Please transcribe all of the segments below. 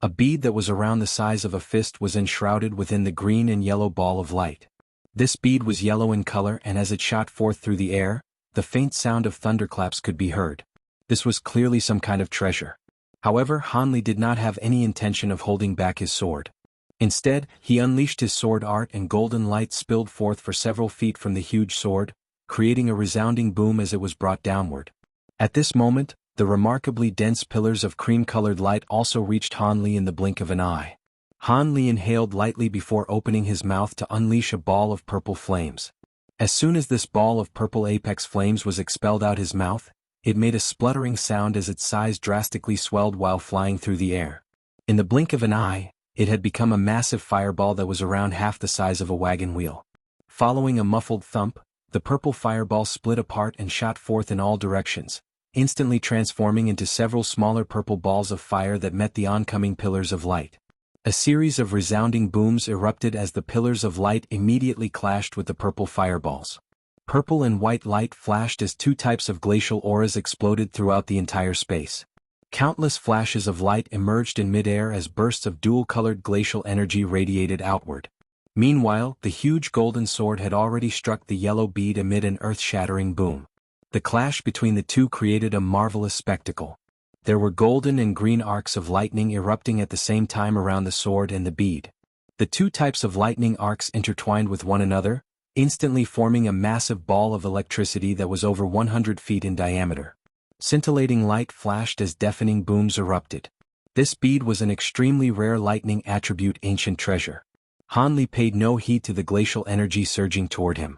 A bead that was around the size of a fist was enshrouded within the green and yellow ball of light. This bead was yellow in color, and as it shot forth through the air, the faint sound of thunderclaps could be heard. This was clearly some kind of treasure. However, Hanli did not have any intention of holding back his sword. Instead, he unleashed his sword art, and golden light spilled forth for several feet from the huge sword, creating a resounding boom as it was brought downward. At this moment, the remarkably dense pillars of cream-colored light also reached Hanli in the blink of an eye. Hanli inhaled lightly before opening his mouth to unleash a ball of purple flames. As soon as this ball of purple apex flames was expelled out his mouth, it made a spluttering sound as its size drastically swelled while flying through the air. In the blink of an eye, it had become a massive fireball that was around half the size of a wagon wheel. Following a muffled thump, the purple fireball split apart and shot forth in all directions, instantly transforming into several smaller purple balls of fire that met the oncoming pillars of light. A series of resounding booms erupted as the pillars of light immediately clashed with the purple fireballs. Purple and white light flashed as two types of glacial auras exploded throughout the entire space. Countless flashes of light emerged in midair as bursts of dual-colored glacial energy radiated outward. Meanwhile, the huge golden sword had already struck the yellow bead amid an earth-shattering boom. The clash between the two created a marvelous spectacle. There were golden and green arcs of lightning erupting at the same time around the sword and the bead. The two types of lightning arcs intertwined with one another, instantly forming a massive ball of electricity that was over 100 feet in diameter. Scintillating light flashed as deafening booms erupted. This bead was an extremely rare lightning attribute ancient treasure. Hanli paid no heed to the glacial energy surging toward him.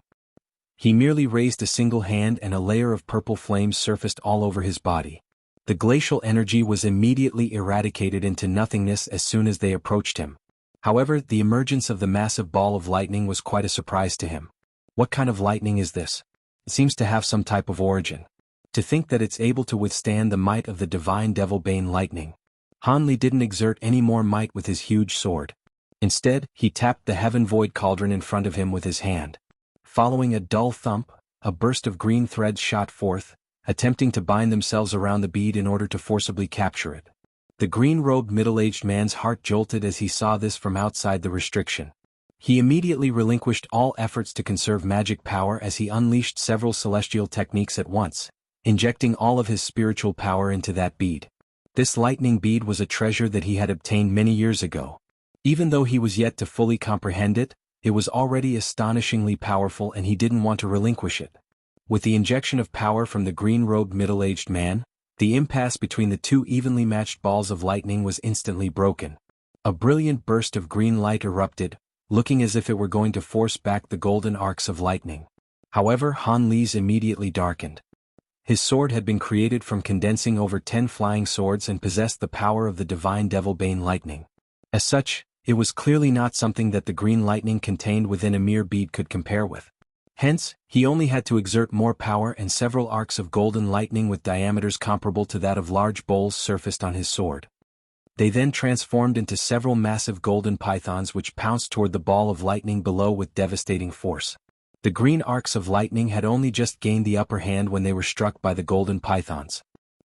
He merely raised a single hand and a layer of purple flames surfaced all over his body. The glacial energy was immediately eradicated into nothingness as soon as they approached him. However, the emergence of the massive ball of lightning was quite a surprise to him. What kind of lightning is this? It seems to have some type of origin. To think that it's able to withstand the might of the divine Devilbane lightning. Hanli didn't exert any more might with his huge sword. Instead, he tapped the heaven void cauldron in front of him with his hand. Following a dull thump, a burst of green threads shot forth, attempting to bind themselves around the bead in order to forcibly capture it. The green-robed middle-aged man's heart jolted as he saw this from outside the restriction. He immediately relinquished all efforts to conserve magic power as he unleashed several celestial techniques at once, injecting all of his spiritual power into that bead. This lightning bead was a treasure that he had obtained many years ago. Even though he was yet to fully comprehend it, it was already astonishingly powerful and he didn't want to relinquish it. With the injection of power from the green-robed middle-aged man, the impasse between the two evenly matched balls of lightning was instantly broken. A brilliant burst of green light erupted, looking as if it were going to force back the golden arcs of lightning. However, Hanli's immediately darkened. His sword had been created from condensing over 10 flying swords and possessed the power of the divine Devilbane lightning. As such, it was clearly not something that the green lightning contained within a mere bead could compare with. Hence, he only had to exert more power, and several arcs of golden lightning with diameters comparable to that of large bowls surfaced on his sword. They then transformed into several massive golden pythons which pounced toward the ball of lightning below with devastating force. The green arcs of lightning had only just gained the upper hand when they were struck by the golden pythons.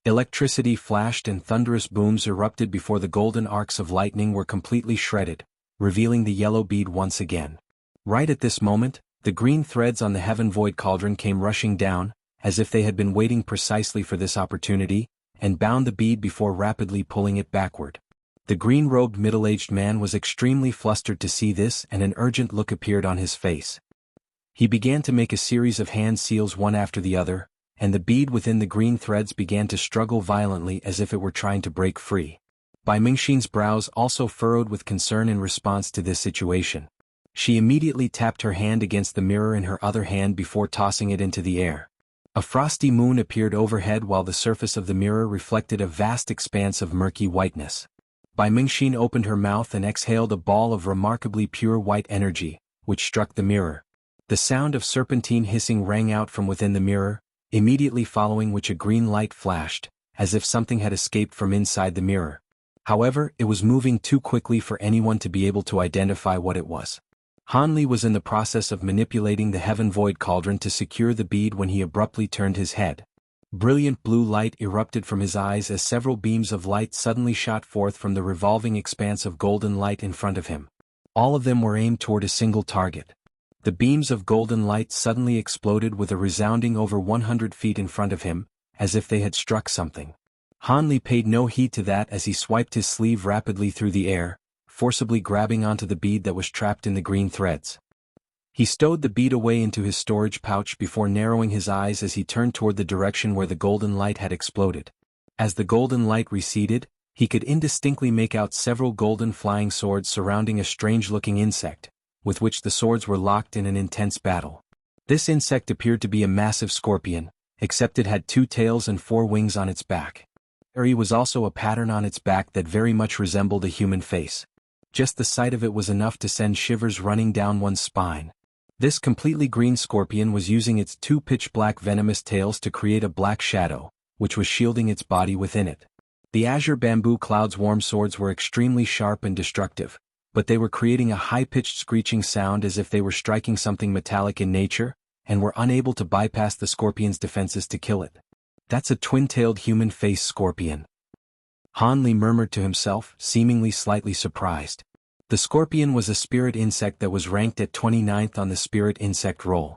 Electricity flashed and thunderous booms erupted before the golden arcs of lightning were completely shredded, revealing the yellow bead once again. Right at this moment, the green threads on the heaven void cauldron came rushing down, as if they had been waiting precisely for this opportunity, and bound the bead before rapidly pulling it backward. The green-robed middle-aged man was extremely flustered to see this, and an urgent look appeared on his face. He began to make a series of hand seals one after the other, and the bead within the green threads began to struggle violently as if it were trying to break free. Bai Mingxin's brows also furrowed with concern in response to this situation. She immediately tapped her hand against the mirror in her other hand before tossing it into the air. A frosty moon appeared overhead while the surface of the mirror reflected a vast expanse of murky whiteness. Bai Mingxin opened her mouth and exhaled a ball of remarkably pure white energy, which struck the mirror. The sound of serpentine hissing rang out from within the mirror, immediately following which a green light flashed, as if something had escaped from inside the mirror. However, it was moving too quickly for anyone to be able to identify what it was. Hanli was in the process of manipulating the heaven void cauldron to secure the bead when he abruptly turned his head. Brilliant blue light erupted from his eyes as several beams of light suddenly shot forth from the revolving expanse of golden light in front of him. All of them were aimed toward a single target. The beams of golden light suddenly exploded with a resounding over 100 feet in front of him, as if they had struck something. Han Li paid no heed to that as he swiped his sleeve rapidly through the air, forcibly grabbing onto the bead that was trapped in the green threads. He stowed the bead away into his storage pouch before narrowing his eyes as he turned toward the direction where the golden light had exploded. As the golden light receded, he could indistinctly make out several golden flying swords surrounding a strange-looking insect, with which the swords were locked in an intense battle. This insect appeared to be a massive scorpion, except it had 2 tails and 4 wings on its back. There was also a pattern on its back that very much resembled a human face. Just the sight of it was enough to send shivers running down one's spine. This completely green scorpion was using its 2 pitch-black venomous tails to create a black shadow, which was shielding its body within it. The azure bamboo cloud's warm swords were extremely sharp and destructive, but they were creating a high-pitched screeching sound as if they were striking something metallic in nature, and were unable to bypass the scorpion's defenses to kill it. That's a twin-tailed human face scorpion. Han Li murmured to himself, seemingly slightly surprised. The scorpion was a spirit insect that was ranked at 29th on the spirit insect roll.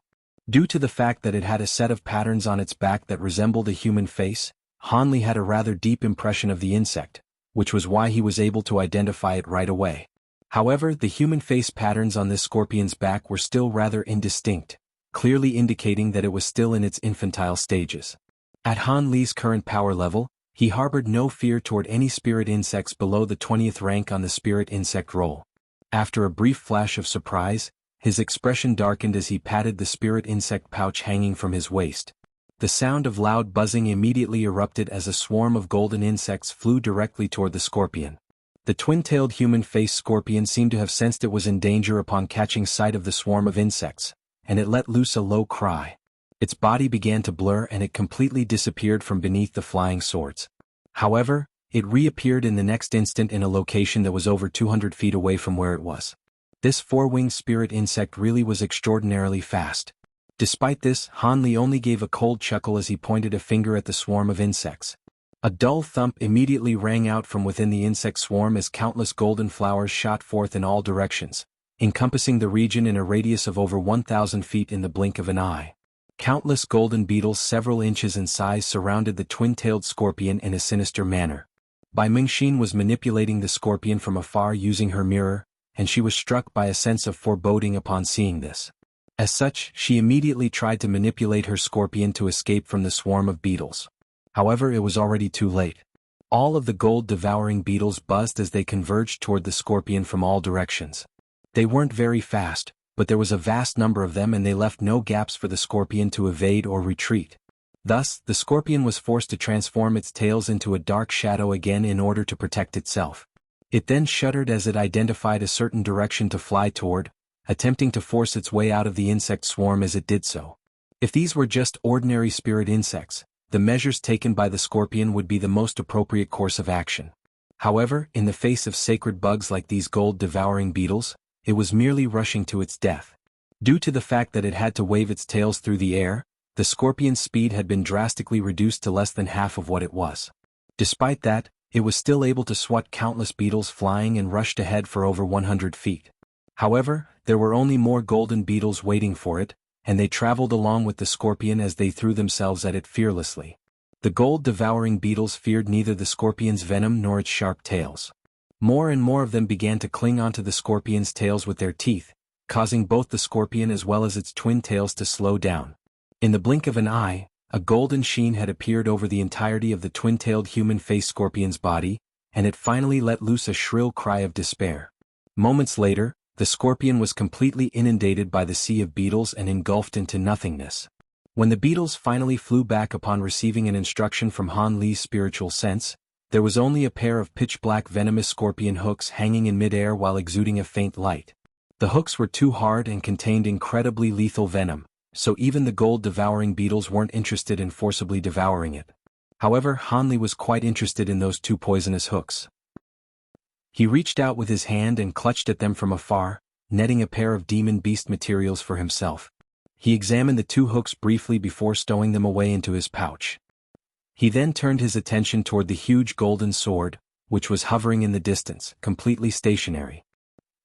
Due to the fact that it had a set of patterns on its back that resembled a human face, Han Li had a rather deep impression of the insect, which was why he was able to identify it right away. However, the human face patterns on this scorpion's back were still rather indistinct, clearly indicating that it was still in its infantile stages. At Han Li's current power level, he harbored no fear toward any spirit insects below the 20th rank on the spirit insect roll. After a brief flash of surprise, his expression darkened as he patted the spirit insect pouch hanging from his waist. The sound of loud buzzing immediately erupted as a swarm of golden insects flew directly toward the scorpion. The twin-tailed human-face scorpion seemed to have sensed it was in danger upon catching sight of the swarm of insects, and it let loose a low cry. Its body began to blur and it completely disappeared from beneath the flying swords. However, it reappeared in the next instant in a location that was over 200 feet away from where it was. This 4-winged spirit insect really was extraordinarily fast. Despite this, Han Li only gave a cold chuckle as he pointed a finger at the swarm of insects. A dull thump immediately rang out from within the insect swarm as countless golden flowers shot forth in all directions, encompassing the region in a radius of over 1,000 feet in the blink of an eye. Countless golden beetles several inches in size surrounded the twin-tailed scorpion in a sinister manner. Bai Mingxin was manipulating the scorpion from afar using her mirror, and she was struck by a sense of foreboding upon seeing this. As such, she immediately tried to manipulate her scorpion to escape from the swarm of beetles. However, it was already too late. All of the gold-devouring beetles buzzed as they converged toward the scorpion from all directions. They weren't very fast, but there was a vast number of them and they left no gaps for the scorpion to evade or retreat. Thus, the scorpion was forced to transform its tails into a dark shadow again in order to protect itself. It then shuddered as it identified a certain direction to fly toward, attempting to force its way out of the insect swarm as it did so. If these were just ordinary spirit insects, the measures taken by the scorpion would be the most appropriate course of action. However, in the face of sacred bugs like these gold-devouring beetles, it was merely rushing to its death. Due to the fact that it had to wave its tails through the air, the scorpion's speed had been drastically reduced to less than half of what it was. Despite that, it was still able to swat countless beetles flying and rushed ahead for over 100 feet. However, there were only more golden beetles waiting for it, and they traveled along with the scorpion as they threw themselves at it fearlessly. The gold-devouring beetles feared neither the scorpion's venom nor its sharp tails. More and more of them began to cling onto the scorpion's tails with their teeth, causing both the scorpion as well as its twin tails to slow down. In the blink of an eye, a golden sheen had appeared over the entirety of the twin-tailed human-face scorpion's body, and it finally let loose a shrill cry of despair. Moments later, the scorpion was completely inundated by the sea of beetles and engulfed into nothingness. When the beetles finally flew back upon receiving an instruction from Han Li's spiritual sense, there was only a pair of pitch-black venomous scorpion hooks hanging in mid-air while exuding a faint light. The hooks were too hard and contained incredibly lethal venom, so even the gold-devouring beetles weren't interested in forcibly devouring it. However, Han Li was quite interested in those 2 poisonous hooks. He reached out with his hand and clutched at them from afar, netting a pair of demon beast materials for himself. He examined the 2 hooks briefly before stowing them away into his pouch. He then turned his attention toward the huge golden sword, which was hovering in the distance, completely stationary.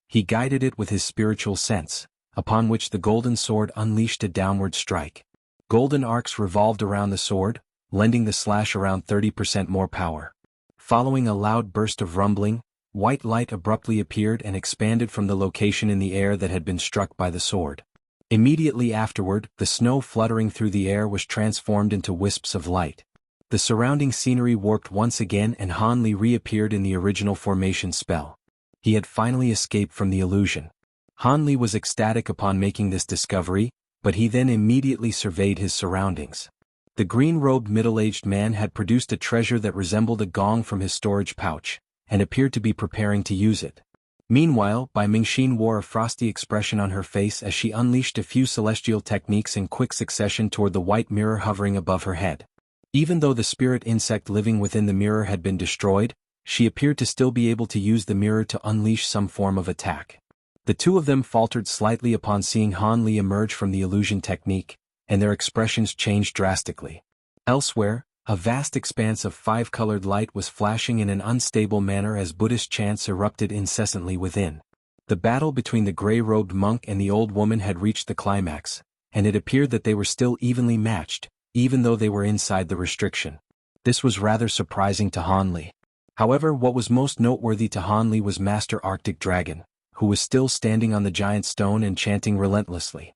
He guided it with his spiritual sense, upon which the golden sword unleashed a downward strike. Golden arcs revolved around the sword, lending the slash around 30% more power. Following a loud burst of rumbling, white light abruptly appeared and expanded from the location in the air that had been struck by the sword. Immediately afterward, the snow fluttering through the air was transformed into wisps of light. The surrounding scenery warped once again and Han Li reappeared in the original formation spell. He had finally escaped from the illusion. Han Li was ecstatic upon making this discovery, but he then immediately surveyed his surroundings. The green-robed middle-aged man had produced a treasure that resembled a gong from his storage pouch, and appeared to be preparing to use it. Meanwhile, Bai Mingxin wore a frosty expression on her face as she unleashed a few celestial techniques in quick succession toward the white mirror hovering above her head. Even though the spirit insect living within the mirror had been destroyed, she appeared to still be able to use the mirror to unleash some form of attack. The two of them faltered slightly upon seeing Han Li emerge from the illusion technique, and their expressions changed drastically. Elsewhere, a vast expanse of five-colored light was flashing in an unstable manner as Buddhist chants erupted incessantly within. The battle between the gray-robed monk and the old woman had reached the climax, and it appeared that they were still evenly matched, even though they were inside the restriction. This was rather surprising to Han Li. However, what was most noteworthy to Han Li was Master Arctic Dragon, who was still standing on the giant stone and chanting relentlessly.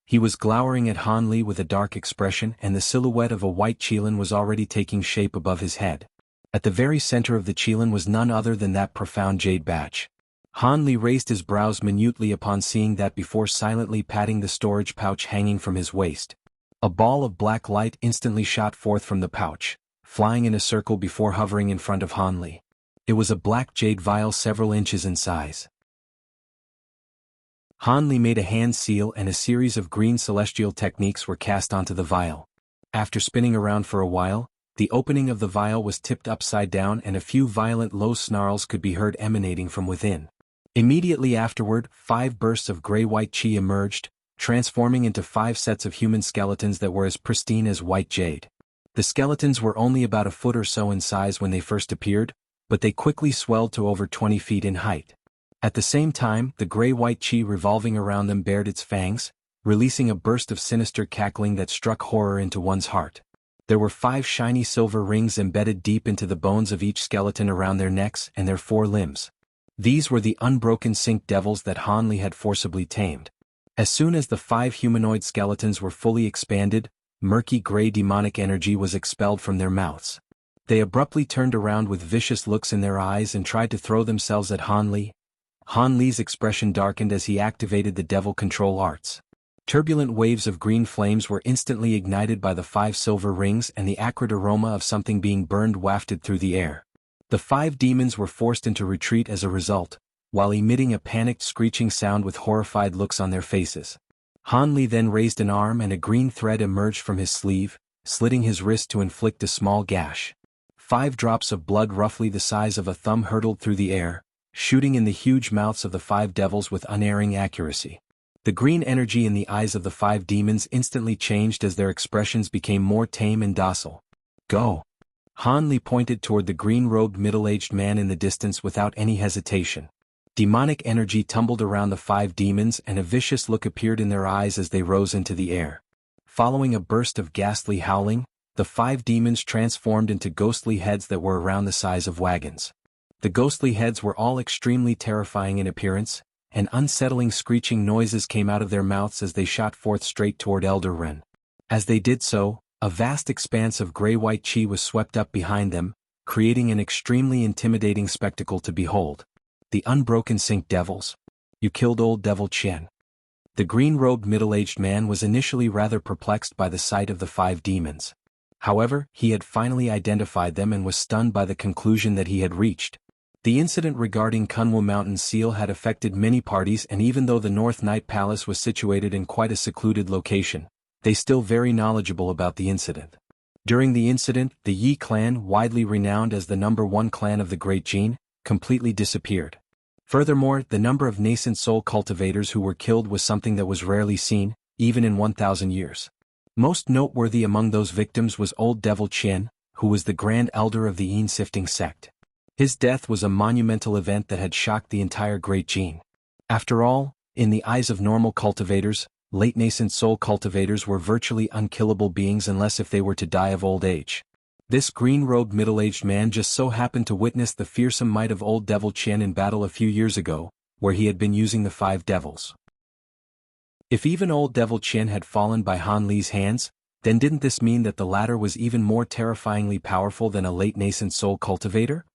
He was glowering at Han Li with a dark expression, and the silhouette of a white qilin was already taking shape above his head. At the very center of the qilin was none other than that profound jade badge. Han Li raised his brows minutely upon seeing that before silently patting the storage pouch hanging from his waist. A ball of black light instantly shot forth from the pouch, flying in a circle before hovering in front of Han Li. It was a black jade vial several inches in size. Han Li made a hand seal and a series of green celestial techniques were cast onto the vial. After spinning around for a while, the opening of the vial was tipped upside down and a few violent low snarls could be heard emanating from within. Immediately afterward, 5 bursts of gray-white qi emerged, transforming into 5 sets of human skeletons that were as pristine as white jade. The skeletons were only about a foot or so in size when they first appeared, but they quickly swelled to over 20 feet in height. At the same time, the gray-white qi revolving around them bared its fangs, releasing a burst of sinister cackling that struck horror into one's heart. There were 5 shiny silver rings embedded deep into the bones of each skeleton around their necks and their 4 limbs. These were the unbroken sync devils that Han Li had forcibly tamed. As soon as the 5 humanoid skeletons were fully expanded, murky gray demonic energy was expelled from their mouths. They abruptly turned around with vicious looks in their eyes and tried to throw themselves at Han Li. Han Li's expression darkened as he activated the devil control arts. Turbulent waves of green flames were instantly ignited by the 5 silver rings and the acrid aroma of something being burned wafted through the air. The 5 demons were forced into retreat as a result, while emitting a panicked screeching sound with horrified looks on their faces. Han Li then raised an arm and a green thread emerged from his sleeve, slitting his wrist to inflict a small gash. 5 drops of blood roughly the size of a thumb hurtled through the air, shooting in the huge mouths of the 5 devils with unerring accuracy. The green energy in the eyes of the 5 demons instantly changed as their expressions became more tame and docile. Go! Han Li pointed toward the green-robed middle-aged man in the distance without any hesitation. Demonic energy tumbled around the 5 demons and a vicious look appeared in their eyes as they rose into the air. Following a burst of ghastly howling, the 5 demons transformed into ghostly heads that were around the size of wagons. The ghostly heads were all extremely terrifying in appearance, and unsettling screeching noises came out of their mouths as they shot forth straight toward Elder Ren. As they did so, a vast expanse of gray-white qi was swept up behind them, creating an extremely intimidating spectacle to behold. The unbroken sync devils. You killed old devil Qian. The green-robed middle-aged man was initially rather perplexed by the sight of the 5 demons. However, he had finally identified them and was stunned by the conclusion that he had reached. The incident regarding Kunwu Mountain seal had affected many parties, and even though the North Night Palace was situated in quite a secluded location, they still very knowledgeable about the incident. During the incident, the Yi clan, widely renowned as the #1 clan of the Great Jin, completely disappeared. Furthermore, the number of nascent soul cultivators who were killed was something that was rarely seen, even in 1,000 years. Most noteworthy among those victims was old devil Qian, who was the Grand Elder of the Een-sifting sect. His death was a monumental event that had shocked the entire Great Gene. After all, in the eyes of normal cultivators, late nascent soul cultivators were virtually unkillable beings unless if they were to die of old age. This green-robed middle-aged man just so happened to witness the fearsome might of old Devil Chen in battle a few years ago, where he had been using the 5 devils. If even old Devil Chen had fallen by Han Li's hands, then didn't this mean that the latter was even more terrifyingly powerful than a late nascent soul cultivator?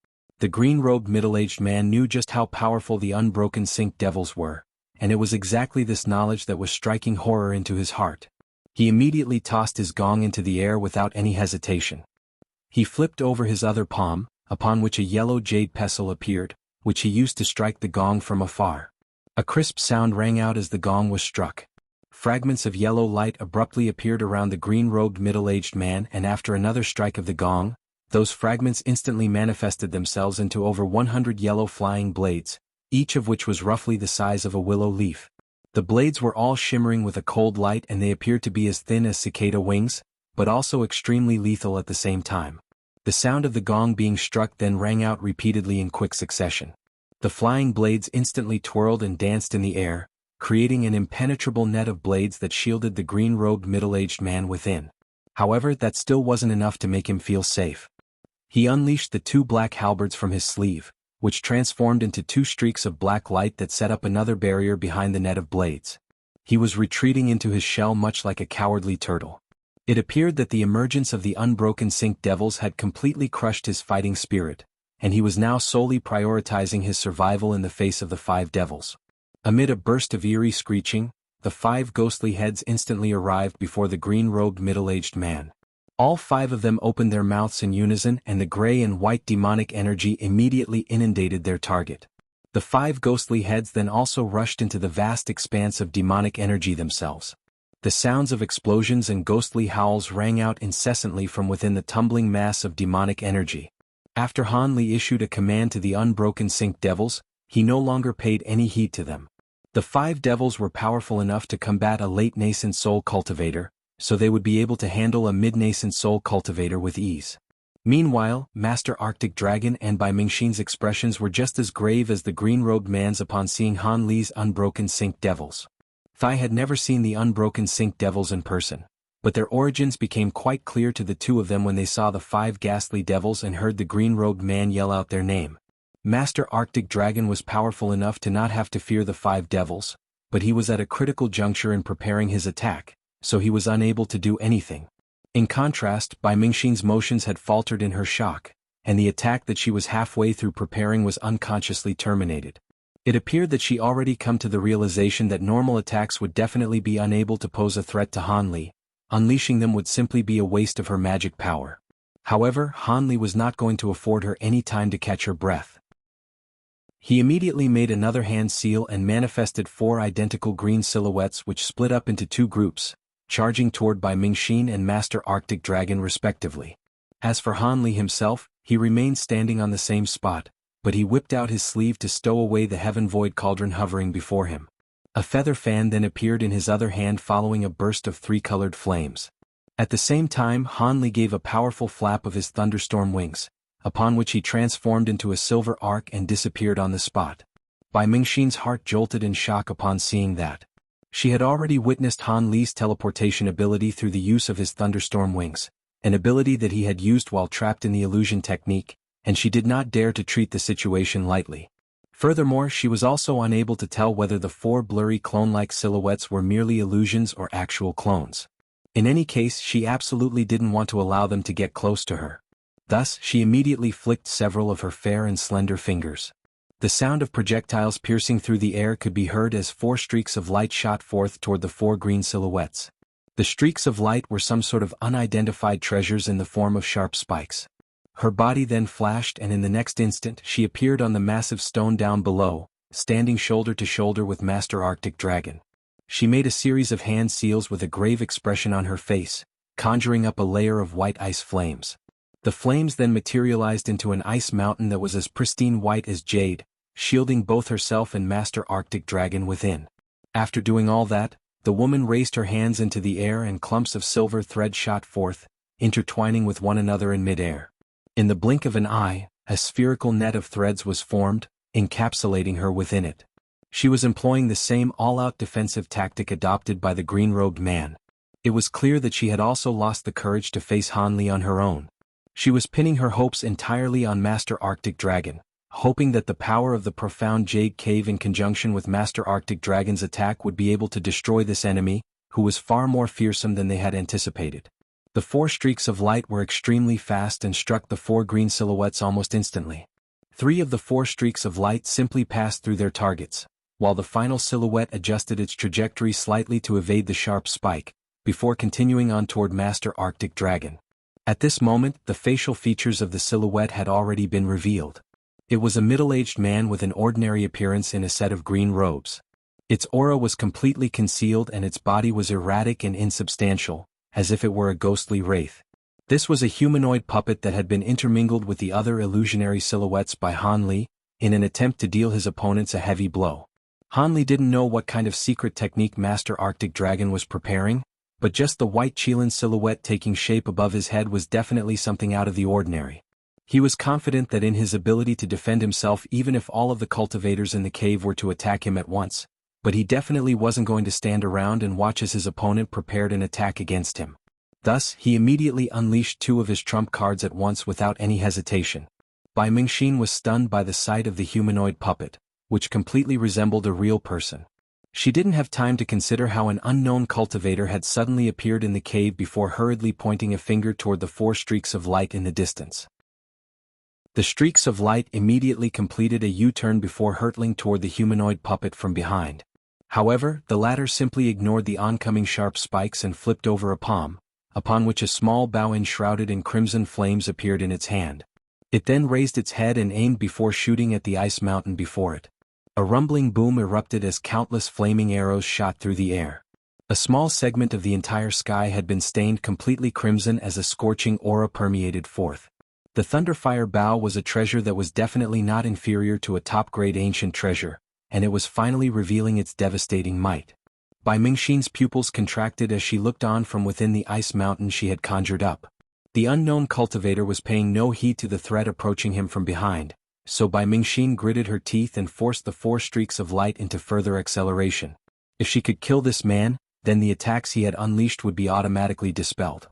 The green-robed middle-aged man knew just how powerful the unbroken Sync devils were, and it was exactly this knowledge that was striking horror into his heart. He immediately tossed his gong into the air without any hesitation. He flipped over his other palm, upon which a yellow jade pestle appeared, which he used to strike the gong from afar. A crisp sound rang out as the gong was struck. Fragments of yellow light abruptly appeared around the green-robed middle-aged man, and after another strike of the gong, those fragments instantly manifested themselves into over 100 yellow flying blades, each of which was roughly the size of a willow leaf. The blades were all shimmering with a cold light, and they appeared to be as thin as cicada wings, but also extremely lethal at the same time. The sound of the gong being struck then rang out repeatedly in quick succession. The flying blades instantly twirled and danced in the air, creating an impenetrable net of blades that shielded the green-robed middle-aged man within. However, that still wasn't enough to make him feel safe. He unleashed the 2 black halberds from his sleeve, which transformed into 2 streaks of black light that set up another barrier behind the net of blades. He was retreating into his shell much like a cowardly turtle. It appeared that the emergence of the unbroken Sync devils had completely crushed his fighting spirit, and he was now solely prioritizing his survival in the face of the 5 devils. Amid a burst of eerie screeching, the 5 ghostly heads instantly arrived before the green-robed middle-aged man. All 5 of them opened their mouths in unison, and the gray and white demonic energy immediately inundated their target. The 5 ghostly heads then also rushed into the vast expanse of demonic energy themselves. The sounds of explosions and ghostly howls rang out incessantly from within the tumbling mass of demonic energy. After Han Li issued a command to the unbroken Sync devils, he no longer paid any heed to them. The 5 devils were powerful enough to combat a late nascent soul cultivator, so they would be able to handle a mid-nascent soul cultivator with ease. Meanwhile, Master Arctic Dragon and Bai Mingxin's expressions were just as grave as the green-robed man's upon seeing Han Li's unbroken Sync devils. Thai had never seen the unbroken Sync devils in person, but their origins became quite clear to the 2 of them when they saw the 5 ghastly devils and heard the green-robed man yell out their name. Master Arctic Dragon was powerful enough to not have to fear the 5 devils, but he was at a critical juncture in preparing his attack, so he was unable to do anything. In contrast, Bai Mingxin's motions had faltered in her shock, and the attack that she was halfway through preparing was unconsciously terminated. It appeared that she already come to the realization that normal attacks would definitely be unable to pose a threat to Han Li. Unleashing them would simply be a waste of her magic power. However, Han Li was not going to afford her any time to catch her breath. He immediately made another hand seal and manifested 4 identical green silhouettes which split up into 2 groups, charging toward Bai Mingxin and Master Arctic Dragon respectively. As for Han Li himself, he remained standing on the same spot, but he whipped out his sleeve to stow away the heaven-void cauldron hovering before him. A feather fan then appeared in his other hand following a burst of 3-colored flames. At the same time, Han Li gave a powerful flap of his thunderstorm wings, upon which he transformed into a silver arc and disappeared on the spot. Bai Mingxin's heart jolted in shock upon seeing that. She had already witnessed Han Li's teleportation ability through the use of his thunderstorm wings, an ability that he had used while trapped in the illusion technique, and she did not dare to treat the situation lightly. Furthermore, she was also unable to tell whether the 4 blurry clone-like silhouettes were merely illusions or actual clones. In any case, she absolutely didn't want to allow them to get close to her. Thus, she immediately flicked several of her fair and slender fingers. The sound of projectiles piercing through the air could be heard as 4 streaks of light shot forth toward the 4 green silhouettes. The streaks of light were some sort of unidentified treasures in the form of sharp spikes. Her body then flashed, and in the next instant she appeared on the massive stone down below, standing shoulder to shoulder with Master Arctic Dragon. She made a series of hand seals with a grave expression on her face, conjuring up a layer of white ice flames. The flames then materialized into an ice mountain that was as pristine white as jade, shielding both herself and Master Arctic Dragon within. After doing all that, the woman raised her hands into the air and clumps of silver thread shot forth, intertwining with one another in midair. In the blink of an eye, a spherical net of threads was formed, encapsulating her within it. She was employing the same all-out defensive tactic adopted by the green-robed man. It was clear that she had also lost the courage to face Han Li on her own. She was pinning her hopes entirely on Master Arctic Dragon, hoping that the power of the profound Jade Cave in conjunction with Master Arctic Dragon's attack would be able to destroy this enemy, who was far more fearsome than they had anticipated. The 4 streaks of light were extremely fast and struck the 4 green silhouettes almost instantly. 3 of the 4 streaks of light simply passed through their targets, while the final silhouette adjusted its trajectory slightly to evade the sharp spike, before continuing on toward Master Arctic Dragon. At this moment, the facial features of the silhouette had already been revealed. It was a middle-aged man with an ordinary appearance in a set of green robes. Its aura was completely concealed and its body was erratic and insubstantial, as if it were a ghostly wraith. This was a humanoid puppet that had been intermingled with the other illusionary silhouettes by Han Li, in an attempt to deal his opponents a heavy blow. Han Li didn't know what kind of secret technique Master Arctic Dragon was preparing, but just the white Qilin silhouette taking shape above his head was definitely something out of the ordinary. He was confident that in his ability to defend himself even if all of the cultivators in the cave were to attack him at once, but he definitely wasn't going to stand around and watch as his opponent prepared an attack against him. Thus, he immediately unleashed 2 of his trump cards at once without any hesitation. Bai Mingxin was stunned by the sight of the humanoid puppet, which completely resembled a real person. She didn't have time to consider how an unknown cultivator had suddenly appeared in the cave before hurriedly pointing a finger toward the 4 streaks of light in the distance. The streaks of light immediately completed a U-turn before hurtling toward the humanoid puppet from behind. However, the latter simply ignored the oncoming sharp spikes and flipped over a palm, upon which a small bow enshrouded in crimson flames appeared in its hand. It then raised its head and aimed before shooting at the ice mountain before it. A rumbling boom erupted as countless flaming arrows shot through the air. A small segment of the entire sky had been stained completely crimson as a scorching aura permeated forth. The Thunderfire bow was a treasure that was definitely not inferior to a top-grade ancient treasure, and it was finally revealing its devastating might. Bai Mingxin's pupils contracted as she looked on from within the ice mountain she had conjured up. The unknown cultivator was paying no heed to the threat approaching him from behind, so Bai Mingxin gritted her teeth and forced the 4 streaks of light into further acceleration. If she could kill this man, then the attacks he had unleashed would be automatically dispelled.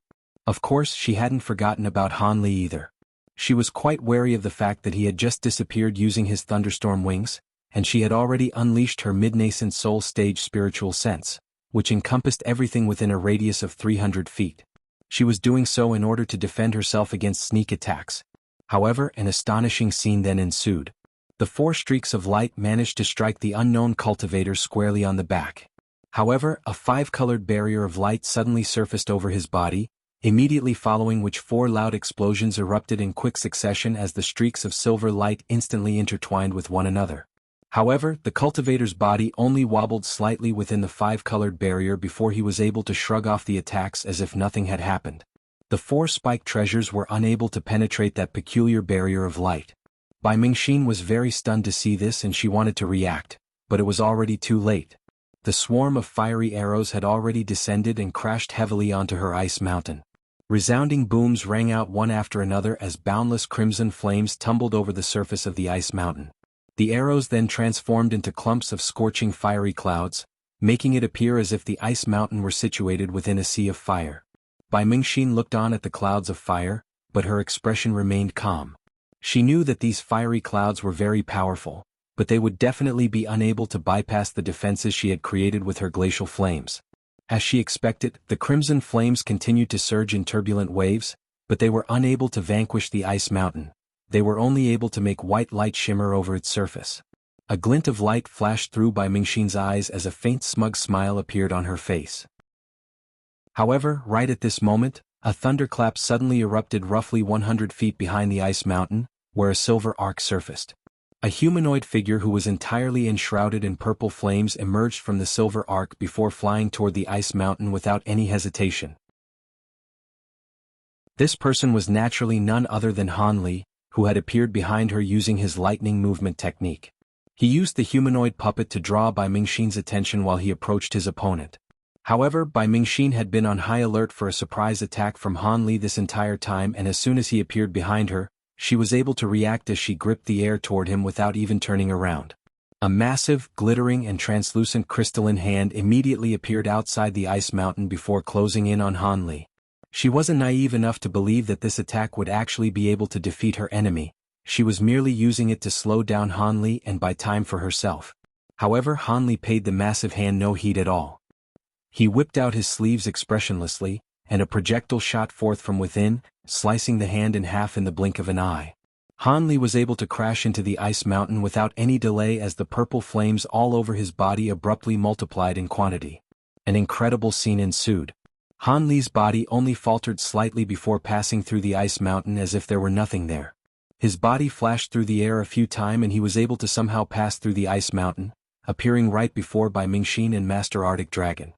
Of course, she hadn't forgotten about Han Li either. She was quite wary of the fact that he had just disappeared using his thunderstorm wings, and she had already unleashed her mid-nascent soul stage spiritual sense, which encompassed everything within a radius of 300 feet. She was doing so in order to defend herself against sneak attacks. However, an astonishing scene then ensued. The 4 streaks of light managed to strike the unknown cultivator squarely on the back. However, a 5-colored barrier of light suddenly surfaced over his body, immediately following which 4 loud explosions erupted in quick succession as the streaks of silver light instantly intertwined with one another. However, the cultivator's body only wobbled slightly within the 5-colored barrier before he was able to shrug off the attacks as if nothing had happened. The 4 spiked treasures were unable to penetrate that peculiar barrier of light. Bai Mingxin was very stunned to see this and she wanted to react, but it was already too late. The swarm of fiery arrows had already descended and crashed heavily onto her ice mountain. Resounding booms rang out one after another as boundless crimson flames tumbled over the surface of the ice mountain. The arrows then transformed into clumps of scorching fiery clouds, making it appear as if the ice mountain were situated within a sea of fire. Bai Mingxin looked on at the clouds of fire, but her expression remained calm. She knew that these fiery clouds were very powerful, but they would definitely be unable to bypass the defenses she had created with her glacial flames. As she expected, the crimson flames continued to surge in turbulent waves, but they were unable to vanquish the ice mountain. They were only able to make white light shimmer over its surface. A glint of light flashed through Bai Mingxin's eyes as a faint smug smile appeared on her face. However, right at this moment, a thunderclap suddenly erupted roughly 100 feet behind the ice mountain, where a silver arc surfaced. A humanoid figure who was entirely enshrouded in purple flames emerged from the silver arc before flying toward the ice mountain without any hesitation. This person was naturally none other than Han Li, who had appeared behind her using his lightning movement technique. He used the humanoid puppet to draw Bai Mingxin's attention while he approached his opponent. However, Bai Mingxin had been on high alert for a surprise attack from Han Li this entire time, and as soon as he appeared behind her, she was able to react as she gripped the air toward him without even turning around. A massive, glittering and translucent crystalline hand immediately appeared outside the ice mountain before closing in on Han Li. She wasn't naive enough to believe that this attack would actually be able to defeat her enemy. She was merely using it to slow down Han Li and buy time for herself. However, Han Li paid the massive hand no heed at all. He whipped out his sleeves expressionlessly, and a projectile shot forth from within, slicing the hand in half in the blink of an eye. Han Li was able to crash into the ice mountain without any delay as the purple flames all over his body abruptly multiplied in quantity. An incredible scene ensued. Han Li's body only faltered slightly before passing through the ice mountain as if there were nothing there. His body flashed through the air a few times and he was able to somehow pass through the ice mountain, appearing right before Bai Mingxin and Master Arctic Dragon.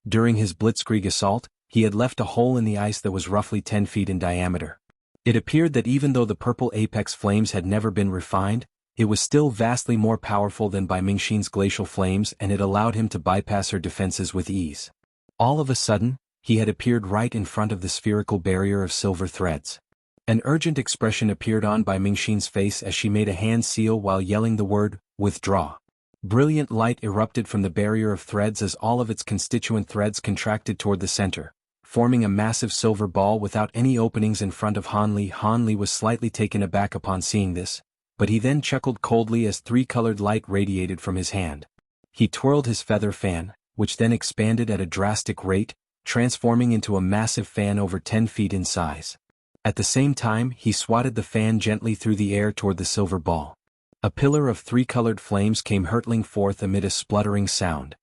During his blitzkrieg assault, he had left a hole in the ice that was roughly 10 feet in diameter. It appeared that even though the purple apex flames had never been refined, it was still vastly more powerful than Bai Mingxin's glacial flames, and it allowed him to bypass her defenses with ease. All of a sudden, he had appeared right in front of the spherical barrier of silver threads. An urgent expression appeared on Bai Mingxin's face as she made a hand seal while yelling the word, "Withdraw." Brilliant light erupted from the barrier of threads as all of its constituent threads contracted toward the center, forming a massive silver ball without any openings in front of Han Li. Han Li was slightly taken aback upon seeing this, but he then chuckled coldly as three-colored light radiated from his hand. He twirled his feather fan, which then expanded at a drastic rate, transforming into a massive fan over 10 feet in size. At the same time, he swatted the fan gently through the air toward the silver ball. A pillar of three-colored flames came hurtling forth amid a spluttering sound.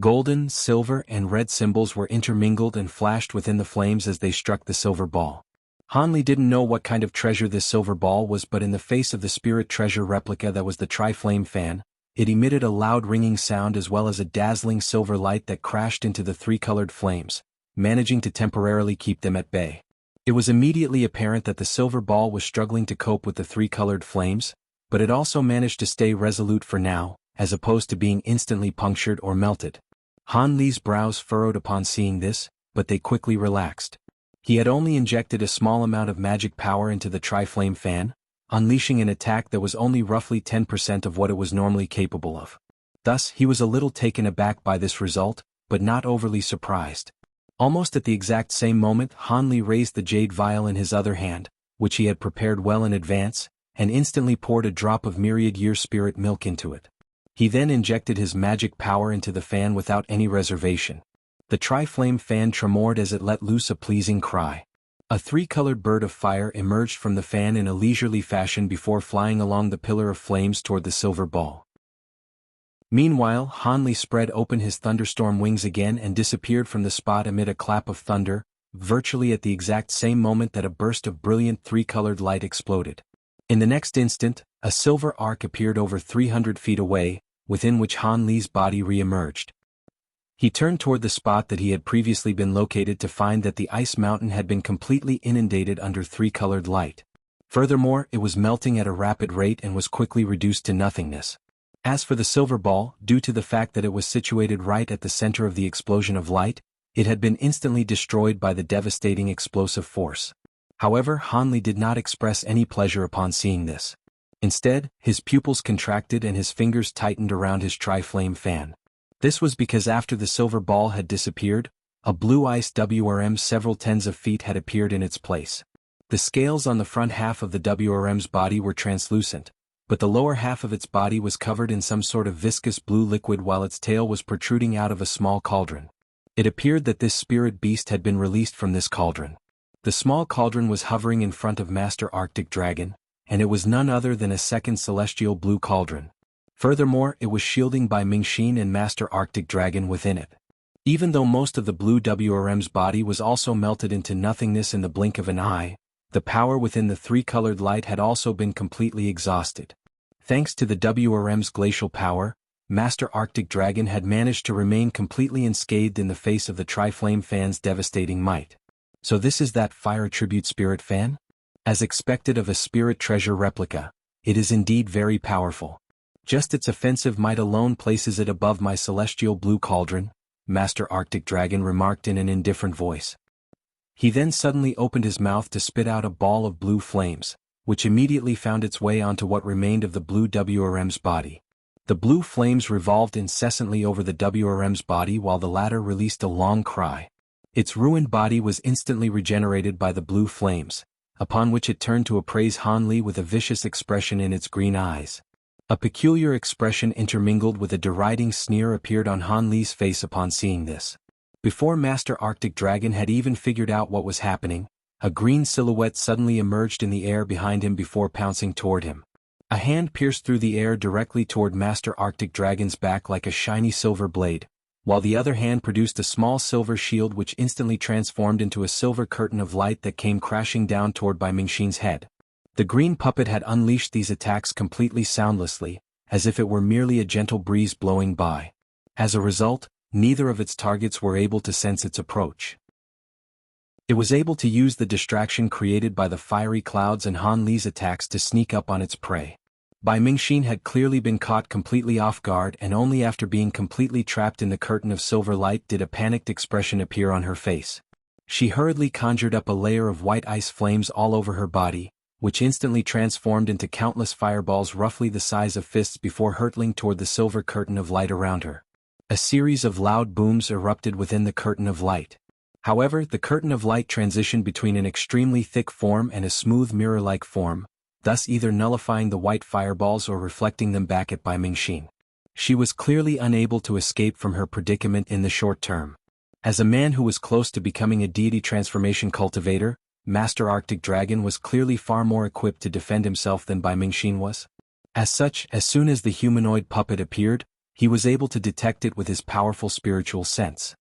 Golden, silver, and red symbols were intermingled and flashed within the flames as they struck the silver ball. Han Li didn't know what kind of treasure this silver ball was, but in the face of the spirit treasure replica that was the tri-flame fan, it emitted a loud ringing sound as well as a dazzling silver light that crashed into the three-colored flames, managing to temporarily keep them at bay. It was immediately apparent that the silver ball was struggling to cope with the three-colored flames, but it also managed to stay resolute for now, as opposed to being instantly punctured or melted. Han Li's brows furrowed upon seeing this, but they quickly relaxed. He had only injected a small amount of magic power into the tri-flame fan, unleashing an attack that was only roughly 10% of what it was normally capable of. Thus, he was a little taken aback by this result, but not overly surprised. Almost at the exact same moment, Han Li raised the jade vial in his other hand, which he had prepared well in advance, and instantly poured a drop of myriad-year spirit milk into it. He then injected his magic power into the fan without any reservation. The tri-flame fan tremored as it let loose a pleasing cry. A three-colored bird of fire emerged from the fan in a leisurely fashion before flying along the pillar of flames toward the silver ball. Meanwhile, Han Li spread open his thunderstorm wings again and disappeared from the spot amid a clap of thunder, virtually at the exact same moment that a burst of brilliant three-colored light exploded. In the next instant, a silver arc appeared over 300 feet away, within which Han Li's body re-emerged. He turned toward the spot that he had previously been located to find that the ice mountain had been completely inundated under three-colored light. Furthermore, it was melting at a rapid rate and was quickly reduced to nothingness. As for the silver ball, due to the fact that it was situated right at the center of the explosion of light, it had been instantly destroyed by the devastating explosive force. However, Han Li did not express any pleasure upon seeing this. Instead, his pupils contracted and his fingers tightened around his tri-flame fan. This was because after the silver ball had disappeared, a blue ice WRM several tens of feet had appeared in its place. The scales on the front half of the WRM's body were translucent, but the lower half of its body was covered in some sort of viscous blue liquid while its tail was protruding out of a small cauldron. It appeared that this spirit beast had been released from this cauldron. The small cauldron was hovering in front of Master Arctic Dragon, and it was none other than a second celestial blue cauldron. Furthermore, it was shielding Bai Mingxin and Master Arctic Dragon within it. Even though most of the blue WRM's body was also melted into nothingness in the blink of an eye, the power within the three-colored light had also been completely exhausted. Thanks to the WRM's glacial power, Master Arctic Dragon had managed to remain completely unscathed in the face of the tri-flame fan's devastating might. So this is that fire tribute spirit fan? As expected of a spirit treasure replica, it is indeed very powerful. Just its offensive might alone places it above my celestial blue cauldron, Master Arctic Dragon remarked in an indifferent voice. He then suddenly opened his mouth to spit out a ball of blue flames, which immediately found its way onto what remained of the blue WRM's body. The blue flames revolved incessantly over the WRM's body while the latter released a long cry. Its ruined body was instantly regenerated by the blue flames, upon which it turned to appraise Han Li with a vicious expression in its green eyes. A peculiar expression intermingled with a deriding sneer appeared on Han Li's face upon seeing this. Before Master Arctic Dragon had even figured out what was happening, a green silhouette suddenly emerged in the air behind him before pouncing toward him. A hand pierced through the air directly toward Master Arctic Dragon's back like a shiny silver blade, while the other hand produced a small silver shield which instantly transformed into a silver curtain of light that came crashing down toward Bai Mingxin's head. The green puppet had unleashed these attacks completely soundlessly, as if it were merely a gentle breeze blowing by. As a result, neither of its targets were able to sense its approach. It was able to use the distraction created by the fiery clouds and Han Li's attacks to sneak up on its prey. Bai Mingxin had clearly been caught completely off guard, and only after being completely trapped in the curtain of silver light did a panicked expression appear on her face. She hurriedly conjured up a layer of white ice flames all over her body, which instantly transformed into countless fireballs roughly the size of fists before hurtling toward the silver curtain of light around her. A series of loud booms erupted within the curtain of light. However, the curtain of light transitioned between an extremely thick form and a smooth mirror-like form, thus either nullifying the white fireballs or reflecting them back at Bai Mingxin. She was clearly unable to escape from her predicament in the short term. As a man who was close to becoming a deity transformation cultivator, Master Arctic Dragon was clearly far more equipped to defend himself than Bai Mingxin was. As such, as soon as the humanoid puppet appeared, he was able to detect it with his powerful spiritual sense.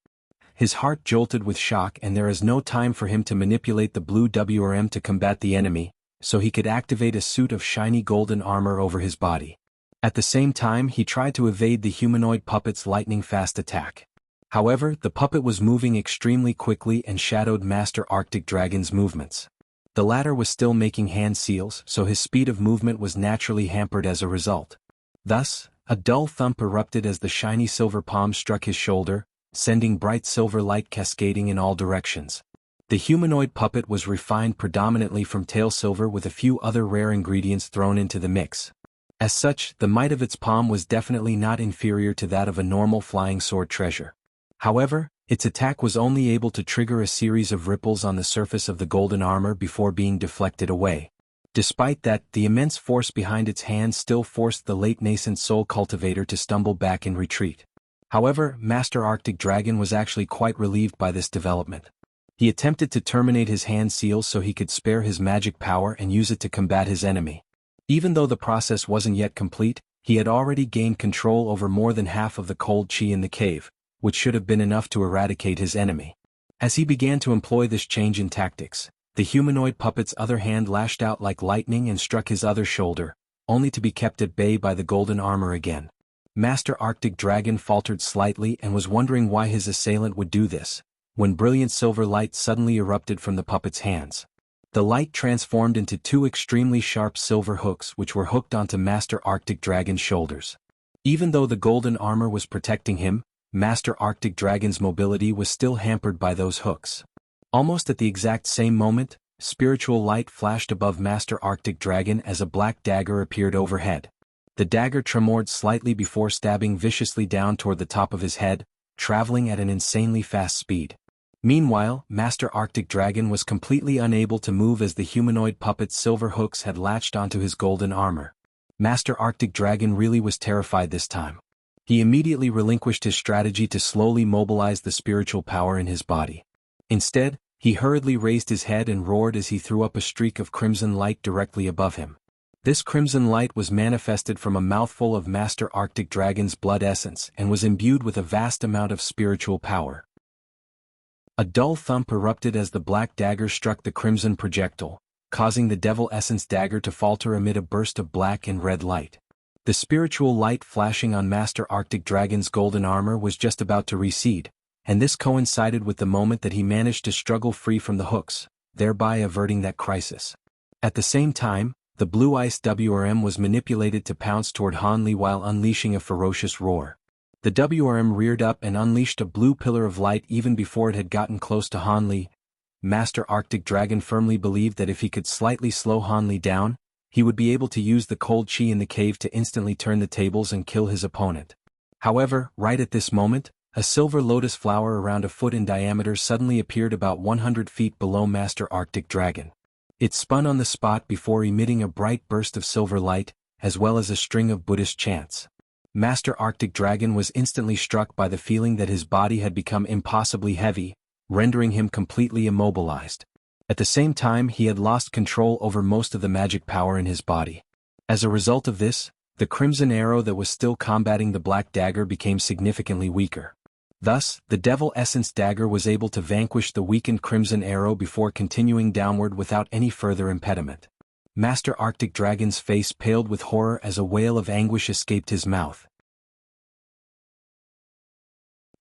His heart jolted with shock, and there is no time for him to manipulate the blue WRM to combat the enemy, so he could activate a suit of shiny golden armor over his body. At the same time, he tried to evade the humanoid puppet's lightning-fast attack. However, the puppet was moving extremely quickly and shadowed Master Arctic Dragon's movements. The latter was still making hand seals, so his speed of movement was naturally hampered as a result. Thus, a dull thump erupted as the shiny silver palm struck his shoulder, sending bright silver light cascading in all directions. The humanoid puppet was refined predominantly from tail silver with a few other rare ingredients thrown into the mix. As such, the might of its palm was definitely not inferior to that of a normal flying sword treasure. However, its attack was only able to trigger a series of ripples on the surface of the golden armor before being deflected away. Despite that, the immense force behind its hand still forced the late nascent soul cultivator to stumble back in retreat. However, Master Arctic Dragon was actually quite relieved by this development. He attempted to terminate his hand seals so he could spare his magic power and use it to combat his enemy. Even though the process wasn't yet complete, he had already gained control over more than half of the cold chi in the cave, which should have been enough to eradicate his enemy. As he began to employ this change in tactics, the humanoid puppet's other hand lashed out like lightning and struck his other shoulder, only to be kept at bay by the golden armor again. Master Arctic Dragon faltered slightly and was wondering why his assailant would do this, when brilliant silver light suddenly erupted from the puppet's hands. The light transformed into two extremely sharp silver hooks which were hooked onto Master Arctic Dragon's shoulders. Even though the golden armor was protecting him, Master Arctic Dragon's mobility was still hampered by those hooks. Almost at the exact same moment, spiritual light flashed above Master Arctic Dragon as a black dagger appeared overhead. The dagger tremored slightly before stabbing viciously down toward the top of his head, traveling at an insanely fast speed. Meanwhile, Master Arctic Dragon was completely unable to move as the humanoid puppet's silver hooks had latched onto his golden armor. Master Arctic Dragon really was terrified this time. He immediately relinquished his strategy to slowly mobilize the spiritual power in his body. Instead, he hurriedly raised his head and roared as he threw up a streak of crimson light directly above him. This crimson light was manifested from a mouthful of Master Arctic Dragon's blood essence and was imbued with a vast amount of spiritual power. A dull thump erupted as the black dagger struck the crimson projectile, causing the devil essence dagger to falter amid a burst of black and red light. The spiritual light flashing on Master Arctic Dragon's golden armor was just about to recede, and this coincided with the moment that he managed to struggle free from the hooks, thereby averting that crisis. At the same time, the blue ice WRM was manipulated to pounce toward Han Li while unleashing a ferocious roar. The WRM reared up and unleashed a blue pillar of light even before it had gotten close to Han Li. Master Arctic Dragon firmly believed that if he could slightly slow Han Li down, he would be able to use the cold chi in the cave to instantly turn the tables and kill his opponent. However, right at this moment, a silver lotus flower around a foot in diameter suddenly appeared about 100 feet below Master Arctic Dragon. It spun on the spot before emitting a bright burst of silver light, as well as a string of Buddhist chants. Master Arctic Dragon was instantly struck by the feeling that his body had become impossibly heavy, rendering him completely immobilized. At the same time, he had lost control over most of the magic power in his body. As a result of this, the crimson arrow that was still combating the black dagger became significantly weaker. Thus, the Devil Essence dagger was able to vanquish the weakened crimson arrow before continuing downward without any further impediment. Master Arctic Dragon's face paled with horror as a wail of anguish escaped his mouth.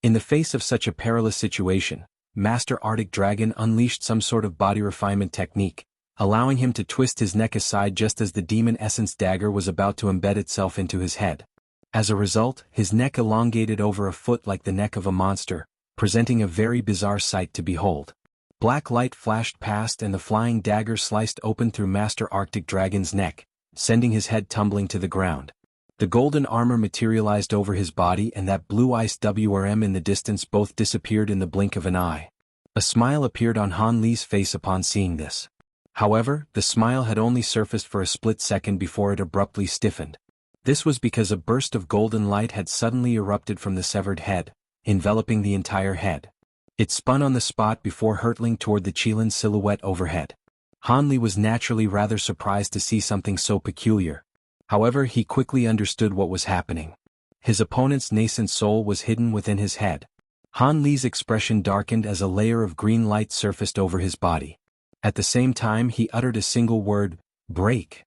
In the face of such a perilous situation, Master Arctic Dragon unleashed some sort of body refinement technique, allowing him to twist his neck aside just as the Demon Essence dagger was about to embed itself into his head. As a result, his neck elongated over a foot like the neck of a monster, presenting a very bizarre sight to behold. Black light flashed past and the flying dagger sliced open through Master Arctic Dragon's neck, sending his head tumbling to the ground. The golden armor materialized over his body and that blue ice WRM in the distance both disappeared in the blink of an eye. A smile appeared on Han Li's face upon seeing this. However, the smile had only surfaced for a split second before it abruptly stiffened. This was because a burst of golden light had suddenly erupted from the severed head, enveloping the entire head. It spun on the spot before hurtling toward the Qilin silhouette overhead. Han Li was naturally rather surprised to see something so peculiar. However, he quickly understood what was happening. His opponent's nascent soul was hidden within his head. Han Li's expression darkened as a layer of green light surfaced over his body. At the same time, he uttered a single word, "Break."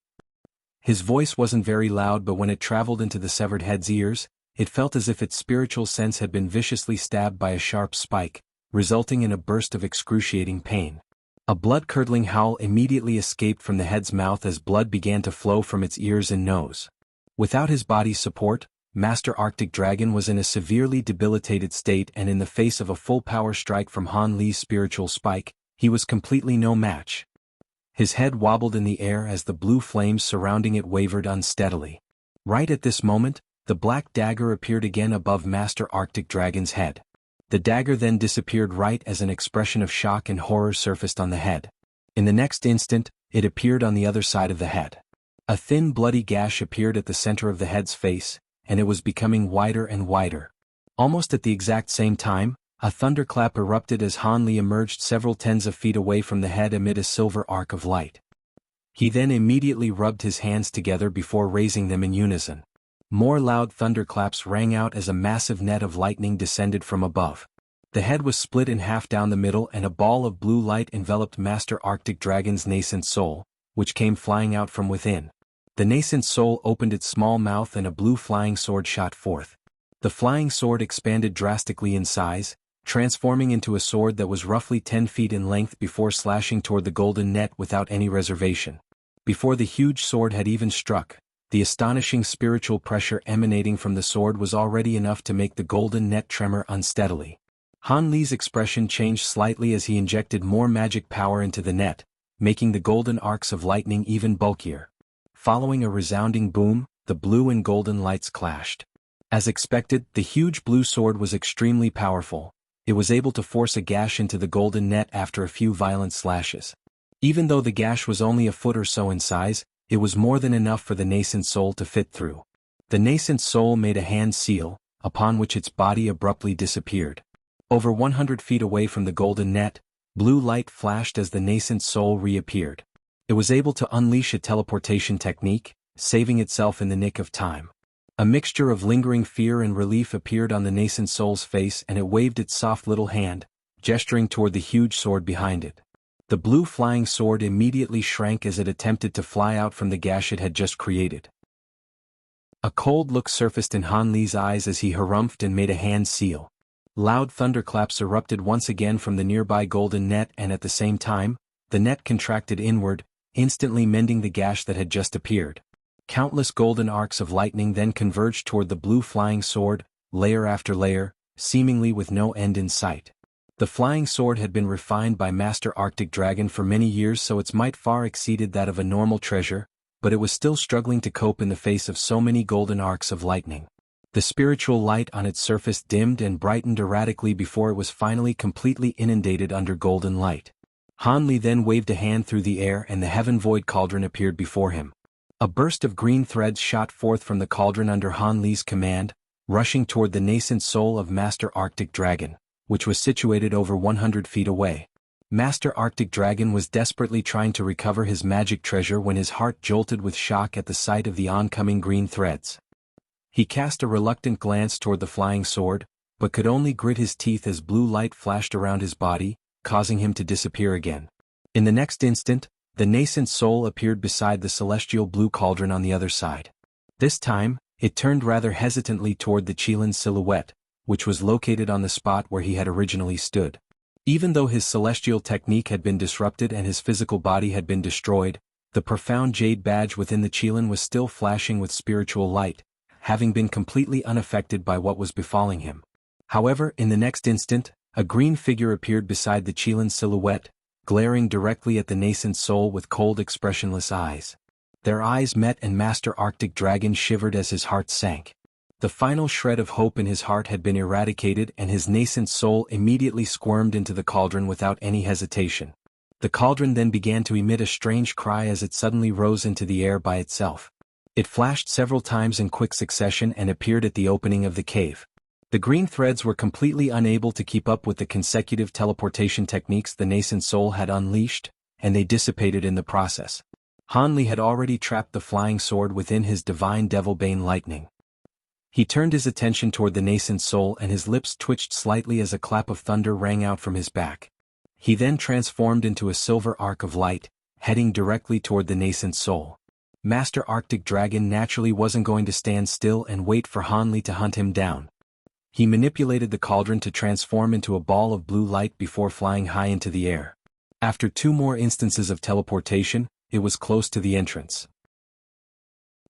His voice wasn't very loud, but when it traveled into the severed head's ears, it felt as if its spiritual sense had been viciously stabbed by a sharp spike, resulting in a burst of excruciating pain. A blood-curdling howl immediately escaped from the head's mouth as blood began to flow from its ears and nose. Without his body's support, Master Arctic Dragon was in a severely debilitated state, and in the face of a full-power strike from Han Li's spiritual spike, he was completely no match. His head wobbled in the air as the blue flames surrounding it wavered unsteadily. Right at this moment, the black dagger appeared again above Master Arctic Dragon's head. The dagger then disappeared right as an expression of shock and horror surfaced on the head. In the next instant, it appeared on the other side of the head. A thin bloody gash appeared at the center of the head's face, and it was becoming wider and wider. Almost at the exact same time, a thunderclap erupted as Han Li emerged several tens of feet away from the head amid a silver arc of light. He then immediately rubbed his hands together before raising them in unison. More loud thunderclaps rang out as a massive net of lightning descended from above. The head was split in half down the middle and a ball of blue light enveloped Master Arctic Dragon's nascent soul, which came flying out from within. The nascent soul opened its small mouth and a blue flying sword shot forth. The flying sword expanded drastically in size, transforming into a sword that was roughly 10 feet in length before slashing toward the golden net without any reservation. Before the huge sword had even struck, the astonishing spiritual pressure emanating from the sword was already enough to make the golden net tremor unsteadily. Han Li's expression changed slightly as he injected more magic power into the net, making the golden arcs of lightning even bulkier. Following a resounding boom, the blue and golden lights clashed. As expected, the huge blue sword was extremely powerful. It was able to force a gash into the golden net after a few violent slashes. Even though the gash was only a foot or so in size, it was more than enough for the nascent soul to fit through. The nascent soul made a hand seal, upon which its body abruptly disappeared. Over 100 feet away from the golden net, blue light flashed as the nascent soul reappeared. It was able to unleash a teleportation technique, saving itself in the nick of time. A mixture of lingering fear and relief appeared on the nascent soul's face, and it waved its soft little hand, gesturing toward the huge sword behind it. The blue flying sword immediately shrank as it attempted to fly out from the gash it had just created. A cold look surfaced in Han Li's eyes as he harumphed and made a hand seal. Loud thunderclaps erupted once again from the nearby golden net, and at the same time, the net contracted inward, instantly mending the gash that had just appeared. Countless golden arcs of lightning then converged toward the blue flying sword, layer after layer, seemingly with no end in sight. The flying sword had been refined by Master Arctic Dragon for many years, so its might far exceeded that of a normal treasure, but it was still struggling to cope in the face of so many golden arcs of lightning. The spiritual light on its surface dimmed and brightened erratically before it was finally completely inundated under golden light. Han Li then waved a hand through the air and the heaven void cauldron appeared before him. A burst of green threads shot forth from the cauldron under Han Li's command, rushing toward the nascent soul of Master Arctic Dragon, which was situated over 100 feet away. Master Arctic Dragon was desperately trying to recover his magic treasure when his heart jolted with shock at the sight of the oncoming green threads. He cast a reluctant glance toward the flying sword, but could only grit his teeth as blue light flashed around his body, causing him to disappear again. In the next instant, the nascent soul appeared beside the celestial blue cauldron on the other side. This time, it turned rather hesitantly toward the Qilin's silhouette, which was located on the spot where he had originally stood. Even though his celestial technique had been disrupted and his physical body had been destroyed, the profound jade badge within the Qilin was still flashing with spiritual light, having been completely unaffected by what was befalling him. However, in the next instant, a green figure appeared beside the Qilin's silhouette, glaring directly at the nascent soul with cold expressionless eyes. Their eyes met and Master Arctic Dragon shivered as his heart sank. The final shred of hope in his heart had been eradicated and his nascent soul immediately squirmed into the cauldron without any hesitation. The cauldron then began to emit a strange cry as it suddenly rose into the air by itself. It flashed several times in quick succession and appeared at the opening of the cave. The green threads were completely unable to keep up with the consecutive teleportation techniques the nascent soul had unleashed, and they dissipated in the process. Han Li had already trapped the flying sword within his divine Devilbane lightning. He turned his attention toward the nascent soul and his lips twitched slightly as a clap of thunder rang out from his back. He then transformed into a silver arc of light, heading directly toward the nascent soul. Master Arctic Dragon naturally wasn't going to stand still and wait for Han Li to hunt him down. He manipulated the cauldron to transform into a ball of blue light before flying high into the air. After 2 more instances of teleportation, it was close to the entrance.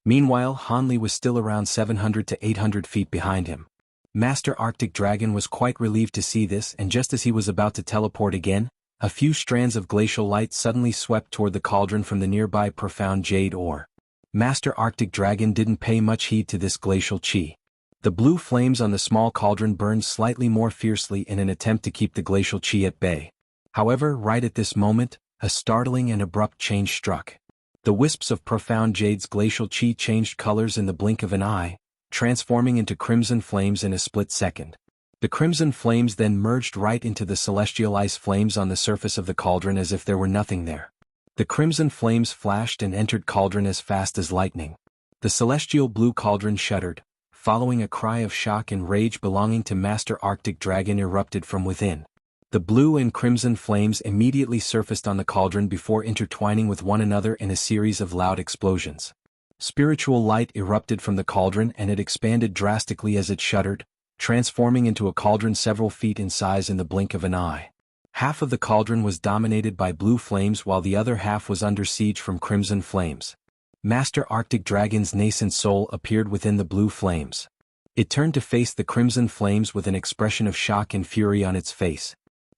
Meanwhile, Han Li was still around 700 to 800 feet behind him. Master Arctic Dragon was quite relieved to see this, and just as he was about to teleport again, a few strands of glacial light suddenly swept toward the cauldron from the nearby profound jade ore. Master Arctic Dragon didn't pay much heed to this glacial chi. The blue flames on the small cauldron burned slightly more fiercely in an attempt to keep the glacial chi at bay. However, right at this moment, a startling and abrupt change struck. The wisps of profound jade's glacial chi changed colors in the blink of an eye, transforming into crimson flames in a split second. The crimson flames then merged right into the celestial ice flames on the surface of the cauldron as if there were nothing there. The crimson flames flashed and entered cauldron as fast as lightning. The celestial blue cauldron shuddered, following a cry of shock and rage belonging to Master Arctic Dragon erupted from within. The blue and crimson flames immediately surfaced on the cauldron before intertwining with one another in a series of loud explosions. Spiritual light erupted from the cauldron and it expanded drastically as it shuddered, transforming into a cauldron several feet in size in the blink of an eye. Half of the cauldron was dominated by blue flames while the other half was under siege from crimson flames. Master Arctic Dragon's nascent soul appeared within the blue flames. It turned to face the crimson flames with an expression of shock and fury on its face.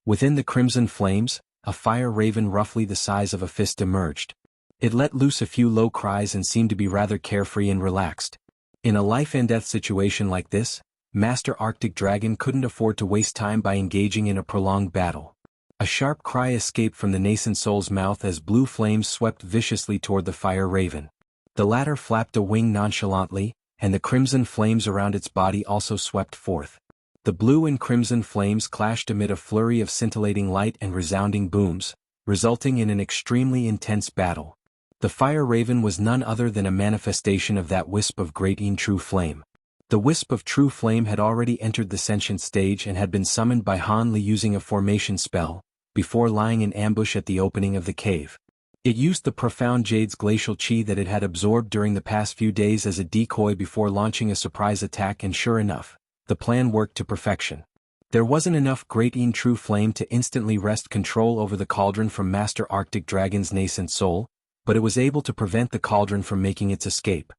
Within the crimson flames, a fire raven roughly the size of a fist emerged. It let loose a few low cries and seemed to be rather carefree and relaxed. In a life-and-death situation like this, Master Arctic Dragon couldn't afford to waste time by engaging in a prolonged battle. A sharp cry escaped from the nascent soul's mouth as blue flames swept viciously toward the fire raven. The latter flapped a wing nonchalantly, and the crimson flames around its body also swept forth. The blue and crimson flames clashed amid a flurry of scintillating light and resounding booms, resulting in an extremely intense battle. The fire raven was none other than a manifestation of that wisp of great true flame. The wisp of true flame had already entered the sentient stage and had been summoned by Han Li using a formation spell, before lying in ambush at the opening of the cave. It used the profound jade's glacial chi that it had absorbed during the past few days as a decoy before launching a surprise attack, and sure enough, the plan worked to perfection. There wasn't enough great true flame to instantly wrest control over the cauldron from Master Arctic Dragon's nascent soul, but it was able to prevent the cauldron from making its escape.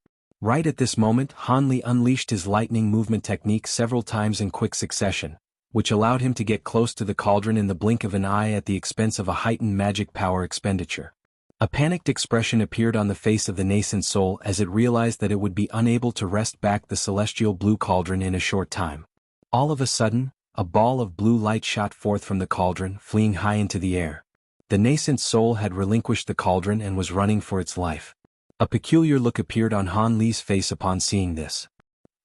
Right at this moment, Han Li unleashed his lightning movement technique several times in quick succession, which allowed him to get close to the cauldron in the blink of an eye at the expense of a heightened magic power expenditure. A panicked expression appeared on the face of the nascent soul as it realized that it would be unable to wrest back the celestial blue cauldron in a short time. All of a sudden, a ball of blue light shot forth from the cauldron, fleeing high into the air. The nascent soul had relinquished the cauldron and was running for its life. A peculiar look appeared on Han Li's face upon seeing this.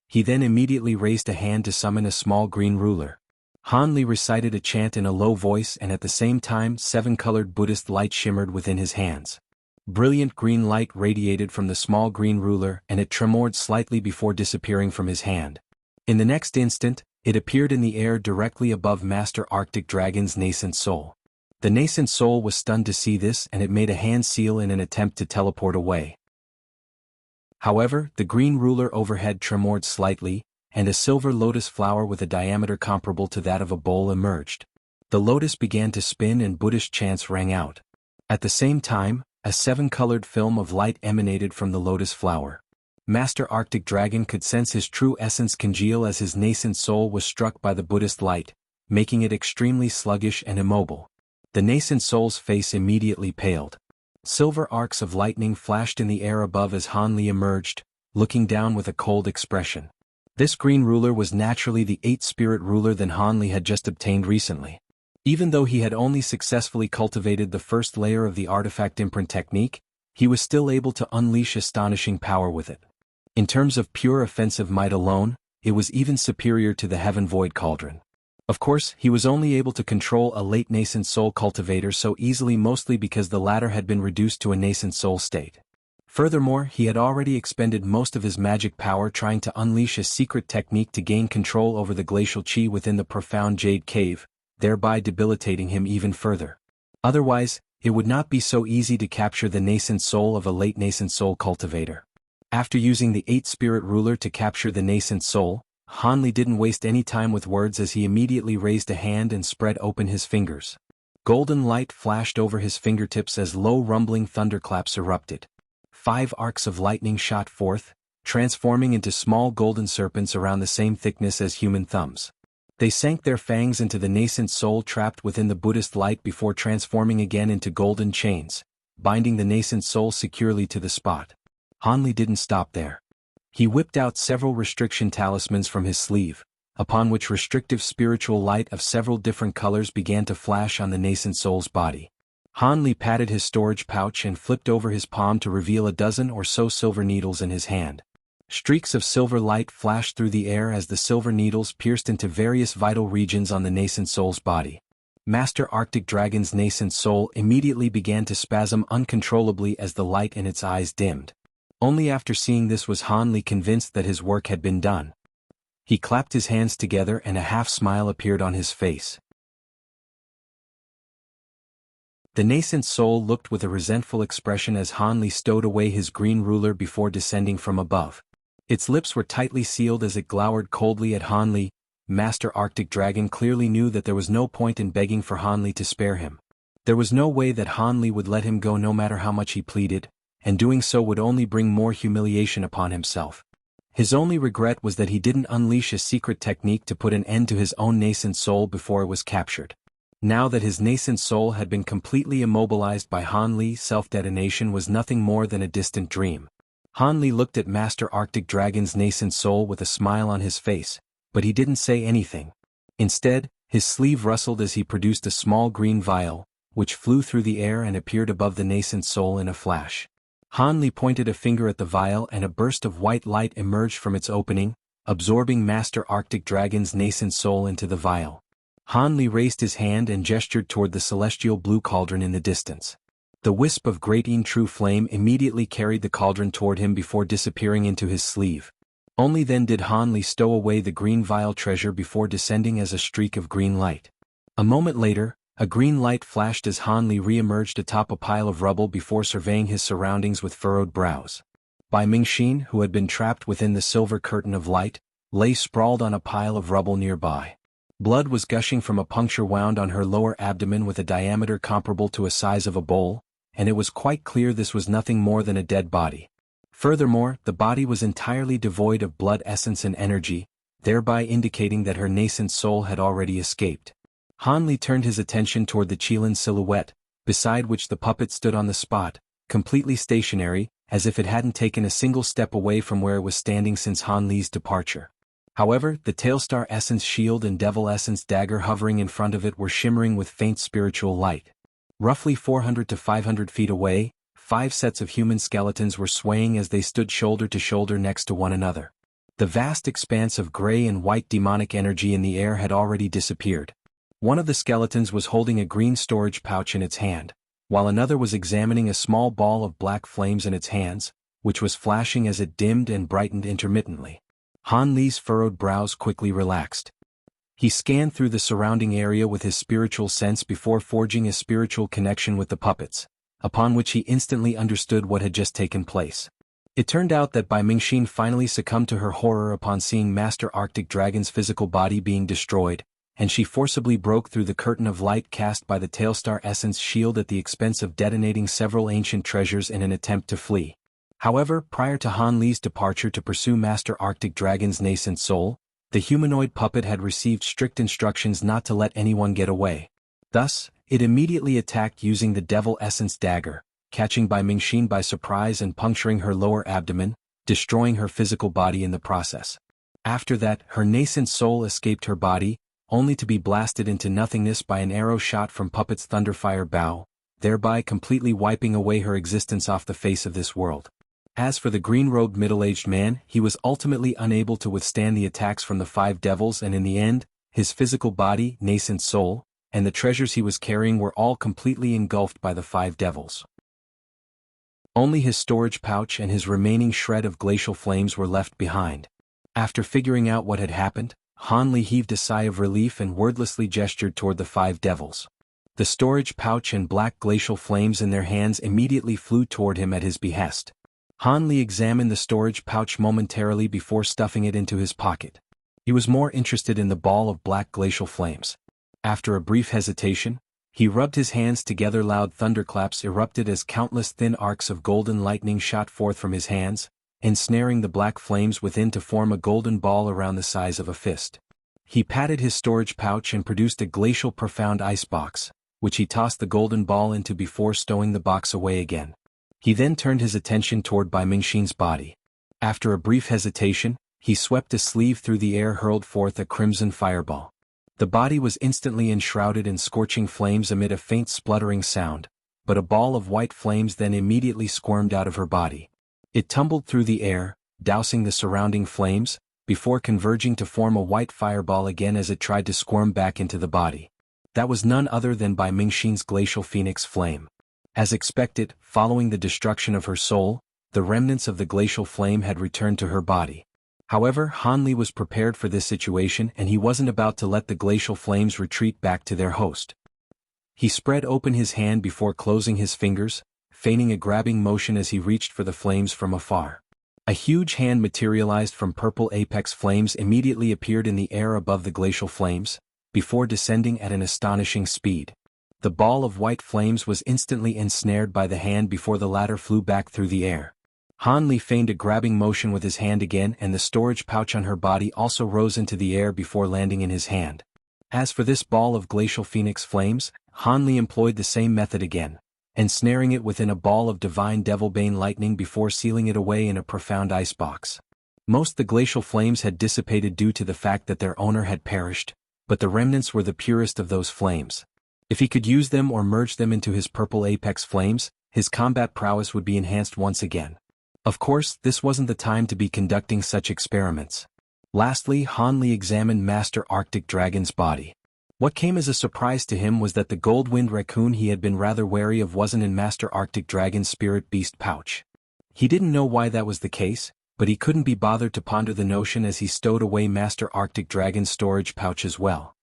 He then immediately raised a hand to summon a small green ruler. Han Li recited a chant in a low voice, and at the same time 7-colored Buddhist light shimmered within his hands. Brilliant green light radiated from the small green ruler, and it tremored slightly before disappearing from his hand. In the next instant, it appeared in the air directly above Master Arctic Dragon's nascent soul. The nascent soul was stunned to see this, and it made a hand seal in an attempt to teleport away. However, the green ruler overhead tremored slightly, and a silver lotus flower with a diameter comparable to that of a bowl emerged. The lotus began to spin and Buddhist chants rang out. At the same time, a 7-colored film of light emanated from the lotus flower. Master Arctic Dragon could sense his true essence congeal as his nascent soul was struck by the Buddhist light, making it extremely sluggish and immobile. The nascent soul's face immediately paled. Silver arcs of lightning flashed in the air above as Han Li emerged, looking down with a cold expression. This green ruler was naturally the 8-spirit ruler that Han Li had just obtained recently. Even though he had only successfully cultivated the first layer of the artifact imprint technique, he was still able to unleash astonishing power with it. In terms of pure offensive might alone, it was even superior to the Heaven Void Cauldron. Of course, he was only able to control a late nascent soul cultivator so easily, mostly because the latter had been reduced to a nascent soul state. Furthermore, he had already expended most of his magic power trying to unleash a secret technique to gain control over the glacial chi within the profound jade cave, thereby debilitating him even further. Otherwise, it would not be so easy to capture the nascent soul of a late nascent soul cultivator. After using the 8-spirit ruler to capture the nascent soul, Han Li didn't waste any time with words as he immediately raised a hand and spread open his fingers. Golden light flashed over his fingertips as low rumbling thunderclaps erupted. 5 arcs of lightning shot forth, transforming into small golden serpents around the same thickness as human thumbs. They sank their fangs into the nascent soul trapped within the Buddhist light before transforming again into golden chains, binding the nascent soul securely to the spot. Han Li didn't stop there. He whipped out several restriction talismans from his sleeve, upon which restrictive spiritual light of several different colors began to flash on the nascent soul's body. Han Li patted his storage pouch and flipped over his palm to reveal a dozen or so silver needles in his hand. Streaks of silver light flashed through the air as the silver needles pierced into various vital regions on the nascent soul's body. Master Arctic Dragon's nascent soul immediately began to spasm uncontrollably as the light in its eyes dimmed. Only after seeing this was Han Li convinced that his work had been done. He clapped his hands together and a half-smile appeared on his face. The nascent soul looked with a resentful expression as Han Li stowed away his green ruler before descending from above. Its lips were tightly sealed as it glowered coldly at Han Li. Master Arctic Dragon clearly knew that there was no point in begging for Han Li to spare him. There was no way that Han Li would let him go no matter how much he pleaded, and doing so would only bring more humiliation upon himself. His only regret was that he didn't unleash a secret technique to put an end to his own nascent soul before it was captured. Now that his nascent soul had been completely immobilized by Han Li, self-detonation was nothing more than a distant dream. Han Li looked at Master Arctic Dragon's nascent soul with a smile on his face, but he didn't say anything. Instead, his sleeve rustled as he produced a small green vial, which flew through the air and appeared above the nascent soul in a flash. Han Li pointed a finger at the vial and a burst of white light emerged from its opening, absorbing Master Arctic Dragon's nascent soul into the vial. Han Li raised his hand and gestured toward the celestial blue cauldron in the distance. The wisp of great true flame immediately carried the cauldron toward him before disappearing into his sleeve. Only then did Han Li stow away the green vial treasure before descending as a streak of green light. A moment later, a green light flashed as Han Li re-emerged atop a pile of rubble before surveying his surroundings with furrowed brows. Bai Mingxin, who had been trapped within the silver curtain of light, lay sprawled on a pile of rubble nearby. Blood was gushing from a puncture wound on her lower abdomen with a diameter comparable to a size of a bowl, and it was quite clear this was nothing more than a dead body. Furthermore, the body was entirely devoid of blood essence and energy, thereby indicating that her nascent soul had already escaped. Han Li turned his attention toward the Qilin silhouette, beside which the puppet stood on the spot, completely stationary, as if it hadn't taken a single step away from where it was standing since Han Li's departure. However, the Tailstar Essence shield and Devil Essence dagger hovering in front of it were shimmering with faint spiritual light. Roughly 400 to 500 feet away, 5 sets of human skeletons were swaying as they stood shoulder to shoulder next to one another. The vast expanse of gray and white demonic energy in the air had already disappeared. One of the skeletons was holding a green storage pouch in its hand, while another was examining a small ball of black flames in its hands, which was flashing as it dimmed and brightened intermittently. Han Li's furrowed brows quickly relaxed. He scanned through the surrounding area with his spiritual sense before forging a spiritual connection with the puppets, upon which he instantly understood what had just taken place. It turned out that Bai Mingxin finally succumbed to her horror upon seeing Master Arctic Dragon's physical body being destroyed, and she forcibly broke through the curtain of light cast by the Tailstar Essence shield at the expense of detonating several ancient treasures in an attempt to flee. However, prior to Han Li's departure to pursue Master Arctic Dragon's nascent soul, the humanoid puppet had received strict instructions not to let anyone get away. Thus, it immediately attacked using the Devil Essence dagger, catching Bai Mingxin by surprise and puncturing her lower abdomen, destroying her physical body in the process. After that, her nascent soul escaped her body, only to be blasted into nothingness by an arrow shot from Puppet's Thunderfire bow, thereby completely wiping away her existence off the face of this world. As for the green-robed middle-aged man, he was ultimately unable to withstand the attacks from the 5 devils, and in the end, his physical body, nascent soul, and the treasures he was carrying were all completely engulfed by the 5 devils. Only his storage pouch and his remaining shred of glacial flames were left behind. After figuring out what had happened, Han Li heaved a sigh of relief and wordlessly gestured toward the 5 devils. The storage pouch and black glacial flames in their hands immediately flew toward him at his behest. Han Li examined the storage pouch momentarily before stuffing it into his pocket. He was more interested in the ball of black glacial flames. After a brief hesitation, he rubbed his hands together. Loud thunderclaps erupted as countless thin arcs of golden lightning shot forth from his hands, ensnaring the black flames within to form a golden ball around the size of a fist. He patted his storage pouch and produced a glacial profound ice box, which he tossed the golden ball into before stowing the box away again. He then turned his attention toward Bai Mingxin's body. After a brief hesitation, he swept a sleeve through the air, hurled forth a crimson fireball. The body was instantly enshrouded in scorching flames amid a faint spluttering sound, but a ball of white flames then immediately squirmed out of her body. It tumbled through the air, dousing the surrounding flames, before converging to form a white fireball again as it tried to squirm back into the body. That was none other than Bai Mingxin's glacial phoenix flame. As expected, following the destruction of her soul, the remnants of the glacial flame had returned to her body. However, Han Li was prepared for this situation, and he wasn't about to let the glacial flames retreat back to their host. He spread open his hand before closing his fingers, feigning a grabbing motion as he reached for the flames from afar. A huge hand materialized from purple apex flames immediately appeared in the air above the glacial flames, before descending at an astonishing speed. The ball of white flames was instantly ensnared by the hand before the latter flew back through the air. Han Li feigned a grabbing motion with his hand again, and the storage pouch on her body also rose into the air before landing in his hand. As for this ball of glacial phoenix flames, Han Li employed the same method again, ensnaring it within a ball of divine devilbane lightning before sealing it away in a profound icebox. Most the glacial flames had dissipated due to the fact that their owner had perished, but the remnants were the purest of those flames. If he could use them or merge them into his purple apex flames, his combat prowess would be enhanced once again. Of course, this wasn't the time to be conducting such experiments. Lastly, Han Li examined Master Arctic Dragon's body. What came as a surprise to him was that the gold-winged raccoon he had been rather wary of wasn't in Master Arctic Dragon's spirit beast pouch. He didn't know why that was the case, but he couldn't be bothered to ponder the notion as he stowed away Master Arctic Dragon's storage pouch as well.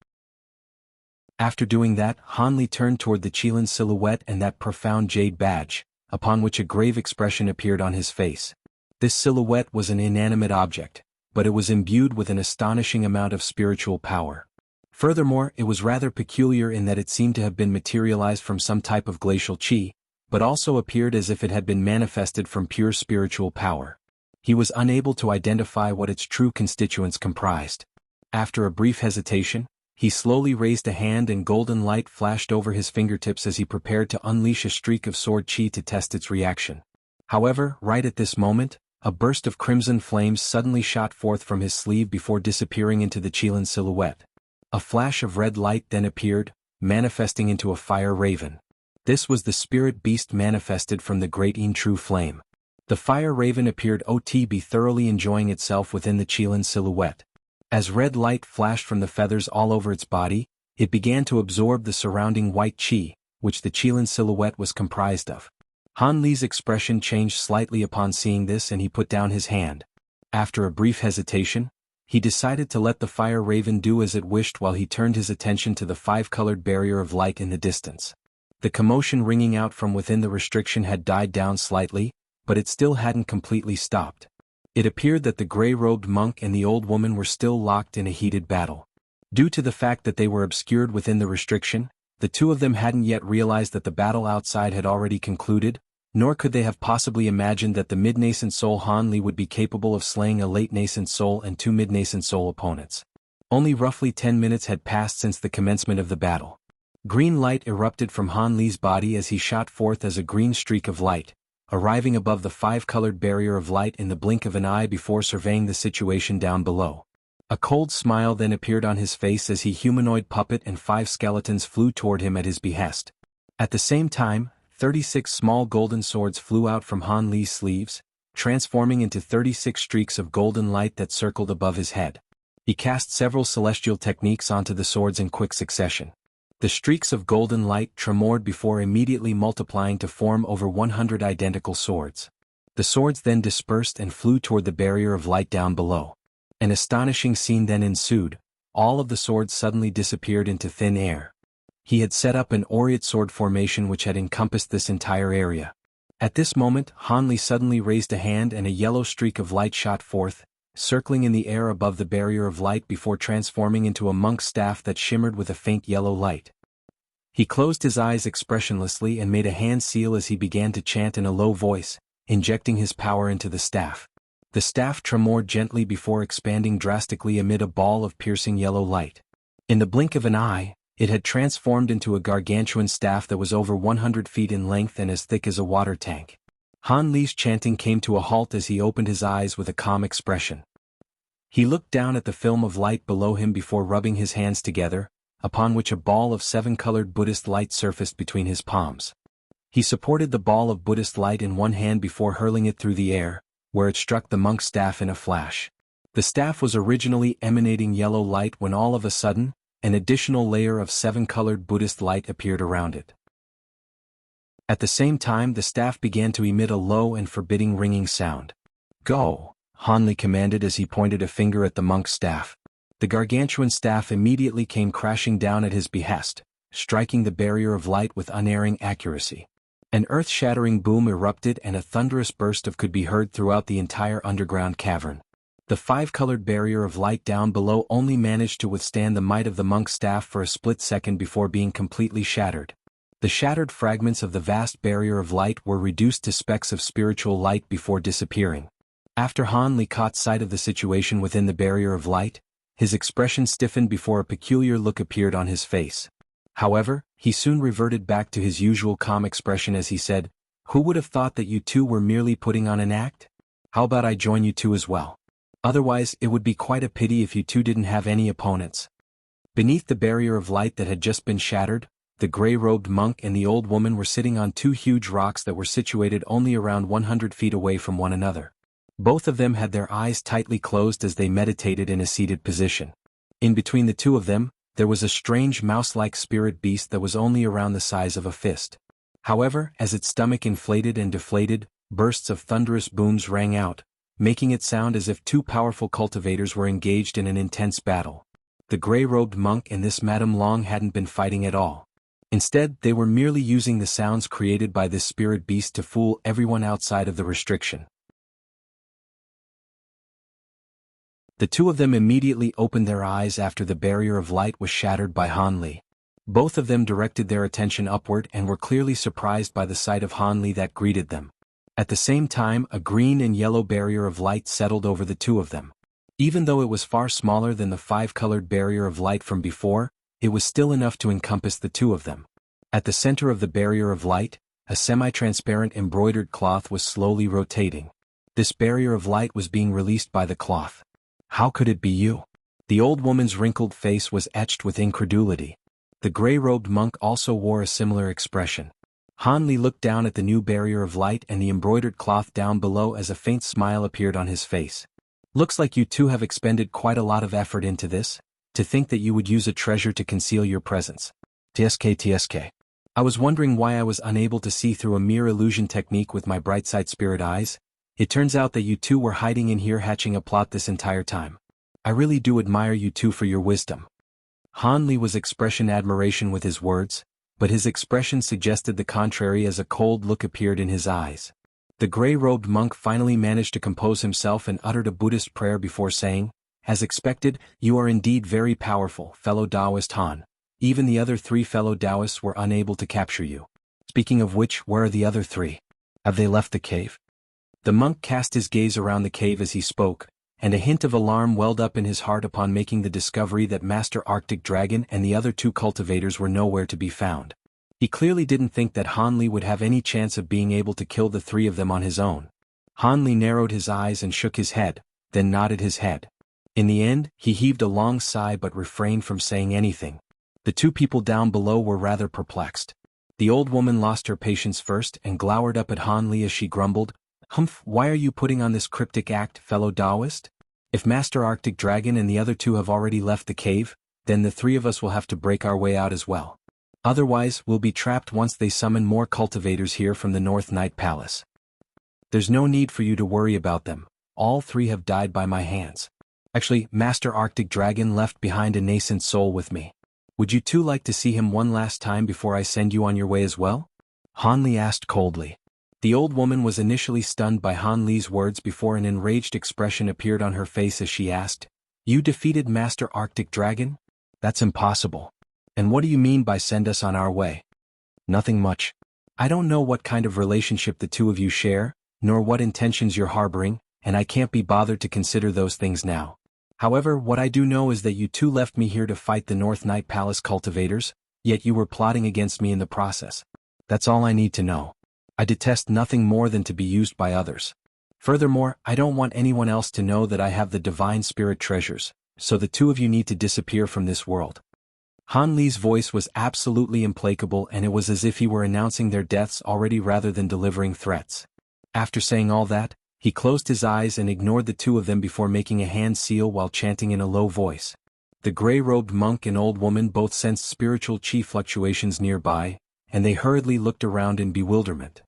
After doing that, Han Li turned toward the Qilin silhouette and that profound jade badge, upon which a grave expression appeared on his face. This silhouette was an inanimate object, but it was imbued with an astonishing amount of spiritual power. Furthermore, it was rather peculiar in that it seemed to have been materialized from some type of glacial qi, but also appeared as if it had been manifested from pure spiritual power. He was unable to identify what its true constituents comprised. After a brief hesitation, he slowly raised a hand and golden light flashed over his fingertips as he prepared to unleash a streak of sword chi to test its reaction. However, right at this moment, a burst of crimson flames suddenly shot forth from his sleeve before disappearing into the Qilin silhouette. A flash of red light then appeared, manifesting into a fire raven. This was the spirit beast manifested from the great Yin True Flame. The fire raven appeared to be thoroughly enjoying itself within the Qilin silhouette. As red light flashed from the feathers all over its body, it began to absorb the surrounding white qi, which the Qilin silhouette was comprised of. Han Li's expression changed slightly upon seeing this and he put down his hand. After a brief hesitation, he decided to let the fire raven do as it wished while he turned his attention to the five-colored barrier of light in the distance. The commotion ringing out from within the restriction had died down slightly, but it still hadn't completely stopped. It appeared that the gray-robed monk and the old woman were still locked in a heated battle. Due to the fact that they were obscured within the restriction, the two of them hadn't yet realized that the battle outside had already concluded, nor could they have possibly imagined that the mid-nascent soul Han Li would be capable of slaying a late-nascent soul and two mid-nascent soul opponents. Only roughly 10 minutes had passed since the commencement of the battle. Green light erupted from Han Li's body as he shot forth as a green streak of light, arriving above the five-colored barrier of light in the blink of an eye before surveying the situation down below. A cold smile then appeared on his face as he humanoid puppet and 5 skeletons flew toward him at his behest. At the same time, 36 small golden swords flew out from Han Li's sleeves, transforming into 36 streaks of golden light that circled above his head. He cast several celestial techniques onto the swords in quick succession. The streaks of golden light tremored before immediately multiplying to form over 100 identical swords. The swords then dispersed and flew toward the barrier of light down below. An astonishing scene then ensued. All of the swords suddenly disappeared into thin air. He had set up an Oriate sword formation which had encompassed this entire area. At this moment, Han Li suddenly raised a hand and a yellow streak of light shot forth, circling in the air above the barrier of light before transforming into a monk's staff that shimmered with a faint yellow light. He closed his eyes expressionlessly and made a hand seal as he began to chant in a low voice, injecting his power into the staff. The staff tremored gently before expanding drastically amid a ball of piercing yellow light. In the blink of an eye, it had transformed into a gargantuan staff that was over 100 feet in length and as thick as a water tank. Han Li's chanting came to a halt as he opened his eyes with a calm expression. He looked down at the film of light below him before rubbing his hands together, upon which a ball of 7-colored Buddhist light surfaced between his palms. He supported the ball of Buddhist light in one hand before hurling it through the air, where it struck the monk's staff in a flash. The staff was originally emanating yellow light when all of a sudden, an additional layer of 7-colored Buddhist light appeared around it. At the same time the staff began to emit a low and forbidding ringing sound. "Go!" Han Li commanded as he pointed a finger at the monk's staff. The gargantuan staff immediately came crashing down at his behest, striking the barrier of light with unerring accuracy. An earth-shattering boom erupted and a thunderous burst could be heard throughout the entire underground cavern. The 5-colored barrier of light down below only managed to withstand the might of the monk's staff for a split second before being completely shattered. The shattered fragments of the vast barrier of light were reduced to specks of spiritual light before disappearing. After Han Li caught sight of the situation within the barrier of light, his expression stiffened before a peculiar look appeared on his face. However, he soon reverted back to his usual calm expression as he said, "Who would have thought that you two were merely putting on an act? How about I join you two as well? Otherwise, it would be quite a pity if you two didn't have any opponents." Beneath the barrier of light that had just been shattered, the gray-robed monk and the old woman were sitting on 2 huge rocks that were situated only around 100 feet away from one another. Both of them had their eyes tightly closed as they meditated in a seated position. In between the two of them, there was a strange mouse-like spirit beast that was only around the size of a fist. However, as its stomach inflated and deflated, bursts of thunderous booms rang out, making it sound as if 2 powerful cultivators were engaged in an intense battle. The gray-robed monk and this Madame Long hadn't been fighting at all. Instead, they were merely using the sounds created by this spirit beast to fool everyone outside of the restriction. The two of them immediately opened their eyes after the barrier of light was shattered by Han Li. Both of them directed their attention upward and were clearly surprised by the sight of Han Li that greeted them. At the same time, a green and yellow barrier of light settled over the two of them. Even though it was far smaller than the five-colored barrier of light from before, it was still enough to encompass the two of them. At the center of the barrier of light, a semi-transparent embroidered cloth was slowly rotating. This barrier of light was being released by the cloth. How could it be you? The old woman's wrinkled face was etched with incredulity. The gray-robed monk also wore a similar expression. Han Li looked down at the new barrier of light and the embroidered cloth down below as a faint smile appeared on his face. Looks like you two have expended quite a lot of effort into this. To think that you would use a treasure to conceal your presence. TSK. I was wondering why I was unable to see through a mere illusion technique with my bright side spirit eyes. It turns out that you two were hiding in here hatching a plot this entire time. I really do admire you two for your wisdom. Han Li was expressing admiration with his words, but his expression suggested the contrary as a cold look appeared in his eyes. The gray-robed monk finally managed to compose himself and uttered a Buddhist prayer before saying, "As expected, you are indeed very powerful, fellow Taoist Han. Even the other three fellow Taoists were unable to capture you. Speaking of which, where are the other three? Have they left the cave?" The monk cast his gaze around the cave as he spoke, and a hint of alarm welled up in his heart upon making the discovery that Master Arctic Dragon and the other two cultivators were nowhere to be found. He clearly didn't think that Han Li would have any chance of being able to kill the three of them on his own. Han Li narrowed his eyes and shook his head, then nodded his head. In the end, he heaved a long sigh but refrained from saying anything. The two people down below were rather perplexed. The old woman lost her patience first and glowered up at Han Li as she grumbled, "Humph, why are you putting on this cryptic act, fellow Taoist? If Master Arctic Dragon and the other two have already left the cave, then the three of us will have to break our way out as well. Otherwise, we'll be trapped once they summon more cultivators here from the North Night Palace. There's no need for you to worry about them. All three have died by my hands. Actually, Master Arctic Dragon left behind a nascent soul with me. Would you two like to see him one last time before I send you on your way as well?" Han Li asked coldly. The old woman was initially stunned by Han Li's words before an enraged expression appeared on her face as she asked, "You defeated Master Arctic Dragon? That's impossible. And what do you mean by send us on our way?" "Nothing much. I don't know what kind of relationship the two of you share, nor what intentions you're harboring, and I can't be bothered to consider those things now. However, what I do know is that you two left me here to fight the North Night Palace cultivators, yet you were plotting against me in the process. That's all I need to know. I detest nothing more than to be used by others. Furthermore, I don't want anyone else to know that I have the divine spirit treasures, so the two of you need to disappear from this world." Han Li's voice was absolutely implacable, and it was as if he were announcing their deaths already rather than delivering threats. After saying all that, he closed his eyes and ignored the two of them before making a hand seal while chanting in a low voice. The gray-robed monk and old woman both sensed spiritual chi fluctuations nearby, and they hurriedly looked around in bewilderment.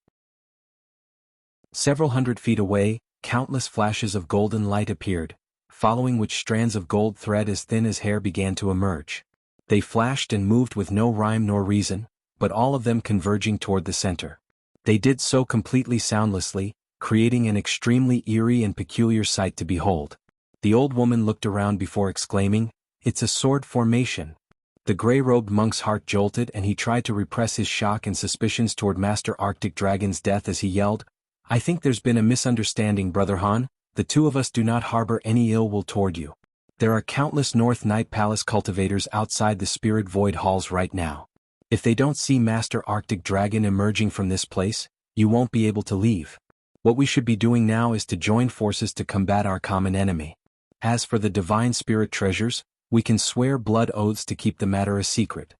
Several hundred feet away, countless flashes of golden light appeared, following which strands of gold thread as thin as hair began to emerge. They flashed and moved with no rhyme nor reason, but all of them converging toward the center. They did so completely soundlessly, creating an extremely eerie and peculiar sight to behold. The old woman looked around before exclaiming, "It's a sword formation." The gray-robed monk's heart jolted and he tried to repress his shock and suspicions toward Master Arctic Dragon's death as he yelled, "I think there's been a misunderstanding, Brother Han. The two of us do not harbor any ill will toward you. There are countless North Night Palace cultivators outside the Spirit Void halls right now. If they don't see Master Arctic Dragon emerging from this place, you won't be able to leave. What we should be doing now is to join forces to combat our common enemy. As for the divine spirit treasures, we can swear blood oaths to keep the matter a secret."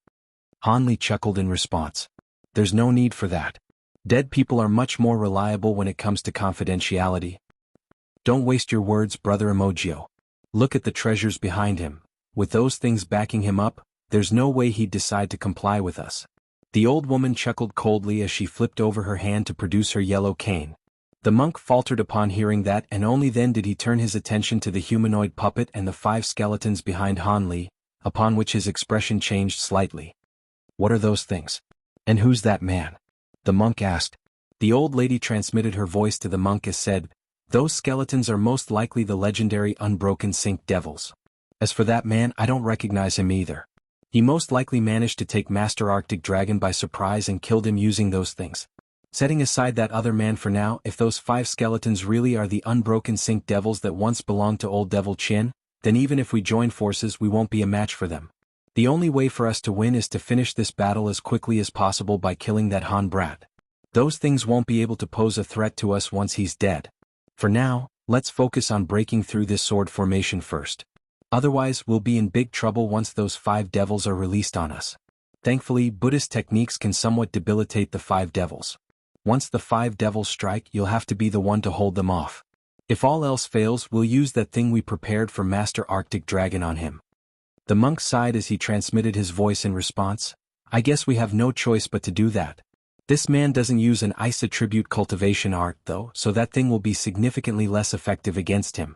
Han Li chuckled in response. "There's no need for that. Dead people are much more reliable when it comes to confidentiality. Don't waste your words, Brother Emojio. Look at the treasures behind him. With those things backing him up, there's no way he'd decide to comply with us." The old woman chuckled coldly as she flipped over her hand to produce her yellow cane. The monk faltered upon hearing that, and only then did he turn his attention to the humanoid puppet and the 5 skeletons behind Han Li, upon which his expression changed slightly. "What are those things? And who's that man?" the monk asked. The old lady transmitted her voice to the monk as said, "Those skeletons are most likely the legendary Unbroken Sink Devils. As for that man, I don't recognize him either. He most likely managed to take Master Arctic Dragon by surprise and killed him using those things. Setting aside that other man for now, if those 5 skeletons really are the unbroken sink devils that once belonged to Old Devil Chin, then even if we join forces we won't be a match for them. The only way for us to win is to finish this battle as quickly as possible by killing that Han brat. Those things won't be able to pose a threat to us once he's dead. For now, let's focus on breaking through this sword formation first. Otherwise we'll be in big trouble once those 5 devils are released on us. Thankfully, Buddhist techniques can somewhat debilitate the 5 devils. Once the 5 devils strike, you'll have to be the one to hold them off. If all else fails, we'll use that thing we prepared for Master Arctic Dragon on him. The monk sighed as he transmitted his voice in response. I guess we have no choice but to do that. This man doesn't use an ice attribute cultivation art though, so that thing will be significantly less effective against him.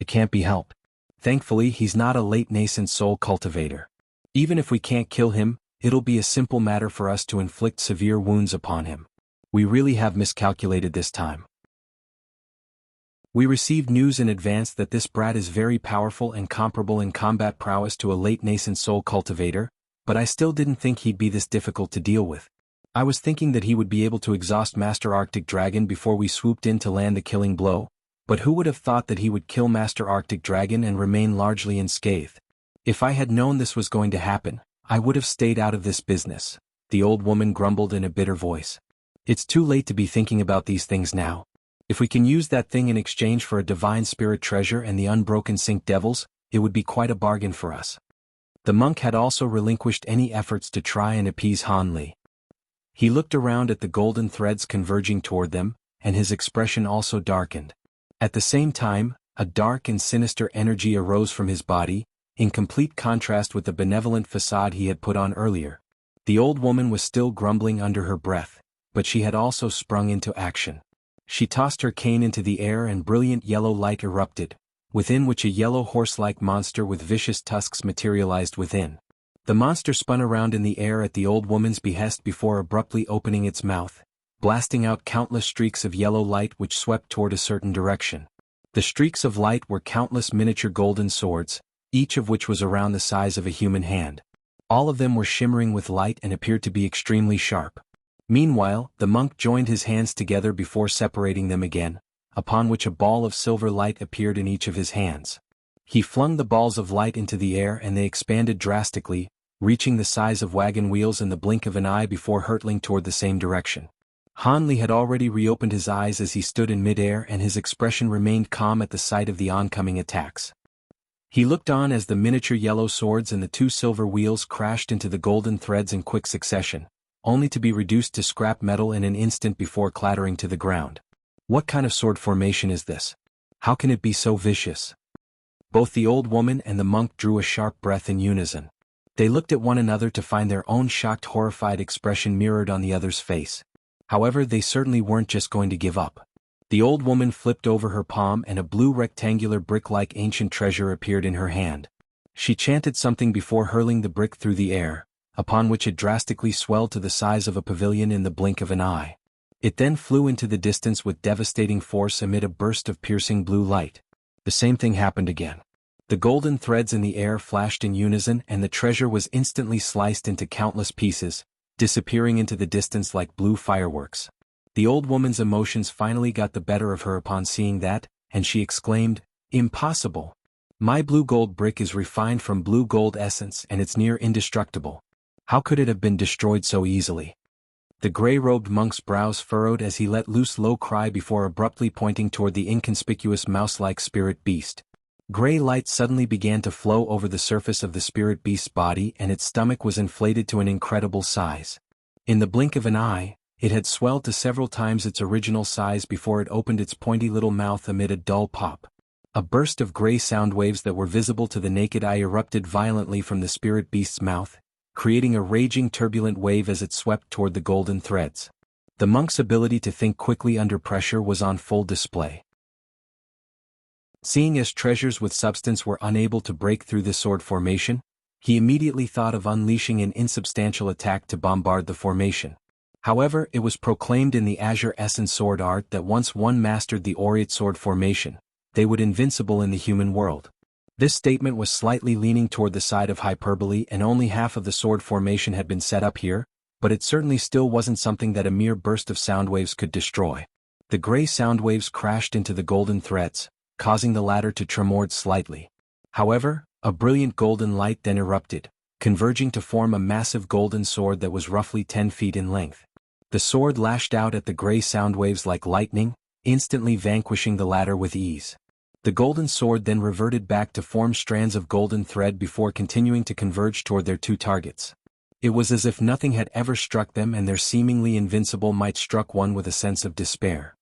It can't be helped. Thankfully, he's not a late nascent soul cultivator. Even if we can't kill him, it'll be a simple matter for us to inflict severe wounds upon him. We really have miscalculated this time. We received news in advance that this brat is very powerful and comparable in combat prowess to a late nascent soul cultivator, but I still didn't think he'd be this difficult to deal with. I was thinking that he would be able to exhaust Master Arctic Dragon before we swooped in to land the killing blow, but who would have thought that he would kill Master Arctic Dragon and remain largely unscathed? If I had known this was going to happen, I would have stayed out of this business, the old woman grumbled in a bitter voice. It's too late to be thinking about these things now. If we can use that thing in exchange for a divine spirit treasure and the unbroken sink devils, it would be quite a bargain for us. The monk had also relinquished any efforts to try and appease Han Li. He looked around at the golden threads converging toward them, and his expression also darkened. At the same time, a dark and sinister energy arose from his body, in complete contrast with the benevolent facade he had put on earlier. The old woman was still grumbling under her breath, but she had also sprung into action. She tossed her cane into the air and brilliant yellow light erupted, within which a yellow horse-like monster with vicious tusks materialized within. The monster spun around in the air at the old woman's behest before abruptly opening its mouth, blasting out countless streaks of yellow light which swept toward a certain direction. The streaks of light were countless miniature golden swords, each of which was around the size of a human hand. All of them were shimmering with light and appeared to be extremely sharp. Meanwhile, the monk joined his hands together before separating them again, upon which a ball of silver light appeared in each of his hands. He flung the balls of light into the air and they expanded drastically, reaching the size of wagon wheels in the blink of an eye before hurtling toward the same direction. Han Li had already reopened his eyes as he stood in midair and his expression remained calm at the sight of the oncoming attacks. He looked on as the miniature yellow swords and the 2 silver wheels crashed into the golden threads in quick succession, only to be reduced to scrap metal in an instant before clattering to the ground. What kind of sword formation is this? How can it be so vicious? Both the old woman and the monk drew a sharp breath in unison. They looked at one another to find their own shocked, horrified expression mirrored on the other's face. However, they certainly weren't just going to give up. The old woman flipped over her palm and a blue rectangular brick-like ancient treasure appeared in her hand. She chanted something before hurling the brick through the air, upon which it drastically swelled to the size of a pavilion in the blink of an eye. It then flew into the distance with devastating force amid a burst of piercing blue light. The same thing happened again. The golden threads in the air flashed in unison and the treasure was instantly sliced into countless pieces, disappearing into the distance like blue fireworks. The old woman's emotions finally got the better of her upon seeing that, and she exclaimed, "Impossible! My blue gold brick is refined from blue gold essence and it's near indestructible. How could it have been destroyed so easily?" The gray-robed monk's brows furrowed as he let loose a low cry before abruptly pointing toward the inconspicuous mouse-like spirit beast. Gray light suddenly began to flow over the surface of the spirit beast's body and its stomach was inflated to an incredible size. In the blink of an eye, it had swelled to several times its original size before it opened its pointy little mouth amid a dull pop. A burst of gray sound waves that were visible to the naked eye erupted violently from the spirit beast's mouth, creating a raging turbulent wave as it swept toward the golden threads. The monk's ability to think quickly under pressure was on full display. Seeing as treasures with substance were unable to break through the sword formation, he immediately thought of unleashing an insubstantial attack to bombard the formation. However, it was proclaimed in the Azure Essence sword art that once one mastered the Aureate sword formation, they would invincible in the human world. This statement was slightly leaning toward the side of hyperbole, and only half of the sword formation had been set up here, but it certainly still wasn't something that a mere burst of sound waves could destroy. The gray sound waves crashed into the golden threads, causing the latter to tremor slightly. However, a brilliant golden light then erupted, converging to form a massive golden sword that was roughly 10 feet in length. The sword lashed out at the gray sound waves like lightning, instantly vanquishing the latter with ease. The golden sword then reverted back to form strands of golden thread before continuing to converge toward their two targets. It was as if nothing had ever struck them, and their seemingly invincible might struck one with a sense of despair.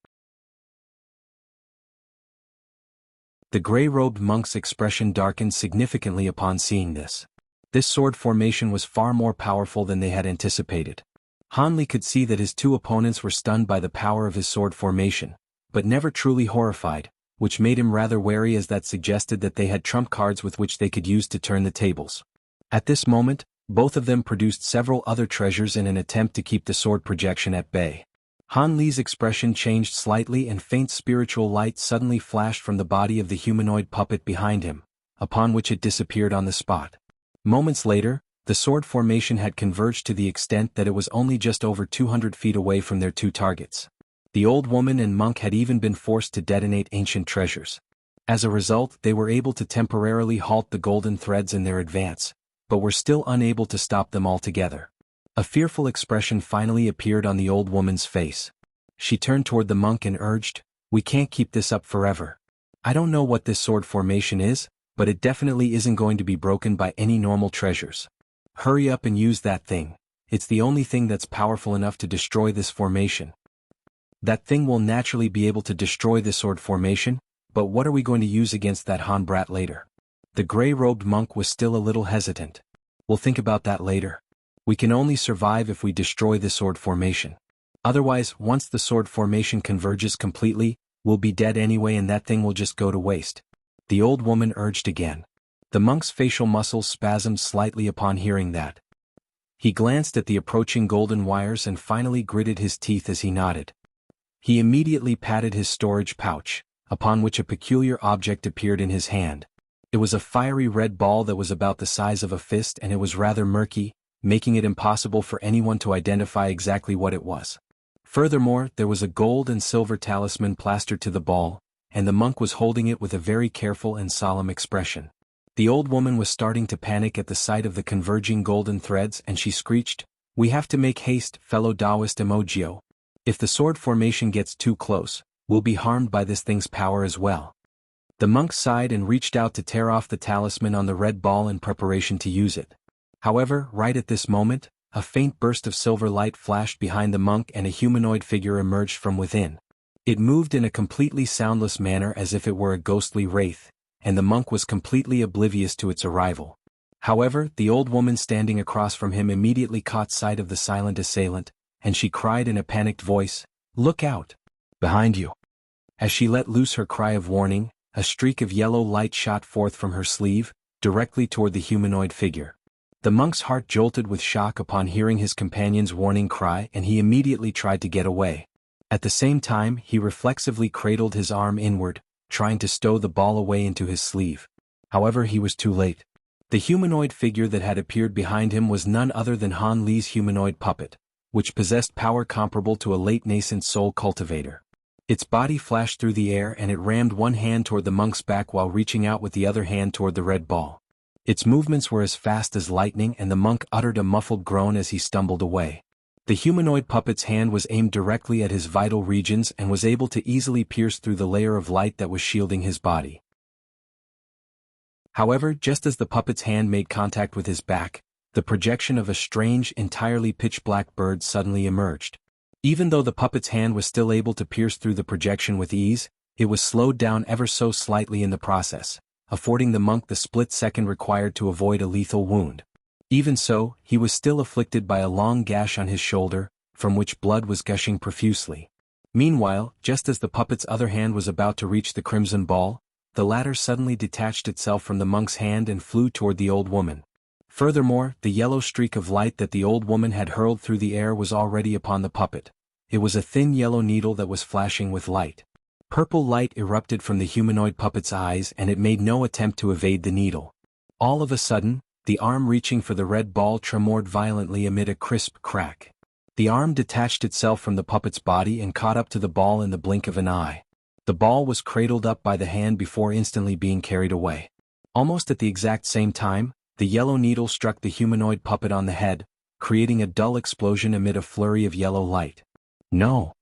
The gray-robed monk's expression darkened significantly upon seeing this. This sword formation was far more powerful than they had anticipated. Han Li could see that his two opponents were stunned by the power of his sword formation, but never truly horrified, which made him rather wary, as that suggested that they had trump cards with which they could use to turn the tables. At this moment, both of them produced several other treasures in an attempt to keep the sword projection at bay. Han Li's expression changed slightly, and faint spiritual light suddenly flashed from the body of the humanoid puppet behind him, upon which it disappeared on the spot. Moments later, the sword formation had converged to the extent that it was only just over 200 feet away from their two targets. The old woman and monk had even been forced to detonate ancient treasures. As a result, they were able to temporarily halt the golden threads in their advance, but were still unable to stop them altogether. A fearful expression finally appeared on the old woman's face. She turned toward the monk and urged, "We can't keep this up forever. I don't know what this sword formation is, but it definitely isn't going to be broken by any normal treasures. Hurry up and use that thing. It's the only thing that's powerful enough to destroy this formation. That thing will naturally be able to destroy this sword formation, but what are we going to use against that Han brat later?" The gray-robed monk was still a little hesitant. "We'll think about that later. We can only survive if we destroy the sword formation. Otherwise, once the sword formation converges completely, we'll be dead anyway, and that thing will just go to waste," the old woman urged again. The monk's facial muscles spasmed slightly upon hearing that. He glanced at the approaching golden wires and finally gritted his teeth as he nodded. He immediately patted his storage pouch, upon which a peculiar object appeared in his hand. It was a fiery red ball that was about the size of a fist, and it was rather murky, making it impossible for anyone to identify exactly what it was. Furthermore, there was a gold and silver talisman plastered to the ball, and the monk was holding it with a very careful and solemn expression. The old woman was starting to panic at the sight of the converging golden threads, and she screeched, "We have to make haste, fellow Taoist Emojio. If the sword formation gets too close, we'll be harmed by this thing's power as well." The monk sighed and reached out to tear off the talisman on the red ball in preparation to use it. However, right at this moment, a faint burst of silver light flashed behind the monk and a humanoid figure emerged from within. It moved in a completely soundless manner as if it were a ghostly wraith, and the monk was completely oblivious to its arrival. However, the old woman standing across from him immediately caught sight of the silent assailant, and she cried in a panicked voice, "Look out! Behind you!" As she let loose her cry of warning, a streak of yellow light shot forth from her sleeve, directly toward the humanoid figure. The monk's heart jolted with shock upon hearing his companion's warning cry, and he immediately tried to get away. At the same time, he reflexively cradled his arm inward, trying to stow the ball away into his sleeve. However, he was too late. The humanoid figure that had appeared behind him was none other than Han Li's humanoid puppet, which possessed power comparable to a late nascent soul cultivator. Its body flashed through the air, and it rammed one hand toward the monk's back while reaching out with the other hand toward the red ball. Its movements were as fast as lightning, and the monk uttered a muffled groan as he stumbled away. The humanoid puppet's hand was aimed directly at his vital regions and was able to easily pierce through the layer of light that was shielding his body. However, just as the puppet's hand made contact with his back, the projection of a strange, entirely pitch-black bird suddenly emerged. Even though the puppet's hand was still able to pierce through the projection with ease, it was slowed down ever so slightly in the process, affording the monk the split second required to avoid a lethal wound. Even so, he was still afflicted by a long gash on his shoulder, from which blood was gushing profusely. Meanwhile, just as the puppet's other hand was about to reach the crimson ball, the latter suddenly detached itself from the monk's hand and flew toward the old woman. Furthermore, the yellow streak of light that the old woman had hurled through the air was already upon the puppet. It was a thin yellow needle that was flashing with light. Purple light erupted from the humanoid puppet's eyes and it made no attempt to evade the needle. All of a sudden, the arm reaching for the red ball tremored violently amid a crisp crack. The arm detached itself from the puppet's body and caught up to the ball in the blink of an eye. The ball was cradled up by the hand before instantly being carried away. Almost at the exact same time, the yellow needle struck the humanoid puppet on the head, creating a dull explosion amid a flurry of yellow light. No.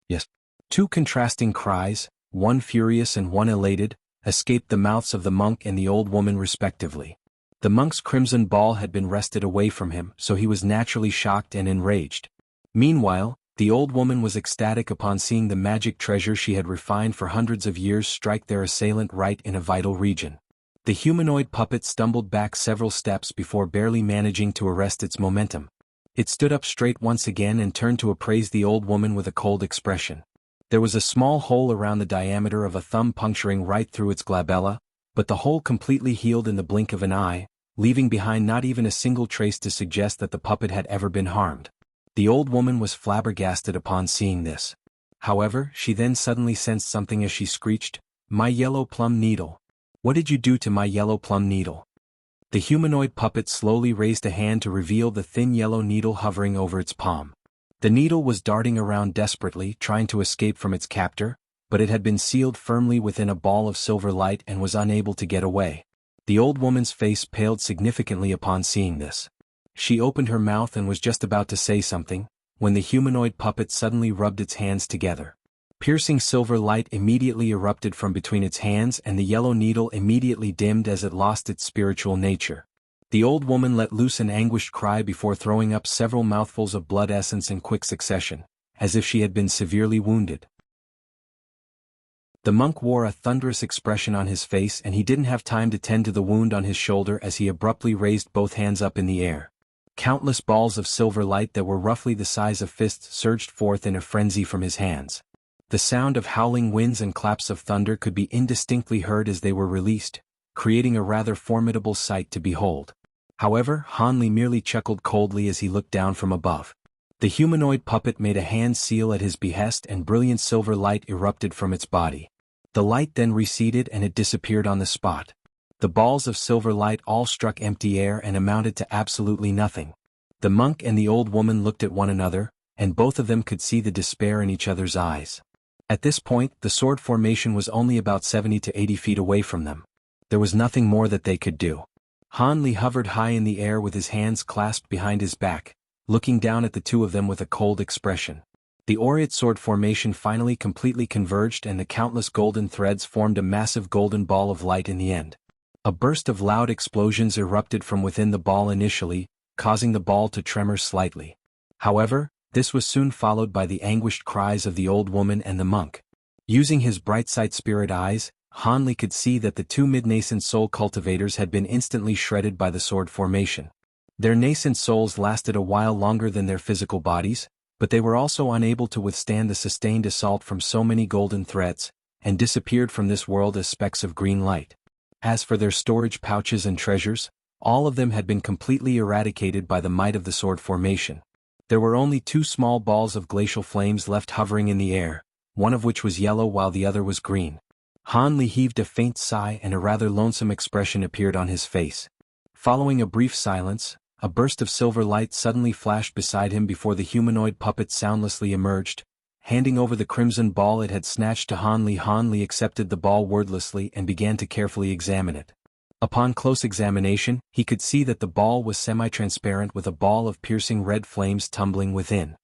Yes. Two contrasting cries, one furious and one elated, escaped the mouths of the monk and the old woman respectively. The monk's crimson ball had been wrested away from him, so he was naturally shocked and enraged. Meanwhile, the old woman was ecstatic upon seeing the magic treasure she had refined for hundreds of years strike their assailant right in a vital region. The humanoid puppet stumbled back several steps before barely managing to arrest its momentum. It stood up straight once again and turned to appraise the old woman with a cold expression. There was a small hole around the diameter of a thumb puncturing right through its glabella, but the hole completely healed in the blink of an eye, leaving behind not even a single trace to suggest that the puppet had ever been harmed. The old woman was flabbergasted upon seeing this. However, she then suddenly sensed something as she screeched, "My yellow plum needle! What did you do to my yellow plum needle?" The humanoid puppet slowly raised a hand to reveal the thin yellow needle hovering over its palm. The needle was darting around desperately, trying to escape from its captor, but it had been sealed firmly within a ball of silver light and was unable to get away. The old woman's face paled significantly upon seeing this. She opened her mouth and was just about to say something, when the humanoid puppet suddenly rubbed its hands together. Piercing silver light immediately erupted from between its hands and the yellow needle immediately dimmed as it lost its spiritual nature. The old woman let loose an anguished cry before throwing up several mouthfuls of blood essence in quick succession, as if she had been severely wounded. The monk wore a thunderous expression on his face and he didn't have time to tend to the wound on his shoulder as he abruptly raised both hands up in the air. Countless balls of silver light that were roughly the size of fists surged forth in a frenzy from his hands. The sound of howling winds and claps of thunder could be indistinctly heard as they were released, creating a rather formidable sight to behold. However, Hanli merely chuckled coldly as he looked down from above. The humanoid puppet made a hand seal at his behest and brilliant silver light erupted from its body. The light then receded and it disappeared on the spot. The balls of silver light all struck empty air and amounted to absolutely nothing. The monk and the old woman looked at one another, and both of them could see the despair in each other's eyes. At this point, the sword formation was only about 70 to 80 feet away from them. There was nothing more that they could do. Hanli hovered high in the air with his hands clasped behind his back, looking down at the two of them with a cold expression. The aureate sword formation finally completely converged and the countless golden threads formed a massive golden ball of light in the end. A burst of loud explosions erupted from within the ball initially, causing the ball to tremor slightly. However, this was soon followed by the anguished cries of the old woman and the monk. Using his bright sight spirit eyes, Hanli could see that the two mid-nascent soul cultivators had been instantly shredded by the sword formation. Their nascent souls lasted a while longer than their physical bodies, but they were also unable to withstand the sustained assault from so many golden threads, and disappeared from this world as specks of green light. As for their storage pouches and treasures, all of them had been completely eradicated by the might of the sword formation. There were only two small balls of glacial flames left hovering in the air, one of which was yellow while the other was green. Hanli heaved a faint sigh and a rather lonesome expression appeared on his face. Following a brief silence, a burst of silver light suddenly flashed beside him before the humanoid puppet soundlessly emerged. Handing over the crimson ball it had snatched to Hanli. Hanli accepted the ball wordlessly and began to carefully examine it. Upon close examination, he could see that the ball was semi-transparent with a ball of piercing red flames tumbling within.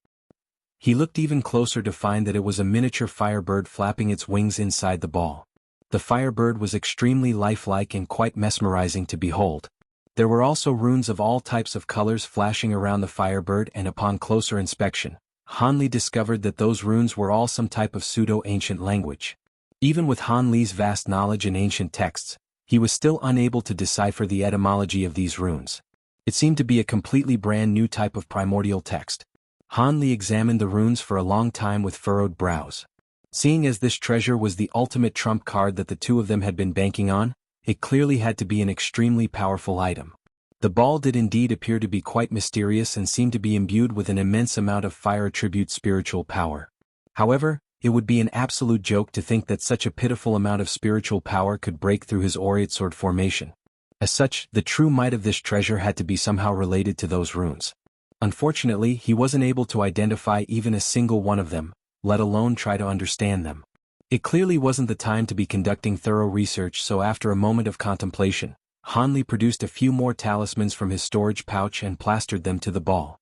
He looked even closer to find that it was a miniature firebird flapping its wings inside the ball. The firebird was extremely lifelike and quite mesmerizing to behold. There were also runes of all types of colors flashing around the firebird and upon closer inspection, Hanli discovered that those runes were all some type of pseudo-ancient language. Even with Hanli's vast knowledge in ancient texts, he was still unable to decipher the etymology of these runes. It seemed to be a completely brand new type of primordial text. Hanli examined the runes for a long time with furrowed brows. Seeing as this treasure was the ultimate trump card that the two of them had been banking on, it clearly had to be an extremely powerful item. The ball did indeed appear to be quite mysterious and seemed to be imbued with an immense amount of fire attribute spiritual power. However, It would be an absolute joke to think that such a pitiful amount of spiritual power could break through his aureate sword formation. As such, the true might of this treasure had to be somehow related to those runes. Unfortunately, he wasn't able to identify even a single one of them, let alone try to understand them. It clearly wasn't the time to be conducting thorough research, so after a moment of contemplation, Hanli produced a few more talismans from his storage pouch and plastered them to the ball.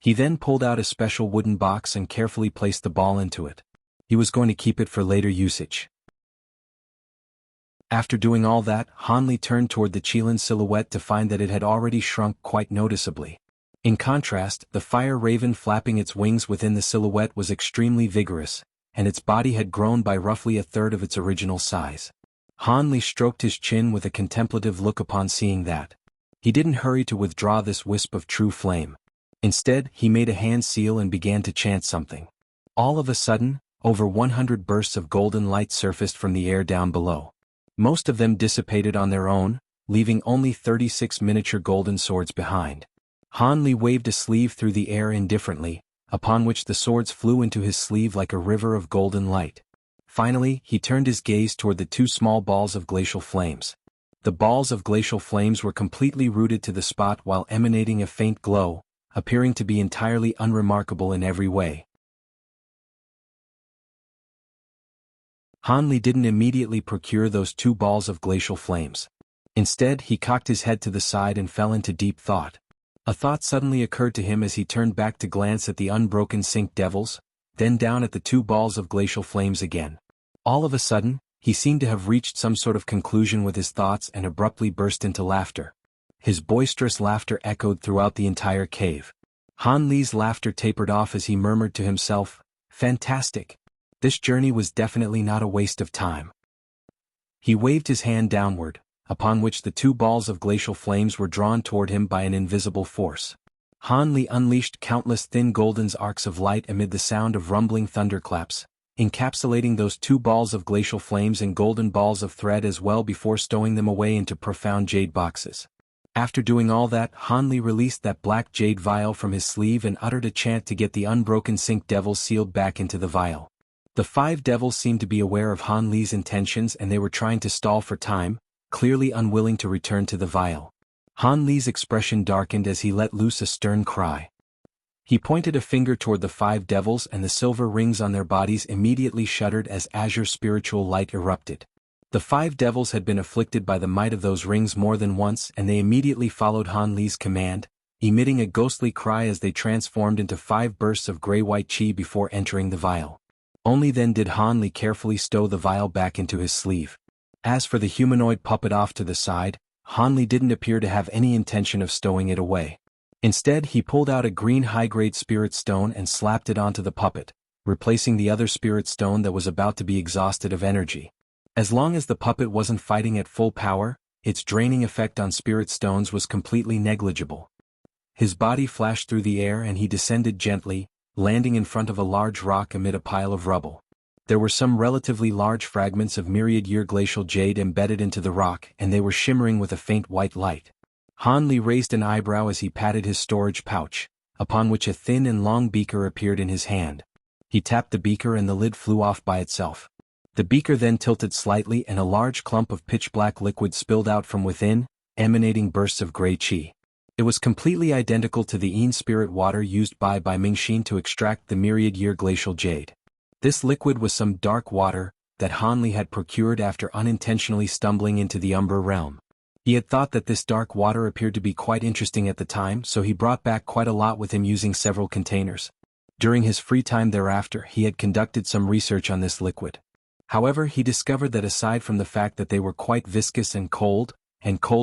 He then pulled out a special wooden box and carefully placed the ball into it. He was going to keep it for later usage. After doing all that, Hanli turned toward the Qilin silhouette to find that it had already shrunk quite noticeably. In contrast, the fire raven flapping its wings within the silhouette was extremely vigorous, and its body had grown by roughly a third of its original size. Hanli stroked his chin with a contemplative look upon seeing that. He didn't hurry to withdraw this wisp of true flame. Instead, he made a hand seal and began to chant something. All of a sudden, over 100 bursts of golden light surfaced from the air down below. Most of them dissipated on their own, leaving only 36 miniature golden swords behind. Hanli waved a sleeve through the air indifferently, upon which the swords flew into his sleeve like a river of golden light. Finally, he turned his gaze toward the two small balls of glacial flames. The balls of glacial flames were completely rooted to the spot while emanating a faint glow, appearing to be entirely unremarkable in every way. Hanli didn't immediately procure those two balls of glacial flames. Instead, he cocked his head to the side and fell into deep thought. A thought suddenly occurred to him as he turned back to glance at the unbroken Sink Devils, then down at the two balls of glacial flames again. All of a sudden, he seemed to have reached some sort of conclusion with his thoughts and abruptly burst into laughter. His boisterous laughter echoed throughout the entire cave. Hanli's laughter tapered off as he murmured to himself, "Fantastic! This journey was definitely not a waste of time." He waved his hand downward, upon which the two balls of glacial flames were drawn toward him by an invisible force. Hanli unleashed countless thin golden arcs of light amid the sound of rumbling thunderclaps, encapsulating those two balls of glacial flames in golden balls of thread as well before stowing them away into profound jade boxes. After doing all that, Hanli released that black jade vial from his sleeve and uttered a chant to get the unbroken Sink Devils sealed back into the vial. The 5 devils seemed to be aware of Hanli's intentions and they were trying to stall for time, clearly unwilling to return to the vial. Hanli's expression darkened as he let loose a stern cry. He pointed a finger toward the 5 devils and the silver rings on their bodies immediately shuddered as azure spiritual light erupted. The 5 devils had been afflicted by the might of those rings more than once and they immediately followed Hanli's command, emitting a ghostly cry as they transformed into 5 bursts of gray-white chi before entering the vial. Only then did Hanli carefully stow the vial back into his sleeve. As for the humanoid puppet off to the side, Hanli didn't appear to have any intention of stowing it away. Instead, he pulled out a green high-grade spirit stone and slapped it onto the puppet, replacing the other spirit stone that was about to be exhausted of energy. As long as the puppet wasn't fighting at full power, its draining effect on spirit stones was completely negligible. His body flashed through the air and he descended gently, landing in front of a large rock amid a pile of rubble. There were some relatively large fragments of myriad-year glacial jade embedded into the rock and they were shimmering with a faint white light. Hanli raised an eyebrow as he patted his storage pouch, upon which a thin and long beaker appeared in his hand. He tapped the beaker and the lid flew off by itself. The beaker then tilted slightly and a large clump of pitch-black liquid spilled out from within, emanating bursts of gray chi. It was completely identical to the Yin spirit water used by Mingxin to extract the myriad-year glacial jade. This liquid was some dark water that Hanli had procured after unintentionally stumbling into the Umbra realm. He had thought that this dark water appeared to be quite interesting at the time, so he brought back quite a lot with him using several containers. During his free time thereafter, he had conducted some research on this liquid. However, he discovered that aside from the fact that they were quite viscous and cold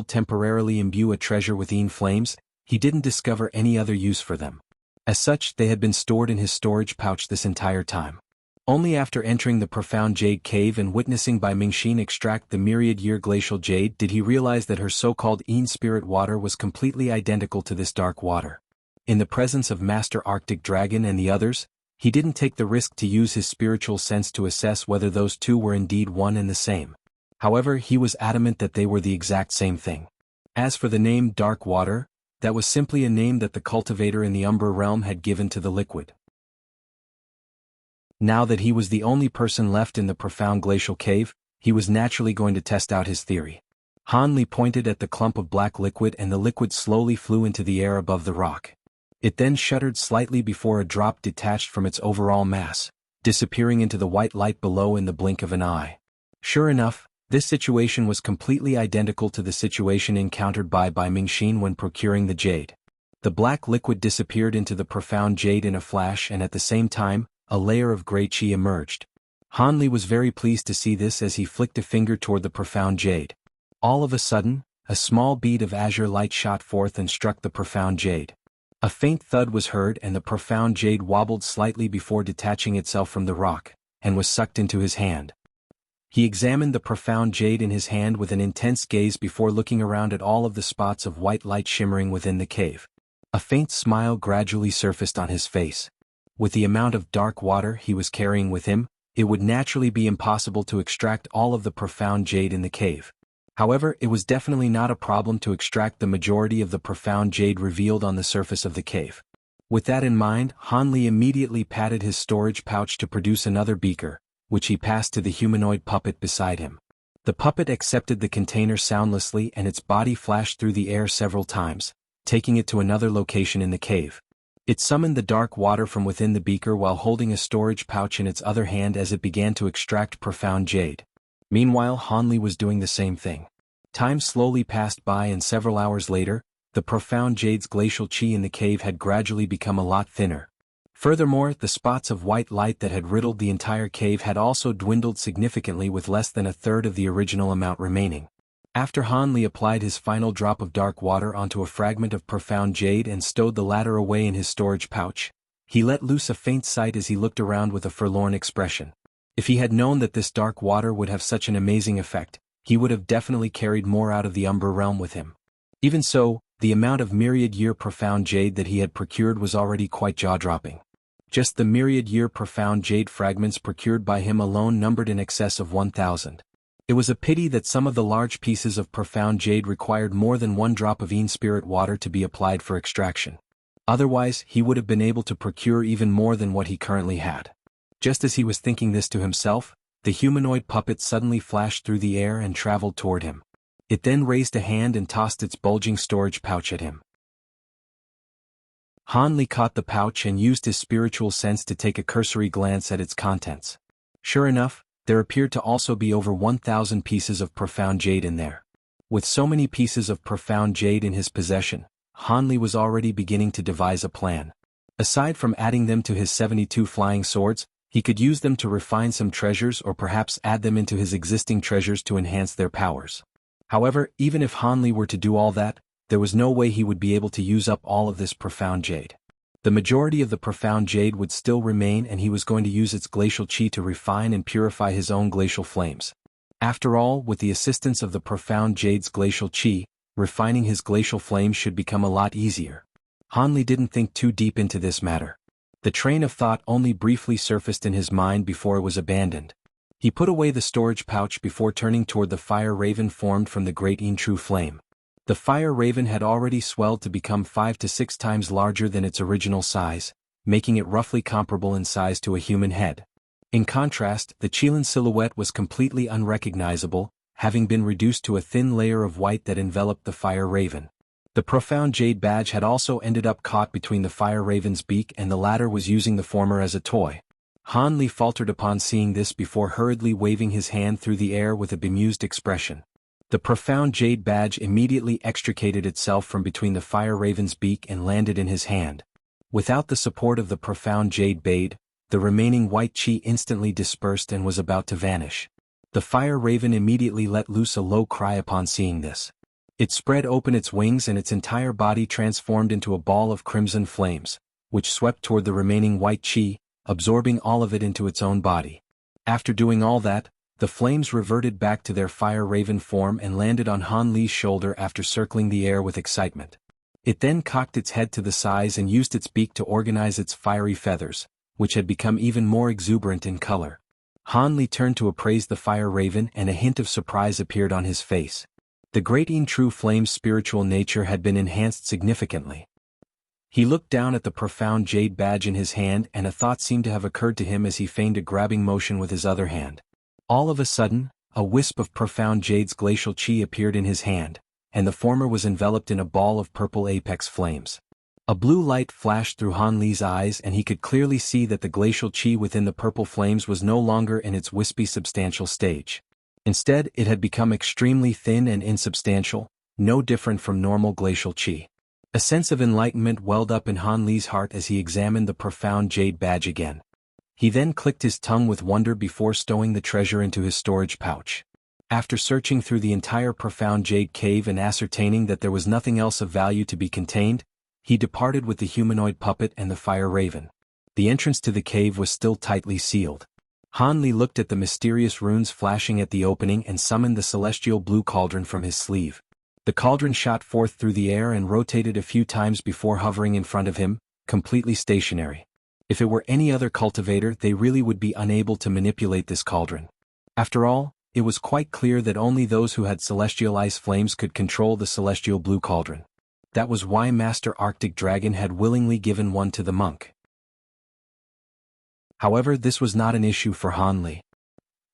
temporarily imbue a treasure with Yin flames, he didn't discover any other use for them. As such, they had been stored in his storage pouch this entire time. Only after entering the profound jade cave and witnessing Mingxin extract the myriad-year glacial jade did he realize that her so-called Yin spirit water was completely identical to this dark water. In the presence of Master Arctic Dragon and the others, he didn't take the risk to use his spiritual sense to assess whether those two were indeed one and the same. However, he was adamant that they were the exact same thing. As for the name Dark Water, that was simply a name that the cultivator in the Umbra realm had given to the liquid. Now that he was the only person left in the profound glacial cave, he was naturally going to test out his theory. Han Li pointed at the clump of black liquid, and the liquid slowly flew into the air above the rock. It then shuddered slightly before a drop detached from its overall mass, disappearing into the white light below in the blink of an eye. Sure enough, this situation was completely identical to the situation encountered by Mingxin when procuring the jade. The black liquid disappeared into the profound jade in a flash, and at the same time, a layer of gray qi emerged. Han Li was very pleased to see this as he flicked a finger toward the profound jade. All of a sudden, a small bead of azure light shot forth and struck the profound jade. A faint thud was heard, and the profound jade wobbled slightly before detaching itself from the rock, and was sucked into his hand. He examined the profound jade in his hand with an intense gaze before looking around at all of the spots of white light shimmering within the cave. A faint smile gradually surfaced on his face. With the amount of dark water he was carrying with him, it would naturally be impossible to extract all of the profound jade in the cave. However, it was definitely not a problem to extract the majority of the profound jade revealed on the surface of the cave. With that in mind, Han Li immediately patted his storage pouch to produce another beaker, which he passed to the humanoid puppet beside him. The puppet accepted the container soundlessly, and its body flashed through the air several times, taking it to another location in the cave. It summoned the dark water from within the beaker while holding a storage pouch in its other hand as it began to extract profound jade. Meanwhile, Han Li was doing the same thing. Time slowly passed by, and several hours later, the profound jade's glacial qi in the cave had gradually become a lot thinner. Furthermore, the spots of white light that had riddled the entire cave had also dwindled significantly, with less than a third of the original amount remaining. After Han Li applied his final drop of dark water onto a fragment of profound jade and stowed the latter away in his storage pouch, he let loose a faint sigh as he looked around with a forlorn expression. If he had known that this dark water would have such an amazing effect, he would have definitely carried more out of the Umber realm with him. Even so, the amount of myriad-year profound jade that he had procured was already quite jaw-dropping. Just the myriad-year profound jade fragments procured by him alone numbered in excess of 1,000. It was a pity that some of the large pieces of profound jade required more than one drop of Een spirit water to be applied for extraction. Otherwise, he would have been able to procure even more than what he currently had. Just as he was thinking this to himself, the humanoid puppet suddenly flashed through the air and traveled toward him. It then raised a hand and tossed its bulging storage pouch at him. Han Li caught the pouch and used his spiritual sense to take a cursory glance at its contents. Sure enough, there appeared to also be over 1,000 pieces of profound jade in there. With so many pieces of profound jade in his possession, Han Li was already beginning to devise a plan. Aside from adding them to his 72 flying swords, he could use them to refine some treasures, or perhaps add them into his existing treasures to enhance their powers. However, even if Han Li were to do all that, there was no way he would be able to use up all of this profound jade. The majority of the profound jade would still remain, and he was going to use its glacial qi to refine and purify his own glacial flames. After all, with the assistance of the profound jade's glacial qi, refining his glacial flames should become a lot easier. Han Li didn't think too deep into this matter. The train of thought only briefly surfaced in his mind before it was abandoned. He put away the storage pouch before turning toward the fire raven formed from the great Een true flame. The fire raven had already swelled to become 5 to 6 times larger than its original size, making it roughly comparable in size to a human head. In contrast, the Qilin silhouette was completely unrecognizable, having been reduced to a thin layer of white that enveloped the fire raven. The profound jade badge had also ended up caught between the fire raven's beak, and the latter was using the former as a toy. Han Li faltered upon seeing this before hurriedly waving his hand through the air with a bemused expression. The profound jade badge immediately extricated itself from between the fire raven's beak and landed in his hand. Without the support of the profound jade bade, the remaining white qi instantly dispersed and was about to vanish. The fire raven immediately let loose a low cry upon seeing this. It spread open its wings, and its entire body transformed into a ball of crimson flames, which swept toward the remaining white qi, absorbing all of it into its own body. After doing all that, the flames reverted back to their fire raven form and landed on Han Li's shoulder after circling the air with excitement. It then cocked its head to the sides and used its beak to organize its fiery feathers, which had become even more exuberant in color. Han Li turned to appraise the fire raven, and a hint of surprise appeared on his face. The great Een true flame's spiritual nature had been enhanced significantly. He looked down at the profound jade badge in his hand, and a thought seemed to have occurred to him as he feigned a grabbing motion with his other hand. All of a sudden, a wisp of profound jade's glacial chi appeared in his hand, and the former was enveloped in a ball of purple apex flames. A blue light flashed through Han Li's eyes, and he could clearly see that the glacial chi within the purple flames was no longer in its wispy substantial stage. Instead, it had become extremely thin and insubstantial, no different from normal glacial chi. A sense of enlightenment welled up in Han Li's heart as he examined the profound jade badge again. He then clicked his tongue with wonder before stowing the treasure into his storage pouch. After searching through the entire profound jade cave and ascertaining that there was nothing else of value to be contained, he departed with the humanoid puppet and the fire raven. The entrance to the cave was still tightly sealed. Han Li looked at the mysterious runes flashing at the opening and summoned the celestial blue cauldron from his sleeve. The cauldron shot forth through the air and rotated a few times before hovering in front of him, completely stationary. If it were any other cultivator, they really would be unable to manipulate this cauldron. After all, it was quite clear that only those who had celestial ice flames could control the celestial blue cauldron. That was why Master Arctic Dragon had willingly given one to the monk. However, this was not an issue for Han Li.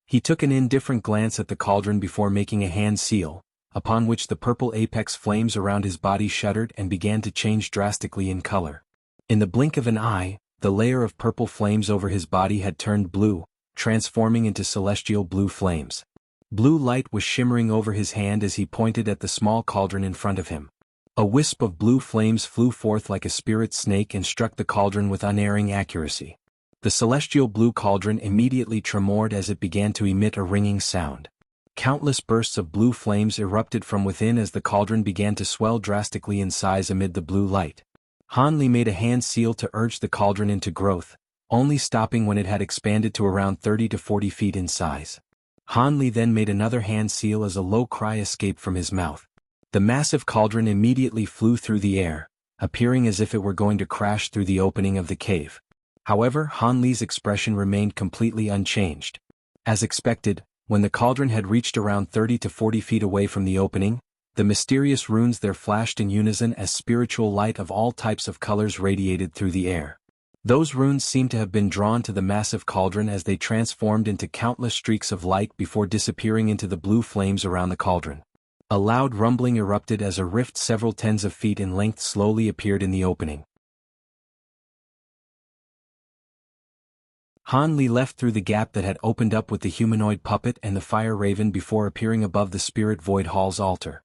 He took an indifferent glance at the cauldron before making a hand seal, upon which the purple apex flames around his body shuddered and began to change drastically in color. In the blink of an eye, the layer of purple flames over his body had turned blue, transforming into celestial blue flames. Blue light was shimmering over his hand as he pointed at the small cauldron in front of him. A wisp of blue flames flew forth like a spirit snake and struck the cauldron with unerring accuracy. The celestial blue cauldron immediately tremored as it began to emit a ringing sound. Countless bursts of blue flames erupted from within as the cauldron began to swell drastically in size amid the blue light. Han Li made a hand seal to urge the cauldron into growth, only stopping when it had expanded to around 30 to 40 feet in size. Han Li then made another hand seal as a low cry escaped from his mouth. The massive cauldron immediately flew through the air, appearing as if it were going to crash through the opening of the cave. However, Han Li's expression remained completely unchanged. As expected, when the cauldron had reached around 30 to 40 feet away from the opening, the mysterious runes there flashed in unison as spiritual light of all types of colors radiated through the air. Those runes seemed to have been drawn to the massive cauldron as they transformed into countless streaks of light before disappearing into the blue flames around the cauldron. A loud rumbling erupted as a rift several tens of feet in length slowly appeared in the opening. Han Li left through the gap that had opened up with the humanoid puppet and the fire raven before appearing above the spirit void hall's altar.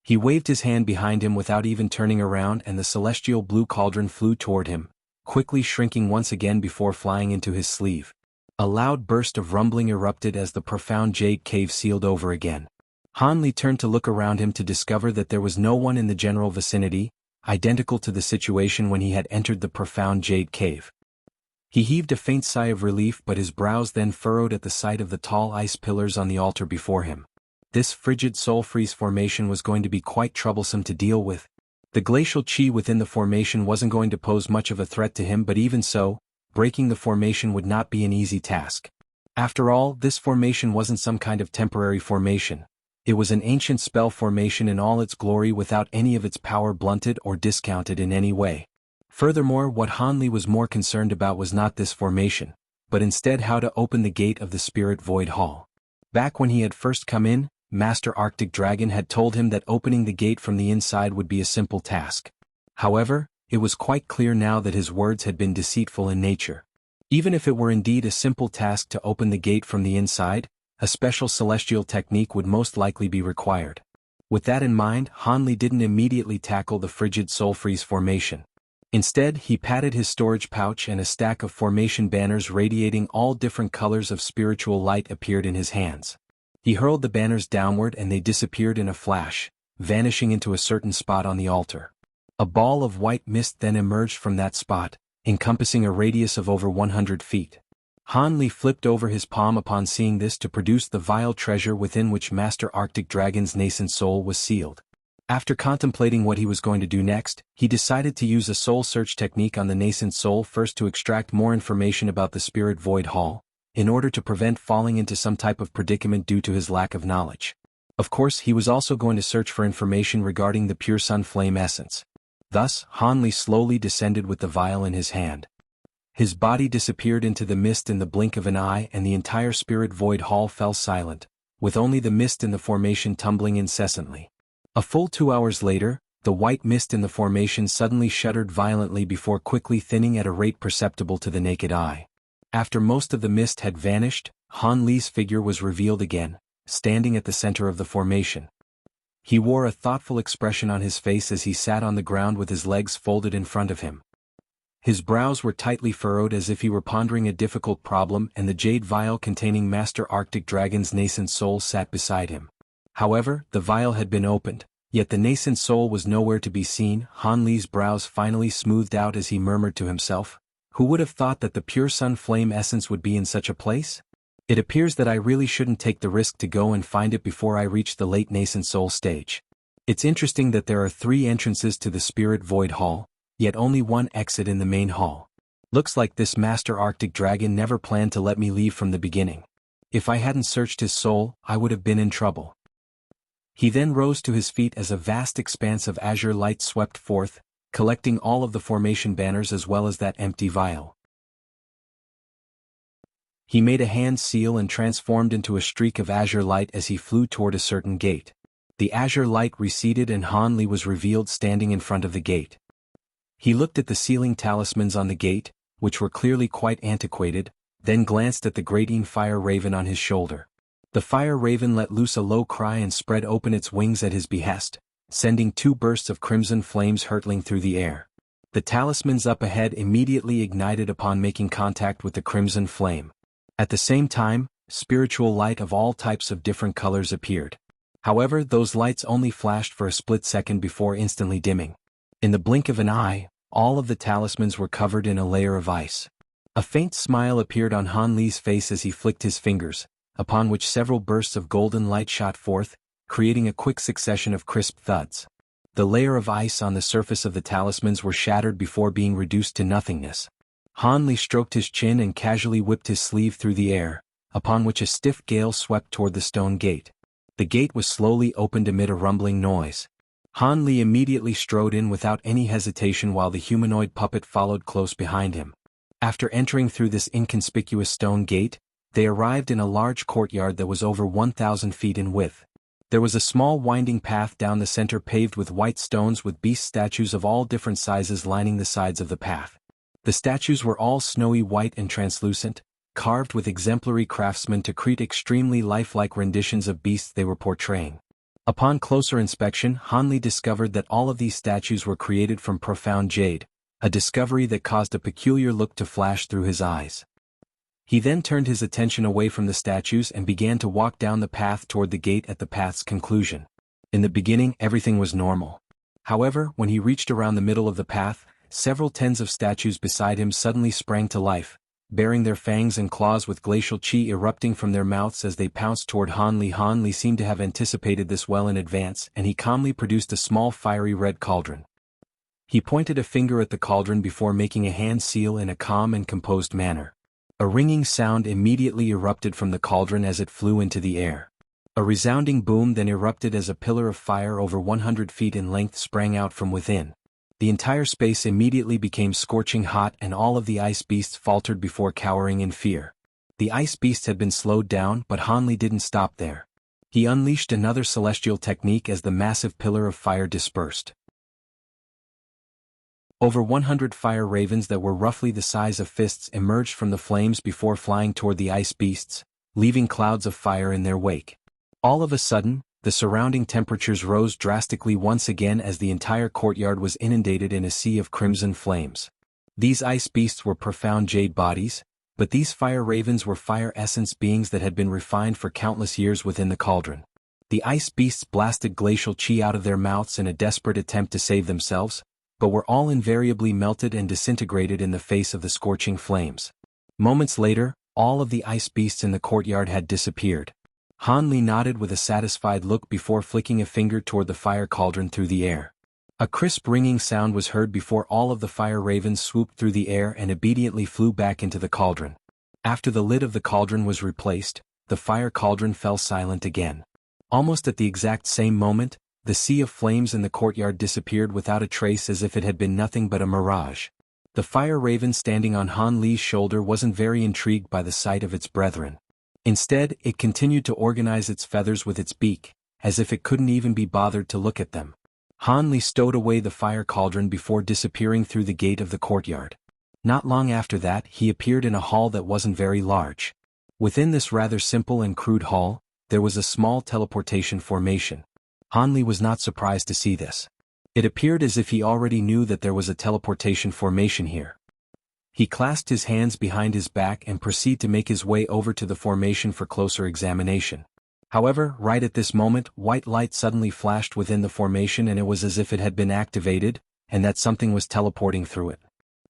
He waved his hand behind him without even turning around, and the celestial blue cauldron flew toward him, quickly shrinking once again before flying into his sleeve. A loud burst of rumbling erupted as the profound jade cave sealed over again. Han Li turned to look around him to discover that there was no one in the general vicinity, identical to the situation when he had entered the profound jade cave. He heaved a faint sigh of relief, but his brows then furrowed at the sight of the tall ice pillars on the altar before him. This frigid soul freeze formation was going to be quite troublesome to deal with. The glacial chi within the formation wasn't going to pose much of a threat to him, but even so, breaking the formation would not be an easy task. After all, this formation wasn't some kind of temporary formation. It was an ancient spell formation in all its glory, without any of its power blunted or discounted in any way. Furthermore, what Han Li was more concerned about was not this formation, but instead how to open the gate of the Spirit Void Hall. Back when he had first come in, Master Arctic Dragon had told him that opening the gate from the inside would be a simple task. However, it was quite clear now that his words had been deceitful in nature. Even if it were indeed a simple task to open the gate from the inside, a special celestial technique would most likely be required. With that in mind, Han Li didn't immediately tackle the frigid soul freeze formation. Instead, he patted his storage pouch, and a stack of formation banners radiating all different colors of spiritual light appeared in his hands. He hurled the banners downward and they disappeared in a flash, vanishing into a certain spot on the altar. A ball of white mist then emerged from that spot, encompassing a radius of over 100 feet. Han Li flipped over his palm upon seeing this to produce the vile treasure within which Master Arctic Dragon's nascent soul was sealed. After contemplating what he was going to do next, he decided to use a soul search technique on the nascent soul first to extract more information about the Spirit Void Hall, in order to prevent falling into some type of predicament due to his lack of knowledge. Of course, he was also going to search for information regarding the pure sun flame essence. Thus, Han Li slowly descended with the vial in his hand. His body disappeared into the mist in the blink of an eye, and the entire spirit void hall fell silent, with only the mist in the formation tumbling incessantly. A full 2 hours later, the white mist in the formation suddenly shuddered violently before quickly thinning at a rate perceptible to the naked eye. After most of the mist had vanished, Han Li's figure was revealed again, standing at the center of the formation. He wore a thoughtful expression on his face as he sat on the ground with his legs folded in front of him. His brows were tightly furrowed as if he were pondering a difficult problem, and the jade vial containing Master Arctic Dragon's nascent soul sat beside him. However, the vial had been opened, yet the nascent soul was nowhere to be seen. Han Li's brows finally smoothed out as he murmured to himself, "Who would have thought that the pure sun flame essence would be in such a place? It appears that I really shouldn't take the risk to go and find it before I reach the late nascent soul stage. It's interesting that there are 3 entrances to the spirit void hall, yet only 1 exit in the main hall. Looks like this Master Arctic Dragon never planned to let me leave from the beginning. If I hadn't searched his soul, I would have been in trouble." He then rose to his feet as a vast expanse of azure light swept forth, collecting all of the formation banners as well as that empty vial. He made a hand seal and transformed into a streak of azure light as he flew toward a certain gate. The azure light receded and Han Li was revealed standing in front of the gate. He looked at the sealing talismans on the gate, which were clearly quite antiquated, then glanced at the grating fire raven on his shoulder. The fire raven let loose a low cry and spread open its wings at his behest, sending 2 bursts of crimson flames hurtling through the air. The talismans up ahead immediately ignited upon making contact with the crimson flame. At the same time, spiritual light of all types of different colors appeared. However, those lights only flashed for a split second before instantly dimming. In the blink of an eye, all of the talismans were covered in a layer of ice. A faint smile appeared on Han Li's face as he flicked his fingers, upon which several bursts of golden light shot forth, creating a quick succession of crisp thuds. The layer of ice on the surface of the talismans were shattered before being reduced to nothingness. Han Li stroked his chin and casually whipped his sleeve through the air, upon which a stiff gale swept toward the stone gate. The gate was slowly opened amid a rumbling noise. Han Li immediately strode in without any hesitation while the humanoid puppet followed close behind him. After entering through this inconspicuous stone gate, they arrived in a large courtyard that was over 1,000 feet in width. There was a small winding path down the center paved with white stones with beast statues of all different sizes lining the sides of the path. The statues were all snowy white and translucent, carved with exemplary craftsmen to create extremely lifelike renditions of beasts they were portraying. Upon closer inspection, Han Li discovered that all of these statues were created from profound jade, a discovery that caused a peculiar look to flash through his eyes. He then turned his attention away from the statues and began to walk down the path toward the gate at the path's conclusion. In the beginning, everything was normal. However, when he reached around the middle of the path, several tens of statues beside him suddenly sprang to life, baring their fangs and claws with glacial chi erupting from their mouths as they pounced toward Han Li. Han Li seemed to have anticipated this well in advance, and he calmly produced a small fiery red cauldron. He pointed a finger at the cauldron before making a hand seal in a calm and composed manner. A ringing sound immediately erupted from the cauldron as it flew into the air. A resounding boom then erupted as a pillar of fire over 100 feet in length sprang out from within. The entire space immediately became scorching hot and all of the ice beasts faltered before cowering in fear. The ice beasts had been slowed down, but Han Li didn't stop there. He unleashed another celestial technique as the massive pillar of fire dispersed. Over 100 fire ravens that were roughly the size of fists emerged from the flames before flying toward the ice beasts, leaving clouds of fire in their wake. All of a sudden, the surrounding temperatures rose drastically once again as the entire courtyard was inundated in a sea of crimson flames. These ice beasts were profound jade bodies, but these fire ravens were fire essence beings that had been refined for countless years within the cauldron. The ice beasts blasted glacial chi out of their mouths in a desperate attempt to save themselves, but were all invariably melted and disintegrated in the face of the scorching flames. Moments later, all of the ice beasts in the courtyard had disappeared. Han Li nodded with a satisfied look before flicking a finger toward the fire cauldron through the air. A crisp ringing sound was heard before all of the fire ravens swooped through the air and obediently flew back into the cauldron. After the lid of the cauldron was replaced, the fire cauldron fell silent again. Almost at the exact same moment, the sea of flames in the courtyard disappeared without a trace as if it had been nothing but a mirage. The fire raven standing on Han Li's shoulder wasn't very intrigued by the sight of its brethren. Instead, it continued to organize its feathers with its beak, as if it couldn't even be bothered to look at them. Han Li stowed away the fire cauldron before disappearing through the gate of the courtyard. Not long after that, he appeared in a hall that wasn't very large. Within this rather simple and crude hall, there was a small teleportation formation. Han Li was not surprised to see this. It appeared as if he already knew that there was a teleportation formation here. He clasped his hands behind his back and proceeded to make his way over to the formation for closer examination. However, right at this moment, white light suddenly flashed within the formation and it was as if it had been activated, and that something was teleporting through it.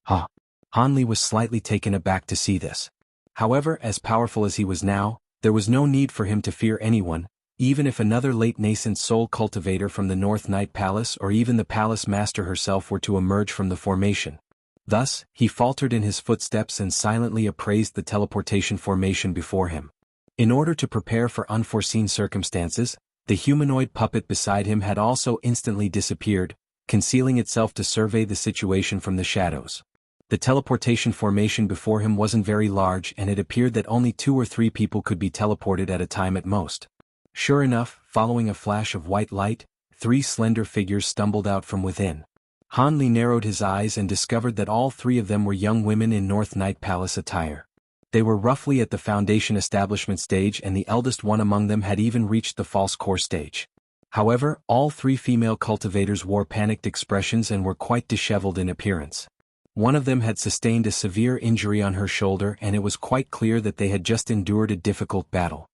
Han Li was slightly taken aback to see this. However, as powerful as he was now, there was no need for him to fear anyone, even if another late nascent soul cultivator from the North Night Palace or even the Palace Master herself were to emerge from the formation. Thus, he faltered in his footsteps and silently appraised the teleportation formation before him. In order to prepare for unforeseen circumstances, the humanoid puppet beside him had also instantly disappeared, concealing itself to survey the situation from the shadows. The teleportation formation before him wasn't very large and it appeared that only 2 or 3 people could be teleported at a time at most. Sure enough, following a flash of white light, 3 slender figures stumbled out from within. Han Li narrowed his eyes and discovered that all 3 of them were young women in North Night Palace attire. They were roughly at the foundation establishment stage and the eldest one among them had even reached the false core stage. However, all 3 female cultivators wore panicked expressions and were quite disheveled in appearance. One of them had sustained a severe injury on her shoulder and it was quite clear that they had just endured a difficult battle.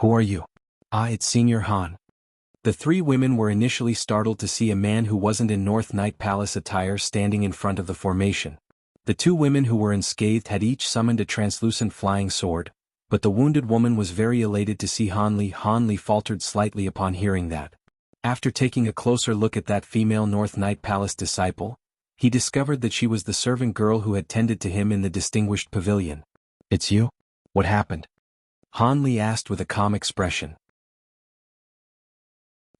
"Who are you?" "Ah, it's Senior Han." The 3 women were initially startled to see a man who wasn't in North Night Palace attire standing in front of the formation. The 2 women who were unscathed had each summoned a translucent flying sword, but the wounded woman was very elated to see Han Li. Han Li faltered slightly upon hearing that. After taking a closer look at that female North Night Palace disciple, he discovered that she was the servant girl who had tended to him in the distinguished pavilion. "It's you? What happened?" Han Li asked with a calm expression.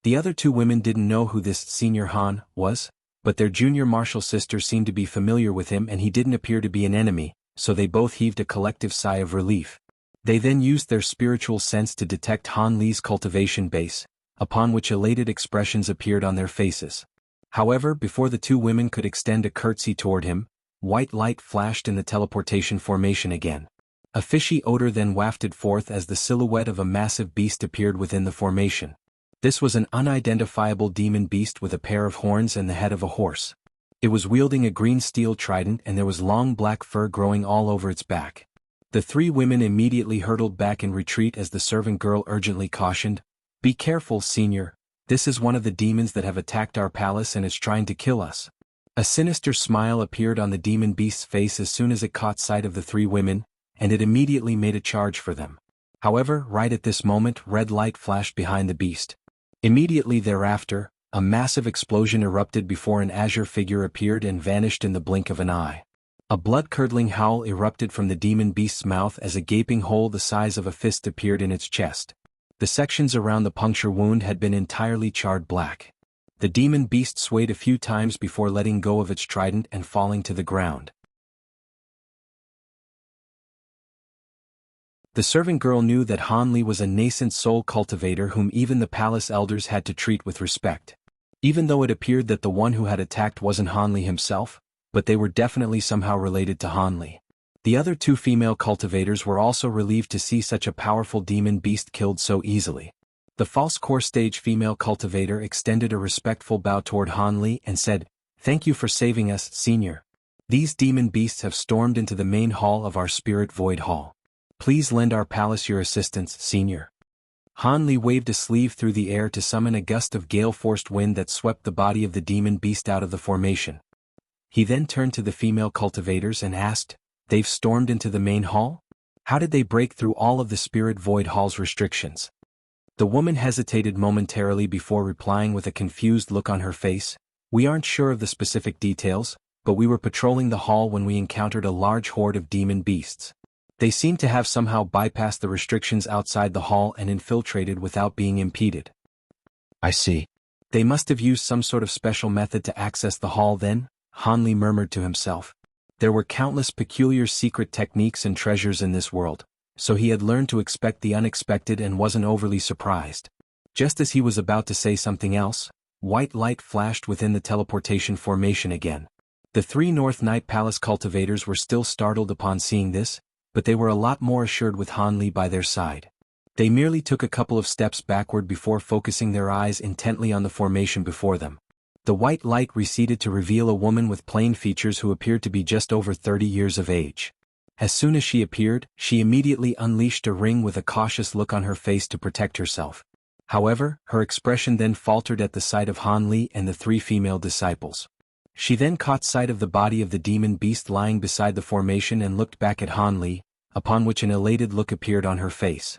The other 2 women didn't know who this Senior Han was, but their junior martial sister seemed to be familiar with him and he didn't appear to be an enemy, so they both heaved a collective sigh of relief. They then used their spiritual sense to detect Han Li's cultivation base, upon which elated expressions appeared on their faces. However, before the 2 women could extend a curtsy toward him, white light flashed in the teleportation formation again. A fishy odor then wafted forth as the silhouette of a massive beast appeared within the formation. This was an unidentifiable demon beast with a pair of horns and the head of a horse. It was wielding a green steel trident and there was long black fur growing all over its back. The 3 women immediately hurtled back in retreat as the servant girl urgently cautioned, "Be careful, Senior. This is one of the demons that have attacked our palace and is trying to kill us." A sinister smile appeared on the demon beast's face as soon as it caught sight of the 3 women, and it immediately made a charge for them. However, right at this moment red light flashed behind the beast. Immediately thereafter, a massive explosion erupted before an azure figure appeared and vanished in the blink of an eye. A blood-curdling howl erupted from the demon beast's mouth as a gaping hole the size of a fist appeared in its chest. The sections around the puncture wound had been entirely charred black. The demon beast swayed a few times before letting go of its trident and falling to the ground. The servant girl knew that Han Li was a nascent soul cultivator whom even the palace elders had to treat with respect. Even though it appeared that the one who had attacked wasn't Han Li himself, but they were definitely somehow related to Han Li. The other 2 female cultivators were also relieved to see such a powerful demon beast killed so easily. The false core stage female cultivator extended a respectful bow toward Han Li and said, "Thank you for saving us, Senior. These demon beasts have stormed into the main hall of our Spirit Void Hall. Please lend our palace your assistance, Senior." Han Li waved a sleeve through the air to summon a gust of gale-forced wind that swept the body of the demon beast out of the formation. He then turned to the female cultivators and asked, "They've stormed into the main hall? How did they break through all of the Spirit Void Hall's restrictions?" The woman hesitated momentarily before replying with a confused look on her face, "We aren't sure of the specific details, but we were patrolling the hall when we encountered a large horde of demon beasts. They seemed to have somehow bypassed the restrictions outside the hall and infiltrated without being impeded." "I see. They must have used some sort of special method to access the hall then, Hanli murmured to himself. There were countless peculiar secret techniques and treasures in this world, so he had learned to expect the unexpected and wasn't overly surprised. Just as he was about to say something else, white light flashed within the teleportation formation again. The three North Night Palace cultivators were still startled upon seeing this, but they were a lot more assured with Hanli by their side. They merely took a couple of steps backward before focusing their eyes intently on the formation before them. The white light receded to reveal a woman with plain features who appeared to be just over 30 years of age. As soon as she appeared, she immediately unleashed a ring with a cautious look on her face to protect herself. However, her expression then faltered at the sight of Hanli and the three female disciples. She then caught sight of the body of the demon beast lying beside the formation and looked back at Hanli, upon which an elated look appeared on her face.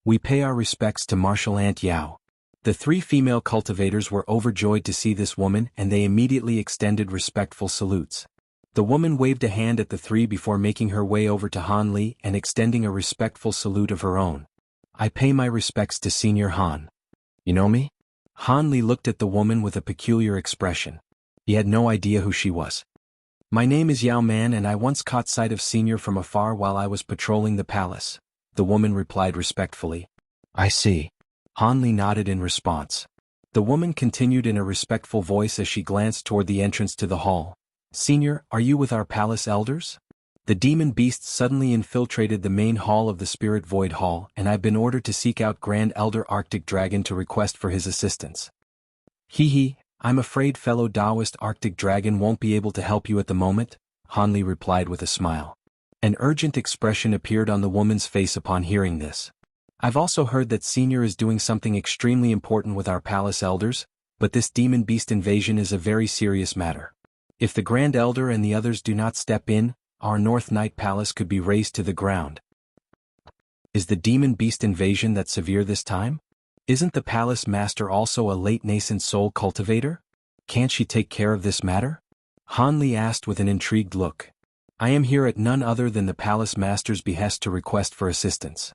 We pay our respects to Martial Aunt Yao. The three female cultivators were overjoyed to see this woman and they immediately extended respectful salutes. The woman waved a hand at the three before making her way over to Hanli and extending a respectful salute of her own. I pay my respects to Senior Han. You know me? Hanli looked at the woman with a peculiar expression. He had no idea who she was. My name is Yao Man and I once caught sight of Senior from afar while I was patrolling the palace, the woman replied respectfully. I see. Hanli nodded in response. The woman continued in a respectful voice as she glanced toward the entrance to the hall. Senior, are you with our palace elders? The demon beast suddenly infiltrated the main hall of the Spirit Void Hall and I've been ordered to seek out Grand Elder Arctic Dragon to request for his assistance. Hee, I'm afraid fellow Taoist Arctic Dragon won't be able to help you at the moment, Hanli replied with a smile. An urgent expression appeared on the woman's face upon hearing this. I've also heard that Senior is doing something extremely important with our palace elders, but this demon beast invasion is a very serious matter. If the Grand Elder and the others do not step in, our North Night Palace could be razed to the ground. Is the demon beast invasion that severe this time? Isn't the palace master also a late nascent soul cultivator? Can't she take care of this matter? Hanli asked with an intrigued look. I am here at none other than the palace master's behest to request for assistance.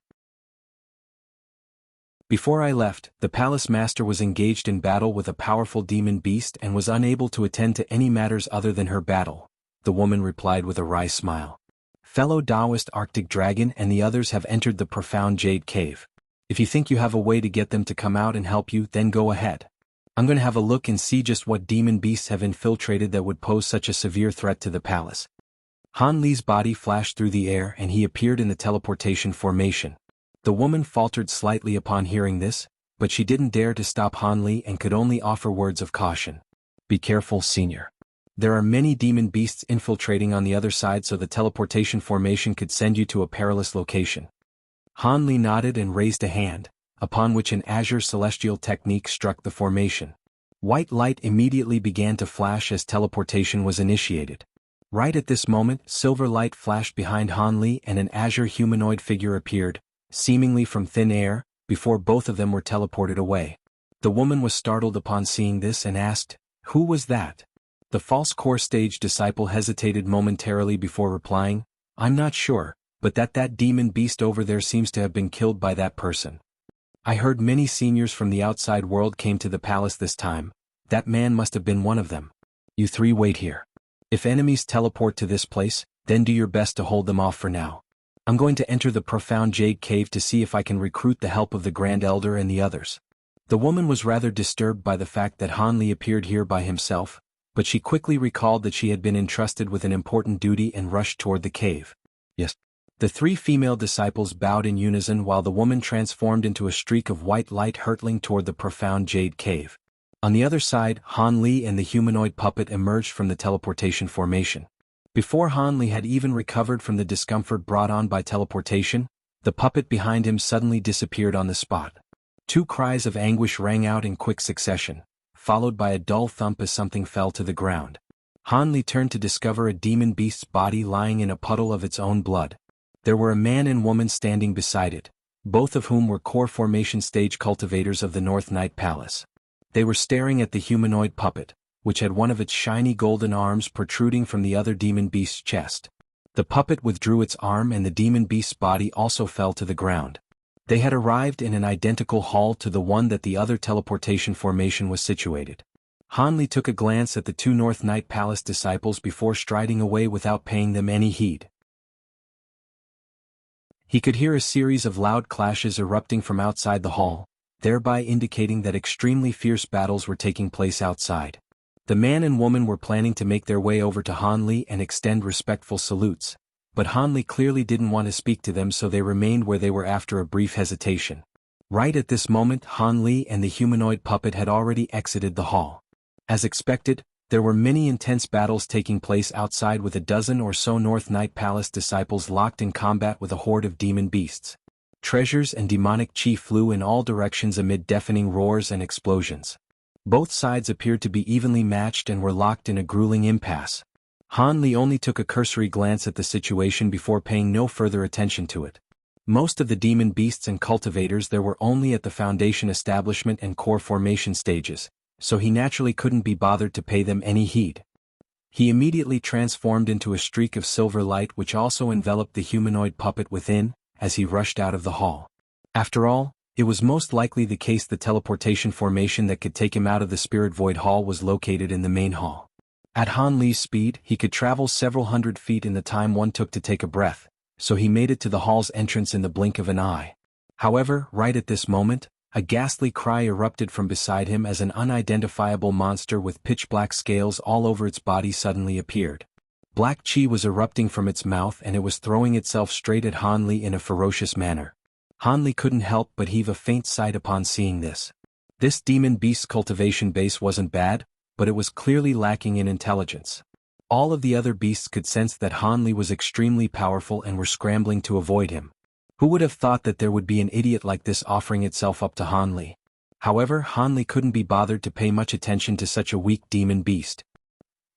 Before I left, the palace master was engaged in battle with a powerful demon beast and was unable to attend to any matters other than her battle, the woman replied with a wry smile. Fellow Taoist Arctic Dragon and the others have entered the profound Jade Cave. If you think you have a way to get them to come out and help you, then go ahead. I'm going to have a look and see just what demon beasts have infiltrated that would pose such a severe threat to the palace. Hanli's body flashed through the air and he appeared in the teleportation formation. The woman faltered slightly upon hearing this, but she didn't dare to stop Hanli and could only offer words of caution. Be careful, Senior. There are many demon beasts infiltrating on the other side, so the teleportation formation could send you to a perilous location. Hanli nodded and raised a hand, upon which an azure celestial technique struck the formation. White light immediately began to flash as teleportation was initiated. Right at this moment, silver light flashed behind Hanli and an azure humanoid figure appeared, seemingly from thin air, before both of them were teleported away. The woman was startled upon seeing this and asked, "Who was that?" The false core stage disciple hesitated momentarily before replying, "I'm not sure, but that demon beast over there seems to have been killed by that person. I heard many seniors from the outside world came to the palace this time. That man must have been one of them. You three wait here. If enemies teleport to this place, then do your best to hold them off for now. I'm going to enter the profound Jade Cave to see if I can recruit the help of the Grand Elder and the others." The woman was rather disturbed by the fact that Hanli appeared here by himself, but she quickly recalled that she had been entrusted with an important duty and rushed toward the cave. Yes. The three female disciples bowed in unison while the woman transformed into a streak of white light hurtling toward the profound Jade Cave. On the other side, Hanli and the humanoid puppet emerged from the teleportation formation. Before Hanli had even recovered from the discomfort brought on by teleportation, the puppet behind him suddenly disappeared on the spot. Two cries of anguish rang out in quick succession, followed by a dull thump as something fell to the ground. Hanli turned to discover a demon beast's body lying in a puddle of its own blood. There were a man and woman standing beside it, both of whom were core formation stage cultivators of the North Night Palace. They were staring at the humanoid puppet, which had one of its shiny golden arms protruding from the other demon beast's chest. The puppet withdrew its arm and the demon beast's body also fell to the ground. They had arrived in an identical hall to the one that the other teleportation formation was situated. Hanli took a glance at the two North Night Palace disciples before striding away without paying them any heed. He could hear a series of loud clashes erupting from outside the hall, thereby indicating that extremely fierce battles were taking place outside. The man and woman were planning to make their way over to Hanli and extend respectful salutes, but Hanli clearly didn't want to speak to them, so they remained where they were after a brief hesitation. Right at this moment, Hanli and the humanoid puppet had already exited the hall. As expected, there were many intense battles taking place outside, with a dozen or so North Night Palace disciples locked in combat with a horde of demon beasts. Treasures and demonic chi flew in all directions amid deafening roars and explosions. Both sides appeared to be evenly matched and were locked in a grueling impasse. Hanli only took a cursory glance at the situation before paying no further attention to it. Most of the demon beasts and cultivators there were only at the foundation establishment and core formation stages, so he naturally couldn't be bothered to pay them any heed. He immediately transformed into a streak of silver light which also enveloped the humanoid puppet within, as he rushed out of the hall. After all, it was most likely the case the teleportation formation that could take him out of the Spirit Void Hall was located in the main hall. At Hanli's speed, he could travel several hundred feet in the time one took to take a breath, so he made it to the hall's entrance in the blink of an eye. However, right at this moment, a ghastly cry erupted from beside him as an unidentifiable monster with pitch-black scales all over its body suddenly appeared. Black chi was erupting from its mouth and it was throwing itself straight at Hanli in a ferocious manner. Hanli couldn't help but heave a faint sigh upon seeing this. This demon beast's cultivation base wasn't bad, but it was clearly lacking in intelligence. All of the other beasts could sense that Hanli was extremely powerful and were scrambling to avoid him. Who would have thought that there would be an idiot like this offering itself up to Hanli? However, Hanli couldn't be bothered to pay much attention to such a weak demon beast.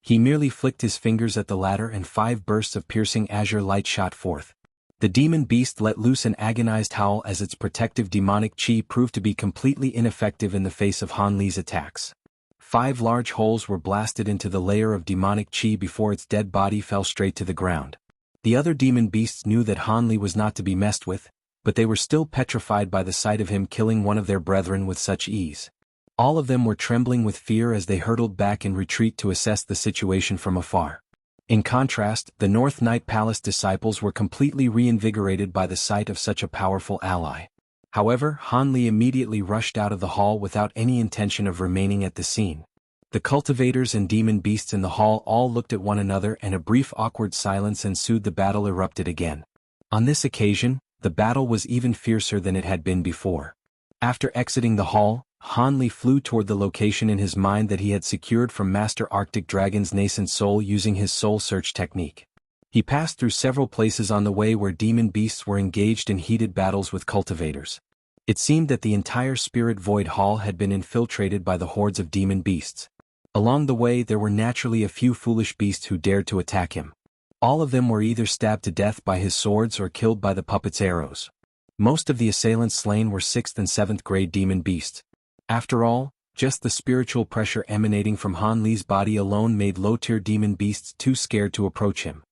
He merely flicked his fingers at the latter and 5 bursts of piercing azure light shot forth. The demon beast let loose an agonized howl as its protective demonic chi proved to be completely ineffective in the face of Hanli's attacks. 5 large holes were blasted into the layer of demonic chi before its dead body fell straight to the ground. The other demon beasts knew that Hanli was not to be messed with, but they were still petrified by the sight of him killing one of their brethren with such ease. All of them were trembling with fear as they hurtled back in retreat to assess the situation from afar. In contrast, the North Night Palace disciples were completely reinvigorated by the sight of such a powerful ally. However, Hanli immediately rushed out of the hall without any intention of remaining at the scene. The cultivators and demon beasts in the hall all looked at one another and a brief awkward silence ensued. The battle erupted again. On this occasion, the battle was even fiercer than it had been before. After exiting the hall, Hanli flew toward the location in his mind that he had secured from Master Arctic Dragon's nascent soul using his soul search technique. He passed through several places on the way where demon beasts were engaged in heated battles with cultivators. It seemed that the entire Spirit Void Hall had been infiltrated by the hordes of demon beasts. Along the way there were naturally a few foolish beasts who dared to attack him. All of them were either stabbed to death by his swords or killed by the puppet's arrows. Most of the assailants slain were 6th and 7th grade demon beasts. After all, just the spiritual pressure emanating from Hanli's body alone made low-tier demon beasts too scared to approach him.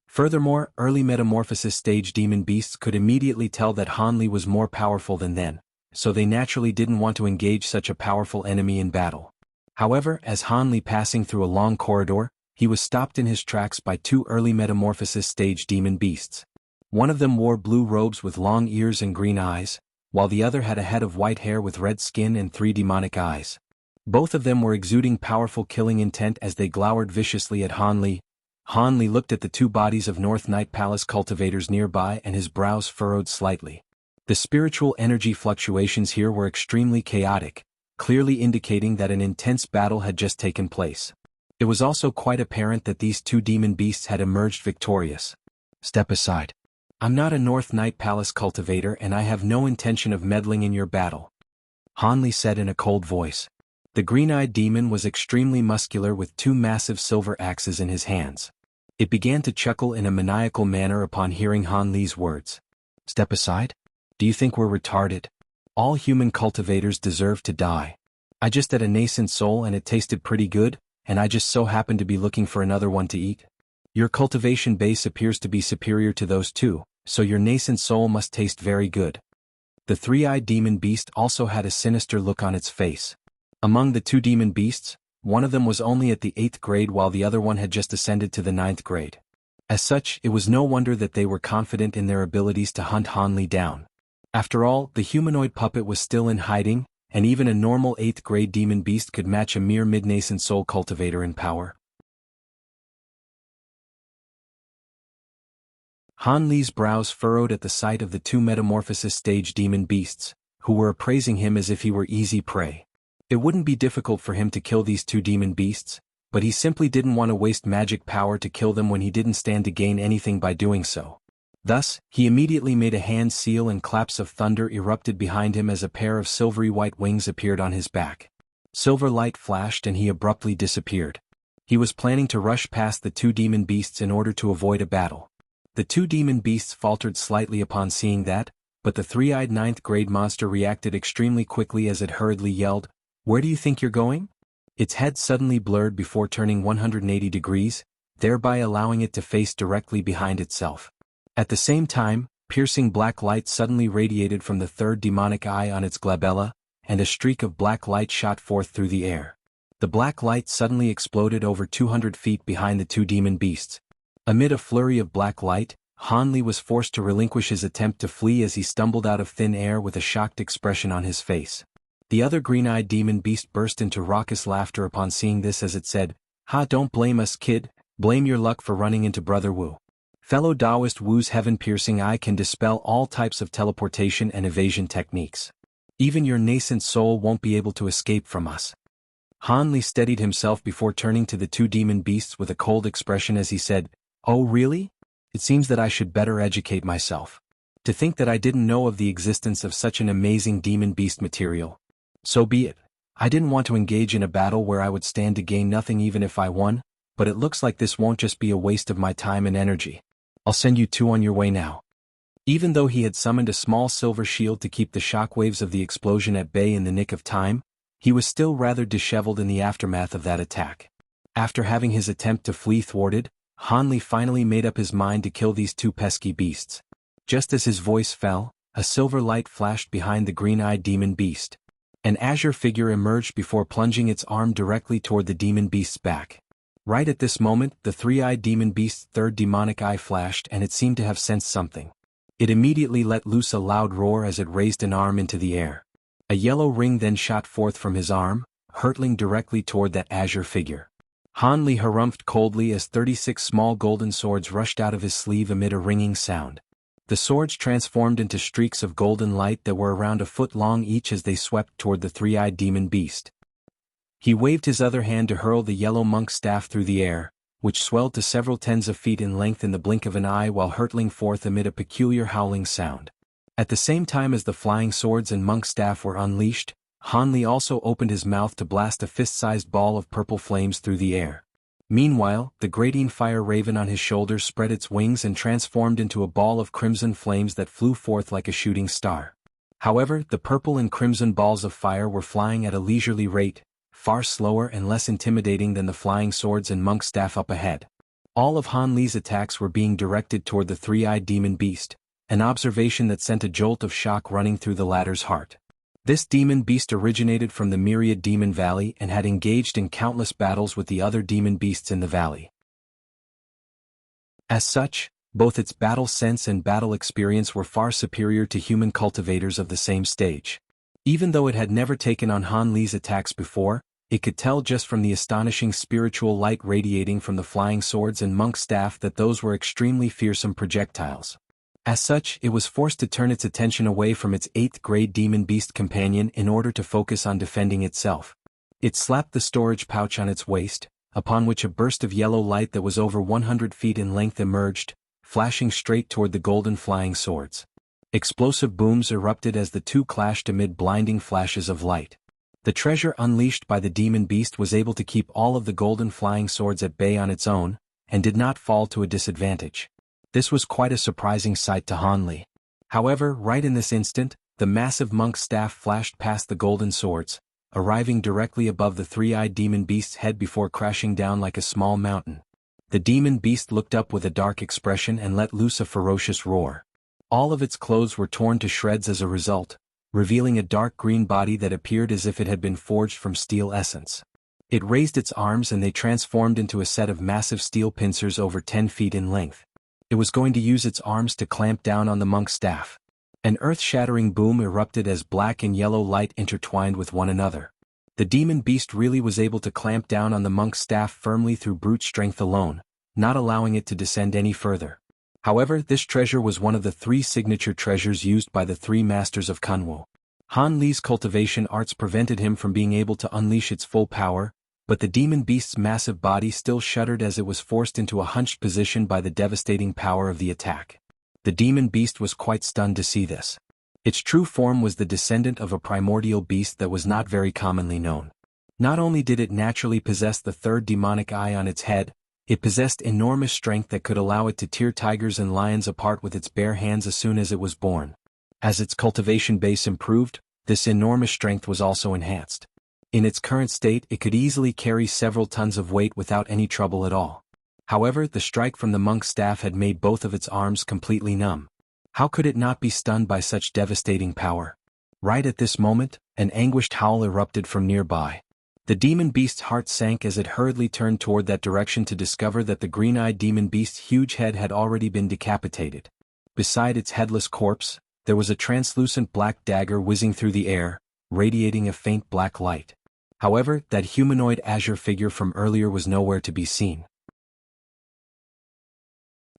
Furthermore, early metamorphosis stage demon beasts could immediately tell that Hanli was more powerful than them, so they naturally didn't want to engage such a powerful enemy in battle. However, as Hanli passing through a long corridor, he was stopped in his tracks by 2 early metamorphosis stage demon beasts. One of them wore blue robes with long ears and green eyes, while the other had a head of white hair with red skin and 3 demonic eyes. Both of them were exuding powerful killing intent as they glowered viciously at Hanli. Hanli looked at the 2 bodies of North Night Palace cultivators nearby and his brows furrowed slightly. The spiritual energy fluctuations here were extremely chaotic, clearly indicating that an intense battle had just taken place. It was also quite apparent that these 2 demon beasts had emerged victorious. "Step aside. I'm not a North Night Palace cultivator and I have no intention of meddling in your battle," Hanli said in a cold voice. The green-eyed demon was extremely muscular with 2 massive silver axes in his hands. It began to chuckle in a maniacal manner upon hearing Hanli's words. "Step aside? Do you think we're retarded? All human cultivators deserve to die. I just had a nascent soul and it tasted pretty good, and I just so happened to be looking for another one to eat. Your cultivation base appears to be superior to those 2, so your nascent soul must taste very good. The three-eyed demon beast also had a sinister look on its face. Among the two demon beasts, one of them was only at the 8th grade while the other one had just ascended to the 9th grade. As such, it was no wonder that they were confident in their abilities to hunt Han Li down. After all, the humanoid puppet was still in hiding, and even a normal 8th grade demon beast could match a mere mid-nascent soul cultivator in power. Han Li's brows furrowed at the sight of the two metamorphosis stage demon beasts, who were appraising him as if he were easy prey. It wouldn't be difficult for him to kill these two demon beasts, but he simply didn't want to waste magic power to kill them when he didn't stand to gain anything by doing so. Thus, he immediately made a hand seal and claps of thunder erupted behind him as a pair of silvery white wings appeared on his back. Silver light flashed and he abruptly disappeared. He was planning to rush past the two demon beasts in order to avoid a battle. The two demon beasts faltered slightly upon seeing that, but the three-eyed 9th grade monster reacted extremely quickly as it hurriedly yelled, "Where do you think you're going?" Its head suddenly blurred before turning 180 degrees, thereby allowing it to face directly behind itself. At the same time, piercing black light suddenly radiated from the third demonic eye on its glabella, and a streak of black light shot forth through the air. The black light suddenly exploded over 200 feet behind the two demon beasts. Amid a flurry of black light, Han Li was forced to relinquish his attempt to flee as he stumbled out of thin air with a shocked expression on his face. The other green-eyed demon beast burst into raucous laughter upon seeing this as it said, "Ha, don't blame us, kid, blame your luck for running into Brother Wu. Fellow Taoist Wu's heaven-piercing eye can dispel all types of teleportation and evasion techniques. Even your nascent soul won't be able to escape from us." Han Li steadied himself before turning to the two demon beasts with a cold expression as he said, "Oh really? It seems that I should better educate myself. To think that I didn't know of the existence of such an amazing demon beast material. So be it. I didn't want to engage in a battle where I would stand to gain nothing even if I won, but it looks like this won't just be a waste of my time and energy. I'll send you two on your way now." Even though he had summoned a small silver shield to keep the shockwaves of the explosion at bay in the nick of time, he was still rather disheveled in the aftermath of that attack. After having his attempt to flee thwarted, Han Li finally made up his mind to kill these two pesky beasts. Just as his voice fell, a silver light flashed behind the green-eyed demon beast. An azure figure emerged before plunging its arm directly toward the demon beast's back. Right at this moment, the three-eyed demon beast's third demonic eye flashed and it seemed to have sensed something. It immediately let loose a loud roar as it raised an arm into the air. A yellow ring then shot forth from his arm, hurtling directly toward that azure figure. Han Li harumphed coldly as 36 small golden swords rushed out of his sleeve amid a ringing sound. The swords transformed into streaks of golden light that were around a foot long each as they swept toward the three-eyed demon beast. He waved his other hand to hurl the yellow monk staff through the air, which swelled to several tens of feet in length in the blink of an eye while hurtling forth amid a peculiar howling sound. At the same time as the flying swords and monk staff were unleashed, Han Li also opened his mouth to blast a fist-sized ball of purple flames through the air. Meanwhile, the grating fire raven on his shoulders spread its wings and transformed into a ball of crimson flames that flew forth like a shooting star. However, the purple and crimson balls of fire were flying at a leisurely rate, far slower and less intimidating than the flying swords and monk staff up ahead. All of Han Li's attacks were being directed toward the three-eyed demon beast, an observation that sent a jolt of shock running through the latter's heart. This demon beast originated from the myriad demon valley and had engaged in countless battles with the other demon beasts in the valley. As such, both its battle sense and battle experience were far superior to human cultivators of the same stage. Even though it had never taken on Han Li's attacks before, it could tell just from the astonishing spiritual light radiating from the flying swords and monk staff that those were extremely fearsome projectiles. As such, it was forced to turn its attention away from its 8th grade demon beast companion in order to focus on defending itself. It slapped the storage pouch on its waist, upon which a burst of yellow light that was over 100 feet in length emerged, flashing straight toward the golden flying swords. Explosive booms erupted as the two clashed amid blinding flashes of light. The treasure unleashed by the demon beast was able to keep all of the golden flying swords at bay on its own, and did not fall to a disadvantage. This was quite a surprising sight to Han Li. However, right in this instant, the massive monk staff flashed past the golden swords, arriving directly above the three-eyed demon beast's head before crashing down like a small mountain. The demon beast looked up with a dark expression and let loose a ferocious roar. All of its clothes were torn to shreds as a result, revealing a dark green body that appeared as if it had been forged from steel essence. It raised its arms and they transformed into a set of massive steel pincers over 10 feet in length. It was going to use its arms to clamp down on the monk's staff. An earth-shattering boom erupted as black and yellow light intertwined with one another. The demon beast really was able to clamp down on the monk's staff firmly through brute strength alone, not allowing it to descend any further. However, this treasure was one of the 3 signature treasures used by the 3 masters of Kunwu. Han Li's cultivation arts prevented him from being able to unleash its full power, but the demon beast's massive body still shuddered as it was forced into a hunched position by the devastating power of the attack. The demon beast was quite stunned to see this. Its true form was the descendant of a primordial beast that was not very commonly known. Not only did it naturally possess the 3rd demonic eye on its head, it possessed enormous strength that could allow it to tear tigers and lions apart with its bare hands as soon as it was born. As its cultivation base improved, this enormous strength was also enhanced. In its current state, it could easily carry several tons of weight without any trouble at all. However, the strike from the monk's staff had made both of its arms completely numb. How could it not be stunned by such devastating power? Right at this moment, an anguished howl erupted from nearby. The demon beast's heart sank as it hurriedly turned toward that direction to discover that the green-eyed demon beast's huge head had already been decapitated. Beside its headless corpse, there was a translucent black dagger whizzing through the air, radiating a faint black light. However, that humanoid azure figure from earlier was nowhere to be seen.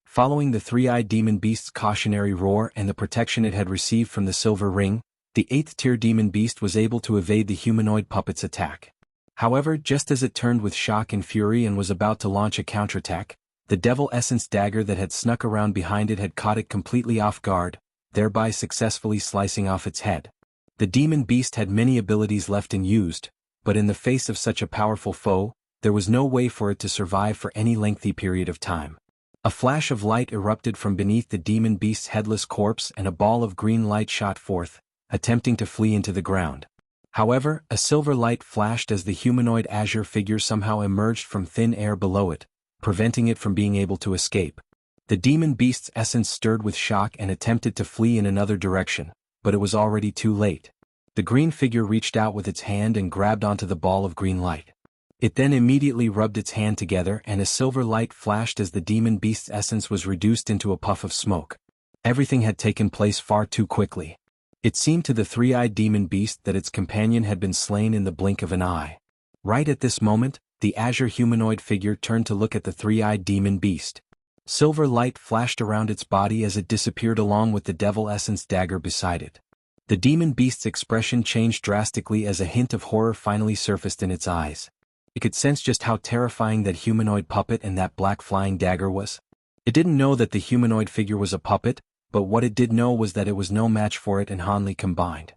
Following the 3-eyed demon beast's cautionary roar and the protection it had received from the silver ring, the 8th-tier demon beast was able to evade the humanoid puppet's attack. However, just as it turned with shock and fury and was about to launch a counterattack, the devil essence dagger that had snuck around behind it had caught it completely off guard, thereby successfully slicing off its head. The demon beast had many abilities left unused, but in the face of such a powerful foe, there was no way for it to survive for any lengthy period of time. A flash of light erupted from beneath the demon beast's headless corpse and a ball of green light shot forth, attempting to flee into the ground. However, a silver light flashed as the humanoid azure figure somehow emerged from thin air below it, preventing it from being able to escape. The demon beast's essence stirred with shock and attempted to flee in another direction, but it was already too late. The green figure reached out with its hand and grabbed onto the ball of green light. It then immediately rubbed its hand together and a silver light flashed as the demon beast's essence was reduced into a puff of smoke. Everything had taken place far too quickly. It seemed to the 3-eyed demon beast that its companion had been slain in the blink of an eye. Right at this moment, the azure humanoid figure turned to look at the 3-eyed demon beast. Silver light flashed around its body as it disappeared along with the devil essence dagger beside it. The demon beast's expression changed drastically as a hint of horror finally surfaced in its eyes. It could sense just how terrifying that humanoid puppet and that black flying dagger was. It didn't know that the humanoid figure was a puppet, but what it did know was that it was no match for it and Han Li combined.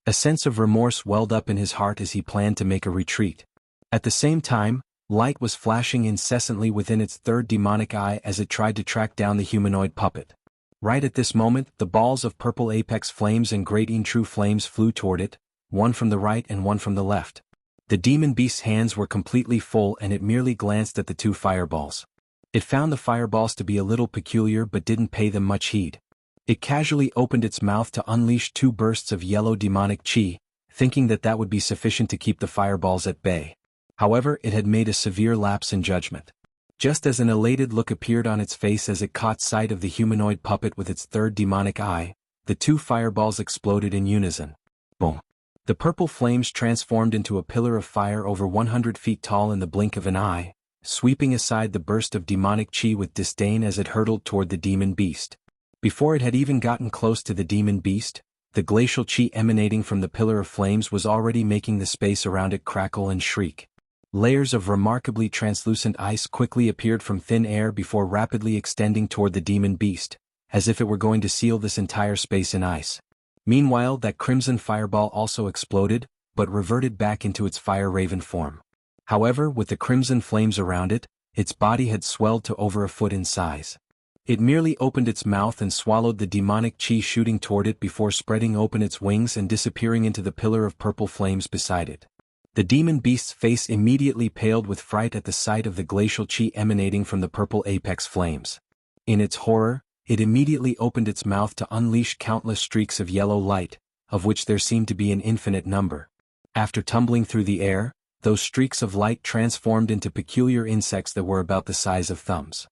A sense of remorse welled up in his heart as he planned to make a retreat. At the same time, light was flashing incessantly within its 3rd demonic eye as it tried to track down the humanoid puppet. Right at this moment, the balls of purple apex flames and great true flames flew toward it, one from the right and one from the left. The demon beast's hands were completely full and it merely glanced at the 2 fireballs. It found the fireballs to be a little peculiar but didn't pay them much heed. It casually opened its mouth to unleash 2 bursts of yellow demonic chi, thinking that that would be sufficient to keep the fireballs at bay. However, it had made a severe lapse in judgment. Just as an elated look appeared on its face as it caught sight of the humanoid puppet with its 3rd demonic eye, the 2 fireballs exploded in unison. Boom! The purple flames transformed into a pillar of fire over 100 feet tall in the blink of an eye, sweeping aside the burst of demonic chi with disdain as it hurtled toward the demon beast. Before it had even gotten close to the demon beast, the glacial chi emanating from the pillar of flames was already making the space around it crackle and shriek. Layers of remarkably translucent ice quickly appeared from thin air before rapidly extending toward the demon beast, as if it were going to seal this entire space in ice. Meanwhile, that crimson fireball also exploded, but reverted back into its fire raven form. However, with the crimson flames around it, its body had swelled to over a foot in size. It merely opened its mouth and swallowed the demonic chi shooting toward it before spreading open its wings and disappearing into the pillar of purple flames beside it. The demon beast's face immediately paled with fright at the sight of the glacial chi emanating from the purple apex flames. In its horror, it immediately opened its mouth to unleash countless streaks of yellow light, of which there seemed to be an infinite number. After tumbling through the air, those streaks of light transformed into peculiar insects that were about the size of thumbs.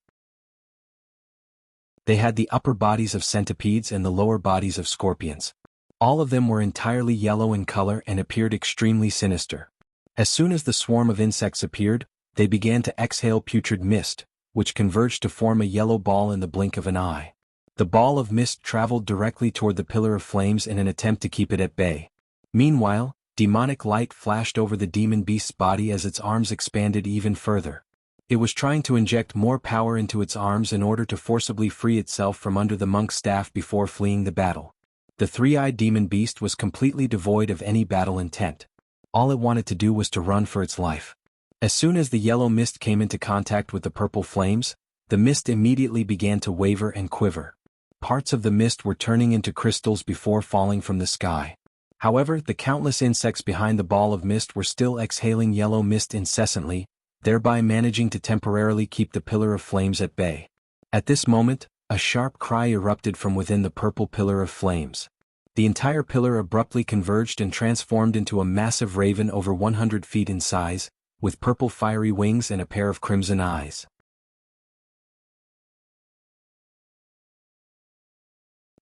They had the upper bodies of centipedes and the lower bodies of scorpions. All of them were entirely yellow in color and appeared extremely sinister. As soon as the swarm of insects appeared, they began to exhale putrid mist, which converged to form a yellow ball in the blink of an eye. The ball of mist traveled directly toward the pillar of flames in an attempt to keep it at bay. Meanwhile, demonic light flashed over the demon beast's body as its arms expanded even further. It was trying to inject more power into its arms in order to forcibly free itself from under the monk's staff before fleeing the battle. The three-eyed demon beast was completely devoid of any battle intent. All it wanted to do was to run for its life. As soon as the yellow mist came into contact with the purple flames, the mist immediately began to waver and quiver. Parts of the mist were turning into crystals before falling from the sky. However, the countless insects behind the ball of mist were still exhaling yellow mist incessantly, thereby managing to temporarily keep the pillar of flames at bay. At this moment, a sharp cry erupted from within the purple pillar of flames. The entire pillar abruptly converged and transformed into a massive raven over 100 feet in size, with purple fiery wings and a pair of crimson eyes.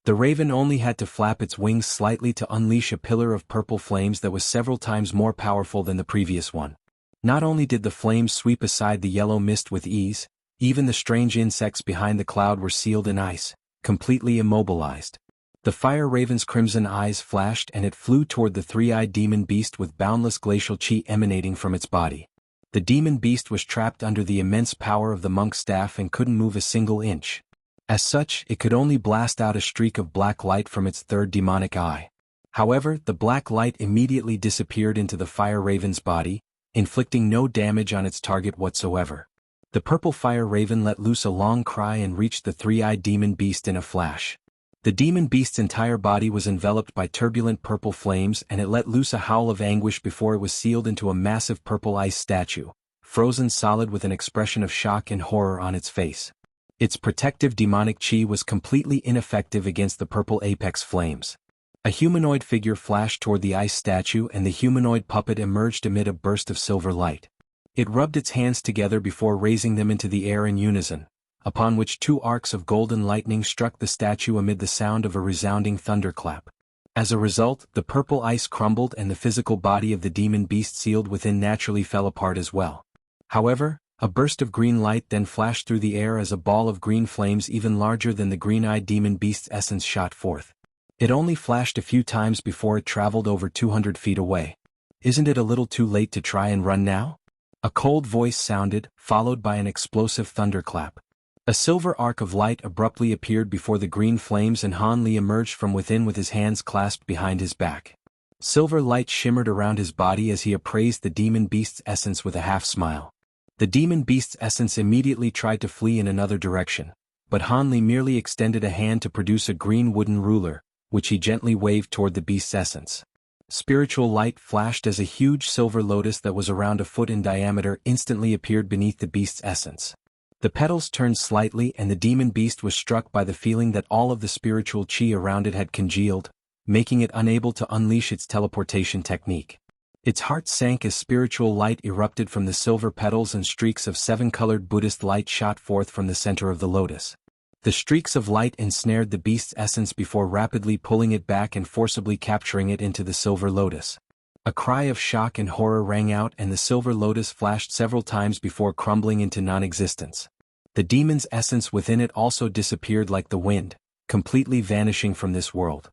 The raven only had to flap its wings slightly to unleash a pillar of purple flames that was several times more powerful than the previous one. Not only did the flames sweep aside the yellow mist with ease, even the strange insects behind the cloud were sealed in ice, completely immobilized. The fire raven's crimson eyes flashed and it flew toward the three-eyed demon beast with boundless glacial chi emanating from its body. The demon beast was trapped under the immense power of the monk's staff and couldn't move a single inch. As such, it could only blast out a streak of black light from its third demonic eye. However, the black light immediately disappeared into the fire raven's body, inflicting no damage on its target whatsoever. The purple fire raven let loose a long cry and reached the three-eyed demon beast in a flash. The demon beast's entire body was enveloped by turbulent purple flames and it let loose a howl of anguish before it was sealed into a massive purple ice statue, frozen solid with an expression of shock and horror on its face. Its protective demonic chi was completely ineffective against the purple apex flames. A humanoid figure flashed toward the ice statue and the humanoid puppet emerged amid a burst of silver light. It rubbed its hands together before raising them into the air in unison, upon which two arcs of golden lightning struck the statue amid the sound of a resounding thunderclap. As a result, the purple ice crumbled and the physical body of the demon beast sealed within naturally fell apart as well. However, a burst of green light then flashed through the air as a ball of green flames even larger than the green-eyed demon beast's essence shot forth. It only flashed a few times before it traveled over 200 feet away. "Isn't it a little too late to try and run now?" A cold voice sounded, followed by an explosive thunderclap. A silver arc of light abruptly appeared before the green flames and Han Li emerged from within with his hands clasped behind his back. Silver light shimmered around his body as he appraised the demon beast's essence with a half-smile. The demon beast's essence immediately tried to flee in another direction, but Han Li merely extended a hand to produce a green wooden ruler, which he gently waved toward the beast's essence. Spiritual light flashed as a huge silver lotus that was around a foot in diameter instantly appeared beneath the beast's essence. The petals turned slightly and the demon beast was struck by the feeling that all of the spiritual chi around it had congealed, making it unable to unleash its teleportation technique. Its heart sank as spiritual light erupted from the silver petals and streaks of seven-colored Buddhist light shot forth from the center of the lotus. The streaks of light ensnared the beast's essence before rapidly pulling it back and forcibly capturing it into the silver lotus. A cry of shock and horror rang out and the silver lotus flashed several times before crumbling into non-existence. The demon's essence within it also disappeared like the wind, completely vanishing from this world.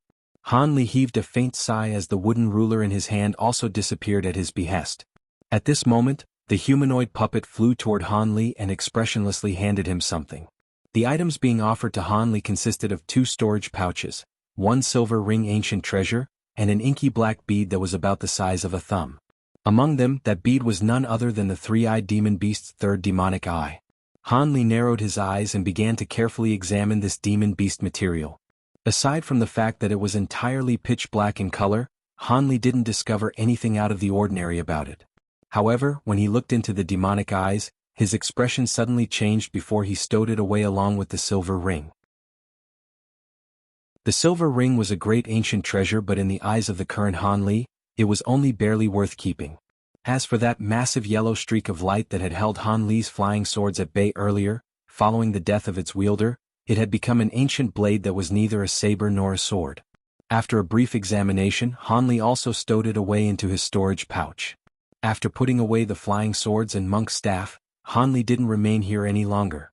Han Li heaved a faint sigh as the wooden ruler in his hand also disappeared at his behest. At this moment, the humanoid puppet flew toward Han Li and expressionlessly handed him something. The items being offered to Han Li consisted of 2 storage pouches, 1 silver ring ancient treasure, and an inky black bead that was about the size of a thumb. Among them, that bead was none other than the three-eyed demon beast's third demonic eye. Han Li narrowed his eyes and began to carefully examine this demon beast material. Aside from the fact that it was entirely pitch black in color, Han Li didn't discover anything out of the ordinary about it. However, when he looked into the demonic eyes, his expression suddenly changed before he stowed it away along with the silver ring. The silver ring was a great ancient treasure, but in the eyes of the current Han Li, it was only barely worth keeping. As for that massive yellow streak of light that had held Han Li's flying swords at bay earlier, following the death of its wielder, it had become an ancient blade that was neither a saber nor a sword. After a brief examination, Han Li also stowed it away into his storage pouch. After putting away the flying swords and monk's staff, Han Li didn't remain here any longer.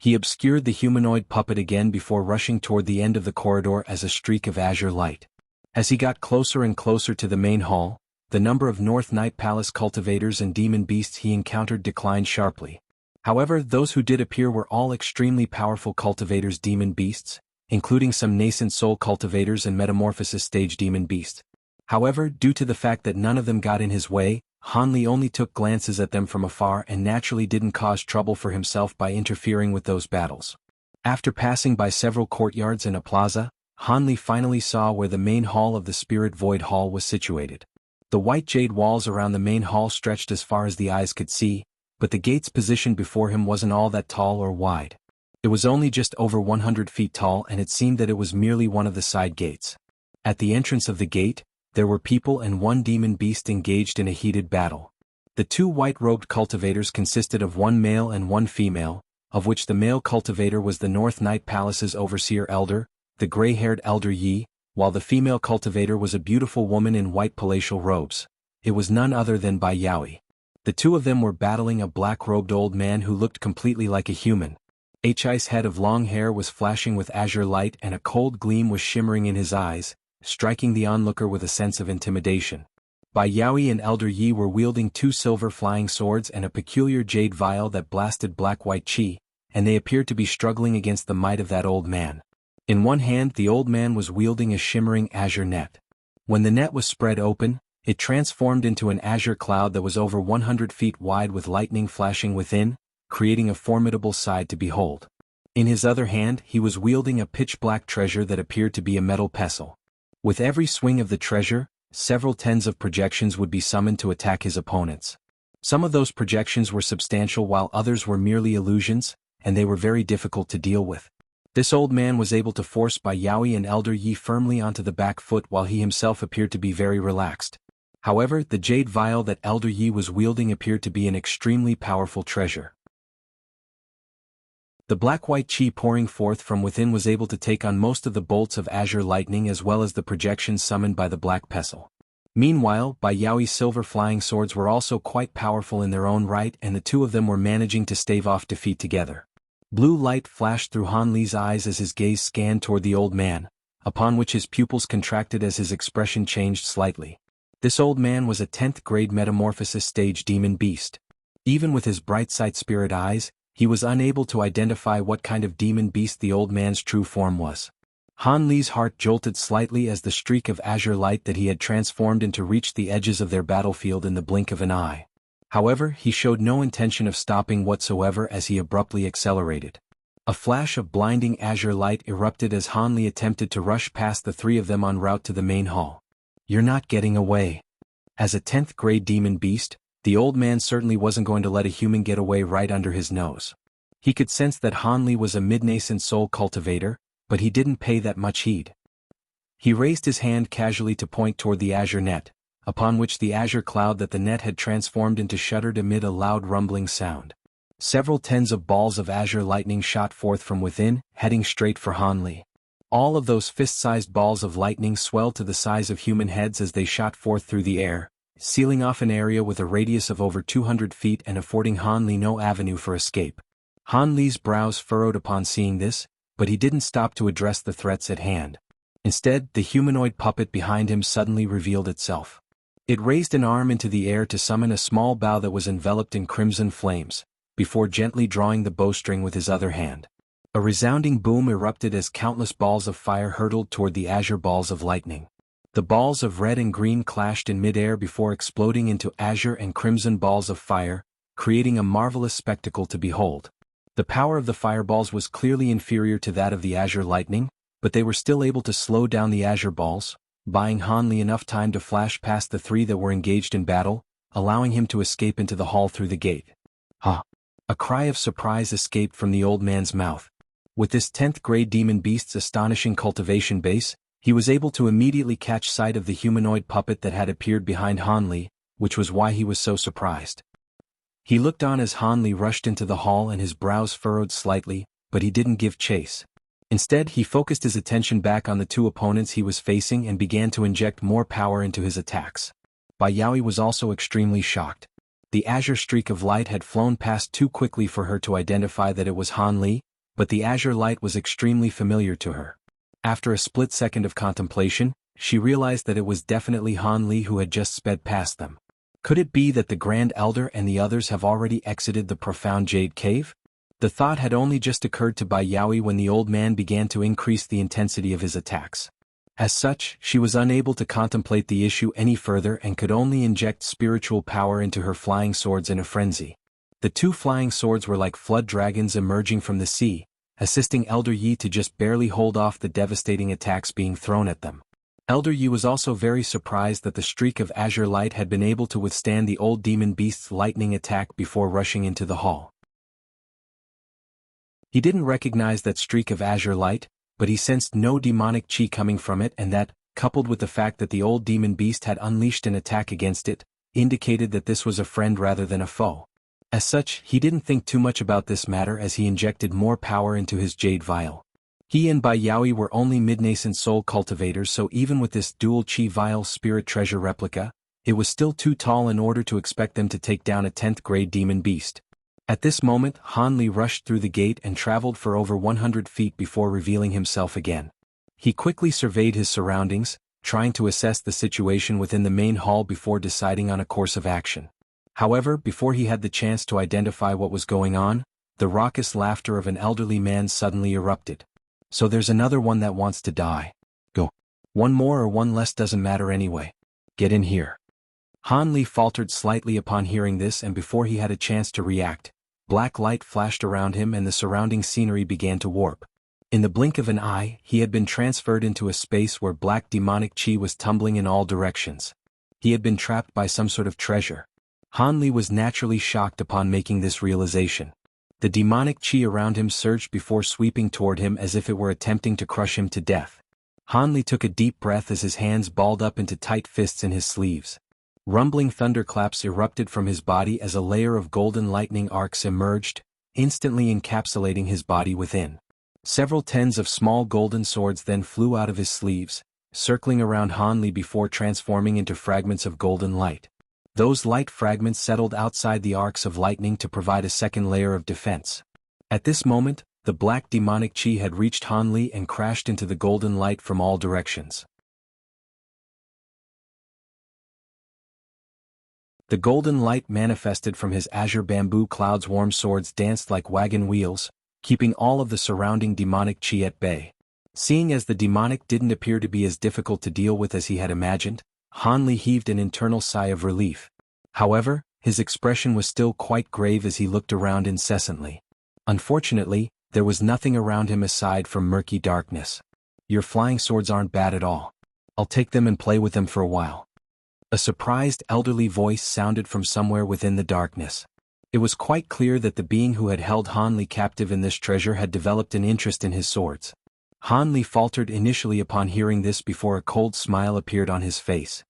He obscured the humanoid puppet again before rushing toward the end of the corridor as a streak of azure light. As he got closer and closer to the main hall, the number of North Night Palace cultivators and demon beasts he encountered declined sharply. However, those who did appear were all extremely powerful cultivators demon beasts, including some nascent soul cultivators and metamorphosis stage demon beasts. However, due to the fact that none of them got in his way, Han Li only took glances at them from afar and naturally didn't cause trouble for himself by interfering with those battles. After passing by several courtyards and a plaza, Han Li finally saw where the main hall of the Spirit Void Hall was situated. The white jade walls around the main hall stretched as far as the eyes could see, but the gates positioned before him wasn't all that tall or wide. It was only just over 100 feet tall, and it seemed that it was merely one of the side gates. At the entrance of the gate, there were people and one demon beast engaged in a heated battle. The two white-robed cultivators consisted of one male and one female, of which the male cultivator was the North Night Palace's overseer elder, the gray-haired elder Yi, while the female cultivator was a beautiful woman in white palatial robes. It was none other than Bai Yaoi. The two of them were battling a black-robed old man who looked completely like a human. Hi's head of long hair was flashing with azure light and a cold gleam was shimmering in his eyes, striking the onlooker with a sense of intimidation. Bai Yaoi and Elder Yi were wielding two silver flying swords and a peculiar jade vial that blasted black-white chi, and they appeared to be struggling against the might of that old man. In one hand the old man was wielding a shimmering azure net. When the net was spread open, it transformed into an azure cloud that was over 100 feet wide with lightning flashing within, creating a formidable sight to behold. In his other hand he was wielding a pitch-black treasure that appeared to be a metal pestle. With every swing of the treasure, several tens of projections would be summoned to attack his opponents. Some of those projections were substantial while others were merely illusions, and they were very difficult to deal with. This old man was able to force Bai Yaoi and Elder Yi firmly onto the back foot while he himself appeared to be very relaxed. However, the jade vial that Elder Yi was wielding appeared to be an extremely powerful treasure. The black-white chi pouring forth from within was able to take on most of the bolts of azure lightning as well as the projections summoned by the black pestle. Meanwhile, Bai Yaoi's silver flying swords were also quite powerful in their own right, and the two of them were managing to stave off defeat together. Blue light flashed through Han Li's eyes as his gaze scanned toward the old man, upon which his pupils contracted as his expression changed slightly. This old man was a 10th grade metamorphosis stage demon beast. Even with his bright sight spirit eyes, he was unable to identify what kind of demon beast the old man's true form was. Han Li's heart jolted slightly as the streak of azure light that he had transformed into reached the edges of their battlefield in the blink of an eye. However, he showed no intention of stopping whatsoever as he abruptly accelerated. A flash of blinding azure light erupted as Han Li attempted to rush past the three of them en route to the main hall. "You're not getting away." As a 10th grade demon beast, the old man certainly wasn't going to let a human get away right under his nose. He could sense that Han Li was a mid-nascent soul cultivator, but he didn't pay that much heed. He raised his hand casually to point toward the azure net, upon which the azure cloud that the net had transformed into shuddered amid a loud rumbling sound. Several tens of balls of azure lightning shot forth from within, heading straight for Han Li. All of those fist-sized balls of lightning swelled to the size of human heads as they shot forth through the air, sealing off an area with a radius of over 200 feet and affording Han Li no avenue for escape. Han Li's brows furrowed upon seeing this, but he didn't stop to address the threats at hand. Instead, the humanoid puppet behind him suddenly revealed itself. It raised an arm into the air to summon a small bow that was enveloped in crimson flames, before gently drawing the bowstring with his other hand. A resounding boom erupted as countless balls of fire hurtled toward the azure balls of lightning. The balls of red and green clashed in midair before exploding into azure and crimson balls of fire, creating a marvelous spectacle to behold. The power of the fireballs was clearly inferior to that of the azure lightning, but they were still able to slow down the azure balls, buying Han Li enough time to flash past the three that were engaged in battle, allowing him to escape into the hall through the gate. "Ha!" A cry of surprise escaped from the old man's mouth. With this 10th grade demon beast's astonishing cultivation base, he was able to immediately catch sight of the humanoid puppet that had appeared behind Han Li, which was why he was so surprised. He looked on as Han Li rushed into the hall and his brows furrowed slightly, but he didn't give chase. Instead, he focused his attention back on the two opponents he was facing and began to inject more power into his attacks. Bai Yaoi was also extremely shocked. The azure streak of light had flown past too quickly for her to identify that it was Han Li, but the azure light was extremely familiar to her. After a split second of contemplation, she realized that it was definitely Han Li who had just sped past them. Could it be that the Grand Elder and the others have already exited the profound Jade Cave? The thought had only just occurred to Bai Yaoi when the old man began to increase the intensity of his attacks. As such, she was unable to contemplate the issue any further and could only inject spiritual power into her flying swords in a frenzy. The two flying swords were like flood dragons emerging from the sea, assisting Elder Yi to just barely hold off the devastating attacks being thrown at them. Elder Yi was also very surprised that the streak of azure light had been able to withstand the old demon beast's lightning attack before rushing into the hall. He didn't recognize that streak of azure light, but he sensed no demonic chi coming from it, and that, coupled with the fact that the old demon beast had unleashed an attack against it, indicated that this was a friend rather than a foe. As such, he didn't think too much about this matter as he injected more power into his jade vial. He and Bai Yaoi were only mid-nascent soul cultivators, so even with this dual chi vial spirit treasure replica, it was still too tall in order to expect them to take down a 10th grade demon beast. At this moment, Han Li rushed through the gate and traveled for over 100 feet before revealing himself again. He quickly surveyed his surroundings, trying to assess the situation within the main hall before deciding on a course of action. However, before he had the chance to identify what was going on, the raucous laughter of an elderly man suddenly erupted. So there's another one that wants to die. Go. One more or one less doesn't matter anyway. Get in here. Han Li faltered slightly upon hearing this, and before he had a chance to react, black light flashed around him and the surrounding scenery began to warp. In the blink of an eye, he had been transferred into a space where black demonic chi was tumbling in all directions. He had been trapped by some sort of treasure. Han Li was naturally shocked upon making this realization. The demonic chi around him surged before sweeping toward him as if it were attempting to crush him to death. Han Li took a deep breath as his hands balled up into tight fists in his sleeves. Rumbling thunderclaps erupted from his body as a layer of golden lightning arcs emerged, instantly encapsulating his body within. Several tens of small golden swords then flew out of his sleeves, circling around Han Li before transforming into fragments of golden light. Those light fragments settled outside the arcs of lightning to provide a second layer of defense. At this moment, the black demonic chi had reached Han Li and crashed into the golden light from all directions. The golden light manifested from his azure bamboo clouds. Warm swords danced like wagon wheels, keeping all of the surrounding demonic chi at bay. Seeing as the demonic didn't appear to be as difficult to deal with as he had imagined, Han Li heaved an internal sigh of relief. However, his expression was still quite grave as he looked around incessantly. Unfortunately, there was nothing around him aside from murky darkness. Your flying swords aren't bad at all. I'll take them and play with them for a while. A surprised elderly voice sounded from somewhere within the darkness. It was quite clear that the being who had held Han Li captive in this treasure had developed an interest in his swords. Han Li faltered initially upon hearing this before a cold smile appeared on his face.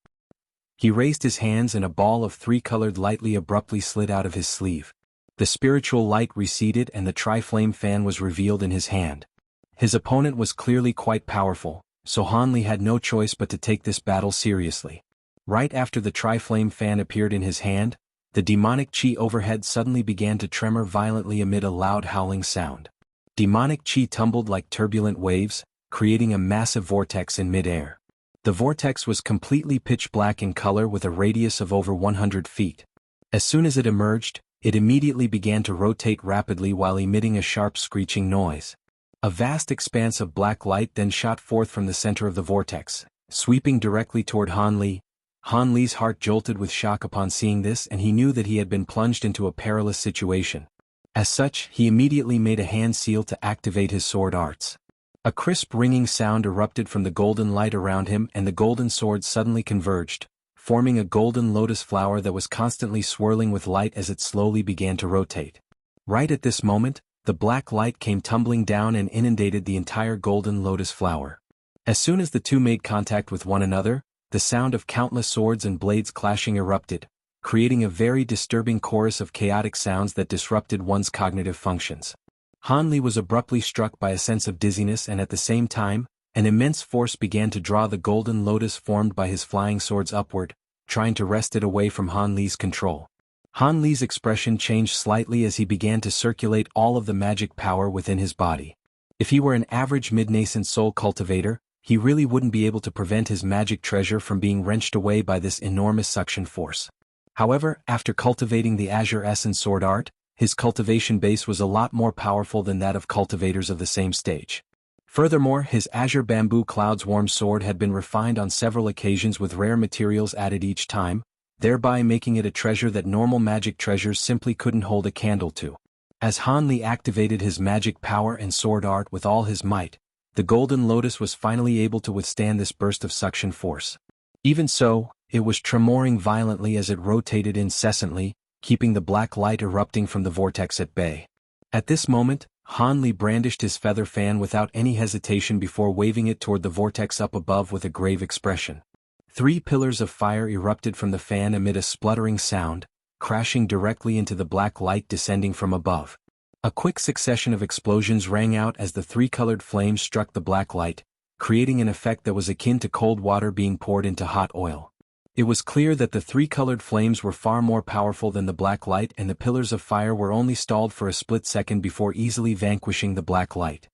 He raised his hands and a ball of three-colored lightly abruptly slid out of his sleeve. The spiritual light receded and the tri-flame fan was revealed in his hand. His opponent was clearly quite powerful, so Han Li had no choice but to take this battle seriously. Right after the tri-flame fan appeared in his hand, the demonic chi overhead suddenly began to tremor violently amid a loud howling sound. Demonic chi tumbled like turbulent waves, creating a massive vortex in mid-air. The vortex was completely pitch black in color with a radius of over 100 feet. As soon as it emerged, it immediately began to rotate rapidly while emitting a sharp screeching noise. A vast expanse of black light then shot forth from the center of the vortex, sweeping directly toward Han Li. Han Li's heart jolted with shock upon seeing this, and he knew that he had been plunged into a perilous situation. As such, he immediately made a hand seal to activate his sword arts. A crisp ringing sound erupted from the golden light around him, and the golden swords suddenly converged, forming a golden lotus flower that was constantly swirling with light as it slowly began to rotate. Right at this moment, the black light came tumbling down and inundated the entire golden lotus flower. As soon as the two made contact with one another, the sound of countless swords and blades clashing erupted, creating a very disturbing chorus of chaotic sounds that disrupted one's cognitive functions. Han Li was abruptly struck by a sense of dizziness, and at the same time, an immense force began to draw the golden lotus formed by his flying swords upward, trying to wrest it away from Han Li's control. Han Li's expression changed slightly as he began to circulate all of the magic power within his body. If he were an average mid-nascent soul cultivator, he really wouldn't be able to prevent his magic treasure from being wrenched away by this enormous suction force. However, after cultivating the Azure Essence sword art, his cultivation base was a lot more powerful than that of cultivators of the same stage. Furthermore, his Azure Bamboo Cloud's warm sword had been refined on several occasions with rare materials added each time, thereby making it a treasure that normal magic treasures simply couldn't hold a candle to. As Han Li activated his magic power and sword art with all his might, the Golden Lotus was finally able to withstand this burst of suction force. Even so, it was tremoring violently as it rotated incessantly, keeping the black light erupting from the vortex at bay. At this moment, Han Li brandished his feather fan without any hesitation before waving it toward the vortex up above with a grave expression. 3 pillars of fire erupted from the fan amid a spluttering sound, crashing directly into the black light descending from above. A quick succession of explosions rang out as the 3-colored flames struck the black light, creating an effect that was akin to cold water being poured into hot oil. It was clear that the 3-colored flames were far more powerful than the black light, and the pillars of fire were only stalled for a split second before easily vanquishing the black light.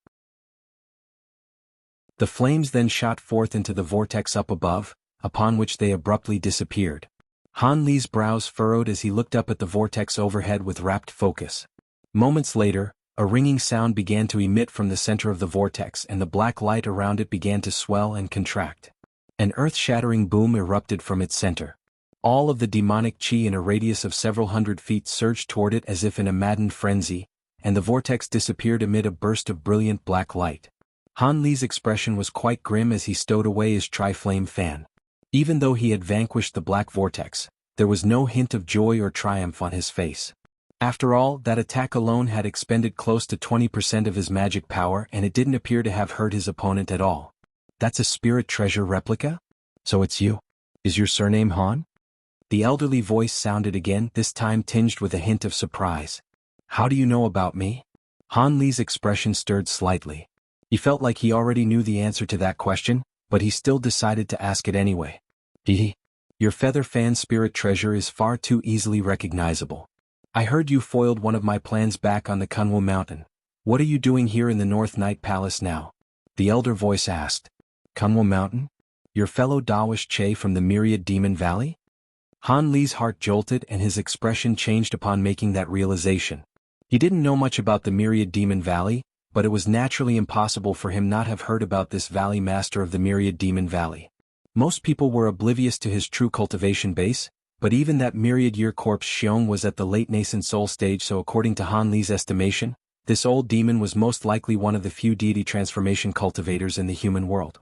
The flames then shot forth into the vortex up above, upon which they abruptly disappeared. Han Li's brows furrowed as he looked up at the vortex overhead with rapt focus. Moments later, a ringing sound began to emit from the center of the vortex, and the black light around it began to swell and contract. An earth-shattering boom erupted from its center. All of the demonic chi in a radius of several hundred feet surged toward it as if in a maddened frenzy, and the vortex disappeared amid a burst of brilliant black light. Han Li's expression was quite grim as he stowed away his tri-flame fan. Even though he had vanquished the black vortex, there was no hint of joy or triumph on his face. After all, that attack alone had expended close to 20% of his magic power, and it didn't appear to have hurt his opponent at all. That's a spirit treasure replica? So it's you. Is your surname Han? The elderly voice sounded again, this time tinged with a hint of surprise. How do you know about me? Han Li's expression stirred slightly. He felt like he already knew the answer to that question, but he still decided to ask it anyway. Your feather fan spirit treasure is far too easily recognizable. I heard you foiled one of my plans back on the Kunwu Mountain. What are you doing here in the North Night Palace now? The elder voice asked. Kunwu Mountain? Your fellow Dawish Che from the Myriad Demon Valley? Han Li's heart jolted and his expression changed upon making that realization. He didn't know much about the Myriad Demon Valley, but it was naturally impossible for him not have heard about this valley master of the Myriad Demon Valley. Most people were oblivious to his true cultivation base, but even that myriad-year corpse Xiong was at the late nascent soul stage, so according to Han Li's estimation, this old demon was most likely one of the few deity transformation cultivators in the human world.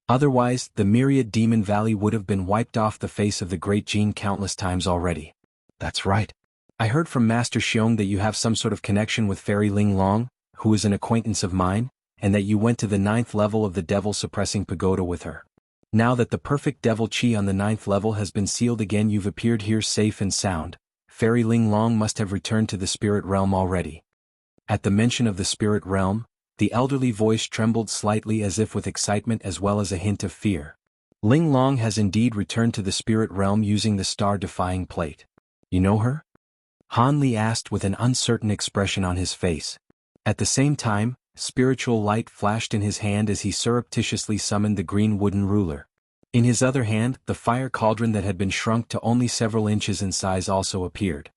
Otherwise, the Myriad Demon Valley would have been wiped off the face of the Great Gene countless times already. That's right. I heard from Master Xiong that you have some sort of connection with Fairy Ling Long, who is an acquaintance of mine, and that you went to the 9th level of the Devil-Suppressing Pagoda with her. Now that the perfect Devil Chi on the 9th level has been sealed again, you've appeared here safe and sound. Fairy Ling Long must have returned to the spirit realm already. At the mention of the spirit realm, the elderly voice trembled slightly as if with excitement as well as a hint of fear. Ling Long has indeed returned to the spirit realm using the star-defying plate. You know her? Han Li asked with an uncertain expression on his face. At the same time, spiritual light flashed in his hand as he surreptitiously summoned the green wooden ruler. In his other hand, the fire cauldron that had been shrunk to only several inches in size also appeared.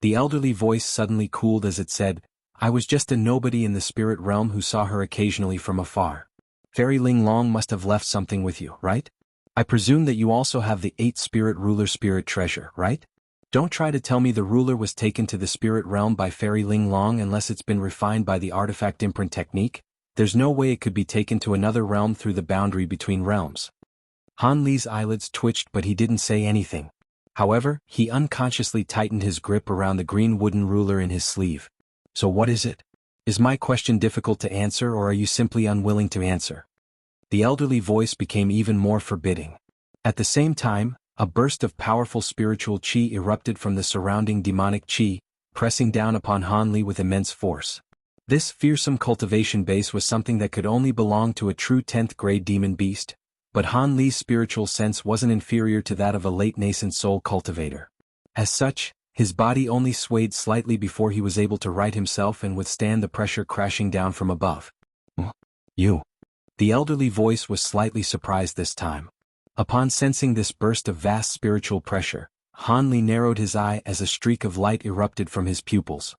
The elderly voice suddenly cooled as it said, I was just a nobody in the spirit realm who saw her occasionally from afar. Fairy Ling Long must have left something with you, right? I presume that you also have the 8 spirit ruler spirit treasure, right? Don't try to tell me the ruler was taken to the spirit realm by Fairy Ling Long unless it's been refined by the artifact imprint technique. There's no way it could be taken to another realm through the boundary between realms. Han Li's eyelids twitched, but he didn't say anything. However, he unconsciously tightened his grip around the green wooden ruler in his sleeve. So what is it? Is my question difficult to answer, or are you simply unwilling to answer? The elderly voice became even more forbidding. At the same time, a burst of powerful spiritual chi erupted from the surrounding demonic chi, pressing down upon Han Li with immense force. This fearsome cultivation base was something that could only belong to a true 10th grade demon beast, but Han Li's spiritual sense wasn't inferior to that of a late nascent soul cultivator. As such, his body only swayed slightly before he was able to right himself and withstand the pressure crashing down from above. You. The elderly voice was slightly surprised this time. Upon sensing this burst of vast spiritual pressure, Han Li narrowed his eye as a streak of light erupted from his pupils.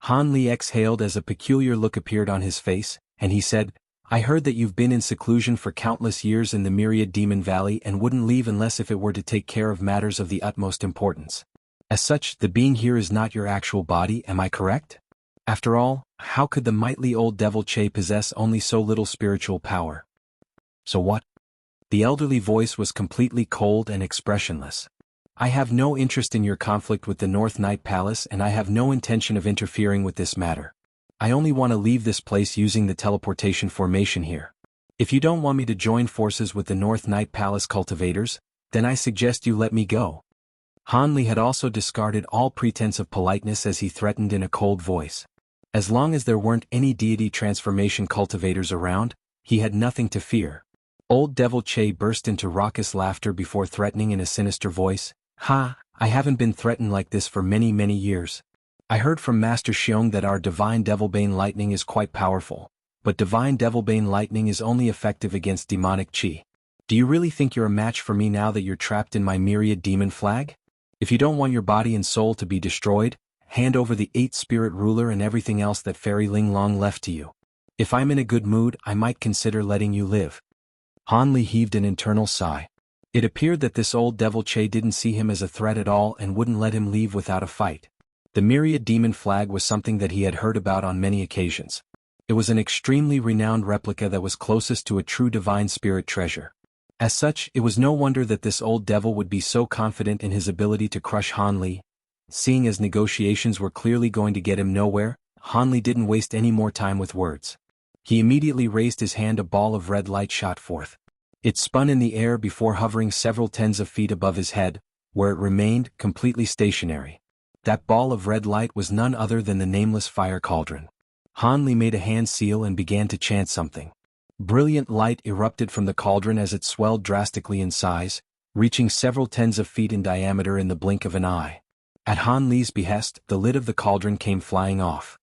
Han Li exhaled as a peculiar look appeared on his face, and he said, I heard that you've been in seclusion for countless years in the Myriad Demon Valley and wouldn't leave unless if it were to take care of matters of the utmost importance. As such, the being here is not your actual body, am I correct? After all, how could the mighty old devil Che possess only so little spiritual power? So what? The elderly voice was completely cold and expressionless. I have no interest in your conflict with the North Night Palace, and I have no intention of interfering with this matter. I only want to leave this place using the teleportation formation here. If you don't want me to join forces with the North Night Palace cultivators, then I suggest you let me go. Han Li had also discarded all pretense of politeness as he threatened in a cold voice. As long as there weren't any deity transformation cultivators around, he had nothing to fear. Old Devil Che burst into raucous laughter before threatening in a sinister voice, Ha, I haven't been threatened like this for many, many years. I heard from Master Xiong that our Divine Devilbane Lightning is quite powerful, but Divine Devilbane Lightning is only effective against demonic chi. Do you really think you're a match for me now that you're trapped in my Myriad Demon Flag? If you don't want your body and soul to be destroyed, hand over the 8 Spirit Ruler and everything else that Fairy Ling Long left to you. If I'm in a good mood, I might consider letting you live. Han Li heaved an internal sigh. It appeared that this old Devil Che didn't see him as a threat at all and wouldn't let him leave without a fight. The Myriad Demon Flag was something that he had heard about on many occasions. It was an extremely renowned replica that was closest to a true divine spirit treasure. As such, it was no wonder that this old devil would be so confident in his ability to crush Han Li. Seeing as negotiations were clearly going to get him nowhere, Han Li didn't waste any more time with words. He immediately raised his hand. A ball of red light shot forth. It spun in the air before hovering several tens of feet above his head, where it remained completely stationary. That ball of red light was none other than the nameless fire cauldron. Han Li made a hand seal and began to chant something. Brilliant light erupted from the cauldron as it swelled drastically in size, reaching several tens of feet in diameter in the blink of an eye. At Han Li's behest, the lid of the cauldron came flying off.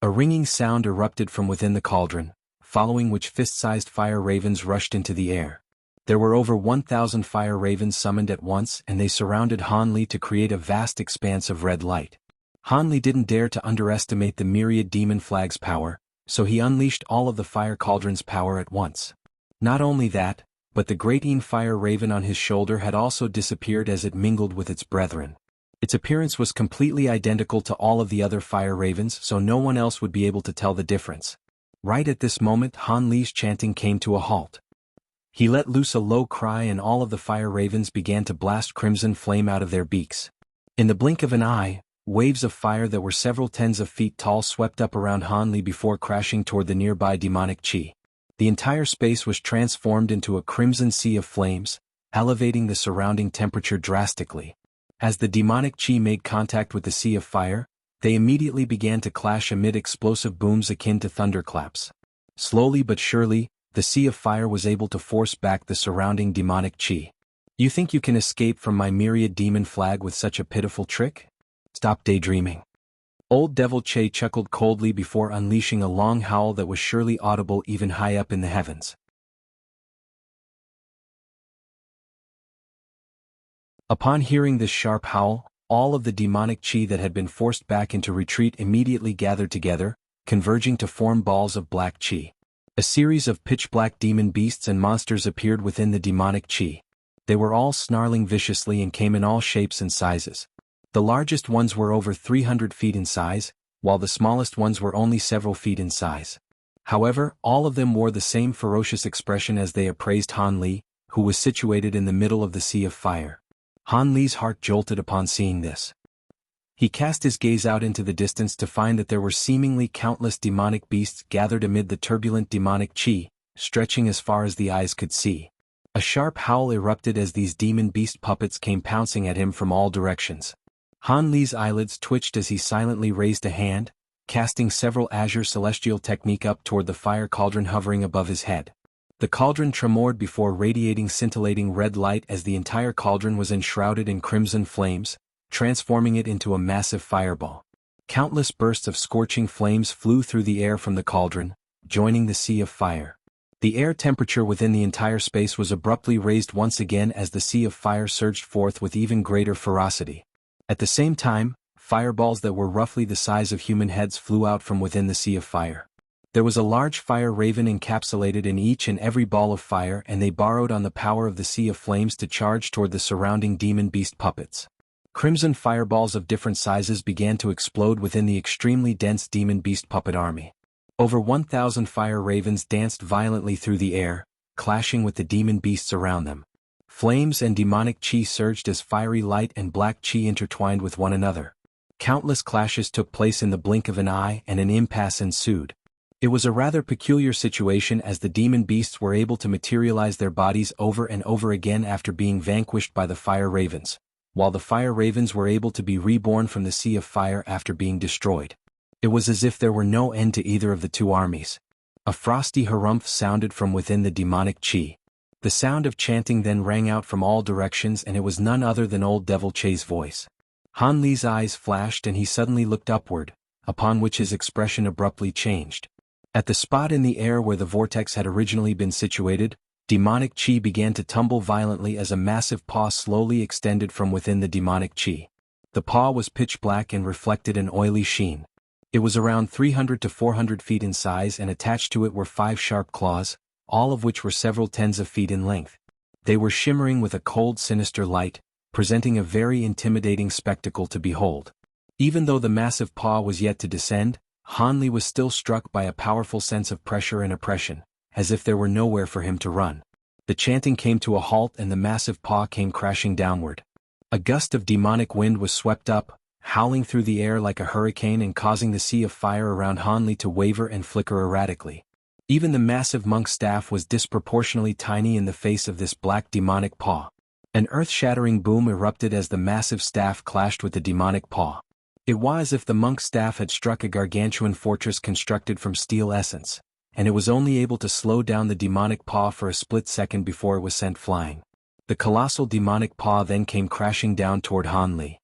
A ringing sound erupted from within the cauldron, following which fist-sized fire ravens rushed into the air. There were over 1,000 fire ravens summoned at once, and they surrounded Han Li to create a vast expanse of red light. Han Li didn't dare to underestimate the Myriad Demon Flag's power, so he unleashed all of the fire cauldron's power at once. Not only that, but the great fire raven on his shoulder had also disappeared as it mingled with its brethren. Its appearance was completely identical to all of the other fire ravens, so no one else would be able to tell the difference. Right at this moment, Han Li's chanting came to a halt. He let loose a low cry and all of the fire ravens began to blast crimson flame out of their beaks. In the blink of an eye, waves of fire that were several tens of feet tall swept up around Han Li before crashing toward the nearby demonic chi. The entire space was transformed into a crimson sea of flames, elevating the surrounding temperature drastically. As the demonic chi made contact with the sea of fire, they immediately began to clash amid explosive booms akin to thunderclaps. Slowly but surely, the sea of fire was able to force back the surrounding demonic chi. You think you can escape from my Myriad Demon Flag with such a pitiful trick? Stop daydreaming. Old Devil Che chuckled coldly before unleashing a long howl that was surely audible even high up in the heavens. Upon hearing this sharp howl, all of the demonic chi that had been forced back into retreat immediately gathered together, converging to form balls of black chi. A series of pitch-black demon beasts and monsters appeared within the demonic chi. They were all snarling viciously and came in all shapes and sizes. The largest ones were over 300 feet in size, while the smallest ones were only several feet in size. However, all of them wore the same ferocious expression as they appraised Han Li, who was situated in the middle of the sea of fire. Han Li's heart jolted upon seeing this. He cast his gaze out into the distance to find that there were seemingly countless demonic beasts gathered amid the turbulent demonic chi, stretching as far as the eyes could see. A sharp howl erupted as these demon beast puppets came pouncing at him from all directions. Han Li's eyelids twitched as he silently raised a hand, casting several azure celestial technique up toward the fire cauldron hovering above his head. The cauldron tremored before radiating scintillating red light as the entire cauldron was enshrouded in crimson flames, transforming it into a massive fireball. Countless bursts of scorching flames flew through the air from the cauldron, joining the sea of fire. The air temperature within the entire space was abruptly raised once again as the sea of fire surged forth with even greater ferocity. At the same time, fireballs that were roughly the size of human heads flew out from within the sea of fire. There was a large fire raven encapsulated in each and every ball of fire, and they borrowed on the power of the sea of flames to charge toward the surrounding demon beast puppets. Crimson fireballs of different sizes began to explode within the extremely dense demon beast puppet army. Over 1,000 fire ravens danced violently through the air, clashing with the demon beasts around them. Flames and demonic chi surged as fiery light and black chi intertwined with one another. Countless clashes took place in the blink of an eye, and an impasse ensued. It was a rather peculiar situation as the demon beasts were able to materialize their bodies over and over again after being vanquished by the fire ravens, while the fire ravens were able to be reborn from the sea of fire after being destroyed. It was as if there were no end to either of the two armies. A frosty harumph sounded from within the demonic chi. The sound of chanting then rang out from all directions, and it was none other than old Devil Che's voice. Han Li's eyes flashed and he suddenly looked upward, upon which his expression abruptly changed. At the spot in the air where the vortex had originally been situated, demonic chi began to tumble violently as a massive paw slowly extended from within the demonic chi. The paw was pitch black and reflected an oily sheen. It was around 300 to 400 feet in size, and attached to it were 5 sharp claws, all of which were several tens of feet in length. They were shimmering with a cold, sinister light, presenting a very intimidating spectacle to behold. Even though the massive paw was yet to descend, Han Li was still struck by a powerful sense of pressure and oppression, as if there were nowhere for him to run. The chanting came to a halt and the massive paw came crashing downward. A gust of demonic wind was swept up, howling through the air like a hurricane and causing the sea of fire around Han Li to waver and flicker erratically. Even the massive monk's staff was disproportionately tiny in the face of this black demonic paw. An earth-shattering boom erupted as the massive staff clashed with the demonic paw. It was as if the monk's staff had struck a gargantuan fortress constructed from steel essence, and it was only able to slow down the demonic paw for a split second before it was sent flying. The colossal demonic paw then came crashing down toward Han Li.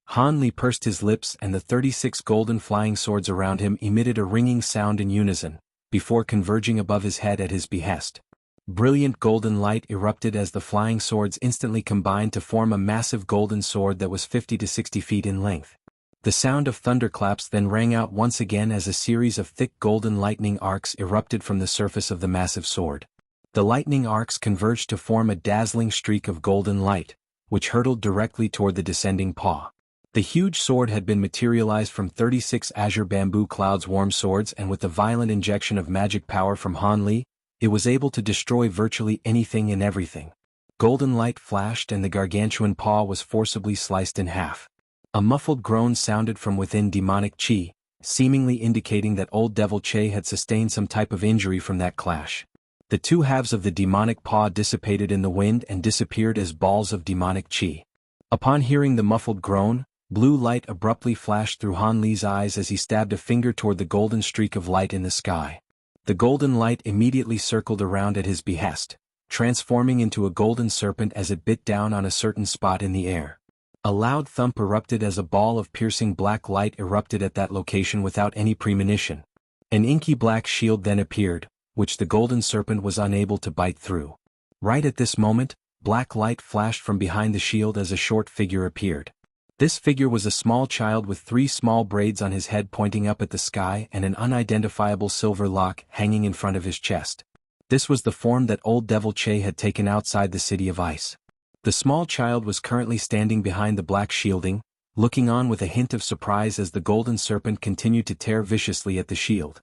Han Li pursed his lips and the 36 golden flying swords around him emitted a ringing sound in unison, before converging above his head at his behest. Brilliant golden light erupted as the flying swords instantly combined to form a massive golden sword that was 50 to 60 feet in length. The sound of thunderclaps then rang out once again as a series of thick golden lightning arcs erupted from the surface of the massive sword. The lightning arcs converged to form a dazzling streak of golden light, which hurtled directly toward the descending paw. The huge sword had been materialized from 36 azure bamboo clouds warm swords, and with the violent injection of magic power from Han Li, it was able to destroy virtually anything and everything. Golden light flashed and the gargantuan paw was forcibly sliced in half. A muffled groan sounded from within demonic chi, seemingly indicating that old Devil Che had sustained some type of injury from that clash. The two halves of the demonic paw dissipated in the wind and disappeared as balls of demonic chi. Upon hearing the muffled groan, blue light abruptly flashed through Han Li's eyes as he stabbed a finger toward the golden streak of light in the sky. The golden light immediately circled around at his behest, transforming into a golden serpent as it bit down on a certain spot in the air. A loud thump erupted as a ball of piercing black light erupted at that location without any premonition. An inky black shield then appeared, which the golden serpent was unable to bite through. Right at this moment, black light flashed from behind the shield as a short figure appeared. This figure was a small child with 3 small braids on his head pointing up at the sky and an unidentifiable silver lock hanging in front of his chest. This was the form that old Devil Che had taken outside the City of Ice. The small child was currently standing behind the black shielding, looking on with a hint of surprise as the golden serpent continued to tear viciously at the shield.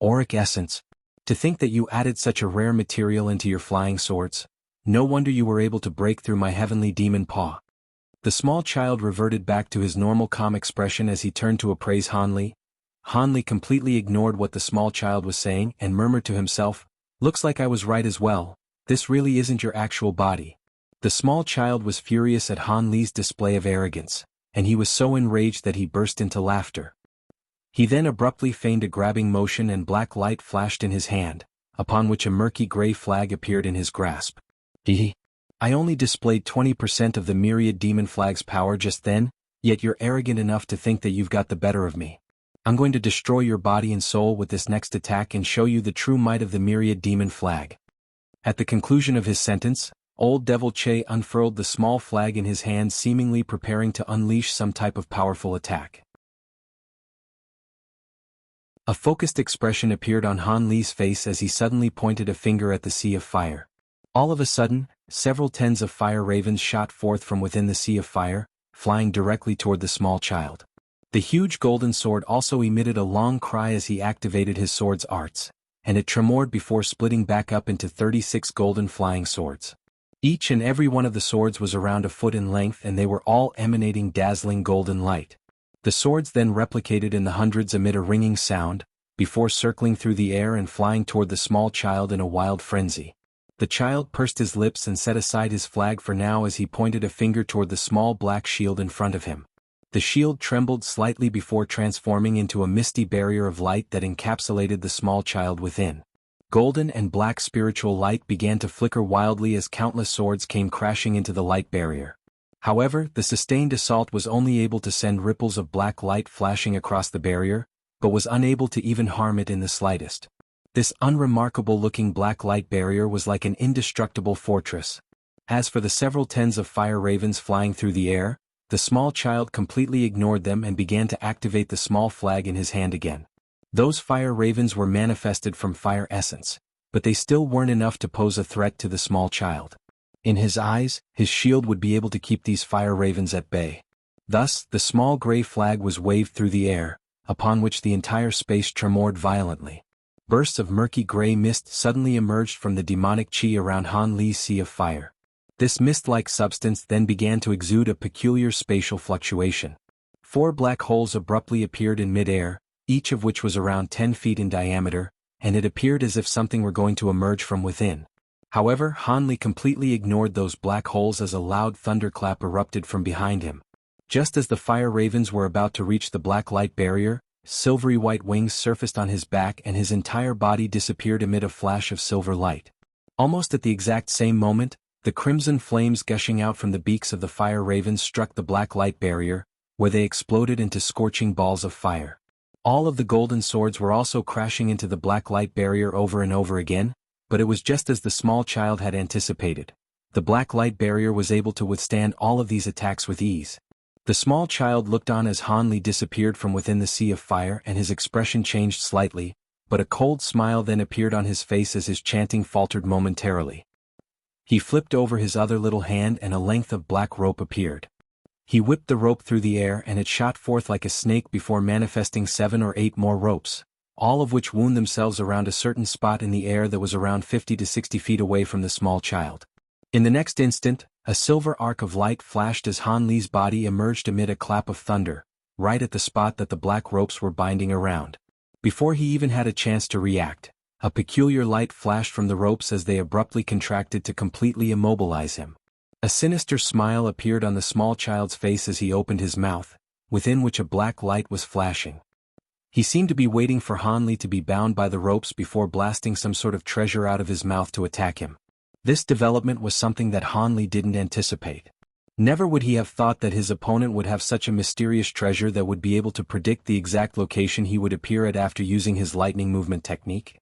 Auric essence. To think that you added such a rare material into your flying swords. No wonder you were able to break through my heavenly demon paw. The small child reverted back to his normal calm expression as he turned to appraise Hanli. Hanli completely ignored what the small child was saying and murmured to himself, "Looks like I was right as well, this really isn't your actual body." The small child was furious at Hanli's display of arrogance, and he was so enraged that he burst into laughter. He then abruptly feigned a grabbing motion and black light flashed in his hand, upon which a murky gray flag appeared in his grasp. I only displayed 20% of the myriad demon flag's power just then, yet you're arrogant enough to think that you've got the better of me. I'm going to destroy your body and soul with this next attack and show you the true might of the myriad demon flag. At the conclusion of his sentence, Old Devil Che unfurled the small flag in his hand, seemingly preparing to unleash some type of powerful attack. A focused expression appeared on Han Li's face as he suddenly pointed a finger at the sea of fire. All of a sudden, several tens of fire ravens shot forth from within the sea of fire, flying directly toward the small child. The huge golden sword also emitted a long cry as he activated his sword's arts, and it tremored before splitting back up into 36 golden flying swords. Each and every one of the swords was around a foot in length and they were all emanating dazzling golden light. The swords then replicated in the hundreds amid a ringing sound, before circling through the air and flying toward the small child in a wild frenzy. The child pursed his lips and set aside his flag for now as he pointed a finger toward the small black shield in front of him. The shield trembled slightly before transforming into a misty barrier of light that encapsulated the small child within. Golden and black spiritual light began to flicker wildly as countless swords came crashing into the light barrier. However, the sustained assault was only able to send ripples of black light flashing across the barrier, but was unable to even harm it in the slightest. This unremarkable-looking black light barrier was like an indestructible fortress. As for the several tens of fire ravens flying through the air, the small child completely ignored them and began to activate the small flag in his hand again. Those fire ravens were manifested from fire essence, but they still weren't enough to pose a threat to the small child. In his eyes, his shield would be able to keep these fire ravens at bay. Thus, the small gray flag was waved through the air, upon which the entire space tremored violently. Bursts of murky gray mist suddenly emerged from the demonic chi around Han Li's sea of fire. This mist-like substance then began to exude a peculiar spatial fluctuation. 4 black holes abruptly appeared in mid-air, each of which was around 10 feet in diameter, and it appeared as if something were going to emerge from within. However, Han Li completely ignored those black holes as a loud thunderclap erupted from behind him. Just as the fire ravens were about to reach the black light barrier, silvery white wings surfaced on his back and his entire body disappeared amid a flash of silver light. Almost at the exact same moment, the crimson flames gushing out from the beaks of the fire ravens struck the black light barrier, where they exploded into scorching balls of fire. All of the golden swords were also crashing into the black light barrier over and over again, but it was just as the small child had anticipated. The black light barrier was able to withstand all of these attacks with ease. The small child looked on as Han Li disappeared from within the sea of fire and his expression changed slightly, but a cold smile then appeared on his face as his chanting faltered momentarily. He flipped over his other little hand and a length of black rope appeared. He whipped the rope through the air and it shot forth like a snake before manifesting 7 or 8 more ropes, all of which wound themselves around a certain spot in the air that was around 50 to 60 feet away from the small child. In the next instant, a silver arc of light flashed as Han Li's body emerged amid a clap of thunder, right at the spot that the black ropes were binding around. Before he even had a chance to react, a peculiar light flashed from the ropes as they abruptly contracted to completely immobilize him. A sinister smile appeared on the small child's face as he opened his mouth, within which a black light was flashing. He seemed to be waiting for Han Li to be bound by the ropes before blasting some sort of treasure out of his mouth to attack him. This development was something that Han Li didn't anticipate. Never would he have thought that his opponent would have such a mysterious treasure that would be able to predict the exact location he would appear at after using his lightning movement technique.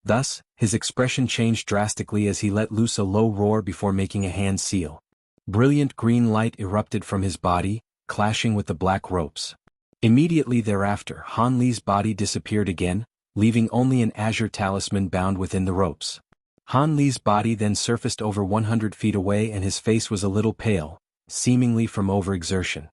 Thus, his expression changed drastically as he let loose a low roar before making a hand seal. Brilliant green light erupted from his body, clashing with the black ropes. Immediately thereafter, Han Li's body disappeared again, leaving only an azure talisman bound within the ropes. Han Li's body then surfaced over 100 feet away and his face was a little pale, seemingly from overexertion.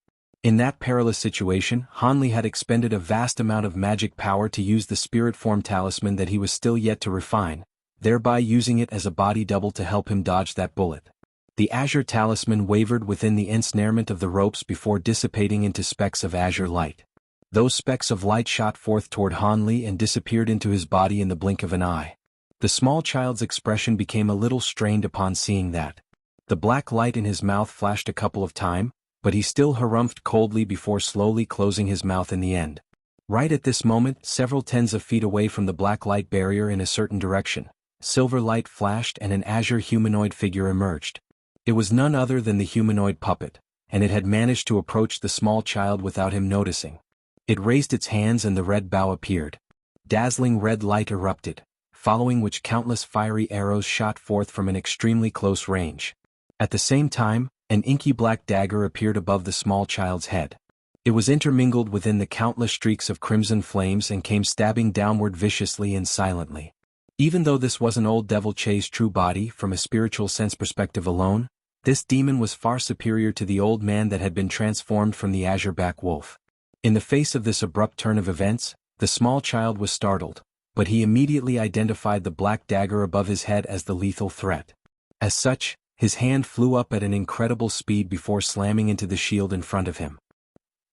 In that perilous situation, Hanli had expended a vast amount of magic power to use the spirit form talisman that he was still yet to refine, thereby using it as a body double to help him dodge that bullet. The azure talisman wavered within the ensnarement of the ropes before dissipating into specks of azure light. Those specks of light shot forth toward Hanli and disappeared into his body in the blink of an eye. The small child's expression became a little strained upon seeing that. The black light in his mouth flashed a couple of times, but he still harumphed coldly before slowly closing his mouth in the end. Right at this moment, several tens of feet away from the black light barrier in a certain direction, silver light flashed and an azure humanoid figure emerged. It was none other than the humanoid puppet, and it had managed to approach the small child without him noticing. It raised its hands and the red bow appeared. Dazzling red light erupted, following which countless fiery arrows shot forth from an extremely close range. At the same time, an inky black dagger appeared above the small child's head. It was intermingled within the countless streaks of crimson flames and came stabbing downward viciously and silently. Even though this wasn't old Devil Che's true body from a spiritual sense perspective alone, this demon was far superior to the old man that had been transformed from the azure-back wolf. In the face of this abrupt turn of events, the small child was startled, but he immediately identified the black dagger above his head as the lethal threat. As such, his hand flew up at an incredible speed before slamming into the shield in front of him.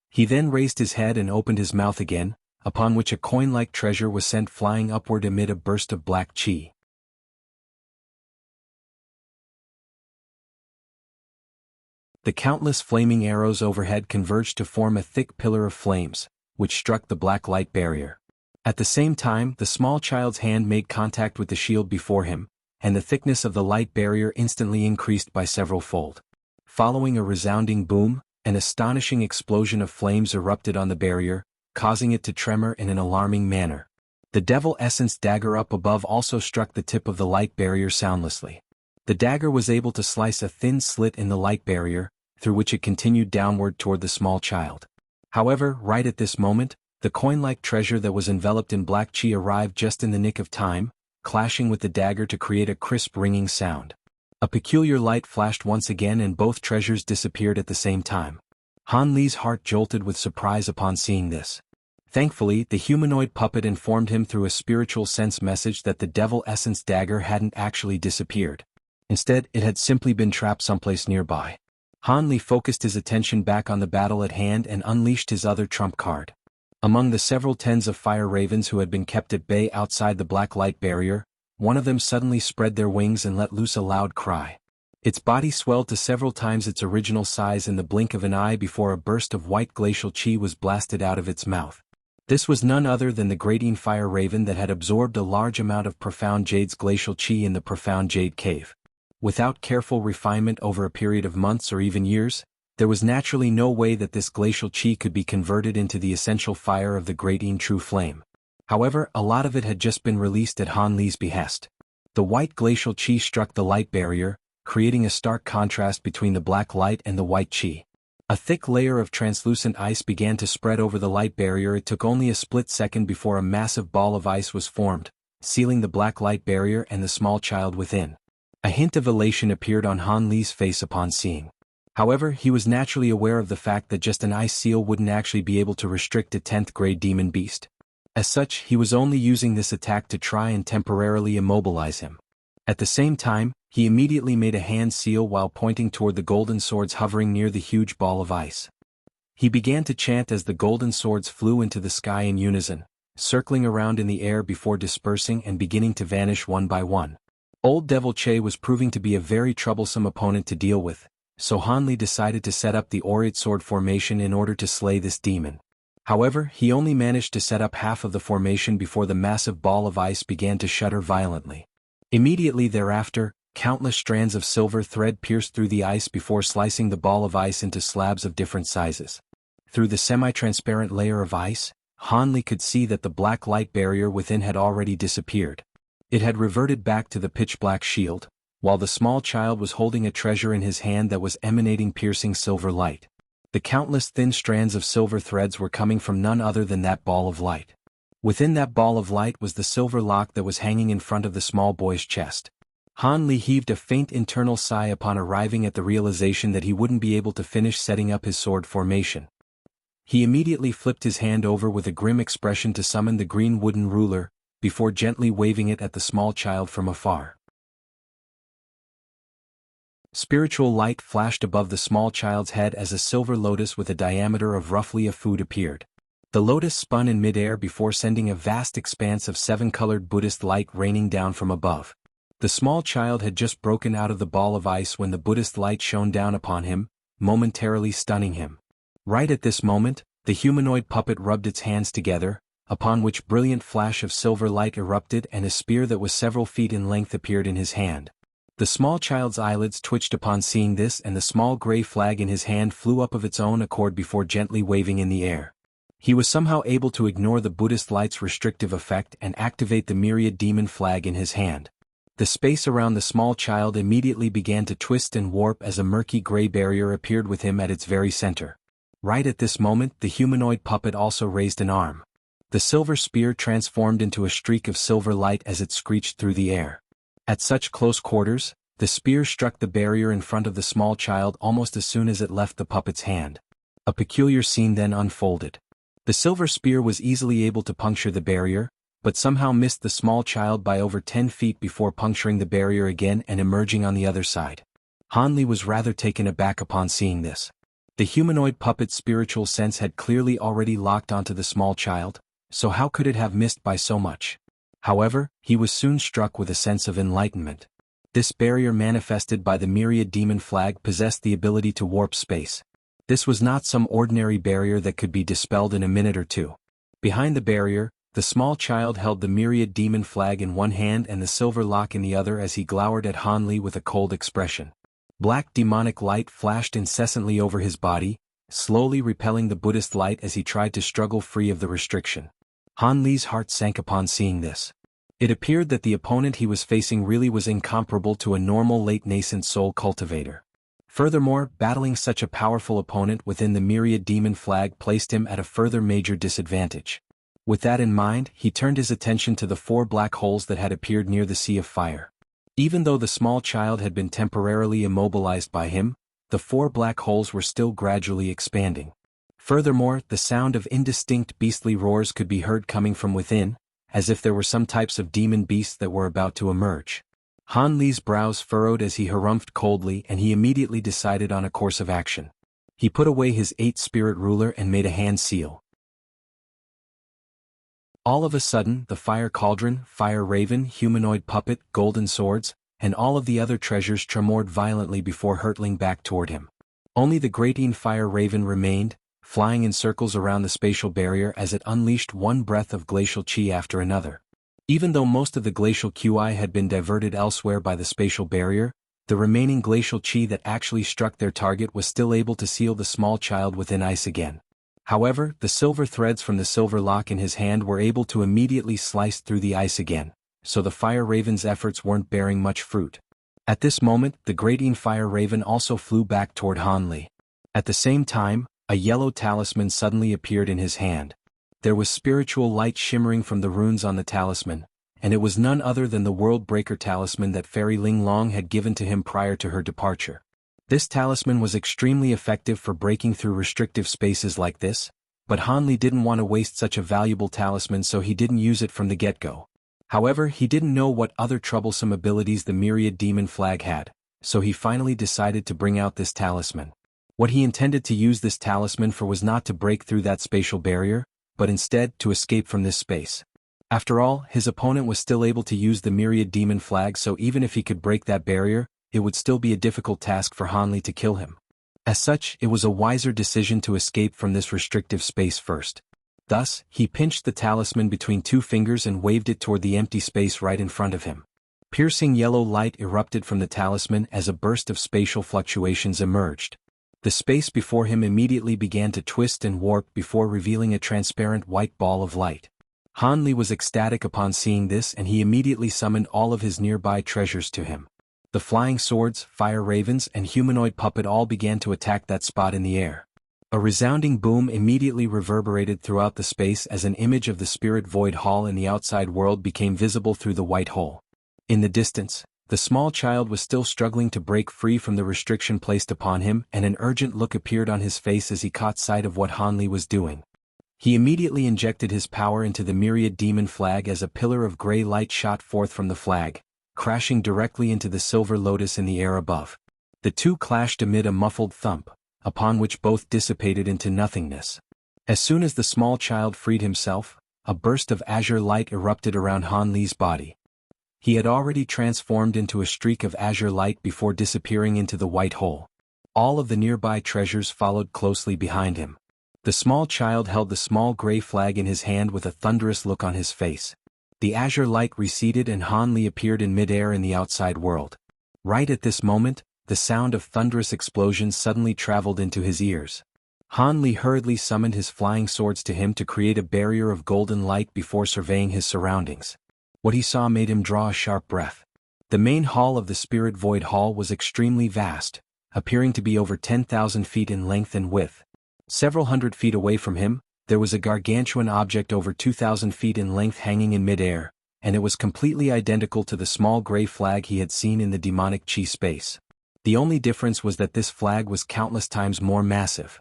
He then raised his head and opened his mouth again, upon which a coin-like treasure was sent flying upward amid a burst of black chi. The countless flaming arrows overhead converged to form a thick pillar of flames, which struck the black light barrier. At the same time, the small child's hand made contact with the shield before him, and the thickness of the light barrier instantly increased by several fold. Following a resounding boom, an astonishing explosion of flames erupted on the barrier, causing it to tremor in an alarming manner. The devil essence dagger up above also struck the tip of the light barrier soundlessly. The dagger was able to slice a thin slit in the light barrier, through which it continued downward toward the small child. However, right at this moment, the coin-like treasure that was enveloped in black chi arrived just in the nick of time, clashing with the dagger to create a crisp ringing sound. A peculiar light flashed once again and both treasures disappeared at the same time. Han Li's heart jolted with surprise upon seeing this. Thankfully, the humanoid puppet informed him through a spiritual sense message that the devil essence dagger hadn't actually disappeared. Instead, it had simply been trapped someplace nearby. Han Li focused his attention back on the battle at hand and unleashed his other trump card. Among the several tens of fire ravens who had been kept at bay outside the black light barrier, one of them suddenly spread their wings and let loose a loud cry. Its body swelled to several times its original size in the blink of an eye before a burst of white glacial chi was blasted out of its mouth. This was none other than the grating fire raven that had absorbed a large amount of profound jade's glacial chi in the profound jade cave. Without careful refinement over a period of months or even years, there was naturally no way that this glacial chi could be converted into the essential fire of the grating true flame. However, a lot of it had just been released at Han Li's behest. The white glacial chi struck the light barrier, creating a stark contrast between the black light and the white chi. A thick layer of translucent ice began to spread over the light barrier. It took only a split second before a massive ball of ice was formed, sealing the black light barrier and the small child within. A hint of elation appeared on Han Li's face upon seeing. However, he was naturally aware of the fact that just an ice seal wouldn't actually be able to restrict a 10th grade demon beast. As such, he was only using this attack to try and temporarily immobilize him. At the same time, he immediately made a hand seal while pointing toward the golden swords hovering near the huge ball of ice. He began to chant as the golden swords flew into the sky in unison, circling around in the air before dispersing and beginning to vanish one by one. Old Devil Che was proving to be a very troublesome opponent to deal with, so Han Li decided to set up the Aureate Sword formation in order to slay this demon. However, he only managed to set up half of the formation before the massive ball of ice began to shudder violently. Immediately thereafter, countless strands of silver thread pierced through the ice before slicing the ball of ice into slabs of different sizes. Through the semi-transparent layer of ice, Han Li could see that the black light barrier within had already disappeared. It had reverted back to the pitch-black shield, while the small child was holding a treasure in his hand that was emanating piercing silver light. The countless thin strands of silver threads were coming from none other than that ball of light. Within that ball of light was the silver lock that was hanging in front of the small boy's chest. Han Li heaved a faint internal sigh upon arriving at the realization that he wouldn't be able to finish setting up his sword formation. He immediately flipped his hand over with a grim expression to summon the green wooden ruler, before gently waving it at the small child from afar. Spiritual light flashed above the small child's head as a silver lotus with a diameter of roughly a foot appeared. The lotus spun in midair before sending a vast expanse of seven-colored Buddhist light raining down from above. The small child had just broken out of the ball of ice when the Buddhist light shone down upon him, momentarily stunning him. Right at this moment, the humanoid puppet rubbed its hands together, upon which brilliant flash of silver light erupted and a spear that was several feet in length appeared in his hand. The small child's eyelids twitched upon seeing this, and the small gray flag in his hand flew up of its own accord before gently waving in the air. He was somehow able to ignore the Buddhist light's restrictive effect and activate the myriad demon flag in his hand. The space around the small child immediately began to twist and warp as a murky gray barrier appeared with him at its very center. Right at this moment, the humanoid puppet also raised an arm. The silver spear transformed into a streak of silver light as it screeched through the air. At such close quarters, the spear struck the barrier in front of the small child almost as soon as it left the puppet's hand. A peculiar scene then unfolded. The silver spear was easily able to puncture the barrier, but somehow missed the small child by over 10 feet before puncturing the barrier again and emerging on the other side. Hanli was rather taken aback upon seeing this. The humanoid puppet's spiritual sense had clearly already locked onto the small child, so how could it have missed by so much? However, he was soon struck with a sense of enlightenment. This barrier manifested by the myriad demon flag possessed the ability to warp space. This was not some ordinary barrier that could be dispelled in a minute or two. Behind the barrier, the small child held the myriad demon flag in one hand and the silver lock in the other as he glowered at Hanli with a cold expression. Black demonic light flashed incessantly over his body, slowly repelling the Buddhist light as he tried to struggle free of the restriction. Hanli's heart sank upon seeing this. It appeared that the opponent he was facing really was incomparable to a normal late-nascent soul cultivator. Furthermore, battling such a powerful opponent within the myriad demon flag placed him at a further major disadvantage. With that in mind, he turned his attention to the 4 black holes that had appeared near the Sea of Fire. Even though the small child had been temporarily immobilized by him, the 4 black holes were still gradually expanding. Furthermore, the sound of indistinct beastly roars could be heard coming from within, as if there were some types of demon beasts that were about to emerge. Hanli's brows furrowed as he harumphed coldly, and he immediately decided on a course of action. He put away his 8-spirit ruler and made a hand seal. All of a sudden, the fire cauldron, fire raven, humanoid puppet, golden swords, and all of the other treasures tremored violently before hurtling back toward him. Only the great fire raven remained, flying in circles around the spatial barrier as it unleashed one breath of glacial chi after another. Even though most of the glacial qi had been diverted elsewhere by the spatial barrier, the remaining glacial chi that actually struck their target was still able to seal the small child within ice again. However, the silver threads from the silver lock in his hand were able to immediately slice through the ice again, so the fire raven's efforts weren't bearing much fruit. At this moment, the great fire raven also flew back toward Hanli. At the same time, a yellow talisman suddenly appeared in his hand. There was spiritual light shimmering from the runes on the talisman, and it was none other than the World Breaker talisman that Fairy Ling Long had given to him prior to her departure. This talisman was extremely effective for breaking through restrictive spaces like this, but Hanli didn't want to waste such a valuable talisman, so he didn't use it from the get-go. However, he didn't know what other troublesome abilities the myriad demon flag had, so he finally decided to bring out this talisman. What he intended to use this talisman for was not to break through that spatial barrier, but instead to escape from this space. After all, his opponent was still able to use the myriad demon flag, so even if he could break that barrier, it would still be a difficult task for Hanli to kill him. As such, it was a wiser decision to escape from this restrictive space first. Thus, he pinched the talisman between 2 fingers and waved it toward the empty space right in front of him. Piercing yellow light erupted from the talisman as a burst of spatial fluctuations emerged. The space before him immediately began to twist and warp before revealing a transparent white ball of light. Hanli was ecstatic upon seeing this, and he immediately summoned all of his nearby treasures to him. The flying swords, fire ravens, and humanoid puppet all began to attack that spot in the air. A resounding boom immediately reverberated throughout the space as an image of the spirit void hall in the outside world became visible through the white hole. In the distance, The small child was still struggling to break free from the restriction placed upon him, and an urgent look appeared on his face as he caught sight of what Hanli was doing. He immediately injected his power into the myriad demon flag as a pillar of gray light shot forth from the flag, crashing directly into the silver lotus in the air above. The two clashed amid a muffled thump, upon which both dissipated into nothingness. As soon as the small child freed himself, a burst of azure light erupted around Hanli's body. He had already transformed into a streak of azure light before disappearing into the white hole. All of the nearby treasures followed closely behind him. The small child held the small gray flag in his hand with a thunderous look on his face. The azure light receded and Hanli appeared in midair in the outside world. Right at this moment, the sound of thunderous explosions suddenly traveled into his ears. Hanli hurriedly summoned his flying swords to him to create a barrier of golden light before surveying his surroundings. What he saw made him draw a sharp breath. The main hall of the Spirit Void Hall was extremely vast, appearing to be over 10,000 feet in length and width. Several hundred feet away from him, there was a gargantuan object over 2,000 feet in length hanging in midair, and it was completely identical to the small gray flag he had seen in the demonic chi space. The only difference was that this flag was countless times more massive.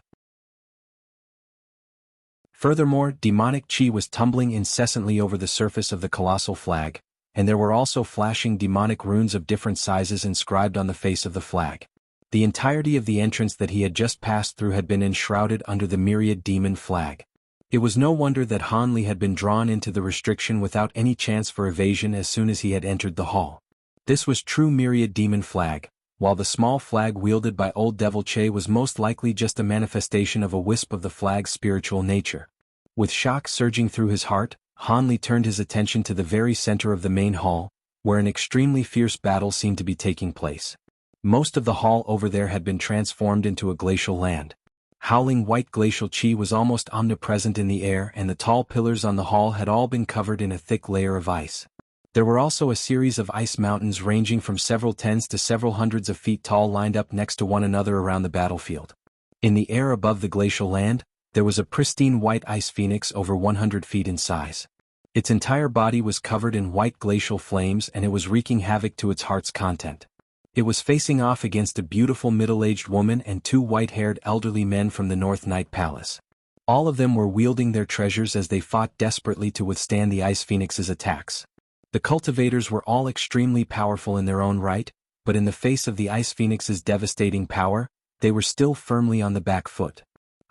Furthermore, demonic chi was tumbling incessantly over the surface of the colossal flag, and there were also flashing demonic runes of different sizes inscribed on the face of the flag. The entirety of the entrance that he had just passed through had been enshrouded under the myriad demon flag. It was no wonder that Hanli had been drawn into the restriction without any chance for evasion as soon as he had entered the hall. This was true myriad demon flag, while the small flag wielded by Old Devil Che was most likely just a manifestation of a wisp of the flag's spiritual nature. With shock surging through his heart, Hanli turned his attention to the very center of the main hall, where an extremely fierce battle seemed to be taking place. Most of the hall over there had been transformed into a glacial land. Howling white glacial chi was almost omnipresent in the air, and the tall pillars on the hall had all been covered in a thick layer of ice. There were also a series of ice mountains ranging from several tens to several hundreds of feet tall lined up next to one another around the battlefield. In the air above the glacial land, there was a pristine white ice phoenix over 100 feet in size. Its entire body was covered in white glacial flames and it was wreaking havoc to its heart's content. It was facing off against a beautiful middle-aged woman and two white-haired elderly men from the North Night Palace. All of them were wielding their treasures as they fought desperately to withstand the Ice Phoenix's attacks. The cultivators were all extremely powerful in their own right, but in the face of the Ice Phoenix's devastating power, they were still firmly on the back foot.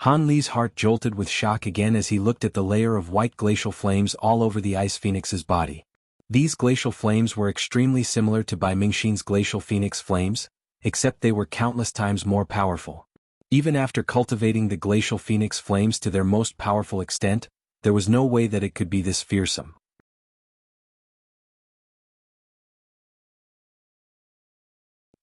Hanli's heart jolted with shock again as he looked at the layer of white glacial flames all over the Ice Phoenix's body. These glacial flames were extremely similar to Bai Mingxin's glacial phoenix flames, except they were countless times more powerful. Even after cultivating the glacial phoenix flames to their most powerful extent, there was no way that it could be this fearsome.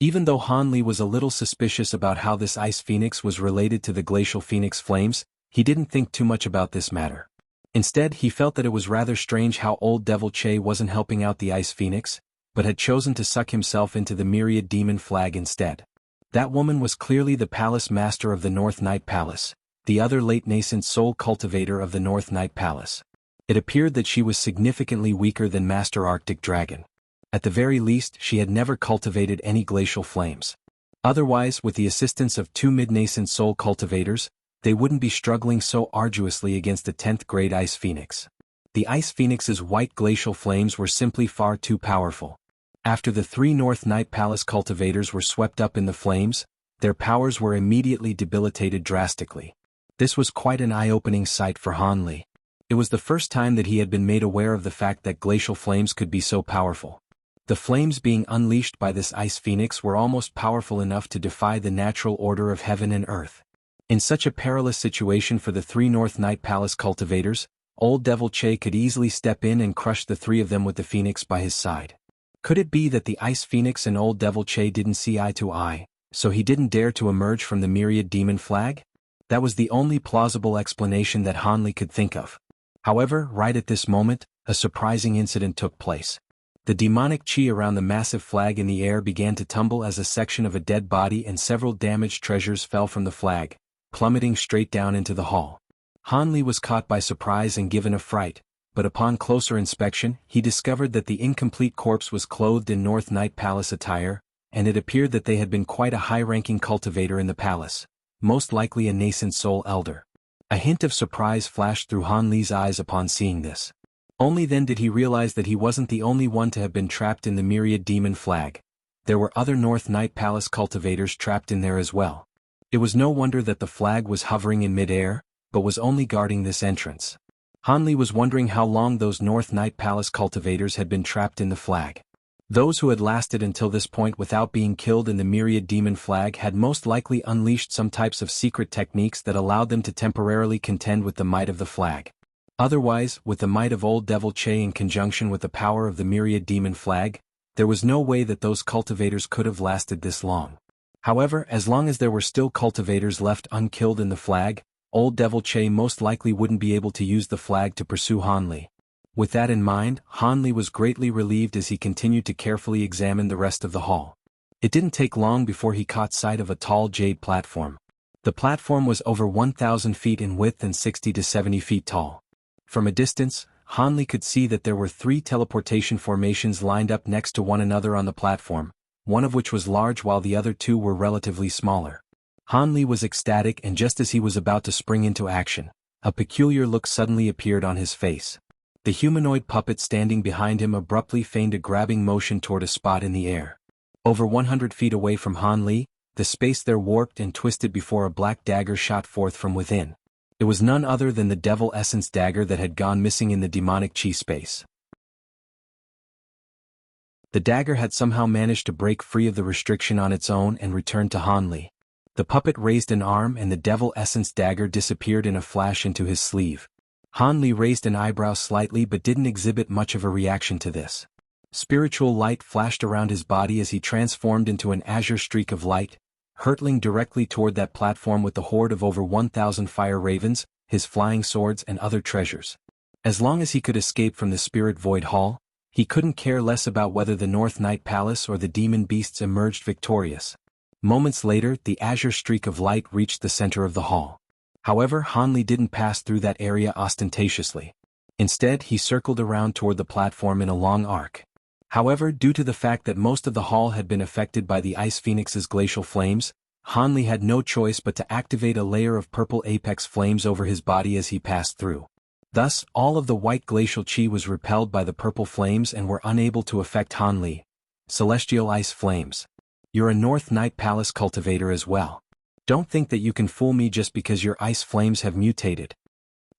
Even though Hanli was a little suspicious about how this ice phoenix was related to the glacial phoenix flames, he didn't think too much about this matter. Instead, he felt that it was rather strange how Old Devil Che wasn't helping out the ice phoenix, but had chosen to suck himself into the myriad demon flag instead. That woman was clearly the palace master of the North Night Palace, the other late nascent soul cultivator of the North Night Palace. It appeared that she was significantly weaker than Master Arctic Dragon. At the very least, she had never cultivated any glacial flames. Otherwise, with the assistance of two mid-nascent soul cultivators, they wouldn't be struggling so arduously against the 10th grade Ice Phoenix. The Ice Phoenix's white glacial flames were simply far too powerful. After the three North Night Palace cultivators were swept up in the flames, their powers were immediately debilitated drastically. This was quite an eye-opening sight for Hanli. It was the first time that he had been made aware of the fact that glacial flames could be so powerful. The flames being unleashed by this Ice Phoenix were almost powerful enough to defy the natural order of heaven and earth. In such a perilous situation for the three North Night Palace cultivators, Old Devil Che could easily step in and crush the three of them with the Phoenix by his side. Could it be that the Ice Phoenix and Old Devil Che didn't see eye to eye, so he didn't dare to emerge from the myriad demon flag? That was the only plausible explanation that Hanli could think of. However, right at this moment, a surprising incident took place. The demonic chi around the massive flag in the air began to tumble as a section of a dead body and several damaged treasures fell from the flag, plummeting straight down into the hall. Hanli was caught by surprise and given a fright, but upon closer inspection, he discovered that the incomplete corpse was clothed in North Night Palace attire, and it appeared that they had been quite a high-ranking cultivator in the palace, most likely a nascent soul elder. A hint of surprise flashed through Han Li's eyes upon seeing this. Only then did he realize that he wasn't the only one to have been trapped in the myriad demon flag. There were other North Night Palace cultivators trapped in there as well. It was no wonder that the flag was hovering in mid-air, but was only guarding this entrance. Han Li was wondering how long those North Night Palace cultivators had been trapped in the flag. Those who had lasted until this point without being killed in the myriad demon flag had most likely unleashed some types of secret techniques that allowed them to temporarily contend with the might of the flag. Otherwise, with the might of Old Devil Che in conjunction with the power of the myriad demon flag, there was no way that those cultivators could have lasted this long. However, as long as there were still cultivators left unkilled in the flag, Old Devil Che most likely wouldn't be able to use the flag to pursue Han Li. With that in mind, Han Li was greatly relieved as he continued to carefully examine the rest of the hall. It didn't take long before he caught sight of a tall jade platform. The platform was over 1,000 feet in width and 60 to 70 feet tall. From a distance, Han Li could see that there were 3 teleportation formations lined up next to one another on the platform, one of which was large while the other 2 were relatively smaller. Han Li was ecstatic, and just as he was about to spring into action, a peculiar look suddenly appeared on his face. The humanoid puppet standing behind him abruptly feigned a grabbing motion toward a spot in the air. Over 100 feet away from Han Li, the space there warped and twisted before a black dagger shot forth from within. It was none other than the Devil Essence dagger that had gone missing in the demonic chi space. The dagger had somehow managed to break free of the restriction on its own and returned to Han Li. The puppet raised an arm and the Devil Essence dagger disappeared in a flash into his sleeve. Han Li raised an eyebrow slightly but didn't exhibit much of a reaction to this. Spiritual light flashed around his body as he transformed into an azure streak of light, hurtling directly toward that platform with the horde of over 1,000 fire ravens, his flying swords and other treasures. As long as he could escape from the Spirit Void Hall, he couldn't care less about whether the North Night Palace or the demon beasts emerged victorious. Moments later, the azure streak of light reached the center of the hall. However, Han Li didn't pass through that area ostentatiously. Instead, he circled around toward the platform in a long arc. However, due to the fact that most of the hall had been affected by the Ice Phoenix's glacial flames, Han Li had no choice but to activate a layer of purple apex flames over his body as he passed through. Thus, all of the white glacial chi was repelled by the purple flames and were unable to affect Han Li. Celestial Ice Flames. You're a North Night Palace cultivator as well. Don't think that you can fool me just because your ice flames have mutated.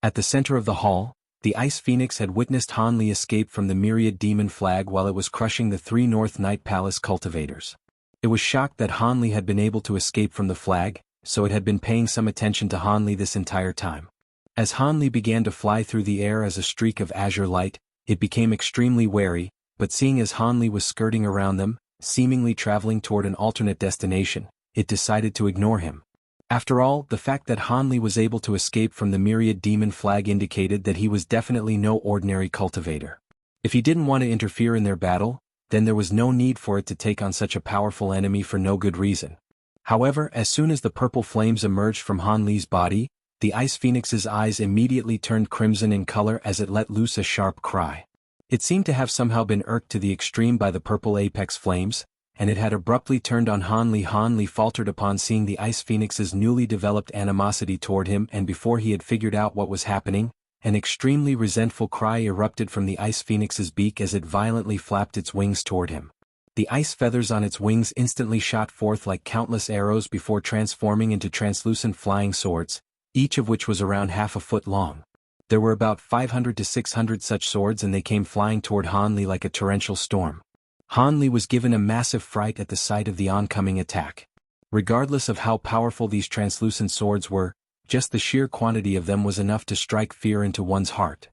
At the center of the hall, the Ice Phoenix had witnessed Han Li escape from the myriad demon flag while it was crushing the 3 North Night Palace cultivators. It was shocked that Han Li had been able to escape from the flag, so it had been paying some attention to Han Li this entire time. As Han Li began to fly through the air as a streak of azure light, it became extremely wary, but seeing as Han Li was skirting around them, seemingly traveling toward an alternate destination, it decided to ignore him. After all, the fact that Han Li was able to escape from the myriad demon flag indicated that he was definitely no ordinary cultivator. If he didn't want to interfere in their battle, then there was no need for it to take on such a powerful enemy for no good reason. However, as soon as the purple flames emerged from Han Li's body, the Ice Phoenix's eyes immediately turned crimson in color as it let loose a sharp cry. It seemed to have somehow been irked to the extreme by the purple apex flames, and it had abruptly turned on Han Li. Han Li faltered upon seeing the Ice Phoenix's newly developed animosity toward him, and before he had figured out what was happening, an extremely resentful cry erupted from the Ice Phoenix's beak as it violently flapped its wings toward him. The ice feathers on its wings instantly shot forth like countless arrows before transforming into translucent flying swords, each of which was around half a foot long. There were about 500 to 600 such swords, and they came flying toward Han Li like a torrential storm. Han Li was given a massive fright at the sight of the oncoming attack. Regardless of how powerful these translucent swords were, just the sheer quantity of them was enough to strike fear into one's heart.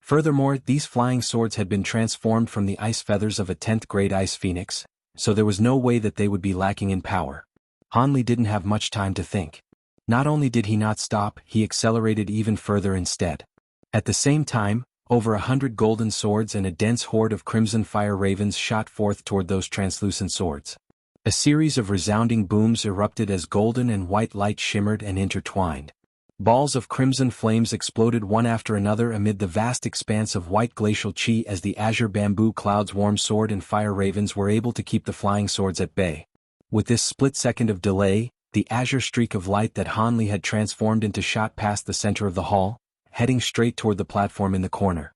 Furthermore, these flying swords had been transformed from the ice feathers of a 10th grade Ice Phoenix, so there was no way that they would be lacking in power. Han Li didn't have much time to think. Not only did he not stop, he accelerated even further instead. At the same time, over 100 golden swords and a dense horde of crimson fire ravens shot forth toward those translucent swords. A series of resounding booms erupted as golden and white light shimmered and intertwined. Balls of crimson flames exploded one after another amid the vast expanse of white glacial chi as the azure bamboo cloud's warm sword and fire ravens were able to keep the flying swords at bay. With this split second of delay, the azure streak of light that Hanli had transformed into shot past the center of the hall, heading straight toward the platform in the corner.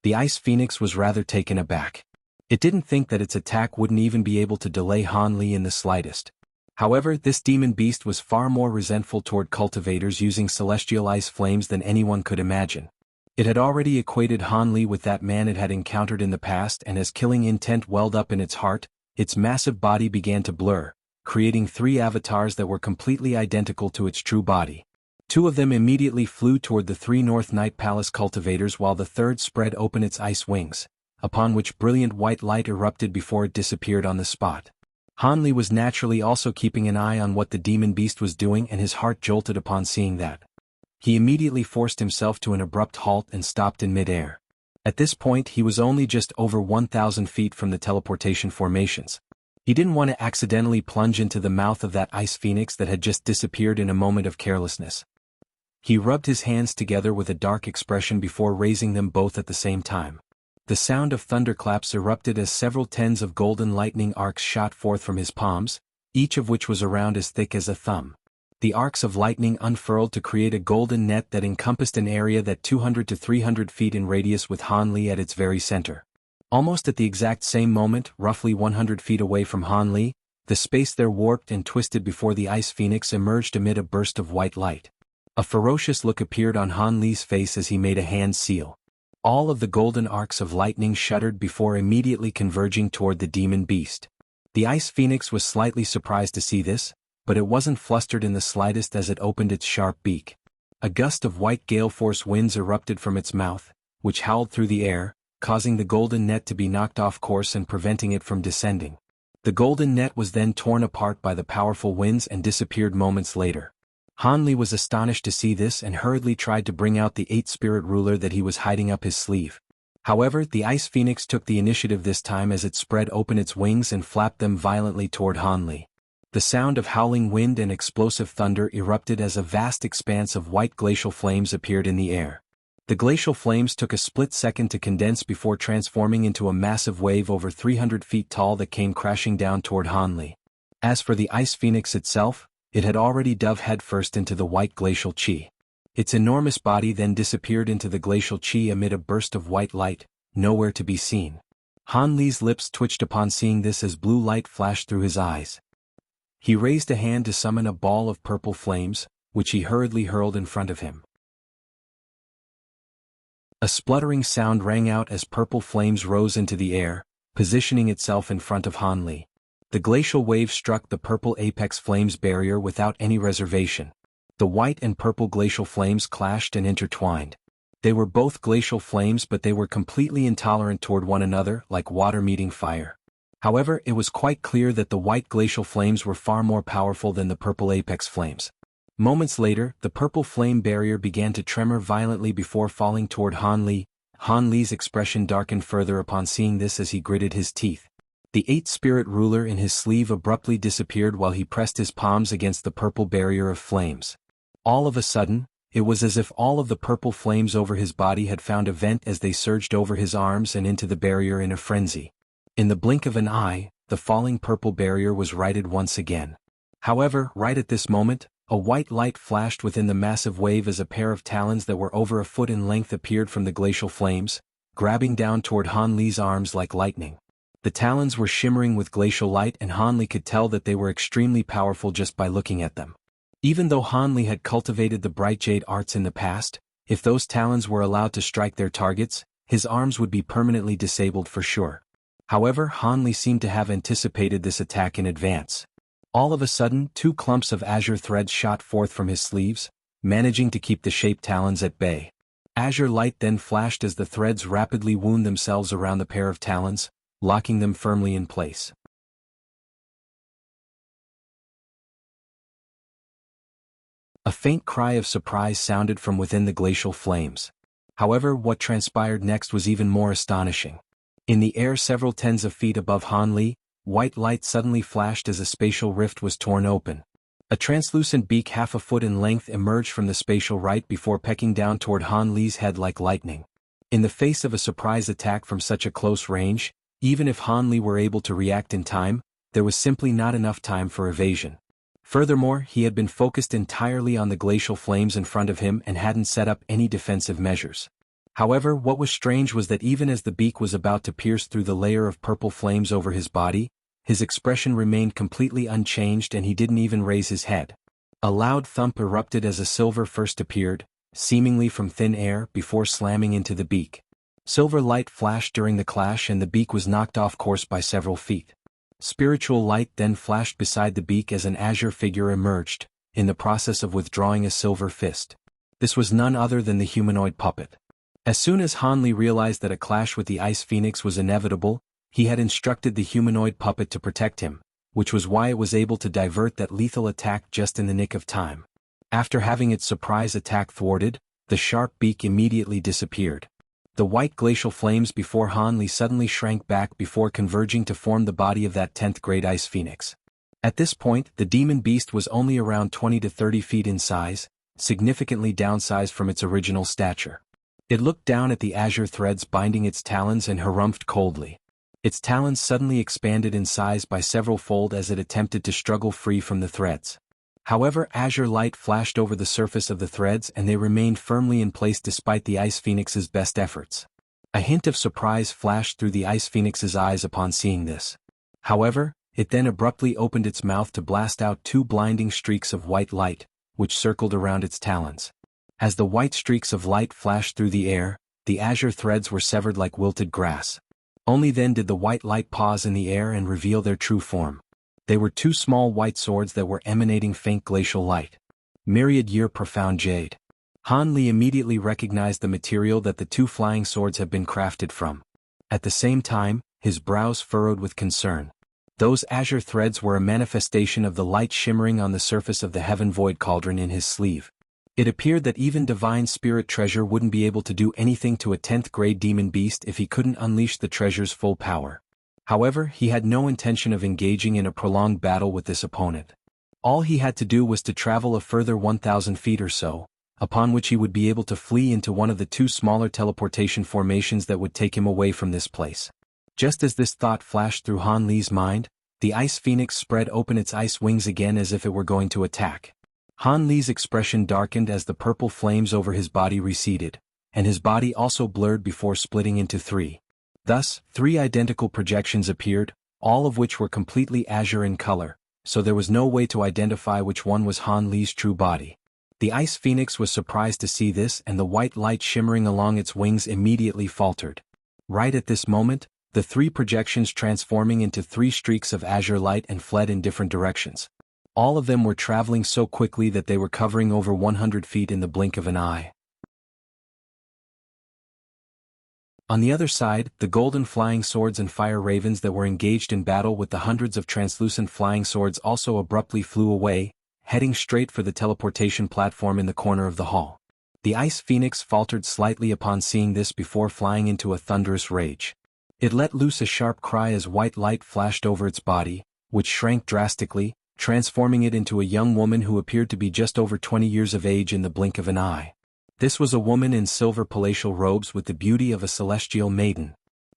The Ice Phoenix was rather taken aback. It didn't think that its attack wouldn't even be able to delay Hanli in the slightest. However, this demon beast was far more resentful toward cultivators using celestial ice flames than anyone could imagine. It had already equated Hanli with that man it had encountered in the past, and as killing intent welled up in its heart, its massive body began to blur, creating 3 avatars that were completely identical to its true body. 2 of them immediately flew toward the 3 North Night Palace cultivators while the third spread open its ice wings, upon which brilliant white light erupted before it disappeared on the spot. Hanli was naturally also keeping an eye on what the demon beast was doing, and his heart jolted upon seeing that. He immediately forced himself to an abrupt halt and stopped in mid-air. At this point he was only just over 1,000 feet from the teleportation formations. He didn't want to accidentally plunge into the mouth of that ice phoenix that had just disappeared in a moment of carelessness. He rubbed his hands together with a dark expression before raising them both at the same time. The sound of thunderclaps erupted as several tens of golden lightning arcs shot forth from his palms, each of which was around as thick as a thumb. The arcs of lightning unfurled to create a golden net that encompassed an area that 200 to 300 feet in radius with Hanli at its very center. Almost at the exact same moment, roughly 100 feet away from Hanli, the space there warped and twisted before the ice phoenix emerged amid a burst of white light. A ferocious look appeared on Hanli's face as he made a hand seal. All of the golden arcs of lightning shuddered before immediately converging toward the demon beast. The ice phoenix was slightly surprised to see this, but it wasn't flustered in the slightest as it opened its sharp beak. A gust of white gale-force winds erupted from its mouth, which howled through the air, causing the golden net to be knocked off course and preventing it from descending. The golden net was then torn apart by the powerful winds and disappeared moments later. Hanli was astonished to see this and hurriedly tried to bring out the 8-spirit ruler that he was hiding up his sleeve. However, the ice phoenix took the initiative this time as it spread open its wings and flapped them violently toward Hanli. The sound of howling wind and explosive thunder erupted as a vast expanse of white glacial flames appeared in the air. The glacial flames took a split second to condense before transforming into a massive wave over 300 feet tall that came crashing down toward Hanli. As for the ice phoenix itself, it had already dove headfirst into the white glacial chi. Its enormous body then disappeared into the glacial chi amid a burst of white light, nowhere to be seen. Hanli's lips twitched upon seeing this as blue light flashed through his eyes. He raised a hand to summon a ball of purple flames, which he hurriedly hurled in front of him. A spluttering sound rang out as purple flames rose into the air, positioning itself in front of Hanli. The glacial wave struck the purple apex flames barrier without any reservation. The white and purple glacial flames clashed and intertwined. They were both glacial flames, but they were completely intolerant toward one another, like water meeting fire. However, it was quite clear that the white glacial flames were far more powerful than the purple apex flames. Moments later, the purple flame barrier began to tremor violently before falling toward Hanli. Hanli's expression darkened further upon seeing this as he gritted his teeth. The 8-spirit ruler in his sleeve abruptly disappeared while he pressed his palms against the purple barrier of flames. All of a sudden, it was as if all of the purple flames over his body had found a vent as they surged over his arms and into the barrier in a frenzy. In the blink of an eye, the falling purple barrier was righted once again. However, right at this moment, a white light flashed within the massive wave as a pair of talons that were over a foot in length appeared from the glacial flames, grabbing down toward Hanli's arms like lightning. The talons were shimmering with glacial light, and Hanli could tell that they were extremely powerful just by looking at them. Even though Hanli had cultivated the bright jade arts in the past, if those talons were allowed to strike their targets, his arms would be permanently disabled for sure. However, Hanli seemed to have anticipated this attack in advance. All of a sudden, 2 clumps of azure threads shot forth from his sleeves, managing to keep the shaped talons at bay. Azure light then flashed as the threads rapidly wound themselves around the pair of talons, locking them firmly in place. A faint cry of surprise sounded from within the glacial flames. However, what transpired next was even more astonishing. In the air several tens of feet above Hanli, white light suddenly flashed as a spatial rift was torn open. A translucent beak half a foot in length emerged from the spatial right before pecking down toward Han Li's head like lightning. In the face of a surprise attack from such a close range, even if Han Li were able to react in time, there was simply not enough time for evasion. Furthermore, he had been focused entirely on the glacial flames in front of him and hadn't set up any defensive measures. However, what was strange was that even as the beak was about to pierce through the layer of purple flames over his body, his expression remained completely unchanged and he didn't even raise his head. A loud thump erupted as a silver first appeared, seemingly from thin air, before slamming into the beak. Silver light flashed during the clash and the beak was knocked off course by several feet. Spiritual light then flashed beside the beak as an azure figure emerged, in the process of withdrawing a silver fist. This was none other than the humanoid puppet. As soon as Han Li realized that a clash with the Ice Phoenix was inevitable, he had instructed the humanoid puppet to protect him, which was why it was able to divert that lethal attack just in the nick of time. After having its surprise attack thwarted, the sharp beak immediately disappeared. The white glacial flames before Han Li suddenly shrank back before converging to form the body of that 10th grade Ice Phoenix. At this point, the demon beast was only around 20 to 30 feet in size, significantly downsized from its original stature. It looked down at the azure threads binding its talons and harumphed coldly. Its talons suddenly expanded in size by several fold as it attempted to struggle free from the threads. However, azure light flashed over the surface of the threads and they remained firmly in place despite the Ice Phoenix's best efforts. A hint of surprise flashed through the Ice Phoenix's eyes upon seeing this. However, it then abruptly opened its mouth to blast out two blinding streaks of white light, which circled around its talons. As the white streaks of light flashed through the air, the azure threads were severed like wilted grass. Only then did the white light pause in the air and reveal their true form. They were two small white swords that were emanating faint glacial light. Myriad-year profound jade. Han Li immediately recognized the material that the two flying swords had been crafted from. At the same time, his brows furrowed with concern. Those azure threads were a manifestation of the light shimmering on the surface of the heaven void cauldron in his sleeve. It appeared that even divine spirit treasure wouldn't be able to do anything to a 10th grade demon beast if he couldn't unleash the treasure's full power. However, he had no intention of engaging in a prolonged battle with this opponent. All he had to do was to travel a further 1,000 feet or so, upon which he would be able to flee into one of the two smaller teleportation formations that would take him away from this place. Just as this thought flashed through Han Li's mind, the Ice Phoenix spread open its ice wings again as if it were going to attack. Han Li's expression darkened as the purple flames over his body receded, and his body also blurred before splitting into three. Thus, three identical projections appeared, all of which were completely azure in color, so there was no way to identify which one was Han Li's true body. The Ice Phoenix was surprised to see this and the white light shimmering along its wings immediately faltered. Right at this moment, the three projections transforming into three streaks of azure light and fled in different directions. All of them were traveling so quickly that they were covering over 100 feet in the blink of an eye. On the other side, the golden flying swords and fire ravens that were engaged in battle with the hundreds of translucent flying swords also abruptly flew away, heading straight for the teleportation platform in the corner of the hall. The Ice Phoenix faltered slightly upon seeing this before flying into a thunderous rage. It let loose a sharp cry as white light flashed over its body, which shrank drastically, transforming it into a young woman who appeared to be just over 20 years of age in the blink of an eye. This was a woman in silver palatial robes with the beauty of a celestial maiden.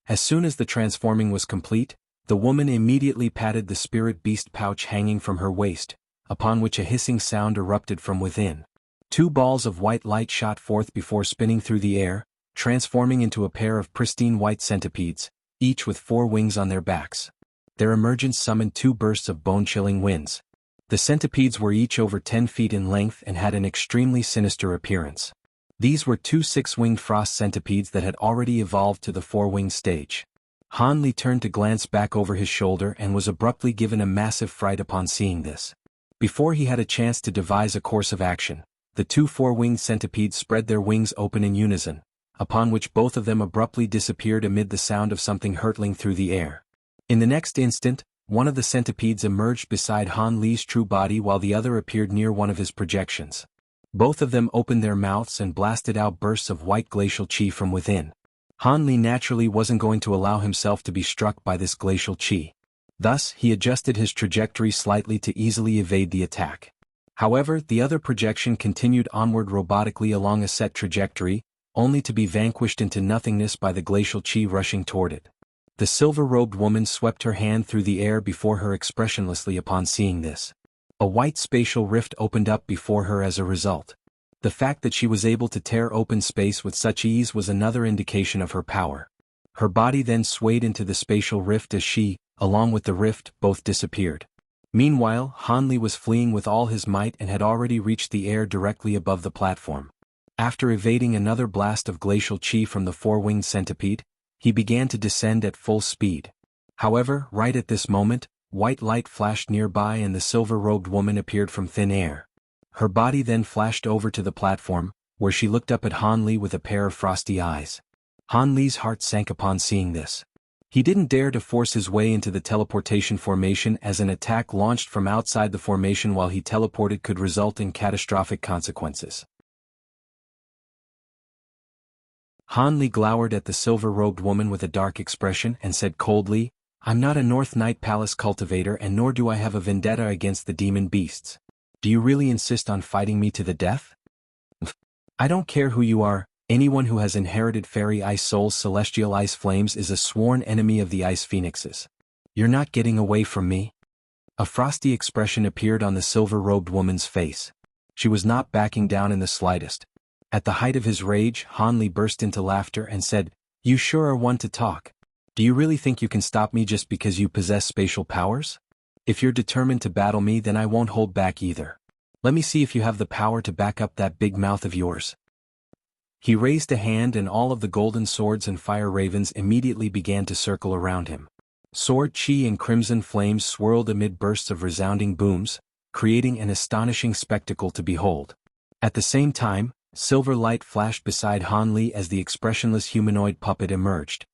As soon as the transforming was complete, the woman immediately patted the spirit beast pouch hanging from her waist, upon which a hissing sound erupted from within. Two balls of white light shot forth before spinning through the air, transforming into a pair of pristine white centipedes, each with 4 wings on their backs. Their emergence summoned 2 bursts of bone-chilling winds. The centipedes were each over 10 feet in length and had an extremely sinister appearance. These were 2 6-winged frost centipedes that had already evolved to the 4-winged stage. Han Li turned to glance back over his shoulder and was abruptly given a massive fright upon seeing this. Before he had a chance to devise a course of action, the 2 4-winged centipedes spread their wings open in unison, upon which both of them abruptly disappeared amid the sound of something hurtling through the air. In the next instant, one of the centipedes emerged beside Han Li's true body while the other appeared near one of his projections. Both of them opened their mouths and blasted out bursts of white glacial chi from within. Han Li naturally wasn't going to allow himself to be struck by this glacial chi. Thus, he adjusted his trajectory slightly to easily evade the attack. However, the other projection continued onward robotically along a set trajectory, only to be vanquished into nothingness by the glacial chi rushing toward it. The silver-robed woman swept her hand through the air before her expressionlessly upon seeing this. A white spatial rift opened up before her as a result. The fact that she was able to tear open space with such ease was another indication of her power. Her body then swayed into the spatial rift as she, along with the rift, both disappeared. Meanwhile, Hanli was fleeing with all his might and had already reached the air directly above the platform. After evading another blast of glacial chi from the four-winged centipede, he began to descend at full speed. However, right at this moment, white light flashed nearby and the silver-robed woman appeared from thin air. Her body then flashed over to the platform, where she looked up at Hanli with a pair of frosty eyes. Hanli's heart sank upon seeing this. He didn't dare to force his way into the teleportation formation as an attack launched from outside the formation while he teleported could result in catastrophic consequences. Hanli glowered at the silver-robed woman with a dark expression and said coldly, "I'm not a North Night Palace cultivator and nor do I have a vendetta against the demon beasts. Do you really insist on fighting me to the death? I don't care who you are, anyone who has inherited fairy ice souls celestial ice flames is a sworn enemy of the ice phoenixes. You're not getting away from me." A frosty expression appeared on the silver-robed woman's face. She was not backing down in the slightest. At the height of his rage, Hanli burst into laughter and said, "You sure are one to talk. Do you really think you can stop me just because you possess spatial powers? If you're determined to battle me, then I won't hold back either. Let me see if you have the power to back up that big mouth of yours." He raised a hand and all of the golden swords and fire ravens immediately began to circle around him. Sword chi and crimson flames swirled amid bursts of resounding booms, creating an astonishing spectacle to behold. At the same time, silver light flashed beside Hanli as the expressionless humanoid puppet emerged.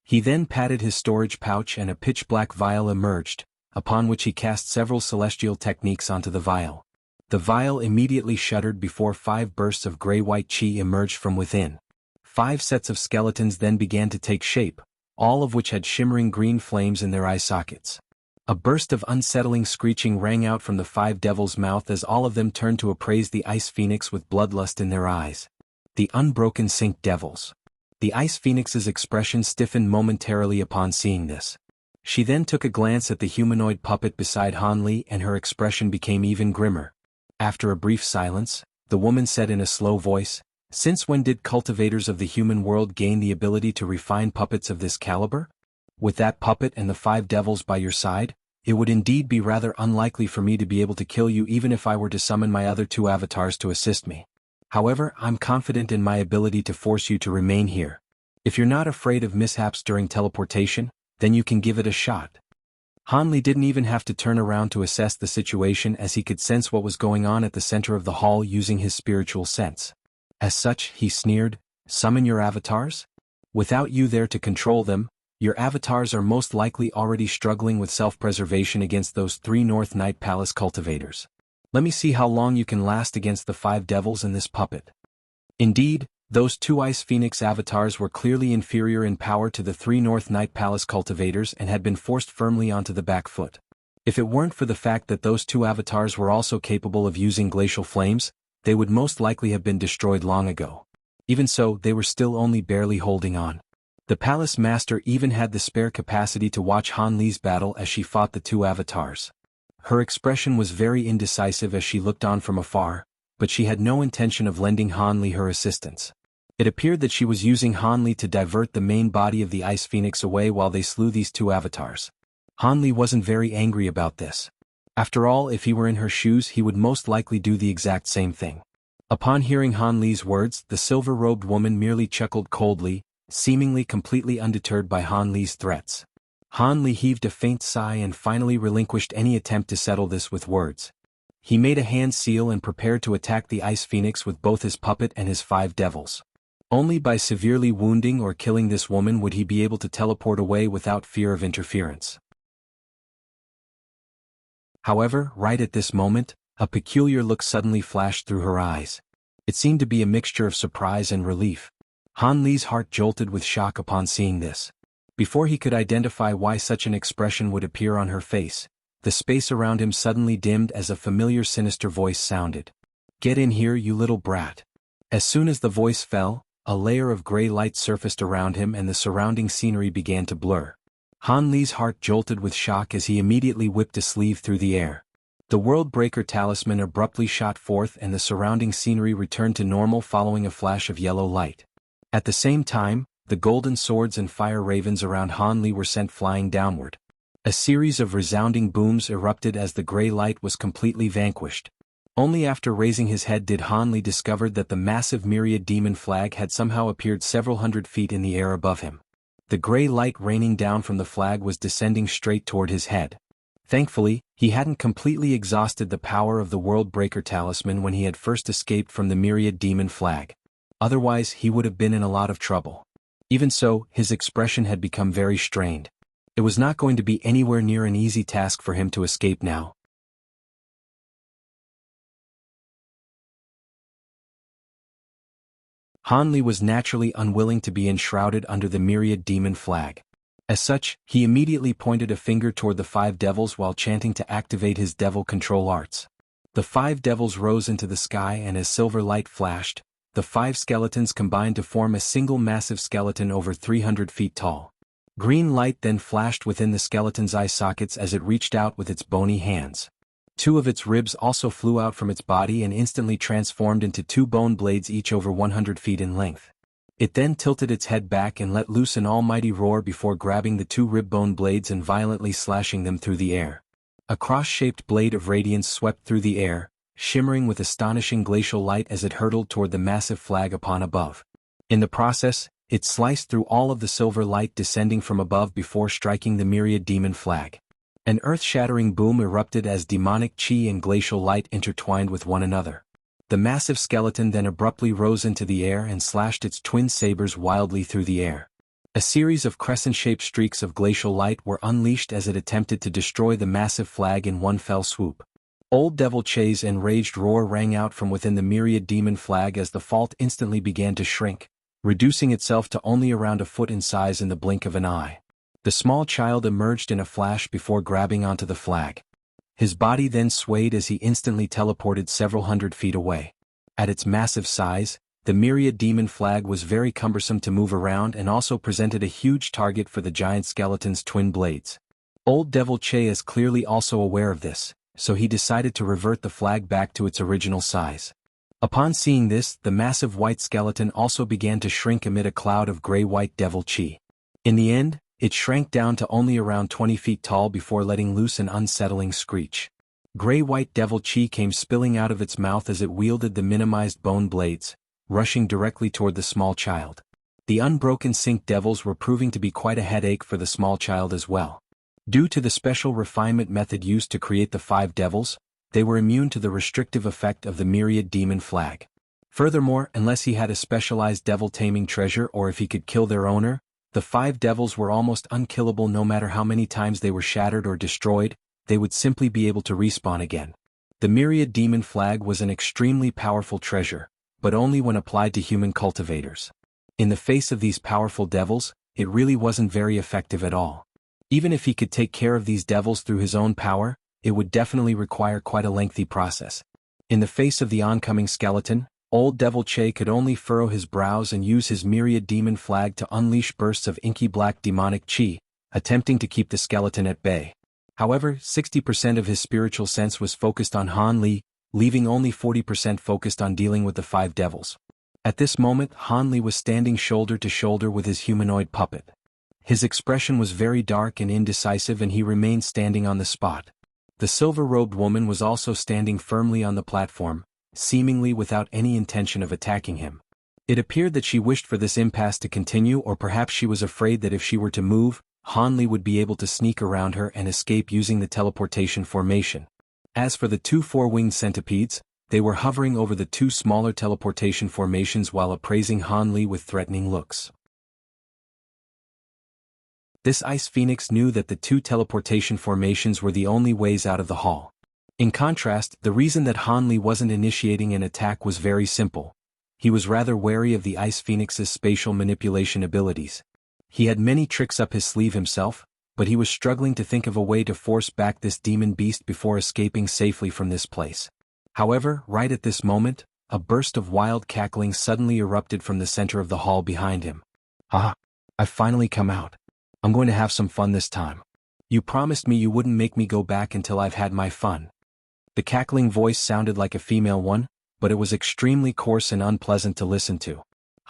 He then patted his storage pouch and a pitch-black vial emerged, upon which he cast several celestial techniques onto the vial. The vial immediately shuddered before 5 bursts of gray-white chi emerged from within. 5 sets of skeletons then began to take shape, all of which had shimmering green flames in their eye sockets. A burst of unsettling screeching rang out from the 5 devils' mouth as all of them turned to appraise the ice phoenix with bloodlust in their eyes. The unbroken Sync devils. The ice phoenix's expression stiffened momentarily upon seeing this. She then took a glance at the humanoid puppet beside Hanli and her expression became even grimmer. After a brief silence, the woman said in a slow voice, "Since when did cultivators of the human world gain the ability to refine puppets of this caliber? With that puppet and the 5 devils by your side, it would indeed be rather unlikely for me to be able to kill you even if I were to summon my other 2 avatars to assist me. However, I'm confident in my ability to force you to remain here. If you're not afraid of mishaps during teleportation, then you can give it a shot." Hanli didn't even have to turn around to assess the situation as he could sense what was going on at the center of the hall using his spiritual sense. As such, he sneered, "Summon your avatars? Without you there to control them, your avatars are most likely already struggling with self-preservation against those 3 North Night Palace cultivators. Let me see how long you can last against the 5 devils and this puppet." Indeed, those 2 Ice Phoenix avatars were clearly inferior in power to the 3 North Night Palace cultivators and had been forced firmly onto the back foot. If it weren't for the fact that those 2 avatars were also capable of using glacial flames, they would most likely have been destroyed long ago. Even so, they were still only barely holding on. The palace master even had the spare capacity to watch Hanli's battle as she fought the 2 avatars. Her expression was very indecisive as she looked on from afar, but she had no intention of lending Hanli her assistance. It appeared that she was using Hanli to divert the main body of the Ice Phoenix away while they slew these 2 avatars. Hanli wasn't very angry about this. After all, if he were in her shoes he would most likely do the exact same thing. Upon hearing Hanli's words, the silver-robed woman merely chuckled coldly, seemingly completely undeterred by Hanli's threats. Hanli heaved a faint sigh and finally relinquished any attempt to settle this with words. He made a hand seal and prepared to attack the Ice Phoenix with both his puppet and his 5 devils. Only by severely wounding or killing this woman would he be able to teleport away without fear of interference. However, right at this moment, a peculiar look suddenly flashed through her eyes. It seemed to be a mixture of surprise and relief. Hanli's heart jolted with shock upon seeing this. Before he could identify why such an expression would appear on her face, The space around him suddenly dimmed as a familiar sinister voice sounded. "Get in here, you little brat." As soon as the voice fell, a layer of gray light surfaced around him and the surrounding scenery began to blur. Han Li's heart jolted with shock as he immediately whipped a sleeve through the air. The World Breaker talisman abruptly shot forth and the surrounding scenery returned to normal following a flash of yellow light. At the same time, the golden swords and fire ravens around Han Li were sent flying downward. A series of resounding booms erupted as the gray light was completely vanquished. Only after raising his head did Han Li discover that the massive myriad demon flag had somehow appeared several hundred feet in the air above him. The gray light raining down from the flag was descending straight toward his head. Thankfully, he hadn't completely exhausted the power of the World Breaker talisman when he had first escaped from the myriad demon flag. Otherwise, he would have been in a lot of trouble. Even so, his expression had become very strained. It was not going to be anywhere near an easy task for him to escape now. Han Li was naturally unwilling to be enshrouded under the myriad demon flag. As such, he immediately pointed a finger toward the 5 devils while chanting to activate his devil control arts. The 5 devils rose into the sky and as silver light flashed, the 5 skeletons combined to form a single massive skeleton over 300 feet tall. Green light then flashed within the skeleton's eye sockets as it reached out with its bony hands. 2 of its ribs also flew out from its body and instantly transformed into 2 bone blades each over 100 feet in length. It then tilted its head back and let loose an almighty roar before grabbing the 2 rib bone blades and violently slashing them through the air. A cross-shaped blade of radiance swept through the air, shimmering with astonishing glacial light as it hurtled toward the massive flag upon above. In the process, it sliced through all of the silver light descending from above before striking the myriad demon flag. An earth-shattering boom erupted as demonic chi and glacial light intertwined with one another. The massive skeleton then abruptly rose into the air and slashed its twin sabers wildly through the air. A series of crescent-shaped streaks of glacial light were unleashed as it attempted to destroy the massive flag in one fell swoop. Old Devil Che's enraged roar rang out from within the myriad demon flag as the fault instantly began to shrink, reducing itself to only around a foot in size in the blink of an eye. The small child emerged in a flash before grabbing onto the flag. His body then swayed as he instantly teleported several hundred feet away. At its massive size, the myriad demon flag was very cumbersome to move around and also presented a huge target for the giant skeleton's twin blades. Old Devil Che is clearly also aware of this, so he decided to revert the flag back to its original size. Upon seeing this, the massive white skeleton also began to shrink amid a cloud of gray-white devil chi. In the end, it shrank down to only around 20 feet tall before letting loose an unsettling screech. Gray-white devil chi came spilling out of its mouth as it wielded the minimized bone blades, rushing directly toward the small child. The unbroken sync devils were proving to be quite a headache for the small child as well. Due to the special refinement method used to create the 5 devils, they were immune to the restrictive effect of the myriad demon flag. Furthermore, unless he had a specialized devil taming treasure or if he could kill their owner, the 5 devils were almost unkillable no matter how many times they were shattered or destroyed, they would simply be able to respawn again. The myriad demon flag was an extremely powerful treasure, but only when applied to human cultivators. In the face of these powerful devils, it really wasn't very effective at all. Even if he could take care of these devils through his own power, it would definitely require quite a lengthy process. In the face of the oncoming skeleton, Old Devil Che could only furrow his brows and use his myriad demon flag to unleash bursts of inky black demonic chi, attempting to keep the skeleton at bay. However, 60% of his spiritual sense was focused on Han Li, leaving only 40% focused on dealing with the 5 devils. At this moment, Han Li was standing shoulder to shoulder with his humanoid puppet. His expression was very dark and indecisive and he remained standing on the spot. The silver-robed woman was also standing firmly on the platform, seemingly without any intention of attacking him. It appeared that she wished for this impasse to continue, or perhaps she was afraid that if she were to move, Han Li would be able to sneak around her and escape using the teleportation formation. As for the 2 four-winged centipedes, they were hovering over the 2 smaller teleportation formations while appraising Han Li with threatening looks. This ice phoenix knew that the 2 teleportation formations were the only ways out of the hall. In contrast, the reason that Han Li wasn't initiating an attack was very simple. He was rather wary of the ice phoenix's spatial manipulation abilities. He had many tricks up his sleeve himself, but he was struggling to think of a way to force back this demon beast before escaping safely from this place. However, right at this moment, a burst of wild cackling suddenly erupted from the center of the hall behind him. "Ah, I've finally come out. I'm going to have some fun this time. You promised me you wouldn't make me go back until I've had my fun." The cackling voice sounded like a female one, but it was extremely coarse and unpleasant to listen to.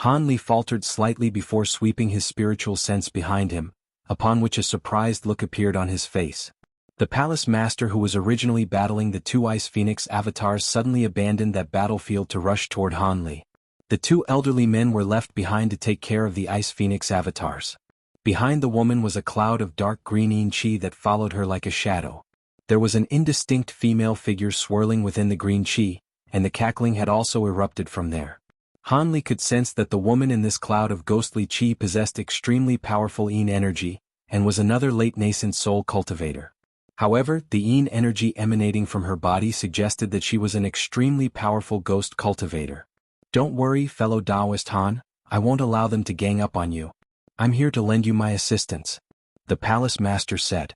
Han Li faltered slightly before sweeping his spiritual sense behind him, upon which a surprised look appeared on his face. The palace master who was originally battling the two Ice Phoenix avatars suddenly abandoned that battlefield to rush toward Han Li. The two elderly men were left behind to take care of the Ice Phoenix avatars. Behind the woman was a cloud of dark green yin chi that followed her like a shadow. There was an indistinct female figure swirling within the green chi, and the cackling had also erupted from there. Han Li could sense that the woman in this cloud of ghostly chi possessed extremely powerful yin energy, and was another late nascent soul cultivator. However, the yin energy emanating from her body suggested that she was an extremely powerful ghost cultivator. "Don't worry, fellow Taoist Han, I won't allow them to gang up on you. I'm here to lend you my assistance," the palace master said.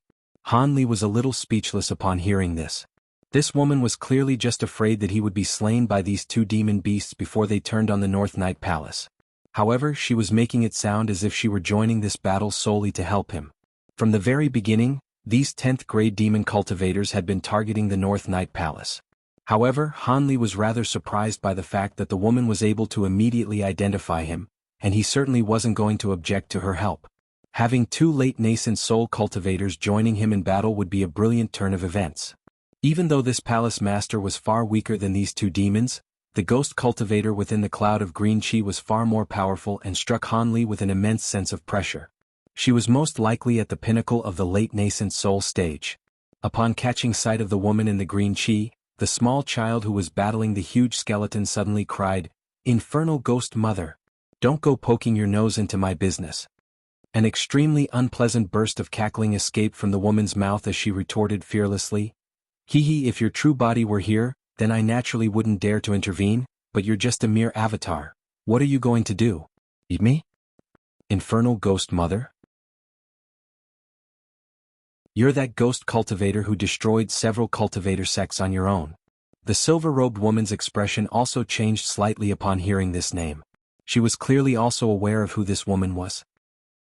Han Li was a little speechless upon hearing this. This woman was clearly just afraid that he would be slain by these two demon beasts before they turned on the North Night Palace. However, she was making it sound as if she were joining this battle solely to help him. From the very beginning, these 10th grade demon cultivators had been targeting the North Night Palace. However, Han Li was rather surprised by the fact that the woman was able to immediately identify him, and he certainly wasn't going to object to her help. Having two late nascent soul cultivators joining him in battle would be a brilliant turn of events. Even though this palace master was far weaker than these two demons, the ghost cultivator within the cloud of green chi was far more powerful and struck Han Li with an immense sense of pressure. She was most likely at the pinnacle of the late nascent soul stage. Upon catching sight of the woman in the green chi, the small child who was battling the huge skeleton suddenly cried, "Infernal ghost mother! Don't go poking your nose into my business." An extremely unpleasant burst of cackling escaped from the woman's mouth as she retorted fearlessly, "Hee, if your true body were here, then I naturally wouldn't dare to intervene, but you're just a mere avatar. What are you going to do? Eat me? Infernal ghost mother? You're that ghost cultivator who destroyed several cultivator sects on your own." The silver-robed woman's expression also changed slightly upon hearing this name. She was clearly also aware of who this woman was.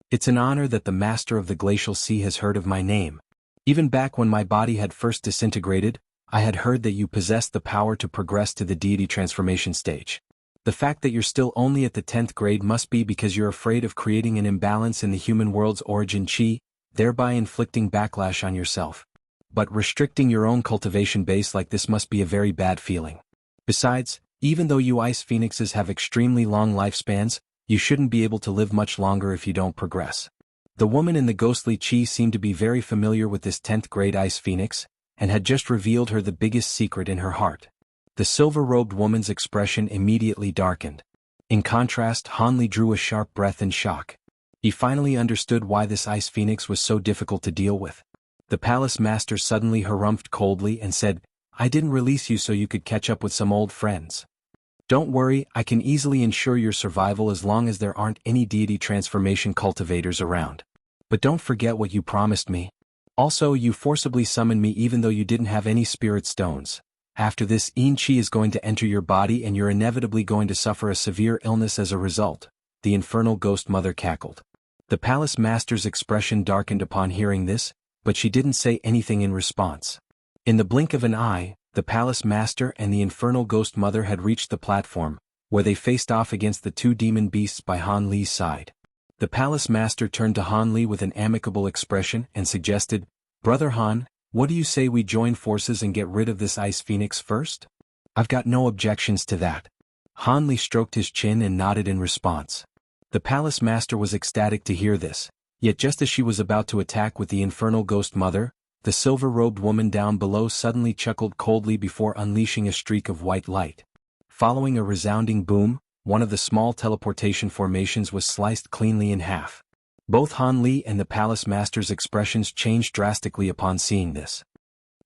"It's an honor that the master of the glacial sea has heard of my name. Even back when my body had first disintegrated, I had heard that you possessed the power to progress to the deity transformation stage. The fact that you're still only at the 10th grade must be because you're afraid of creating an imbalance in the human world's origin chi, thereby inflicting backlash on yourself. But restricting your own cultivation base like this must be a very bad feeling. Besides, even though you Ice Phoenixes have extremely long lifespans, you shouldn't be able to live much longer if you don't progress." The woman in the ghostly chi seemed to be very familiar with this 10th grade Ice Phoenix, and had just revealed her the biggest secret in her heart. The silver-robed woman's expression immediately darkened. In contrast, Han Li drew a sharp breath in shock. He finally understood why this Ice Phoenix was so difficult to deal with. The palace master suddenly harumphed coldly and said, "I didn't release you so you could catch up with some old friends. Don't worry, I can easily ensure your survival as long as there aren't any deity transformation cultivators around. But don't forget what you promised me. Also, you forcibly summoned me even though you didn't have any spirit stones. After this, yin chi is going to enter your body and you're inevitably going to suffer a severe illness as a result," the infernal ghost mother cackled. The palace master's expression darkened upon hearing this, but she didn't say anything in response. In the blink of an eye, the palace master and the infernal ghost mother had reached the platform, where they faced off against the two demon beasts by Han Li's side. The palace master turned to Han Li with an amicable expression and suggested, "Brother Han, what do you say we join forces and get rid of this Ice Phoenix first?" "I've got no objections to that." Han Li stroked his chin and nodded in response. The palace master was ecstatic to hear this, yet just as she was about to attack with the infernal ghost mother, the silver-robed woman down below suddenly chuckled coldly before unleashing a streak of white light. Following a resounding boom, one of the small teleportation formations was sliced cleanly in half. Both Han Li and the palace master's expressions changed drastically upon seeing this.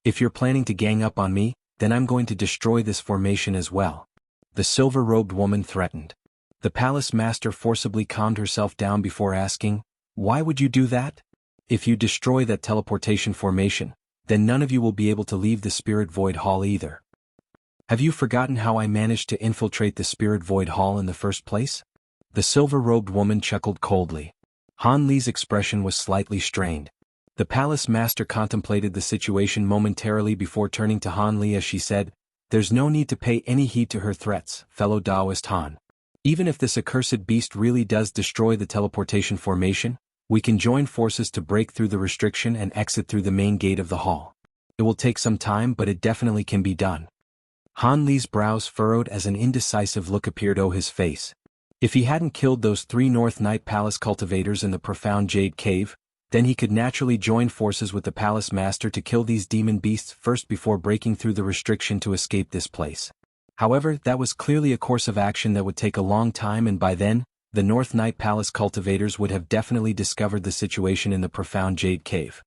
"If you're planning to gang up on me, then I'm going to destroy this formation as well," the silver-robed woman threatened. The palace master forcibly calmed herself down before asking, "Why would you do that?" If you destroy that teleportation formation, then none of you will be able to leave the Spirit Void Hall either. Have you forgotten how I managed to infiltrate the Spirit Void Hall in the first place? The silver-robed woman chuckled coldly. Han Li's expression was slightly strained. The palace master contemplated the situation momentarily before turning to Han Li as she said, "There's no need to pay any heed to her threats, fellow Taoist Han. Even if this accursed beast really does destroy the teleportation formation, we can join forces to break through the restriction and exit through the main gate of the hall. It will take some time, but it definitely can be done." Han Li's brows furrowed as an indecisive look appeared on his face. If he hadn't killed those 3 North Night Palace cultivators in the profound Jade Cave, then he could naturally join forces with the Palace Master to kill these demon beasts first before breaking through the restriction to escape this place. However, that was clearly a course of action that would take a long time, and by then, the North Night Palace cultivators would have definitely discovered the situation in the profound Jade Cave.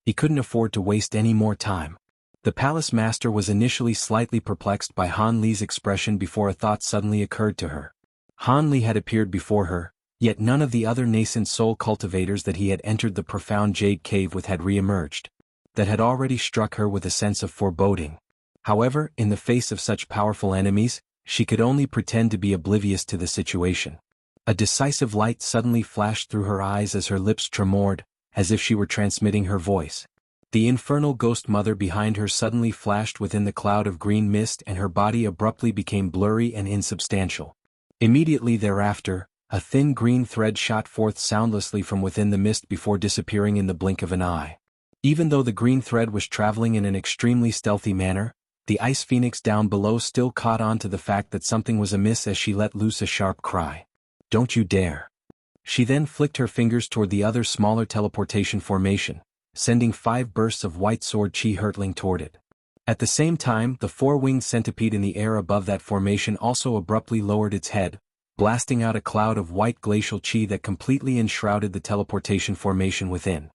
He couldn't afford to waste any more time. The Palace Master was initially slightly perplexed by Han Li's expression before a thought suddenly occurred to her. Han Li had appeared before her, yet none of the other nascent soul cultivators that he had entered the profound Jade Cave with had re-emerged. That had already struck her with a sense of foreboding. However, in the face of such powerful enemies, she could only pretend to be oblivious to the situation. A decisive light suddenly flashed through her eyes as her lips tremored, as if she were transmitting her voice. The infernal ghost mother behind her suddenly flashed within the cloud of green mist, and her body abruptly became blurry and insubstantial. Immediately thereafter, a thin green thread shot forth soundlessly from within the mist before disappearing in the blink of an eye. Even though the green thread was traveling in an extremely stealthy manner, the ice phoenix down below still caught on to the fact that something was amiss as she let loose a sharp cry. "Don't you dare." She then flicked her fingers toward the other smaller teleportation formation, sending 5 bursts of white sword chi hurtling toward it. At the same time, the 4-winged centipede in the air above that formation also abruptly lowered its head, blasting out a cloud of white glacial chi that completely enshrouded the teleportation formation within.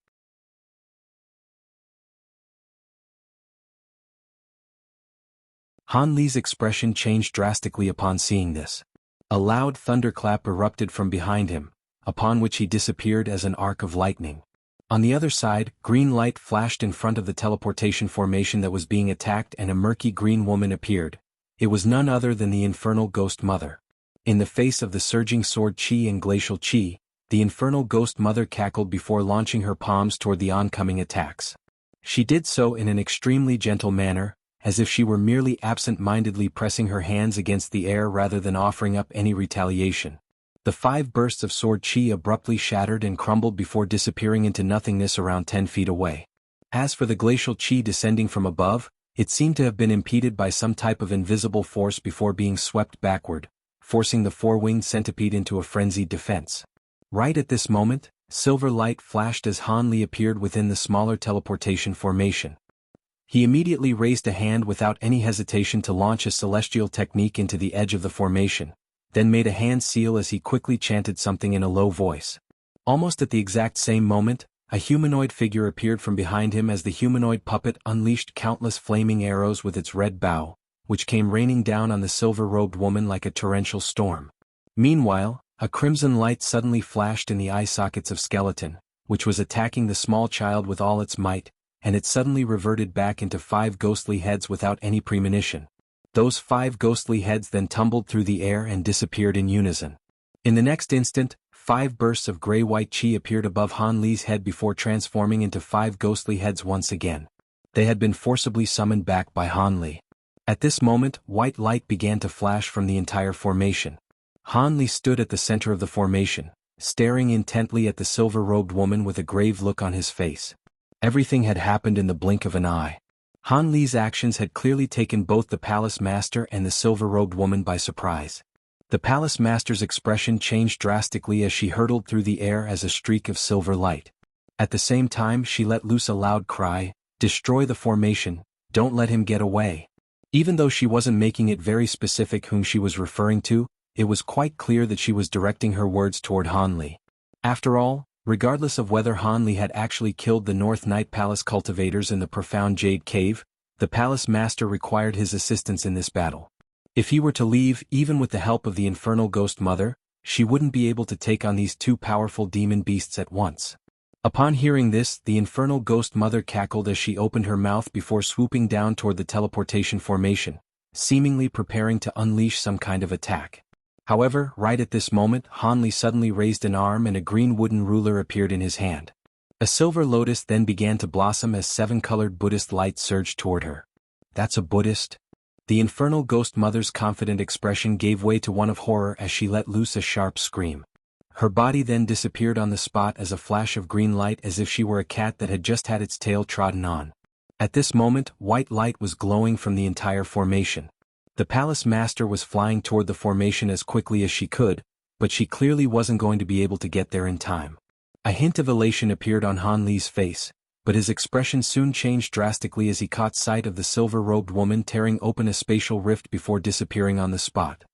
Han Li's expression changed drastically upon seeing this. A loud thunderclap erupted from behind him, upon which he disappeared as an arc of lightning. On the other side, green light flashed in front of the teleportation formation that was being attacked, and a murky green woman appeared. It was none other than the infernal ghost mother. In the face of the surging sword chi and glacial chi, the infernal ghost mother cackled before launching her palms toward the oncoming attacks. She did so in an extremely gentle manner, as if she were merely absent-mindedly pressing her hands against the air rather than offering up any retaliation. The 5 bursts of sword chi abruptly shattered and crumbled before disappearing into nothingness around 10 feet away. As for the glacial chi descending from above, it seemed to have been impeded by some type of invisible force before being swept backward, forcing the 4-winged centipede into a frenzied defense. Right at this moment, silver light flashed as Han Li appeared within the smaller teleportation formation. He immediately raised a hand without any hesitation to launch a celestial technique into the edge of the formation, then made a hand seal as he quickly chanted something in a low voice. Almost at the exact same moment, a humanoid figure appeared from behind him as the humanoid puppet unleashed countless flaming arrows with its red bow, which came raining down on the silver-robed woman like a torrential storm. Meanwhile, a crimson light suddenly flashed in the eye sockets of Skeleton, which was attacking the small child with all its might, and it suddenly reverted back into 5 ghostly heads without any premonition. Those 5 ghostly heads then tumbled through the air and disappeared in unison. In the next instant, 5 bursts of gray-white chi appeared above Han Li's head before transforming into 5 ghostly heads once again. They had been forcibly summoned back by Han Li. At this moment, white light began to flash from the entire formation. Han Li stood at the center of the formation, staring intently at the silver-robed woman with a grave look on his face. Everything had happened in the blink of an eye. Han Li's actions had clearly taken both the Palace Master and the silver-robed woman by surprise. The Palace Master's expression changed drastically as she hurtled through the air as a streak of silver light. At the same time, she let loose a loud cry, "Destroy the formation, don't let him get away." Even though she wasn't making it very specific whom she was referring to, it was quite clear that she was directing her words toward Han Li. After all, regardless of whether Han Li had actually killed the North Night Palace cultivators in the profound Jade Cave, the Palace Master required his assistance in this battle. If he were to leave, even with the help of the Infernal Ghost Mother, she wouldn't be able to take on these two powerful demon beasts at once. Upon hearing this, the infernal ghost mother cackled as she opened her mouth before swooping down toward the teleportation formation, seemingly preparing to unleash some kind of attack. However, right at this moment, Hanli suddenly raised an arm and a green wooden ruler appeared in his hand. A silver lotus then began to blossom as 7-colored Buddhist light surged toward her. "That's a Buddhist?" The infernal ghost mother's confident expression gave way to one of horror as she let loose a sharp scream. Her body then disappeared on the spot as a flash of green light, as if she were a cat that had just had its tail trodden on. At this moment, white light was glowing from the entire formation. The palace master was flying toward the formation as quickly as she could, but she clearly wasn't going to be able to get there in time. A hint of elation appeared on Han Li's face, but his expression soon changed drastically as he caught sight of the silver-robed woman tearing open a spatial rift before disappearing on the spot.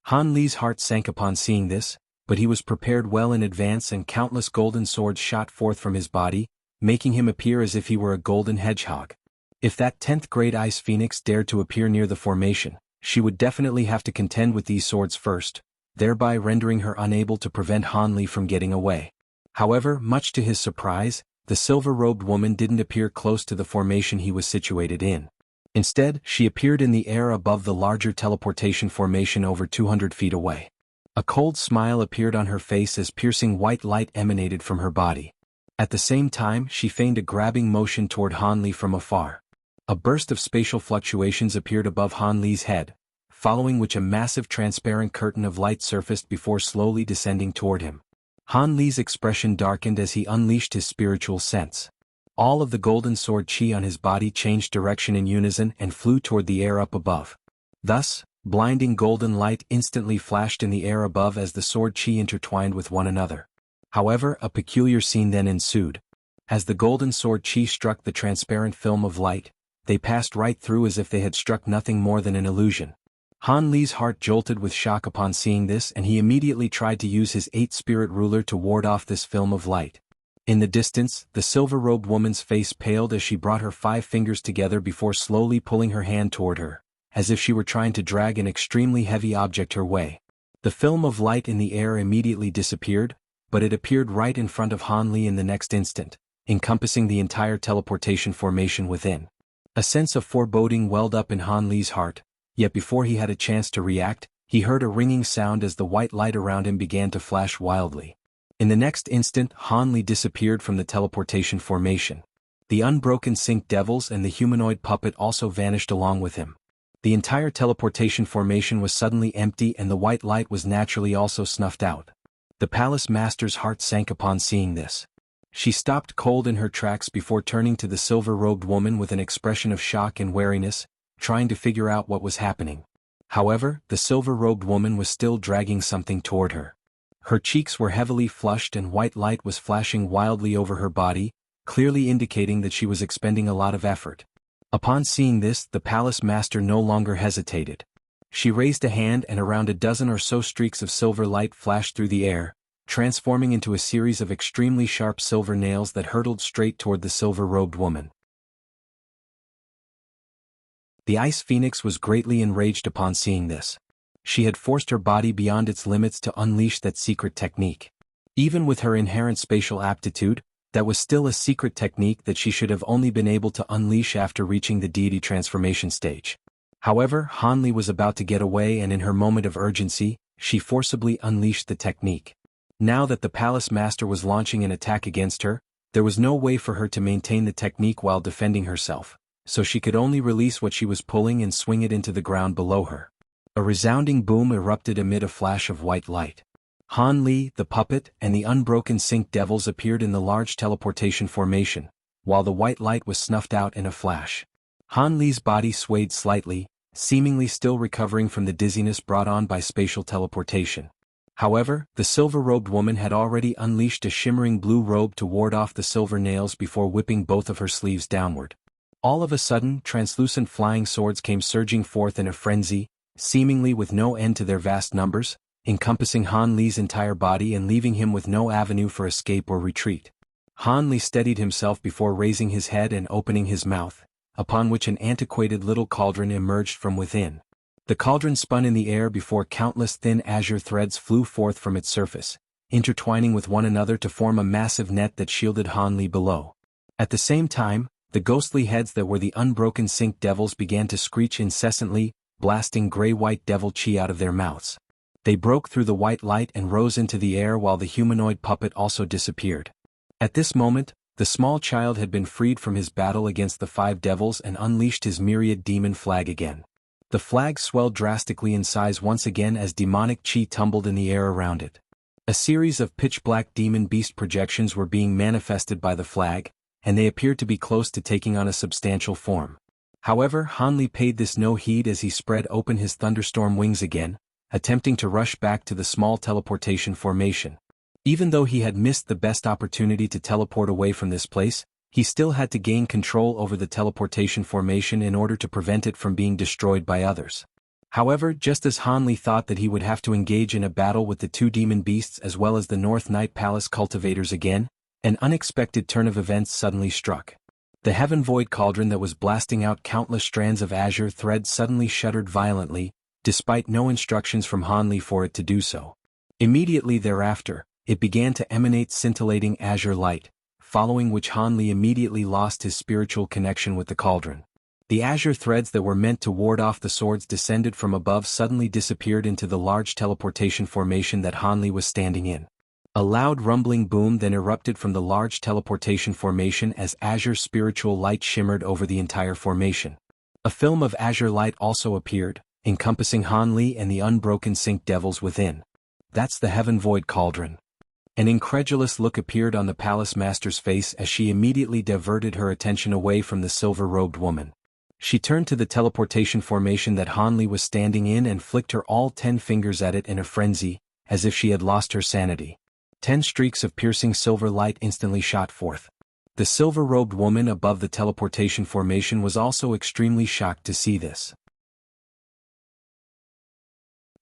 Han Li's heart sank upon seeing this, but he was prepared well in advance and countless golden swords shot forth from his body, making him appear as if he were a golden hedgehog. If that 10th grade ice phoenix dared to appear near the formation, she would definitely have to contend with these swords first, thereby rendering her unable to prevent Han Li from getting away. However, much to his surprise, the silver-robed woman didn't appear close to the formation he was situated in. Instead, she appeared in the air above the larger teleportation formation over 200 feet away. A cold smile appeared on her face as piercing white light emanated from her body. At the same time, she feigned a grabbing motion toward Han Li from afar. A burst of spatial fluctuations appeared above Han Li's head, following which a massive transparent curtain of light surfaced before slowly descending toward him. Han Li's expression darkened as he unleashed his spiritual sense. All of the golden sword chi on his body changed direction in unison and flew toward the air up above. Thus, blinding golden light instantly flashed in the air above as the sword chi intertwined with one another. However, a peculiar scene then ensued. As the golden sword chi struck the transparent film of light, they passed right through as if they had struck nothing more than an illusion. Han Li's heart jolted with shock upon seeing this, and he immediately tried to use his 8-spirit ruler to ward off this film of light. In the distance, the silver-robed woman's face paled as she brought her 5 fingers together before slowly pulling her hand toward her, as if she were trying to drag an extremely heavy object her way. The film of light in the air immediately disappeared, but it appeared right in front of Han Li in the next instant, encompassing the entire teleportation formation within. A sense of foreboding welled up in Han Li's heart, yet before he had a chance to react, he heard a ringing sound as the white light around him began to flash wildly. In the next instant, Han Li disappeared from the teleportation formation. The unbroken Sync Devils and the humanoid puppet also vanished along with him. The entire teleportation formation was suddenly empty and the white light was naturally also snuffed out. The palace master's heart sank upon seeing this. She stopped cold in her tracks before turning to the silver-robed woman with an expression of shock and wariness, trying to figure out what was happening. However, the silver-robed woman was still dragging something toward her. Her cheeks were heavily flushed and white light was flashing wildly over her body, clearly indicating that she was expending a lot of effort. Upon seeing this, the palace master no longer hesitated. She raised a hand and around a dozen or so streaks of silver light flashed through the air, transforming into a series of extremely sharp silver nails that hurtled straight toward the silver-robed woman. The Ice Phoenix was greatly enraged upon seeing this. She had forced her body beyond its limits to unleash that secret technique. Even with her inherent spatial aptitude, that was still a secret technique that she should have only been able to unleash after reaching the deity transformation stage. However, Han Li was about to get away and in her moment of urgency, she forcibly unleashed the technique. Now that the palace master was launching an attack against her, there was no way for her to maintain the technique while defending herself, so she could only release what she was pulling and swing it into the ground below her. A resounding boom erupted amid a flash of white light. Han Li, the puppet, and the unbroken Sync Devils appeared in the large teleportation formation, while the white light was snuffed out in a flash. Han Li's body swayed slightly, seemingly still recovering from the dizziness brought on by spatial teleportation. However, the silver-robed woman had already unleashed a shimmering blue robe to ward off the silver nails before whipping both of her sleeves downward. All of a sudden, translucent flying swords came surging forth in a frenzy, seemingly with no end to their vast numbers, encompassing Han Li's entire body and leaving him with no avenue for escape or retreat. Han Li steadied himself before raising his head and opening his mouth, upon which an antiquated little cauldron emerged from within. The cauldron spun in the air before countless thin azure threads flew forth from its surface, intertwining with one another to form a massive net that shielded Han Li below. At the same time, the ghostly heads that were the unbroken sink devils began to screech incessantly, blasting gray-white devil chi out of their mouths. They broke through the white light and rose into the air while the humanoid puppet also disappeared. At this moment, the small child had been freed from his battle against the 5 devils and unleashed his myriad demon flag again. The flag swelled drastically in size once again as demonic chi tumbled in the air around it. A series of pitch-black demon beast projections were being manifested by the flag, and they appeared to be close to taking on a substantial form. However, Han Li paid this no heed as he spread open his thunderstorm wings again, attempting to rush back to the small teleportation formation. Even though he had missed the best opportunity to teleport away from this place, he still had to gain control over the teleportation formation in order to prevent it from being destroyed by others. However, just as Han Li thought that he would have to engage in a battle with the 2 demon beasts as well as the North Night Palace cultivators again, an unexpected turn of events suddenly struck. The Heaven Void Cauldron that was blasting out countless strands of azure thread suddenly shuddered violently, despite no instructions from Han Li for it to do so. Immediately thereafter, it began to emanate scintillating azure light, following which Han Li immediately lost his spiritual connection with the cauldron. The azure threads that were meant to ward off the swords descended from above suddenly disappeared into the large teleportation formation that Han Li was standing in. A loud rumbling boom then erupted from the large teleportation formation as azure spiritual light shimmered over the entire formation. A film of azure light also appeared, encompassing Han Li and the unbroken sink devils within. That's the Heaven Void Cauldron. An incredulous look appeared on the palace master's face as she immediately diverted her attention away from the silver-robed woman. She turned to the teleportation formation that Han Li was standing in and flicked her all 10 fingers at it in a frenzy, as if she had lost her sanity. 10 streaks of piercing silver light instantly shot forth. The silver-robed woman above the teleportation formation was also extremely shocked to see this.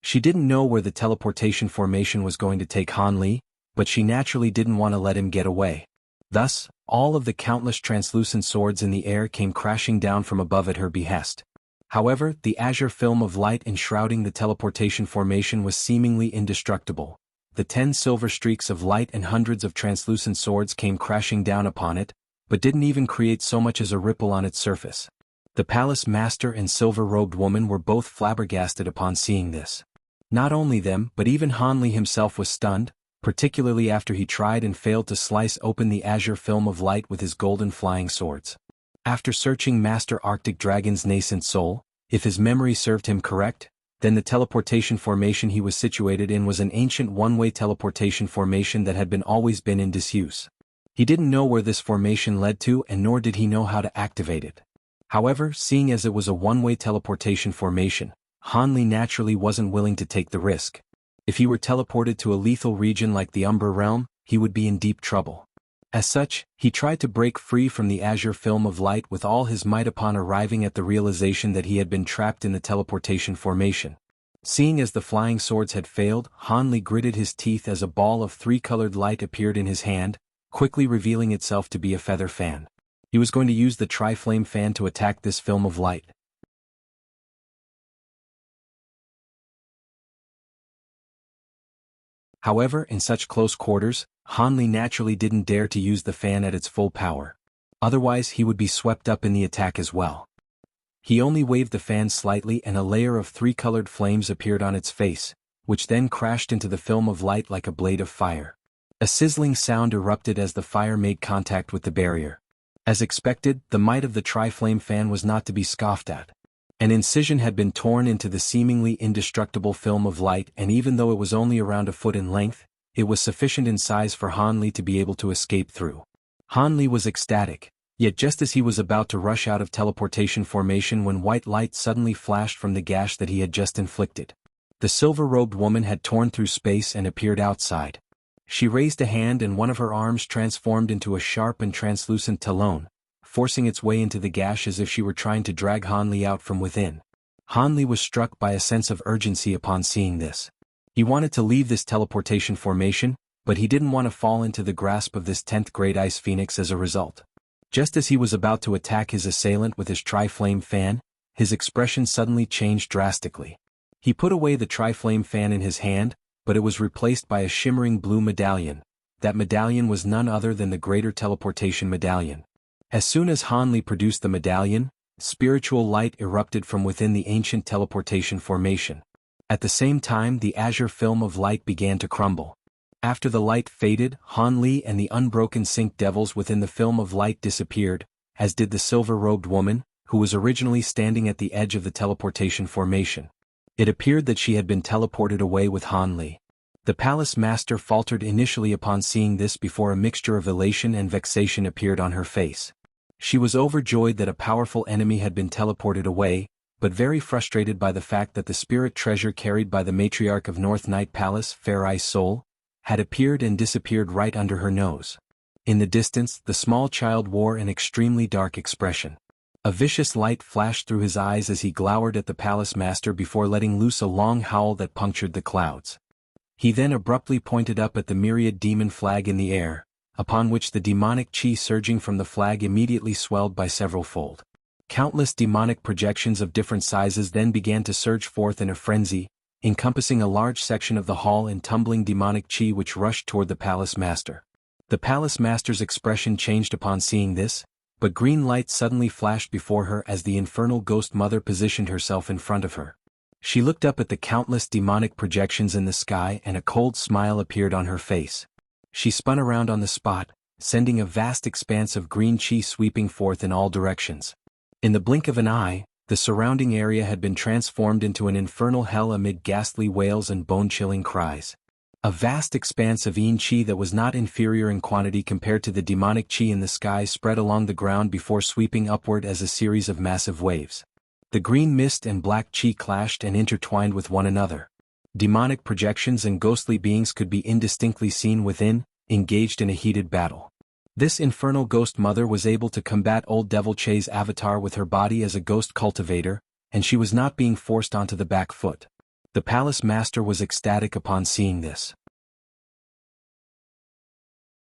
She didn't know where the teleportation formation was going to take Han Li, but she naturally didn't want to let him get away. Thus, all of the countless translucent swords in the air came crashing down from above at her behest. However, the azure film of light enshrouding the teleportation formation was seemingly indestructible. The 10 silver streaks of light and hundreds of translucent swords came crashing down upon it, but didn't even create so much as a ripple on its surface. The palace master and silver-robed woman were both flabbergasted upon seeing this. Not only them, but even Han Li himself was stunned, particularly after he tried and failed to slice open the azure film of light with his golden flying swords. After searching Master Arctic Dragon's nascent soul, if his memory served him correct, then the teleportation formation he was situated in was an ancient one-way teleportation formation that had always been in disuse. He didn't know where this formation led to and nor did he know how to activate it. However, seeing as it was a one-way teleportation formation, Han Li naturally wasn't willing to take the risk. If he were teleported to a lethal region like the Umbra Realm, he would be in deep trouble. As such, he tried to break free from the azure film of light with all his might upon arriving at the realization that he had been trapped in the teleportation formation. Seeing as the flying swords had failed, Han Li gritted his teeth as a ball of 3-colored light appeared in his hand, quickly revealing itself to be a feather fan. He was going to use the tri-flame fan to attack this film of light. However, in such close quarters, Han Li naturally didn't dare to use the fan at its full power. Otherwise he would be swept up in the attack as well. He only waved the fan slightly and a layer of 3-colored flames appeared on its face, which then crashed into the film of light like a blade of fire. A sizzling sound erupted as the fire made contact with the barrier. As expected, the might of the tri-flame fan was not to be scoffed at. An incision had been torn into the seemingly indestructible film of light, and even though it was only around a foot in length, it was sufficient in size for Han Li to be able to escape through. Han Li was ecstatic, yet just as he was about to rush out of teleportation formation when white light suddenly flashed from the gash that he had just inflicted. The silver-robed woman had torn through space and appeared outside. She raised a hand and one of her arms transformed into a sharp and translucent talon, forcing its way into the gash as if she were trying to drag Han Li out from within. Han Li was struck by a sense of urgency upon seeing this. He wanted to leave this teleportation formation, but he didn't want to fall into the grasp of this 10th grade ice phoenix as a result. Just as he was about to attack his assailant with his tri-flame fan, his expression suddenly changed drastically. He put away the tri-flame fan in his hand, but it was replaced by a shimmering blue medallion. That medallion was none other than the Greater Teleportation Medallion. As soon as Han Li produced the medallion, spiritual light erupted from within the ancient teleportation formation. At the same time, the azure film of light began to crumble. After the light faded, Han Li and the unbroken sync devils within the film of light disappeared, as did the silver-robed woman, who was originally standing at the edge of the teleportation formation. It appeared that she had been teleported away with Han Li. The palace master faltered initially upon seeing this before a mixture of elation and vexation appeared on her face. She was overjoyed that a powerful enemy had been teleported away, but very frustrated by the fact that the spirit treasure carried by the matriarch of North Night Palace, Fair Eye's soul, had appeared and disappeared right under her nose. In the distance, the small child wore an extremely dark expression. A vicious light flashed through his eyes as he glowered at the palace master before letting loose a long howl that punctured the clouds. He then abruptly pointed up at the myriad demon flag in the air, upon which the demonic chi surging from the flag immediately swelled by several-fold. Countless demonic projections of different sizes then began to surge forth in a frenzy, encompassing a large section of the hall and tumbling demonic chi which rushed toward the palace master. The palace master's expression changed upon seeing this, but green light suddenly flashed before her as the infernal ghost mother positioned herself in front of her. She looked up at the countless demonic projections in the sky and a cold smile appeared on her face. She spun around on the spot, sending a vast expanse of green chi sweeping forth in all directions. In the blink of an eye, the surrounding area had been transformed into an infernal hell amid ghastly wails and bone-chilling cries. A vast expanse of yin chi that was not inferior in quantity compared to the demonic chi in the sky spread along the ground before sweeping upward as a series of massive waves. The green mist and black chi clashed and intertwined with one another. Demonic projections and ghostly beings could be indistinctly seen within, engaged in a heated battle. This infernal ghost mother was able to combat old Devil Che's avatar with her body as a ghost cultivator, and she was not being forced onto the back foot. The palace master was ecstatic upon seeing this.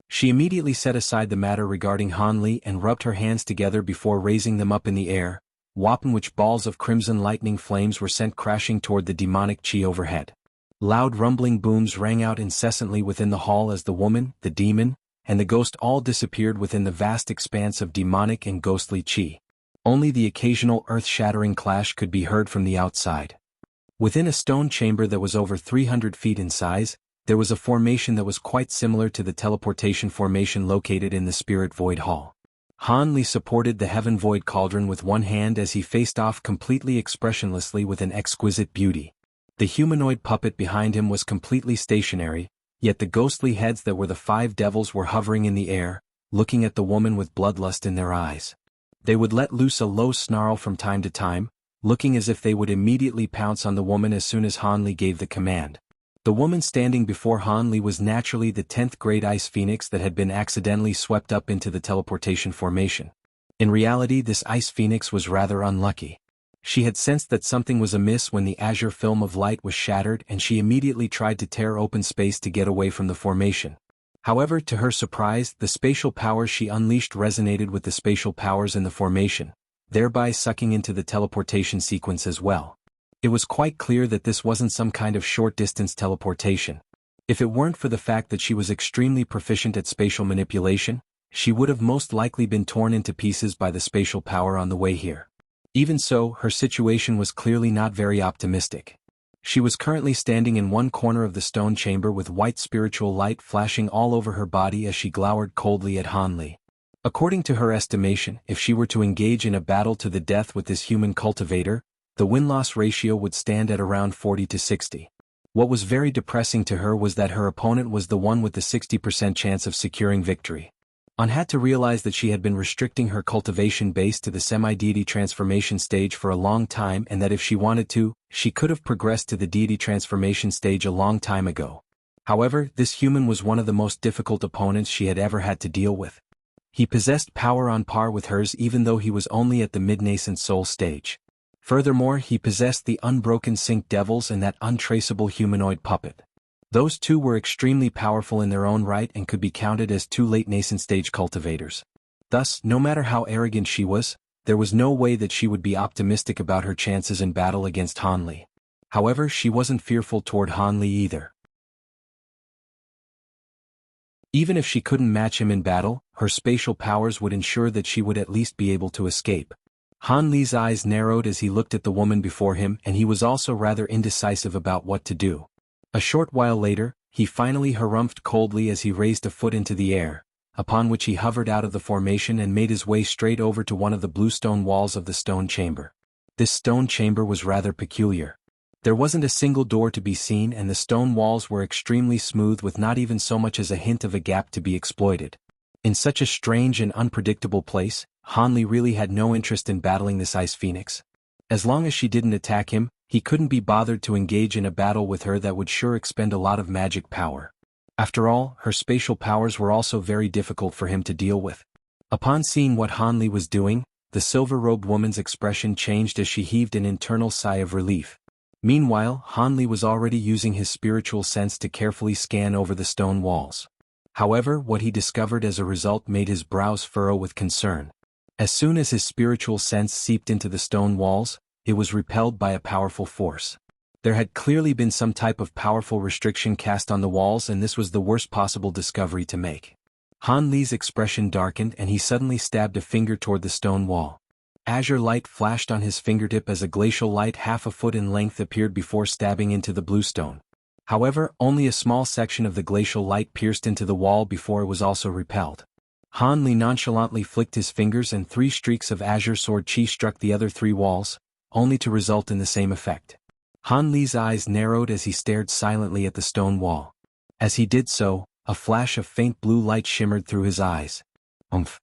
She immediately set aside the matter regarding Han Li and rubbed her hands together before raising them up in the air, whopping which balls of crimson lightning flames were sent crashing toward the demonic chi overhead. Loud rumbling booms rang out incessantly within the hall as the woman, the demon, and the ghost all disappeared within the vast expanse of demonic and ghostly chi. Only the occasional earth-shattering clash could be heard from the outside. Within a stone chamber that was over 300 feet in size, there was a formation that was quite similar to the teleportation formation located in the Spirit Void Hall. Han Li supported the Heaven Void Cauldron with one hand as he faced off completely expressionlessly with an exquisite beauty. The humanoid puppet behind him was completely stationary, yet the ghostly heads that were the 5 devils were hovering in the air, looking at the woman with bloodlust in their eyes. They would let loose a low snarl from time to time, looking as if they would immediately pounce on the woman as soon as Han Li gave the command. The woman standing before Han Li was naturally the 10th Great Ice Phoenix that had been accidentally swept up into the teleportation formation. In reality, this Ice Phoenix was rather unlucky. She had sensed that something was amiss when the azure film of light was shattered and she immediately tried to tear open space to get away from the formation. However, to her surprise, the spatial powers she unleashed resonated with the spatial powers in the formation, thereby sucking into the teleportation sequence as well. It was quite clear that this wasn't some kind of short-distance teleportation. If it weren't for the fact that she was extremely proficient at spatial manipulation, she would have most likely been torn into pieces by the spatial power on the way here. Even so, her situation was clearly not very optimistic. She was currently standing in one corner of the stone chamber with white spiritual light flashing all over her body as she glowered coldly at Han Li. According to her estimation, if she were to engage in a battle to the death with this human cultivator, the win-loss ratio would stand at around 40 to 60. What was very depressing to her was that her opponent was the one with the 60% chance of securing victory. An had to realize that she had been restricting her cultivation base to the semi-deity transformation stage for a long time and that if she wanted to, she could have progressed to the deity transformation stage a long time ago. However, this human was one of the most difficult opponents she had ever had to deal with. He possessed power on par with hers even though he was only at the mid-nascent soul stage. Furthermore, he possessed the unbroken sync devils and that untraceable humanoid puppet. Those two were extremely powerful in their own right and could be counted as 2 late nascent stage cultivators. Thus, no matter how arrogant she was, There was no way that she would be optimistic about her chances in battle against Han Li. However, she wasn't fearful toward Han Li either. Even if she couldn't match him in battle, her spatial powers would ensure that she would at least be able to escape. Han Li's eyes narrowed as he looked at the woman before him, and he was also rather indecisive about what to do. A short while later, he finally harumphed coldly as he raised a foot into the air, upon which he hovered out of the formation and made his way straight over to one of the blue stone walls of the stone chamber. This stone chamber was rather peculiar. There wasn't a single door to be seen, and the stone walls were extremely smooth with not even so much as a hint of a gap to be exploited. In such a strange and unpredictable place, Han Li really had no interest in battling this ice phoenix. As long as she didn't attack him, he couldn't be bothered to engage in a battle with her that would sure expend a lot of magic power. After all, her spatial powers were also very difficult for him to deal with. Upon seeing what Han Li was doing, the silver-robed woman's expression changed as she heaved an internal sigh of relief. Meanwhile, Han Li was already using his spiritual sense to carefully scan over the stone walls. However, what he discovered as a result made his brows furrow with concern. As soon as his spiritual sense seeped into the stone walls, it was repelled by a powerful force. There had clearly been some type of powerful restriction cast on the walls, and this was the worst possible discovery to make. Han Li's expression darkened and he suddenly stabbed a finger toward the stone wall. Azure light flashed on his fingertip as a glacial light half a foot in length appeared before stabbing into the bluestone. However, only a small section of the glacial light pierced into the wall before it was also repelled. Han Li nonchalantly flicked his fingers and 3 streaks of azure sword chi struck the other 3 walls, only to result in the same effect. Han Li's eyes narrowed as he stared silently at the stone wall. As he did so, a flash of faint blue light shimmered through his eyes. Umph!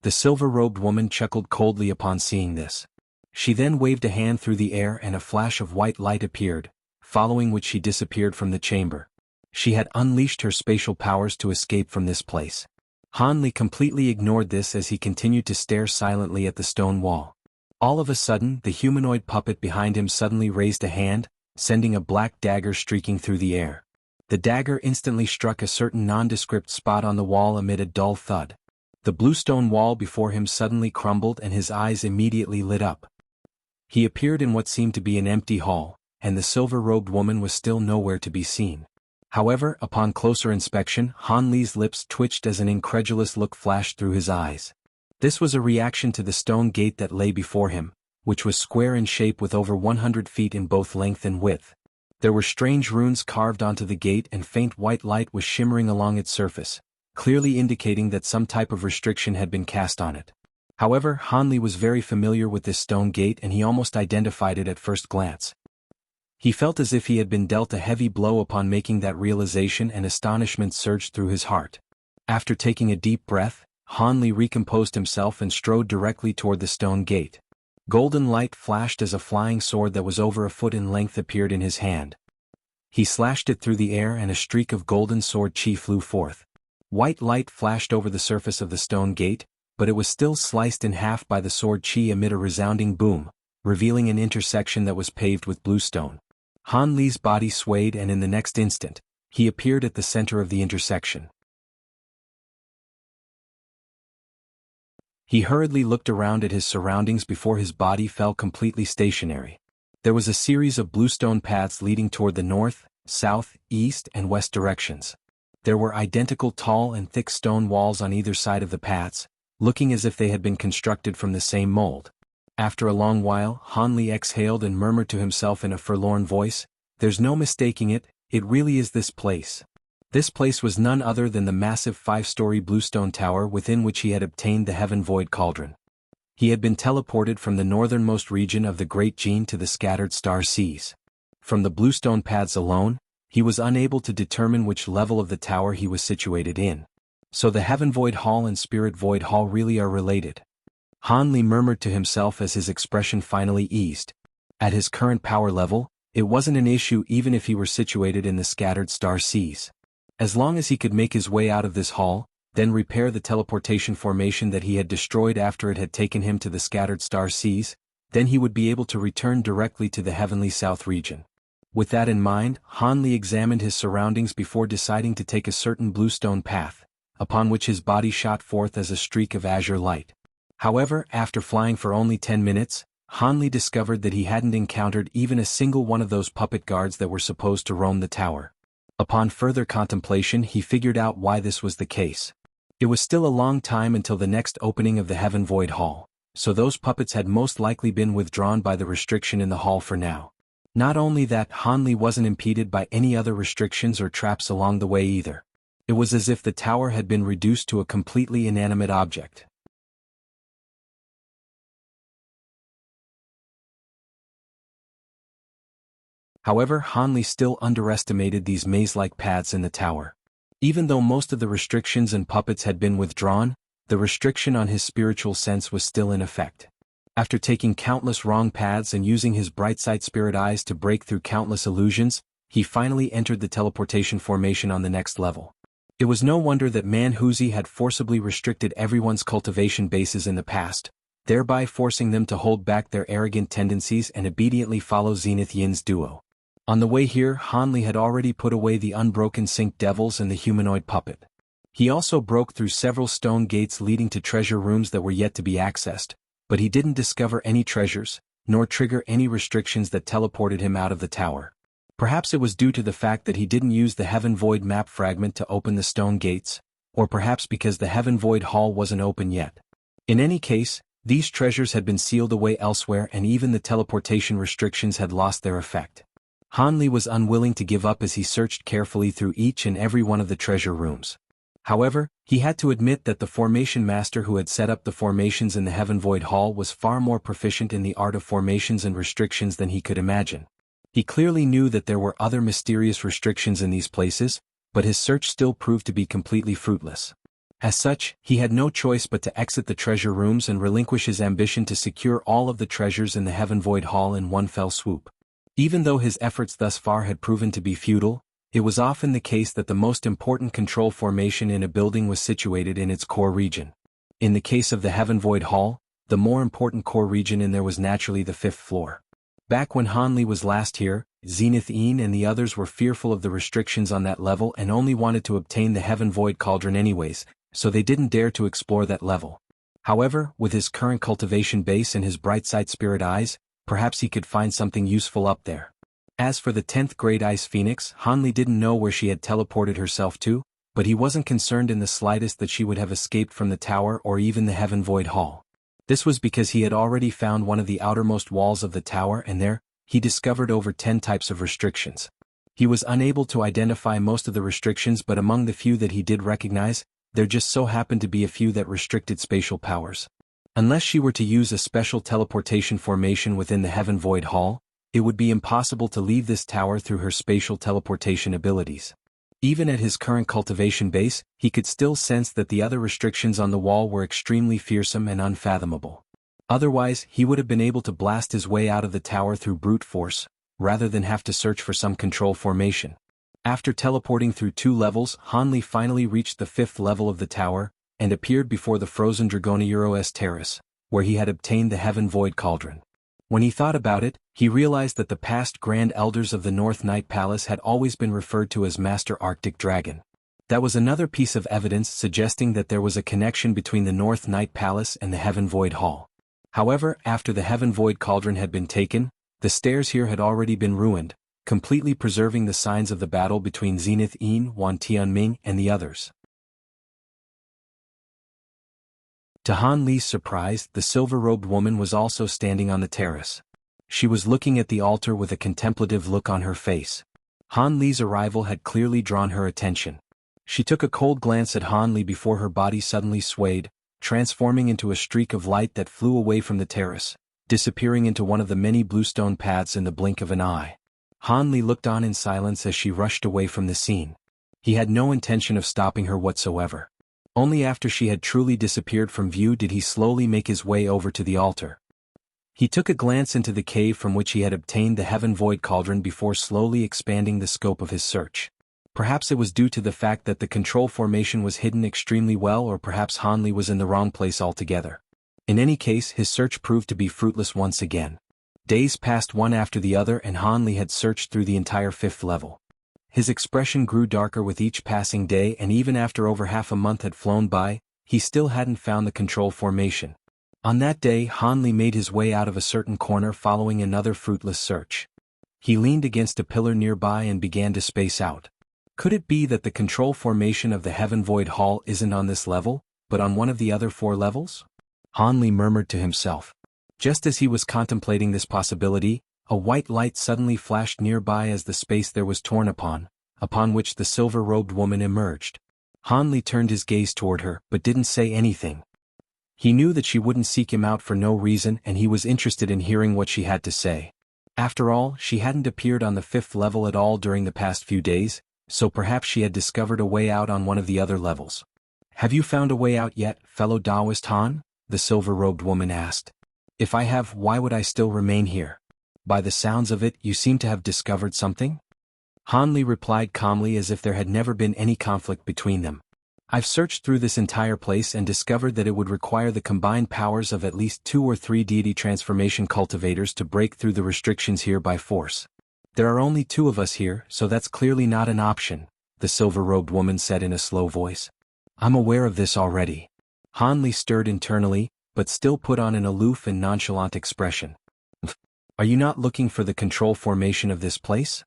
The silver-robed woman chuckled coldly upon seeing this. She then waved a hand through the air and a flash of white light appeared, following which she disappeared from the chamber. She had unleashed her spatial powers to escape from this place. Han Li completely ignored this as he continued to stare silently at the stone wall. All of a sudden, the humanoid puppet behind him suddenly raised a hand, sending a black dagger streaking through the air. The dagger instantly struck a certain nondescript spot on the wall amid a dull thud. The bluestone wall before him suddenly crumbled and his eyes immediately lit up. He appeared in what seemed to be an empty hall, and the silver-robed woman was still nowhere to be seen. However, upon closer inspection, Han Li's lips twitched as an incredulous look flashed through his eyes. This was a reaction to the stone gate that lay before him, which was square in shape with over 100 feet in both length and width. There were strange runes carved onto the gate and faint white light was shimmering along its surface, clearly indicating that some type of restriction had been cast on it. However, Han Li was very familiar with this stone gate and he almost identified it at first glance. He felt as if he had been dealt a heavy blow upon making that realization, and astonishment surged through his heart. After taking a deep breath, Han Li recomposed himself and strode directly toward the stone gate. Golden light flashed as a flying sword that was over a foot in length appeared in his hand. He slashed it through the air and a streak of golden sword chi flew forth. White light flashed over the surface of the stone gate, but it was still sliced in half by the sword chi amid a resounding boom, revealing an intersection that was paved with bluestone. Han Li's body swayed and in the next instant, he appeared at the center of the intersection. He hurriedly looked around at his surroundings before his body fell completely stationary. There was a series of bluestone paths leading toward the north, south, east, and west directions. There were identical tall and thick stone walls on either side of the paths, looking as if they had been constructed from the same mold. After a long while, Han Li exhaled and murmured to himself in a forlorn voice, "There's no mistaking it, it really is this place." This place was none other than the massive 5-story bluestone tower within which he had obtained the Heaven Void Cauldron. He had been teleported from the northernmost region of the Great Gene to the scattered star seas. From the bluestone paths alone, he was unable to determine which level of the tower he was situated in. So the Heaven Void Hall and Spirit Void Hall really are related. Han Li murmured to himself as his expression finally eased. At his current power level, it wasn't an issue even if he were situated in the scattered star seas. As long as he could make his way out of this hall, then repair the teleportation formation that he had destroyed after it had taken him to the scattered star seas, then he would be able to return directly to the heavenly south region. With that in mind, Han Li examined his surroundings before deciding to take a certain bluestone path, upon which his body shot forth as a streak of azure light. However, after flying for only 10 minutes, Hanley discovered that he hadn't encountered even a single one of those puppet guards that were supposed to roam the tower. Upon further contemplation, he figured out why this was the case. It was still a long time until the next opening of the Heaven Void Hall, so those puppets had most likely been withdrawn by the restriction in the hall for now. Not only that, Hanley wasn't impeded by any other restrictions or traps along the way either. It was as if the tower had been reduced to a completely inanimate object. However, Hanley still underestimated these maze-like paths in the tower. Even though most of the restrictions and puppets had been withdrawn, the restriction on his spiritual sense was still in effect. After taking countless wrong paths and using his bright-side spirit eyes to break through countless illusions, he finally entered the teleportation formation on the next level. It was no wonder that Manhuzi had forcibly restricted everyone's cultivation bases in the past, thereby forcing them to hold back their arrogant tendencies and obediently follow Zenith Yin's duo. On the way here, Hanley had already put away the unbroken sink devils and the humanoid puppet. He also broke through several stone gates leading to treasure rooms that were yet to be accessed, but he didn't discover any treasures, nor trigger any restrictions that teleported him out of the tower. Perhaps it was due to the fact that he didn't use the Heaven Void map fragment to open the stone gates, or perhaps because the Heaven Void Hall wasn't open yet. In any case, these treasures had been sealed away elsewhere and even the teleportation restrictions had lost their effect. Hanley was unwilling to give up as he searched carefully through each and every one of the treasure rooms. However, he had to admit that the formation master who had set up the formations in the Heaven Void Hall was far more proficient in the art of formations and restrictions than he could imagine. He clearly knew that there were other mysterious restrictions in these places, but his search still proved to be completely fruitless. As such, he had no choice but to exit the treasure rooms and relinquish his ambition to secure all of the treasures in the Heaven Void Hall in one fell swoop. Even though his efforts thus far had proven to be futile, it was often the case that the most important control formation in a building was situated in its core region. In the case of the Heaven Void Hall, the more important core region in there was naturally the 5th floor. Back when Hanley was last here, Zenith Yin and the others were fearful of the restrictions on that level and only wanted to obtain the Heaven Void Cauldron anyways, so they didn't dare to explore that level. However, with his current cultivation base and his bright-side spirit eyes, perhaps he could find something useful up there. As for the 10th grade Ice Phoenix, Hanley didn't know where she had teleported herself to, but he wasn't concerned in the slightest that she would have escaped from the tower or even the Heaven Void Hall. This was because he had already found one of the outermost walls of the tower and there, he discovered over 10 types of restrictions. He was unable to identify most of the restrictions, but among the few that he did recognize, there just so happened to be a few that restricted spatial powers. Unless she were to use a special teleportation formation within the Heaven Void Hall, it would be impossible to leave this tower through her spatial teleportation abilities. Even at his current cultivation base, he could still sense that the other restrictions on the wall were extremely fearsome and unfathomable. Otherwise, he would have been able to blast his way out of the tower through brute force, rather than have to search for some control formation. After teleporting through 2 levels, Hanley finally reached the 5th level of the tower, and appeared before the frozen Dragoneuros terrace, where he had obtained the Heaven Void Cauldron. When he thought about it, he realized that the past Grand Elders of the North Night Palace had always been referred to as Master Arctic Dragon. That was another piece of evidence suggesting that there was a connection between the North Night Palace and the Heaven Void Hall. However, after the Heaven Void Cauldron had been taken, the stairs here had already been ruined, completely preserving the signs of the battle between Zenith Yin, Wan Tianming, and the others. To Han Li's surprise, the silver-robed woman was also standing on the terrace. She was looking at the altar with a contemplative look on her face. Han Li's arrival had clearly drawn her attention. She took a cold glance at Han Li before her body suddenly swayed, transforming into a streak of light that flew away from the terrace, disappearing into one of the many bluestone paths in the blink of an eye. Han Li looked on in silence as she rushed away from the scene. He had no intention of stopping her whatsoever. Only after she had truly disappeared from view did he slowly make his way over to the altar. He took a glance into the cave from which he had obtained the Heaven Void Cauldron before slowly expanding the scope of his search. Perhaps it was due to the fact that the control formation was hidden extremely well, or perhaps Han Li was in the wrong place altogether. In any case, his search proved to be fruitless once again. Days passed one after the other and Han Li had searched through the entire 5th level. His expression grew darker with each passing day, and even after over half a month had flown by, he still hadn't found the control formation. On that day, Hanli made his way out of a certain corner following another fruitless search. He leaned against a pillar nearby and began to space out. Could it be that the control formation of the Heaven Void Hall isn't on this level, but on one of the other 4 levels? Hanli murmured to himself. Just as he was contemplating this possibility, a white light suddenly flashed nearby as the space there was torn upon which the silver-robed woman emerged. Hanli turned his gaze toward her, but didn't say anything. He knew that she wouldn't seek him out for no reason, and he was interested in hearing what she had to say. After all, she hadn't appeared on the 5th level at all during the past few days, so perhaps she had discovered a way out on one of the other levels. "Have you found a way out yet, fellow Taoist Han?" the silver-robed woman asked. "If I have, why would I still remain here? By the sounds of it, you seem to have discovered something?" Hanli replied calmly as if there had never been any conflict between them. "I've searched through this entire place and discovered that it would require the combined powers of at least 2 or 3 deity transformation cultivators to break through the restrictions here by force. There are only 2 of us here, so that's clearly not an option," the silver-robed woman said in a slow voice. "I'm aware of this already." Hanli stirred internally, but still put on an aloof and nonchalant expression. "Are you not looking for the control formation of this place?"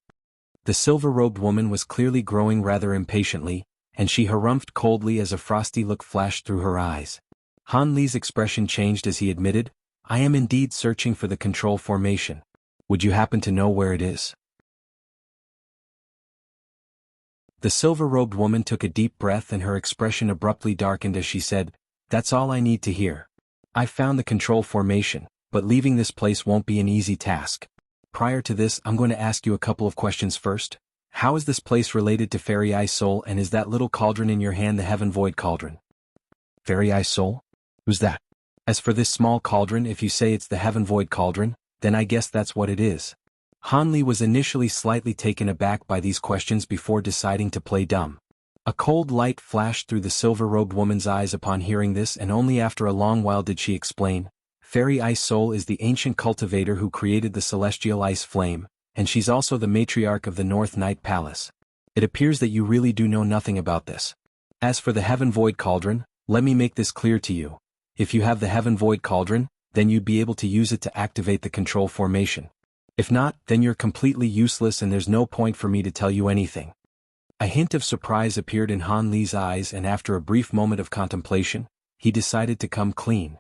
The silver-robed woman was clearly growing rather impatiently, and she harumphed coldly as a frosty look flashed through her eyes. Hanli's expression changed as he admitted, "I am indeed searching for the control formation. Would you happen to know where it is?" The silver-robed woman took a deep breath and her expression abruptly darkened as she said, "That's all I need to hear. I've found the control formation, but leaving this place won't be an easy task. Prior to this, I'm going to ask you a couple of questions first. How is this place related to Fairy Ice Soul, and is that little cauldron in your hand the Heaven Void Cauldron?" "Fairy Ice Soul? Who's that?" "As for this small cauldron, if you say it's the Heaven Void Cauldron, then I guess that's what it is." Hanli was initially slightly taken aback by these questions before deciding to play dumb. A cold light flashed through the silver-robed woman's eyes upon hearing this, and only after a long while did she explain, "Fairy Ice Soul is the ancient cultivator who created the celestial ice flame, and she's also the matriarch of the North Night Palace. It appears that you really do know nothing about this. As for the Heaven Void Cauldron, let me make this clear to you. If you have the Heaven Void Cauldron, then you'd be able to use it to activate the control formation. If not, then you're completely useless and there's no point for me to tell you anything." A hint of surprise appeared in Hanli's eyes, and after a brief moment of contemplation, he decided to come clean.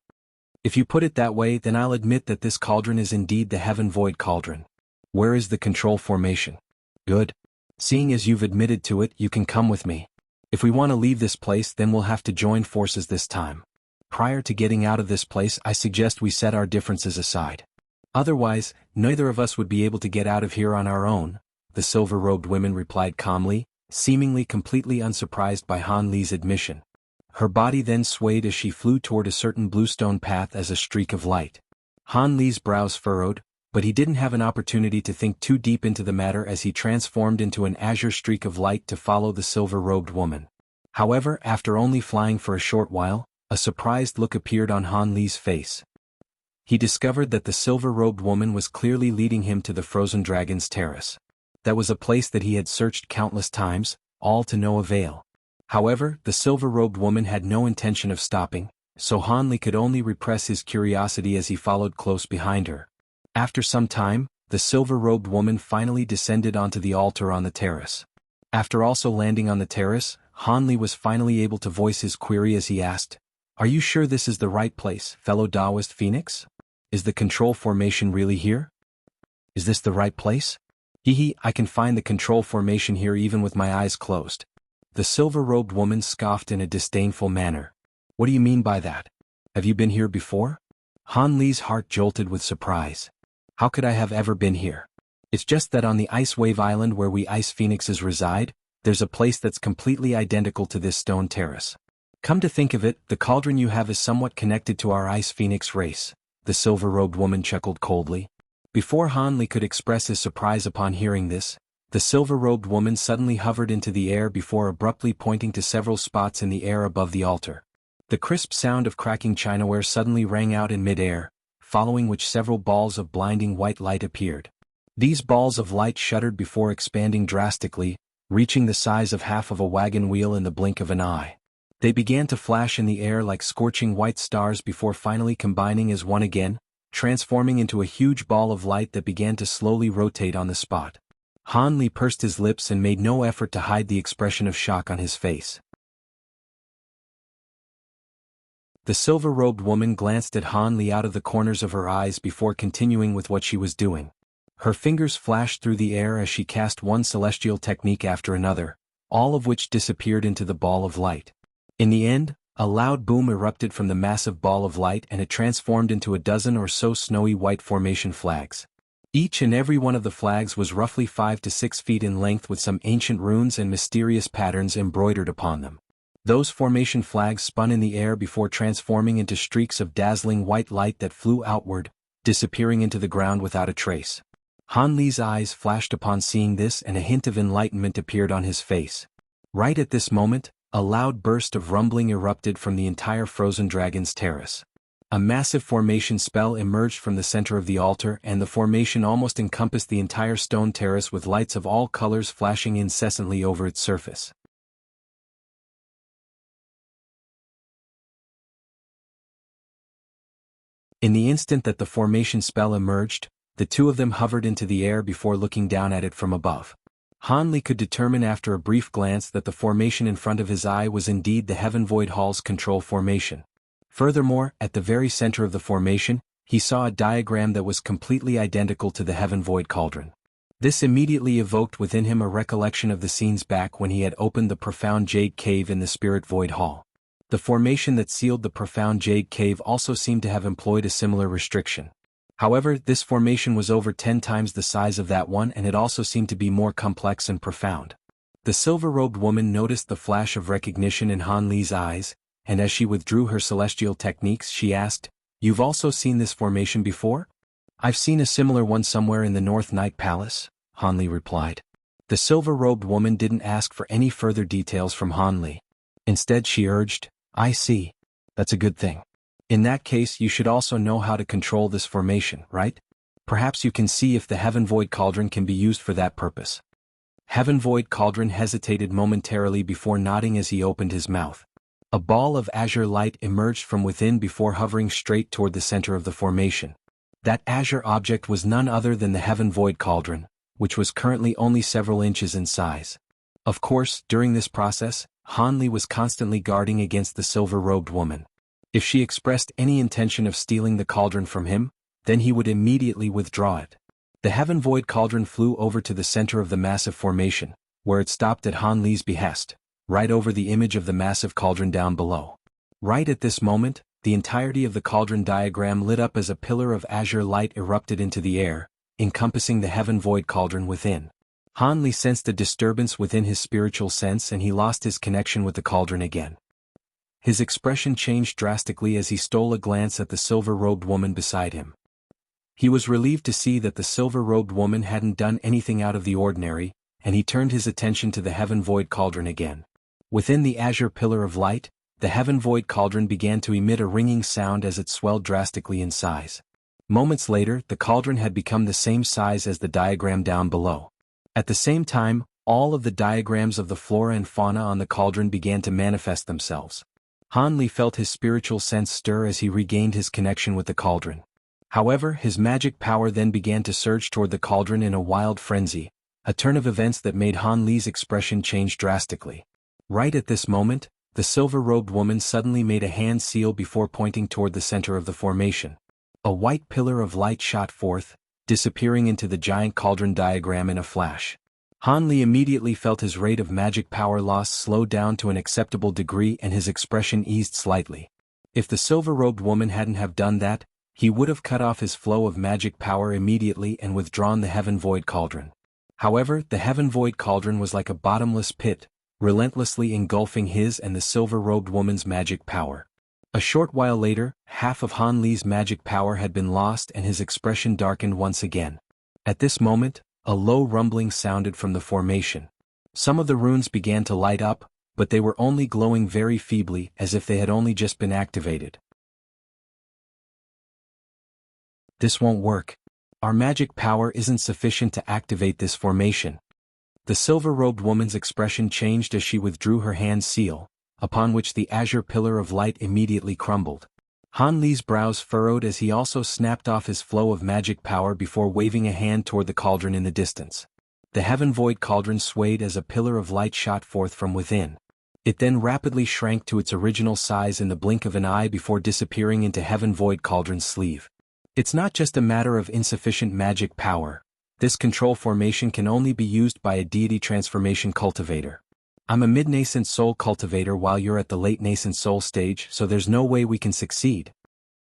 "If you put it that way, then I'll admit that this cauldron is indeed the Heaven Void Cauldron. Where is the control formation?" "Good. Seeing as you've admitted to it, you can come with me. If we want to leave this place, then we'll have to join forces this time. Prior to getting out of this place, I suggest we set our differences aside. Otherwise, neither of us would be able to get out of here on our own," the silver-robed woman replied calmly, seemingly completely unsurprised by Hanli's admission. Her body then swayed as she flew toward a certain bluestone path as a streak of light. Hanli's brows furrowed, but he didn't have an opportunity to think too deep into the matter as he transformed into an azure streak of light to follow the silver-robed woman. However, after only flying for a short while, a surprised look appeared on Hanli's face. He discovered that the silver-robed woman was clearly leading him to the Frozen Dragon's terrace. That was a place that he had searched countless times, all to no avail. However, the silver-robed woman had no intention of stopping, so Hanli could only repress his curiosity as he followed close behind her. After some time, the silver-robed woman finally descended onto the altar on the terrace. After also landing on the terrace, Hanli was finally able to voice his query as he asked, "Are you sure this is the right place, fellow Taoist Phoenix? Is the control formation really here? Is this the right place?" I can find the control formation here even with my eyes closed." The silver-robed woman scoffed in a disdainful manner. "What do you mean by that? Have you been here before?" Hanli's heart jolted with surprise. "How could I have ever been here? It's just that on the Ice Wave Island where we Ice Phoenixes reside, there's a place that's completely identical to this stone terrace. Come to think of it, the cauldron you have is somewhat connected to our Ice Phoenix race," the silver-robed woman chuckled coldly. Before Hanli could express his surprise upon hearing this, the silver-robed woman suddenly hovered into the air before abruptly pointing to several spots in the air above the altar. The crisp sound of cracking chinaware suddenly rang out in mid-air, following which several balls of blinding white light appeared. These balls of light shuddered before expanding drastically, reaching the size of half of a wagon wheel in the blink of an eye. They began to flash in the air like scorching white stars before finally combining as one again, transforming into a huge ball of light that began to slowly rotate on the spot. Han Li pursed his lips and made no effort to hide the expression of shock on his face. The silver-robed woman glanced at Han Li out of the corners of her eyes before continuing with what she was doing. Her fingers flashed through the air as she cast one celestial technique after another, all of which disappeared into the ball of light. In the end, a loud boom erupted from the massive ball of light and it transformed into a dozen or so snowy white formation flags. Each and every one of the flags was roughly 5 to 6 feet in length with some ancient runes and mysterious patterns embroidered upon them. Those formation flags spun in the air before transforming into streaks of dazzling white light that flew outward, disappearing into the ground without a trace. Han Li's eyes flashed upon seeing this and a hint of enlightenment appeared on his face. Right at this moment, a loud burst of rumbling erupted from the entire Frozen Dragon's terrace. A massive formation spell emerged from the center of the altar and the formation almost encompassed the entire stone terrace with lights of all colors flashing incessantly over its surface. In the instant that the formation spell emerged, the two of them hovered into the air before looking down at it from above. Han Li could determine after a brief glance that the formation in front of his eye was indeed the Heaven Void Hall's control formation. Furthermore, at the very center of the formation, he saw a diagram that was completely identical to the Heaven Void Cauldron. This immediately evoked within him a recollection of the scenes back when he had opened the profound Jade Cave in the Spirit Void Hall. The formation that sealed the profound Jade Cave also seemed to have employed a similar restriction. However, this formation was over 10 times the size of that one and it also seemed to be more complex and profound. The silver-robed woman noticed the flash of recognition in Han Li's eyes, and as she withdrew her celestial techniques she asked, "You've also seen this formation before?" "I've seen a similar one somewhere in the North Night Palace," Han Li replied. The silver-robed woman didn't ask for any further details from Han Li. Instead she urged, "I see. That's a good thing. In that case you should also know how to control this formation, right? Perhaps you can see if the Heaven Void Cauldron can be used for that purpose." Heaven Void Cauldron hesitated momentarily before nodding as he opened his mouth. A ball of azure light emerged from within before hovering straight toward the center of the formation. That azure object was none other than the Heaven Void Cauldron, which was currently only several inches in size. Of course, during this process, Han Li was constantly guarding against the silver-robed woman. If she expressed any intention of stealing the cauldron from him, then he would immediately withdraw it. The Heaven Void Cauldron flew over to the center of the massive formation, where it stopped at Han Li's behest, right over the image of the massive cauldron down below. Right at this moment, the entirety of the cauldron diagram lit up as a pillar of azure light erupted into the air, encompassing the Heaven Void Cauldron within. Han Li sensed a disturbance within his spiritual sense and he lost his connection with the cauldron again. His expression changed drastically as he stole a glance at the silver-robed woman beside him. He was relieved to see that the silver-robed woman hadn't done anything out of the ordinary, and he turned his attention to the Heaven Void Cauldron again. Within the azure pillar of light, the Heaven Void Cauldron began to emit a ringing sound as it swelled drastically in size. Moments later, the cauldron had become the same size as the diagram down below. At the same time, all of the diagrams of the flora and fauna on the cauldron began to manifest themselves. Han Li felt his spiritual sense stir as he regained his connection with the cauldron. However, his magic power then began to surge toward the cauldron in a wild frenzy, a turn of events that made Han Li's expression change drastically. Right at this moment, the silver-robed woman suddenly made a hand seal before pointing toward the center of the formation. A white pillar of light shot forth, disappearing into the giant cauldron diagram in a flash. Han Li immediately felt his rate of magic power loss slow down to an acceptable degree and his expression eased slightly. If the silver-robed woman hadn't have done that, he would have cut off his flow of magic power immediately and withdrawn the Heaven Void Cauldron. However, the Heaven Void Cauldron was like a bottomless pit, relentlessly engulfing his and the silver-robed woman's magic power. A short while later, half of Han Li's magic power had been lost and his expression darkened once again. At this moment, a low rumbling sounded from the formation. Some of the runes began to light up, but they were only glowing very feebly as if they had only just been activated. "This won't work. Our magic power isn't sufficient to activate this formation." The silver-robed woman's expression changed as she withdrew her hand seal, upon which the azure pillar of light immediately crumbled. Han Li's brows furrowed as he also snapped off his flow of magic power before waving a hand toward the cauldron in the distance. The heaven void cauldron swayed as a pillar of light shot forth from within. It then rapidly shrank to its original size in the blink of an eye before disappearing into heaven void cauldron's sleeve. It's not just a matter of insufficient magic power. This control formation can only be used by a deity transformation cultivator. I'm a mid-nascent soul cultivator while you're at the late nascent soul stage, so there's no way we can succeed.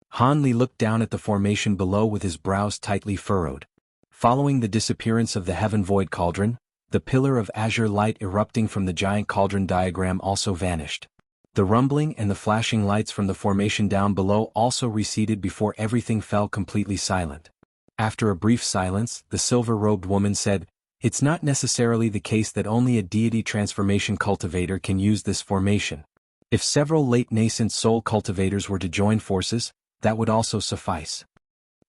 Han Li looked down at the formation below with his brows tightly furrowed. Following the disappearance of the heaven void cauldron, the pillar of azure light erupting from the giant cauldron diagram also vanished. The rumbling and the flashing lights from the formation down below also receded before everything fell completely silent. After a brief silence, the silver-robed woman said, "It's not necessarily the case that only a deity transformation cultivator can use this formation. If several late nascent soul cultivators were to join forces, that would also suffice."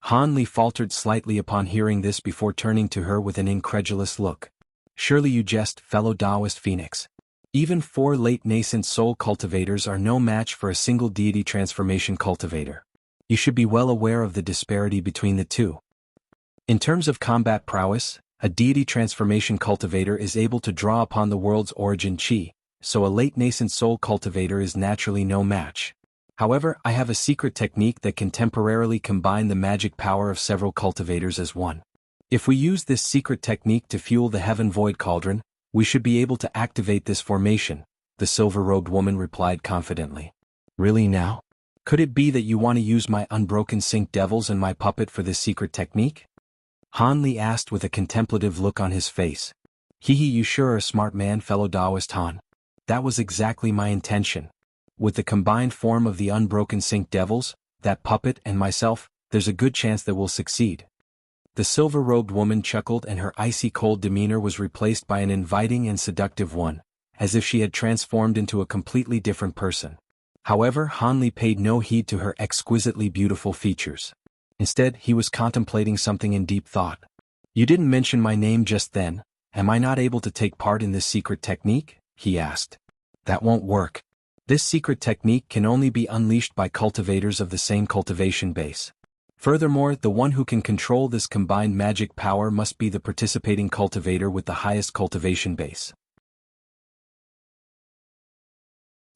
Han Li faltered slightly upon hearing this before turning to her with an incredulous look. "Surely you jest, fellow Taoist Phoenix. Even 4 late nascent soul cultivators are no match for a single deity transformation cultivator. You should be well aware of the disparity between the two. In terms of combat prowess, a deity transformation cultivator is able to draw upon the world's origin chi, so a late nascent soul cultivator is naturally no match. However, I have a secret technique that can temporarily combine the magic power of several cultivators as one. If we use this secret technique to fuel the heaven void cauldron, we should be able to activate this formation," the silver-robed woman replied confidently. "Really now? Could it be that you want to use my unbroken sync devils and my puppet for this secret technique?" Han Li asked with a contemplative look on his face. "Hehe, you sure are a smart man, fellow Taoist Han. That was exactly my intention. With the combined form of the unbroken sync devils, that puppet and myself, there's a good chance that we'll succeed." The silver-robed woman chuckled and her icy cold demeanor was replaced by an inviting and seductive one, as if she had transformed into a completely different person. However, Han Li paid no heed to her exquisitely beautiful features. Instead, he was contemplating something in deep thought. "You didn't mention my name just then. Am I not able to take part in this secret technique?" he asked. "That won't work. This secret technique can only be unleashed by cultivators of the same cultivation base. Furthermore, the one who can control this combined magic power must be the participating cultivator with the highest cultivation base.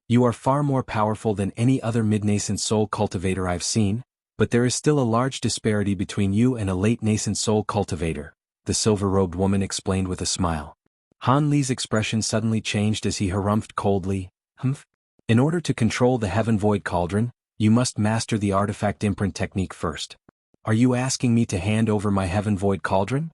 You are far more powerful than any other mid-nascent soul cultivator I've seen, but there is still a large disparity between you and a late nascent soul cultivator," the silver-robed woman explained with a smile. Han Li's expression suddenly changed as he harumphed coldly, "Humph. In order to control the heaven void cauldron, you must master the artifact imprint technique first. Are you asking me to hand over my heaven void cauldron?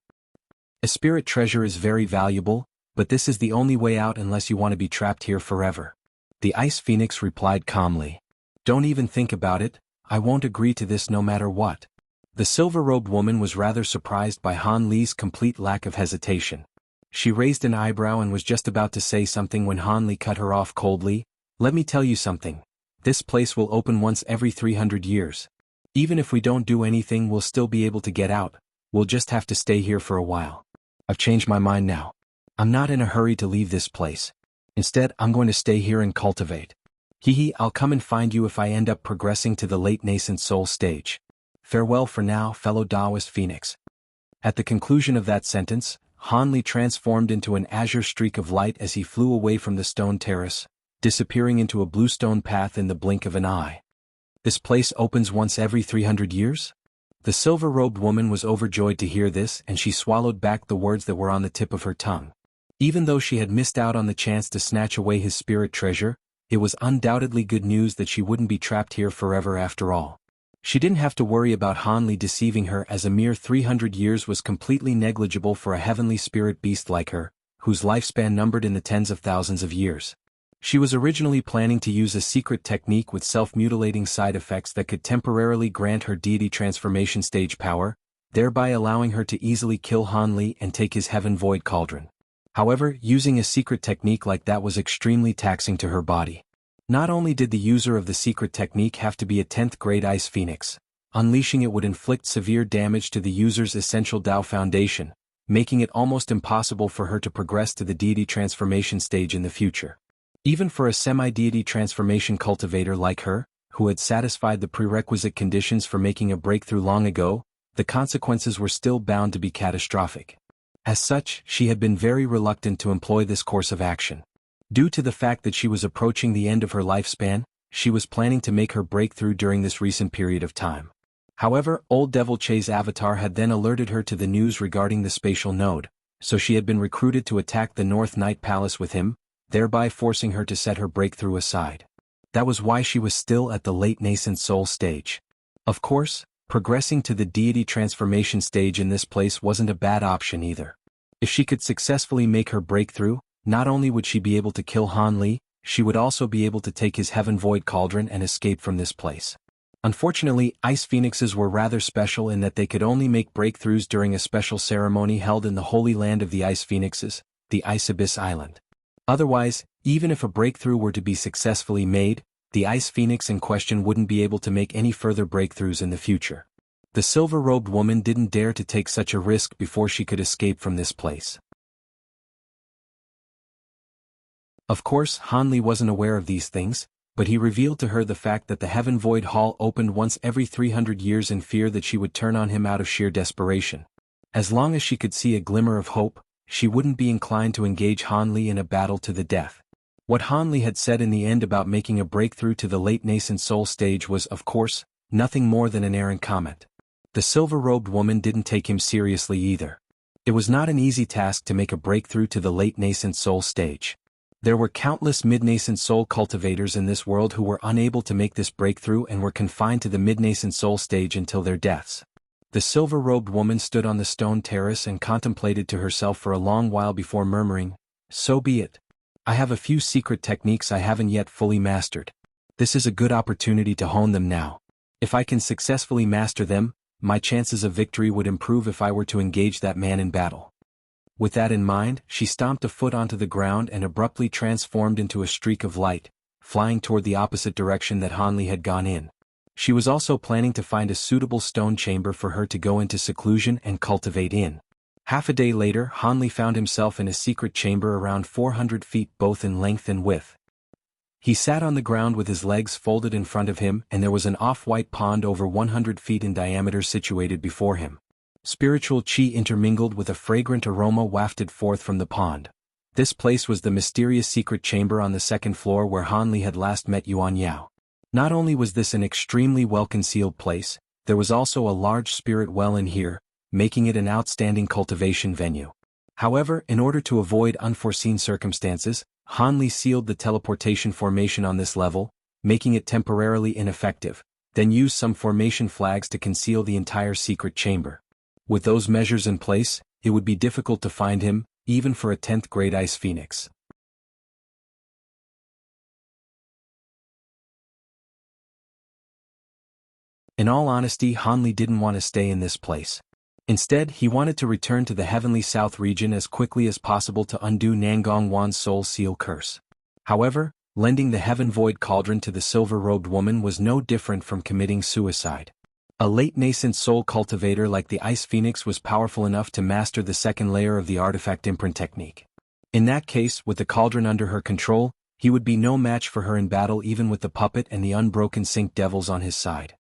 A spirit treasure is very valuable, but this is the only way out unless you want to be trapped here forever." The Ice Phoenix replied calmly. "Don't even think about it, I won't agree to this no matter what." The silver-robed woman was rather surprised by Han Li's complete lack of hesitation. She raised an eyebrow and was just about to say something when Han Li cut her off coldly. "Let me tell you something. This place will open once every 300 years. Even if we don't do anything, we'll still be able to get out. We'll just have to stay here for a while. I've changed my mind now. I'm not in a hurry to leave this place. Instead, I'm going to stay here and cultivate. Hehe, I'll come and find you if I end up progressing to the late nascent soul stage. Farewell for now, fellow Taoist Phoenix." At the conclusion of that sentence, Han Li transformed into an azure streak of light as he flew away from the stone terrace, disappearing into a bluestone path in the blink of an eye. "This place opens once every 300 years? The silver-robed woman was overjoyed to hear this, and she swallowed back the words that were on the tip of her tongue. Even though she had missed out on the chance to snatch away his spirit treasure, it was undoubtedly good news that she wouldn't be trapped here forever after all. She didn't have to worry about Han Li deceiving her, as a mere 300 years was completely negligible for a heavenly spirit beast like her, whose lifespan numbered in the tens of thousands of years. She was originally planning to use a secret technique with self-mutilating side effects that could temporarily grant her deity transformation stage power, thereby allowing her to easily kill Han Li and take his heaven void cauldron. However, using a secret technique like that was extremely taxing to her body. Not only did the user of the secret technique have to be a 10th grade Ice Phoenix, unleashing it would inflict severe damage to the user's essential Tao foundation, making it almost impossible for her to progress to the deity transformation stage in the future. Even for a semi-deity transformation cultivator like her, who had satisfied the prerequisite conditions for making a breakthrough long ago, the consequences were still bound to be catastrophic. As such, she had been very reluctant to employ this course of action. Due to the fact that she was approaching the end of her lifespan, she was planning to make her breakthrough during this recent period of time. However, Old Devil Che's avatar had then alerted her to the news regarding the spatial node, so she had been recruited to attack the North Night Palace with him, thereby forcing her to set her breakthrough aside. That was why she was still at the late nascent soul stage. Of course, progressing to the deity transformation stage in this place wasn't a bad option either. If she could successfully make her breakthrough, not only would she be able to kill Han Li, she would also be able to take his Heaven Void Cauldron and escape from this place. Unfortunately, Ice Phoenixes were rather special in that they could only make breakthroughs during a special ceremony held in the Holy Land of the Ice Phoenixes, the Ice Abyss Island. Otherwise, even if a breakthrough were to be successfully made, the Ice Phoenix in question wouldn't be able to make any further breakthroughs in the future. The silver-robed woman didn't dare to take such a risk before she could escape from this place. Of course, Han Li wasn't aware of these things, but he revealed to her the fact that the Heaven Void Hall opened once every 300 years in fear that she would turn on him out of sheer desperation. As long as she could see a glimmer of hope, she wouldn't be inclined to engage Han Li in a battle to the death. What Han Li had said in the end about making a breakthrough to the late nascent soul stage was, of course, nothing more than an errant comment. The silver-robed woman didn't take him seriously either. It was not an easy task to make a breakthrough to the late nascent soul stage. There were countless mid-nascent soul cultivators in this world who were unable to make this breakthrough and were confined to the mid-nascent soul stage until their deaths. The silver-robed woman stood on the stone terrace and contemplated to herself for a long while before murmuring, "So be it. I have a few secret techniques I haven't yet fully mastered. This is a good opportunity to hone them now. If I can successfully master them, my chances of victory would improve if I were to engage that man in battle." With that in mind, she stomped a foot onto the ground and abruptly transformed into a streak of light, flying toward the opposite direction that Han Li had gone in. She was also planning to find a suitable stone chamber for her to go into seclusion and cultivate in. Half a day later, Han Li found himself in a secret chamber around 400 feet both in length and width. He sat on the ground with his legs folded in front of him, and there was an off-white pond over 100 feet in diameter situated before him. Spiritual qi intermingled with a fragrant aroma wafted forth from the pond. This place was the mysterious secret chamber on the second floor where Han Li had last met Yuan Yao. Not only was this an extremely well-concealed place, there was also a large spirit well in here, making it an outstanding cultivation venue. However, in order to avoid unforeseen circumstances, Han Li sealed the teleportation formation on this level, making it temporarily ineffective, then used some formation flags to conceal the entire secret chamber. With those measures in place, it would be difficult to find him, even for a 10th grade Ice Phoenix. In all honesty, Han Li didn't want to stay in this place. Instead, he wanted to return to the Heavenly South region as quickly as possible to undo Nangong Wan's soul seal curse. However, lending the Heaven Void Cauldron to the silver-robed woman was no different from committing suicide. A late nascent soul cultivator like the Ice Phoenix was powerful enough to master the second layer of the artifact imprint technique. In that case, with the cauldron under her control, he would be no match for her in battle even with the puppet and the unbroken Sync Devils on his side.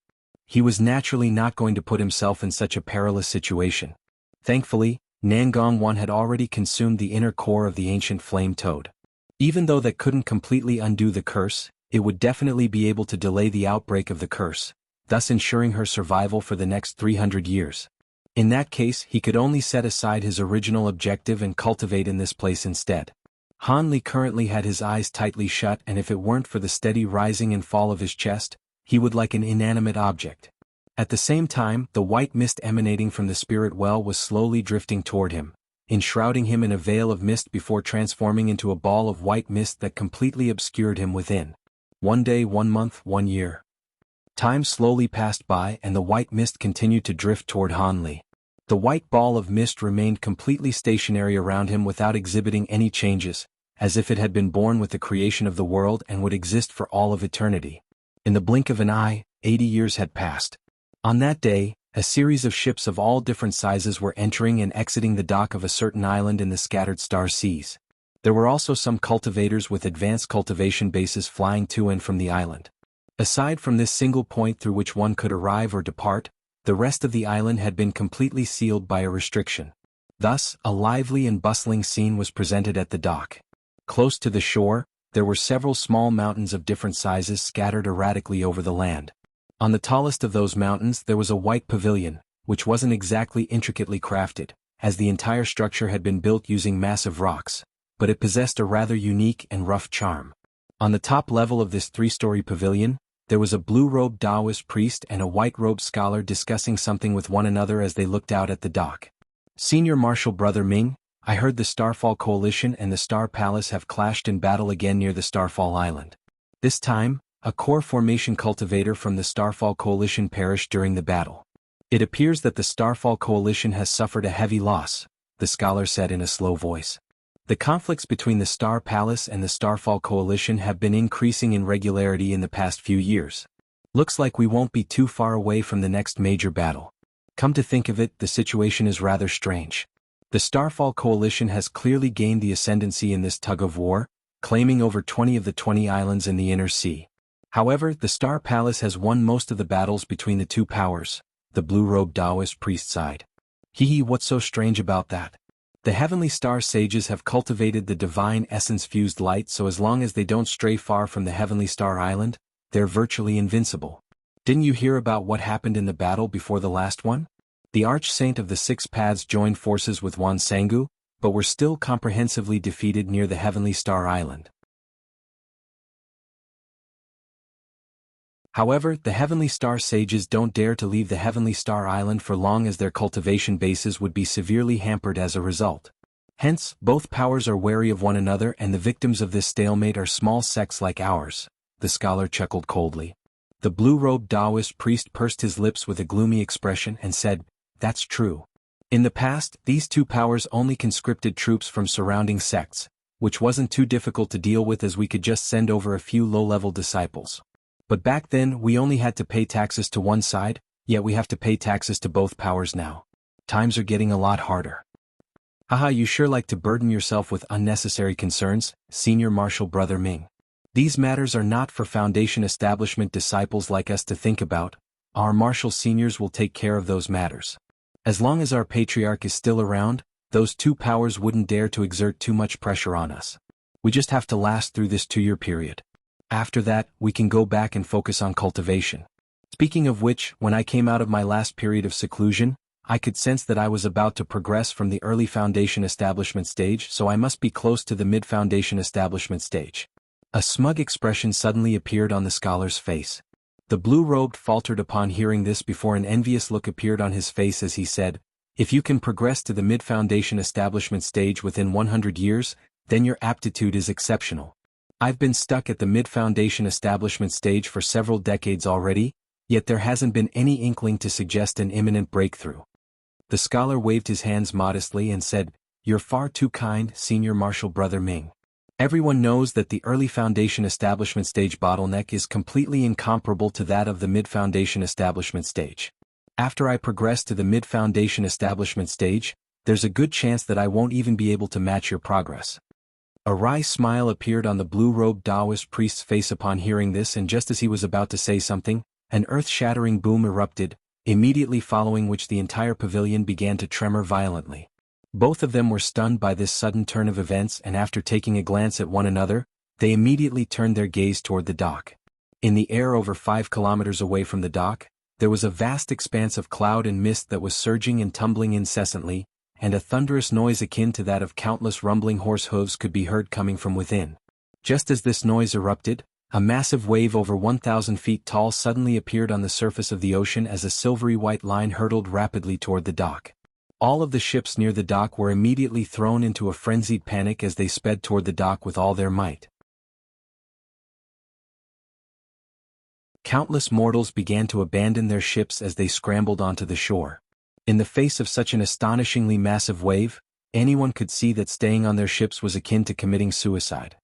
He was naturally not going to put himself in such a perilous situation. Thankfully, Nangong Wan had already consumed the inner core of the ancient flame toad. Even though that couldn't completely undo the curse, it would definitely be able to delay the outbreak of the curse, thus ensuring her survival for the next 300 years. In that case, he could only set aside his original objective and cultivate in this place instead. Han Li currently had his eyes tightly shut, and if it weren't for the steady rising and fall of his chest, he would like an inanimate object. At the same time, the white mist emanating from the spirit well was slowly drifting toward him, enshrouding him in a veil of mist before transforming into a ball of white mist that completely obscured him within. 1 day, 1 month, 1 year. Time slowly passed by and the white mist continued to drift toward Han Li. The white ball of mist remained completely stationary around him without exhibiting any changes, as if it had been born with the creation of the world and would exist for all of eternity. In the blink of an eye, 80 years had passed. On that day, a series of ships of all different sizes were entering and exiting the dock of a certain island in the scattered star seas. There were also some cultivators with advanced cultivation bases flying to and from the island. Aside from this single point through which one could arrive or depart, the rest of the island had been completely sealed by a restriction. Thus, a lively and bustling scene was presented at the dock. Close to the shore, there were several small mountains of different sizes scattered erratically over the land. On the tallest of those mountains there was a white pavilion, which wasn't exactly intricately crafted, as the entire structure had been built using massive rocks, but it possessed a rather unique and rough charm. On the top level of this three-story pavilion, there was a blue-robed Taoist priest and a white-robed scholar discussing something with one another as they looked out at the dock. "Senior Marshal Brother Ming, I heard the Starfall Coalition and the Star Palace have clashed in battle again near the Starfall Island. This time, a core formation cultivator from the Starfall Coalition perished during the battle. It appears that the Starfall Coalition has suffered a heavy loss," the scholar said in a slow voice. "The conflicts between the Star Palace and the Starfall Coalition have been increasing in regularity in the past few years. Looks like we won't be too far away from the next major battle. Come to think of it, the situation is rather strange. The Starfall Coalition has clearly gained the ascendancy in this tug-of-war, claiming over 20 of the 20 islands in the inner sea. However, the Star Palace has won most of the battles between the two powers," the blue-robed Taoist priest sighed. "Hee, what's so strange about that? The heavenly star sages have cultivated the divine essence-fused light, so as long as they don't stray far from the heavenly star island, they're virtually invincible. Didn't you hear about what happened in the battle before the last one? The Arch-Saint of the Six Paths joined forces with Wan Sangu, but were still comprehensively defeated near the Heavenly Star Island. However, the Heavenly Star sages don't dare to leave the Heavenly Star Island for long, as their cultivation bases would be severely hampered as a result. Hence, both powers are wary of one another, and the victims of this stalemate are small sects like ours," the scholar chuckled coldly. The blue-robed Taoist priest pursed his lips with a gloomy expression and said, "That's true. In the past, these two powers only conscripted troops from surrounding sects, which wasn't too difficult to deal with, as we could just send over a few low-level disciples. But back then we only had to pay taxes to one side, yet we have to pay taxes to both powers now. Times are getting a lot harder." "Haha, you sure like to burden yourself with unnecessary concerns, Senior Marshal Brother Ming. These matters are not for Foundation establishment disciples like us to think about. Our Marshal Seniors will take care of those matters. As long as our Patriarch is still around, those two powers wouldn't dare to exert too much pressure on us. We just have to last through this 2-year period. After that, we can go back and focus on cultivation. Speaking of which, when I came out of my last period of seclusion, I could sense that I was about to progress from the early Foundation establishment stage, so I must be close to the mid-Foundation establishment stage." A smug expression suddenly appeared on the scholar's face. The blue-robed faltered upon hearing this before an envious look appeared on his face as he said, "If you can progress to the mid-Foundation establishment stage within 100 years, then your aptitude is exceptional. I've been stuck at the mid-Foundation establishment stage for several decades already, yet there hasn't been any inkling to suggest an imminent breakthrough." The scholar waved his hands modestly and said, "You're far too kind, Senior Marshal Brother Ming. Everyone knows that the early Foundation establishment stage bottleneck is completely incomparable to that of the mid-Foundation establishment stage. After I progress to the mid-Foundation establishment stage, there's a good chance that I won't even be able to match your progress." A wry smile appeared on the blue-robed Taoist priest's face upon hearing this, and just as he was about to say something, an earth-shattering boom erupted, immediately following which the entire pavilion began to tremor violently. Both of them were stunned by this sudden turn of events, and after taking a glance at one another, they immediately turned their gaze toward the dock. In the air over 5 kilometers away from the dock, there was a vast expanse of cloud and mist that was surging and tumbling incessantly, and a thunderous noise akin to that of countless rumbling horse hooves could be heard coming from within. Just as this noise erupted, a massive wave over 1,000 feet tall suddenly appeared on the surface of the ocean as a silvery white line hurtled rapidly toward the dock. All of the ships near the dock were immediately thrown into a frenzied panic as they sped toward the dock with all their might. Countless mortals began to abandon their ships as they scrambled onto the shore. In the face of such an astonishingly massive wave, anyone could see that staying on their ships was akin to committing suicide.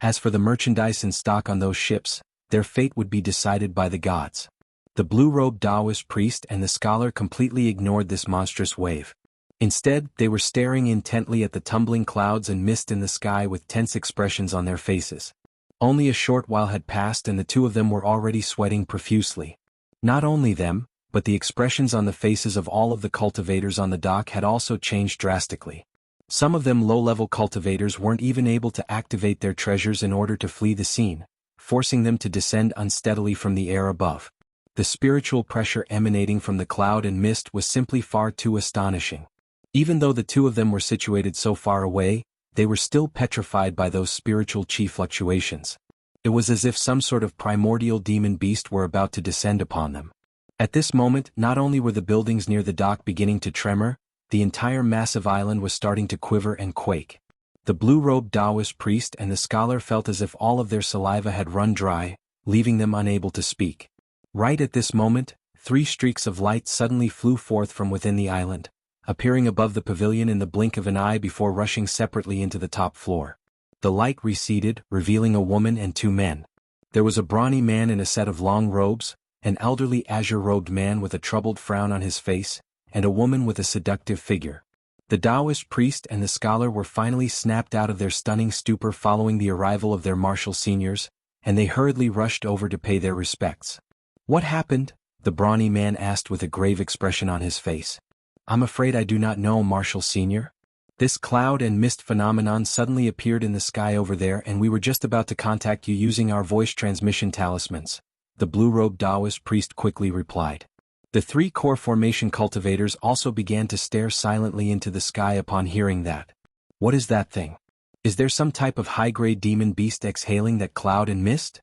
As for the merchandise in stock on those ships, their fate would be decided by the gods. The blue-robed Taoist priest and the scholar completely ignored this monstrous wave. Instead, they were staring intently at the tumbling clouds and mist in the sky with tense expressions on their faces. Only a short while had passed and the two of them were already sweating profusely. Not only them, but the expressions on the faces of all of the cultivators on the dock had also changed drastically. Some of them low-level cultivators weren't even able to activate their treasures in order to flee the scene, forcing them to descend unsteadily from the air above. The spiritual pressure emanating from the cloud and mist was simply far too astonishing. Even though the two of them were situated so far away, they were still petrified by those spiritual chi fluctuations. It was as if some sort of primordial demon beast were about to descend upon them. At this moment, not only were the buildings near the dock beginning to tremor, the entire massive island was starting to quiver and quake. The blue-robed Taoist priest and the scholar felt as if all of their saliva had run dry, leaving them unable to speak. Right at this moment, 3 streaks of light suddenly flew forth from within the island, appearing above the pavilion in the blink of an eye before rushing separately into the top floor. The light receded, revealing a woman and 2 men. There was a brawny man in a set of long robes, an elderly azure-robed man with a troubled frown on his face, and a woman with a seductive figure. The Taoist priest and the scholar were finally snapped out of their stunning stupor following the arrival of their martial seniors, and they hurriedly rushed over to pay their respects. "What happened?" the brawny man asked with a grave expression on his face. "I'm afraid I do not know, Marshal Senior. This cloud and mist phenomenon suddenly appeared in the sky over there and we were just about to contact you using our voice transmission talismans," the blue-robed Taoist priest quickly replied. The 3 core formation cultivators also began to stare silently into the sky upon hearing that. "What is that thing? Is there some type of high-grade demon beast exhaling that cloud and mist?"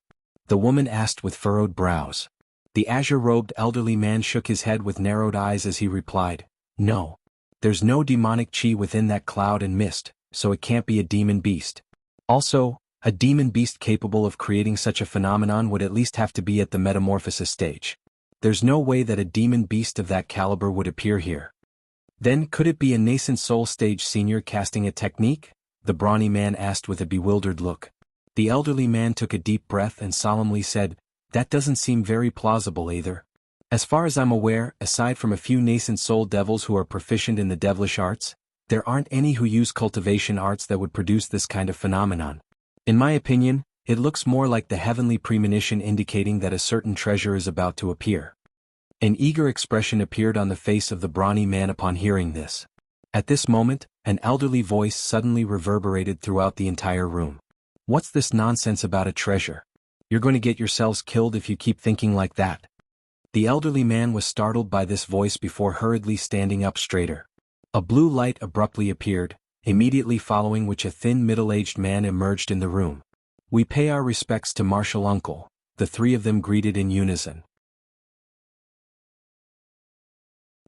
the woman asked with furrowed brows. The azure-robed elderly man shook his head with narrowed eyes as he replied, "No. There's no demonic chi within that cloud and mist, so it can't be a demon beast. Also, a demon beast capable of creating such a phenomenon would at least have to be at the metamorphosis stage. There's no way that a demon beast of that caliber would appear here." "Then could it be a nascent soul stage senior casting a technique?" the brawny man asked with a bewildered look. The elderly man took a deep breath and solemnly said, "That doesn't seem very plausible either. As far as I'm aware, aside from a few nascent soul devils who are proficient in the devilish arts, there aren't any who use cultivation arts that would produce this kind of phenomenon. In my opinion, it looks more like the heavenly premonition indicating that a certain treasure is about to appear." An eager expression appeared on the face of the brawny man upon hearing this. At this moment, an elderly voice suddenly reverberated throughout the entire room. "What's this nonsense about a treasure? You're going to get yourselves killed if you keep thinking like that." The elderly man was startled by this voice before hurriedly standing up straighter. A blue light abruptly appeared, immediately following which a thin middle-aged man emerged in the room. "We pay our respects to Marshal Uncle," the 3 of them greeted in unison.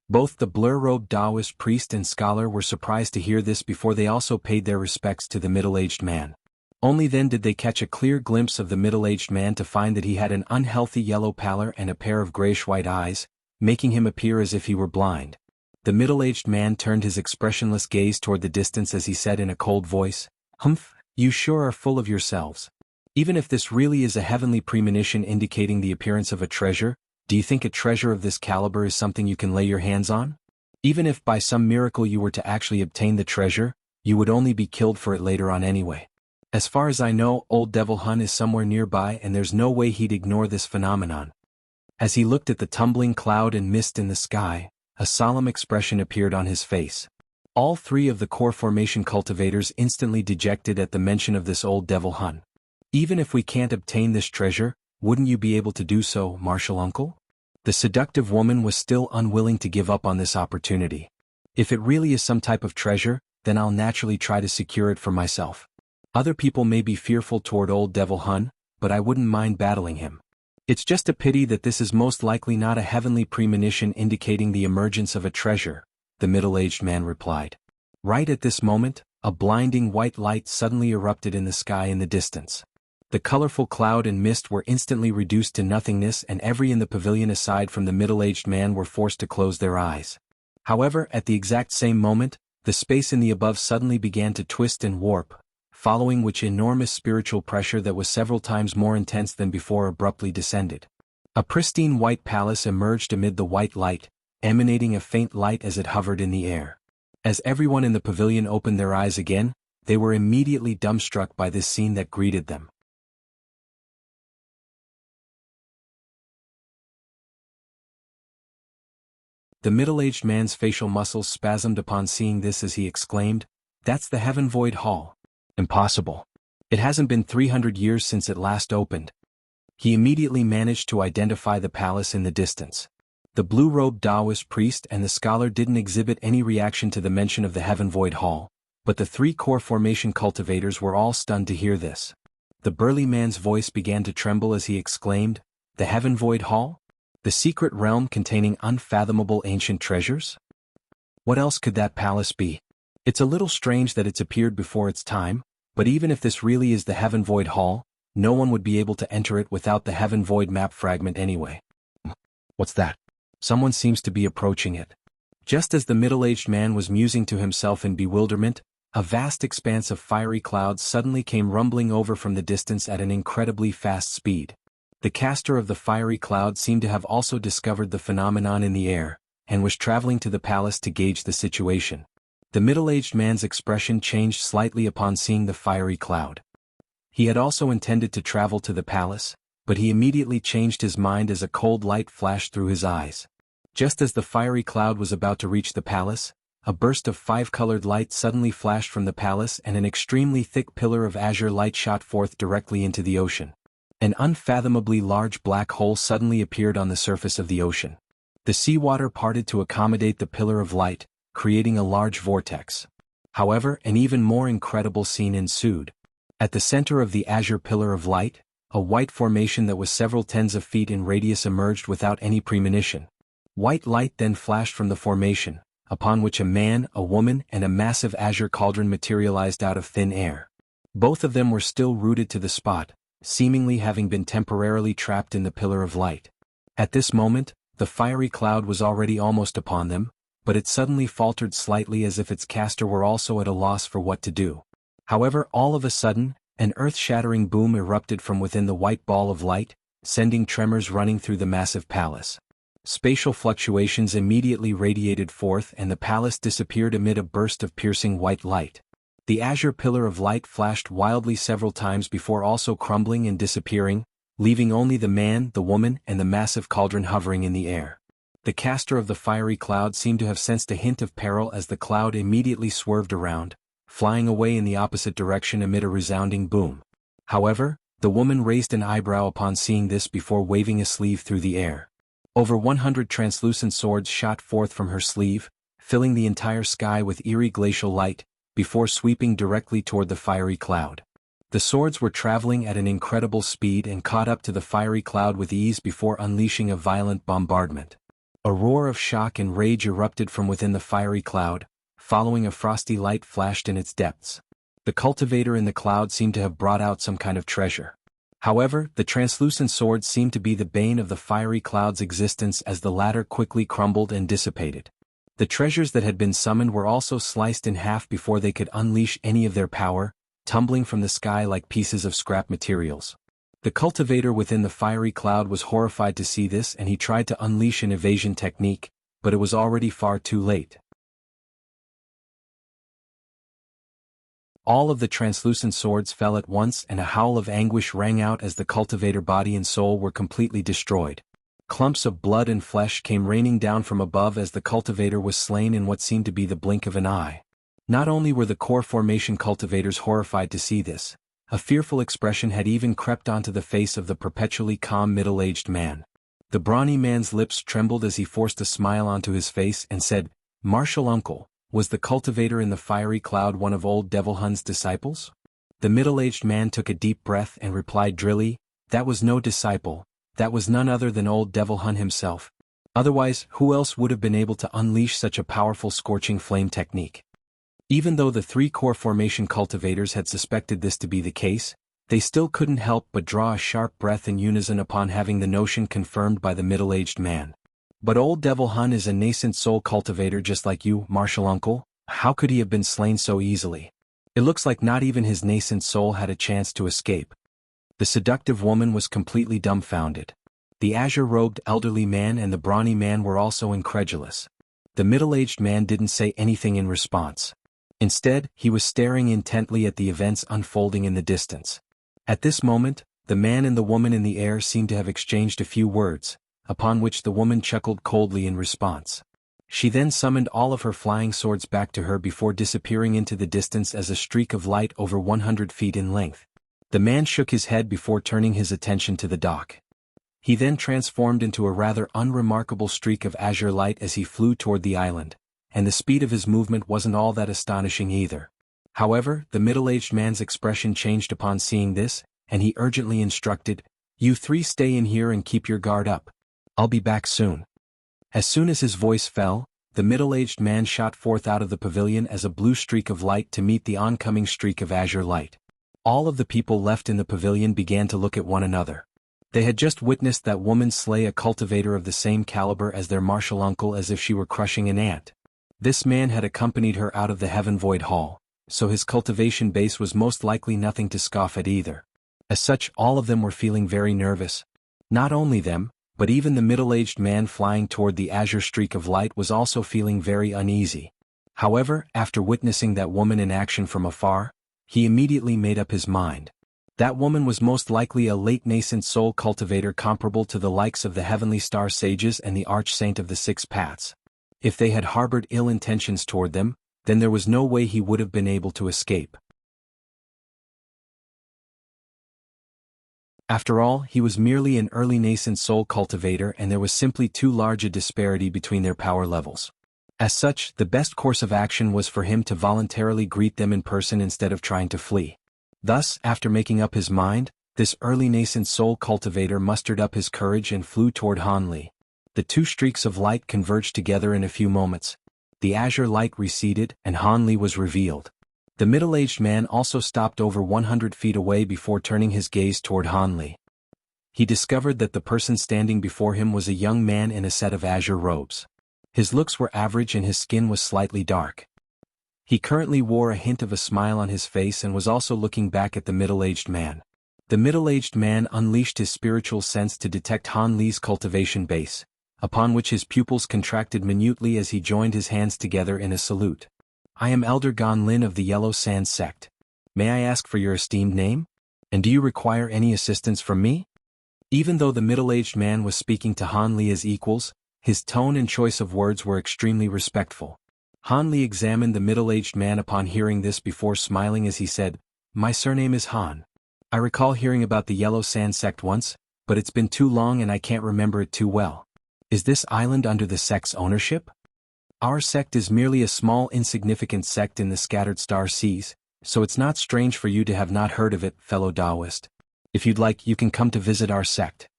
Both the blur-robed Taoist priest and scholar were surprised to hear this before they also paid their respects to the middle-aged man. Only then did they catch a clear glimpse of the middle-aged man to find that he had an unhealthy yellow pallor and a pair of grayish-white eyes, making him appear as if he were blind. The middle-aged man turned his expressionless gaze toward the distance as he said in a cold voice, "Humph, you sure are full of yourselves. Even if this really is a heavenly premonition indicating the appearance of a treasure, do you think a treasure of this caliber is something you can lay your hands on? Even if by some miracle you were to actually obtain the treasure, you would only be killed for it later on anyway. As far as I know, old Devil Hun is somewhere nearby and there's no way he'd ignore this phenomenon." As he looked at the tumbling cloud and mist in the sky, a solemn expression appeared on his face. All 3 of the core formation cultivators instantly dejected at the mention of this old Devil Hun. "Even if we can't obtain this treasure, wouldn't you be able to do so, Marshal Uncle?" The seductive woman was still unwilling to give up on this opportunity. "If it really is some type of treasure, then I'll naturally try to secure it for myself. Other people may be fearful toward old Devil Hun, but I wouldn't mind battling him. It's just a pity that this is most likely not a heavenly premonition indicating the emergence of a treasure," the middle-aged man replied. Right at this moment, a blinding white light suddenly erupted in the sky in the distance. The colorful cloud and mist were instantly reduced to nothingness and every in the pavilion aside from the middle-aged man were forced to close their eyes. However, at the exact same moment, the space in the above suddenly began to twist and warp, following which enormous spiritual pressure that was several times more intense than before abruptly descended. A pristine white palace emerged amid the white light, emanating a faint light as it hovered in the air. As everyone in the pavilion opened their eyes again, they were immediately dumbstruck by this scene that greeted them. The middle-aged man's facial muscles spasmed upon seeing this as he exclaimed, "That's the Heaven Void Hall. Impossible. It hasn't been 300 years since it last opened." He immediately managed to identify the palace in the distance. The blue-robed Taoist priest and the scholar didn't exhibit any reaction to the mention of the Heaven Void Hall, but the three core formation cultivators were all stunned to hear this. The burly man's voice began to tremble as he exclaimed, "The Heaven Void Hall? The secret realm containing unfathomable ancient treasures? What else could that palace be? It's a little strange that it's appeared before its time, but even if this really is the Heaven Void Hall, no one would be able to enter it without the Heaven Void map fragment anyway." What's that? Someone seems to be approaching it. Just as the middle-aged man was musing to himself in bewilderment, a vast expanse of fiery clouds suddenly came rumbling over from the distance at an incredibly fast speed. The caster of the fiery cloud seemed to have also discovered the phenomenon in the air, and was traveling to the palace to gauge the situation. The middle-aged man's expression changed slightly upon seeing the fiery cloud. He had also intended to travel to the palace, but he immediately changed his mind as a cold light flashed through his eyes. Just as the fiery cloud was about to reach the palace, a burst of five-colored light suddenly flashed from the palace and an extremely thick pillar of azure light shot forth directly into the ocean. An unfathomably large black hole suddenly appeared on the surface of the ocean. The seawater parted to accommodate the pillar of light, creating a large vortex. However, an even more incredible scene ensued. At the center of the azure pillar of light, a white formation that was several tens of feet in radius emerged without any premonition. White light then flashed from the formation, upon which a man, a woman, and a massive azure cauldron materialized out of thin air. Both of them were still rooted to the spot, seemingly having been temporarily trapped in the pillar of light. At this moment, the fiery cloud was already almost upon them, but it suddenly faltered slightly as if its caster were also at a loss for what to do. However, all of a sudden, an earth-shattering boom erupted from within the white ball of light, sending tremors running through the massive palace. Spatial fluctuations immediately radiated forth and the palace disappeared amid a burst of piercing white light. The azure pillar of light flashed wildly several times before also crumbling and disappearing, leaving only the man, the woman, and the massive cauldron hovering in the air. The caster of the fiery cloud seemed to have sensed a hint of peril as the cloud immediately swerved around, flying away in the opposite direction amid a resounding boom. However, the woman raised an eyebrow upon seeing this before waving a sleeve through the air. Over 100 translucent swords shot forth from her sleeve, filling the entire sky with eerie glacial light, before sweeping directly toward the fiery cloud. The swords were traveling at an incredible speed and caught up to the fiery cloud with ease before unleashing a violent bombardment. A roar of shock and rage erupted from within the fiery cloud, following a frosty light flashed in its depths. The cultivator in the cloud seemed to have brought out some kind of treasure. However, the translucent swords seemed to be the bane of the fiery cloud's existence as the latter quickly crumbled and dissipated. The treasures that had been summoned were also sliced in half before they could unleash any of their power, tumbling from the sky like pieces of scrap materials. The cultivator within the fiery cloud was horrified to see this and he tried to unleash an evasion technique, but it was already far too late. All of the translucent swords fell at once and a howl of anguish rang out as the cultivator body and soul were completely destroyed. Clumps of blood and flesh came raining down from above as the cultivator was slain in what seemed to be the blink of an eye. Not only were the core formation cultivators horrified to see this, a fearful expression had even crept onto the face of the perpetually calm middle-aged man. The brawny man's lips trembled as he forced a smile onto his face and said, "Martial uncle, was the cultivator in the fiery cloud one of old Devil Hun's disciples?" The middle-aged man took a deep breath and replied drily, "That was no disciple, that was none other than old Devil Hun himself. Otherwise, who else would have been able to unleash such a powerful scorching flame technique?" Even though the three core formation cultivators had suspected this to be the case, they still couldn't help but draw a sharp breath in unison upon having the notion confirmed by the middle-aged man. "But old Devil Hun is a nascent soul cultivator just like you, martial uncle. How could he have been slain so easily? It looks like not even his nascent soul had a chance to escape." The seductive woman was completely dumbfounded. The azure-robed elderly man and the brawny man were also incredulous. The middle-aged man didn't say anything in response. Instead, he was staring intently at the events unfolding in the distance. At this moment, the man and the woman in the air seemed to have exchanged a few words, upon which the woman chuckled coldly in response. She then summoned all of her flying swords back to her before disappearing into the distance as a streak of light over 100 feet in length. The man shook his head before turning his attention to the dock. He then transformed into a rather unremarkable streak of azure light as he flew toward the island, and the speed of his movement wasn't all that astonishing either. However, the middle-aged man's expression changed upon seeing this, and he urgently instructed, "You three stay in here and keep your guard up. I'll be back soon." As soon as his voice fell, the middle-aged man shot forth out of the pavilion as a blue streak of light to meet the oncoming streak of azure light. All of the people left in the pavilion began to look at one another. They had just witnessed that woman slay a cultivator of the same caliber as their martial uncle as if she were crushing an ant. This man had accompanied her out of the Heaven Void Hall, so his cultivation base was most likely nothing to scoff at either. As such, all of them were feeling very nervous. Not only them, but even the middle-aged man flying toward the azure streak of light was also feeling very uneasy. However, after witnessing that woman in action from afar, he immediately made up his mind. That woman was most likely a late nascent soul cultivator comparable to the likes of the Heavenly Star Sages and the Arch-Saint of the Six Paths. If they had harbored ill intentions toward them, then there was no way he would have been able to escape. After all, he was merely an early nascent soul cultivator and there was simply too large a disparity between their power levels. As such, the best course of action was for him to voluntarily greet them in person instead of trying to flee. Thus, after making up his mind, this early nascent soul cultivator mustered up his courage and flew toward Han Li. The two streaks of light converged together in a few moments. The azure light receded and Han Li was revealed. The middle-aged man also stopped over 100 feet away before turning his gaze toward Han Li. He discovered that the person standing before him was a young man in a set of azure robes. His looks were average and his skin was slightly dark. He currently wore a hint of a smile on his face and was also looking back at the middle-aged man. The middle-aged man unleashed his spiritual sense to detect Han Li's cultivation base, upon which his pupils contracted minutely as he joined his hands together in a salute. "I am Elder Gan Lin of the Yellow Sand Sect. May I ask for your esteemed name? And do you require any assistance from me?" Even though the middle-aged man was speaking to Han Li as equals, his tone and choice of words were extremely respectful. Han Li examined the middle-aged man upon hearing this before smiling as he said, "My surname is Han. I recall hearing about the Yellow Sand Sect once, but it's been too long and I can't remember it too well. Is this island under the sect's ownership?" "Our sect is merely a small insignificant sect in the scattered star seas, so it's not strange for you to have not heard of it, fellow Taoist. If you'd like, you can come to visit our sect."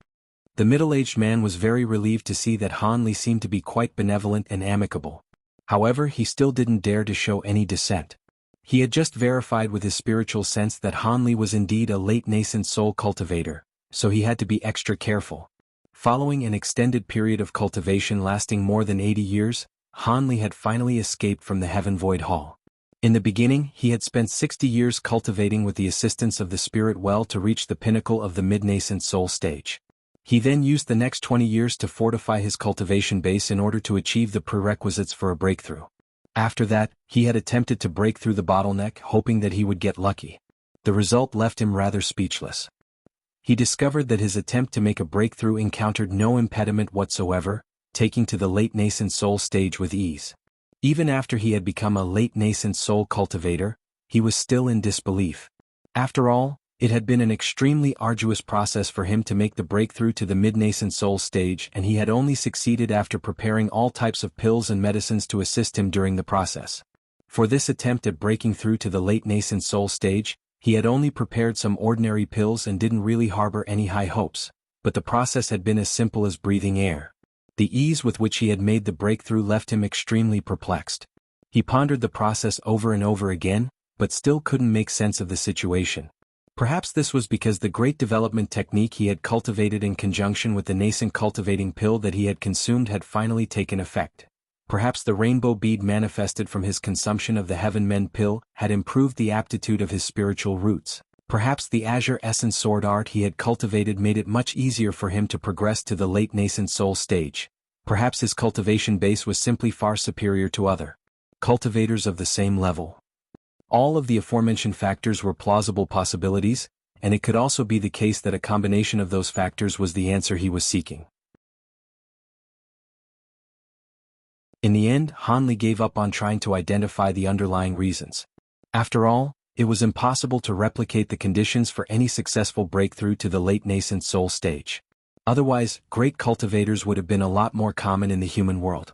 The middle-aged man was very relieved to see that Han Li seemed to be quite benevolent and amicable. However, he still didn't dare to show any dissent. He had just verified with his spiritual sense that Han Li was indeed a late nascent soul cultivator, so he had to be extra careful. Following an extended period of cultivation lasting more than 80 years, Han Li had finally escaped from the Heaven Void Hall. In the beginning, he had spent 60 years cultivating with the assistance of the spirit well to reach the pinnacle of the mid-nascent soul stage. He then used the next 20 years to fortify his cultivation base in order to achieve the prerequisites for a breakthrough. After that, he had attempted to break through the bottleneck hoping that he would get lucky. The result left him rather speechless. He discovered that his attempt to make a breakthrough encountered no impediment whatsoever, taking to the late nascent soul stage with ease. Even after he had become a late nascent soul cultivator, he was still in disbelief. After all, it had been an extremely arduous process for him to make the breakthrough to the mid-nascent soul stage and he had only succeeded after preparing all types of pills and medicines to assist him during the process. For this attempt at breaking through to the late nascent soul stage, he had only prepared some ordinary pills and didn't really harbor any high hopes, but the process had been as simple as breathing air. The ease with which he had made the breakthrough left him extremely perplexed. He pondered the process over and over again, but still couldn't make sense of the situation. Perhaps this was because the great development technique he had cultivated in conjunction with the nascent cultivating pill that he had consumed had finally taken effect. Perhaps the rainbow bead manifested from his consumption of the Heaven Mend pill had improved the aptitude of his spiritual roots. Perhaps the azure essence sword art he had cultivated made it much easier for him to progress to the late nascent soul stage. Perhaps his cultivation base was simply far superior to other cultivators of the same level. All of the aforementioned factors were plausible possibilities, and it could also be the case that a combination of those factors was the answer he was seeking. In the end, Hanli gave up on trying to identify the underlying reasons. After all, it was impossible to replicate the conditions for any successful breakthrough to the late nascent soul stage. Otherwise, great cultivators would have been a lot more common in the human world.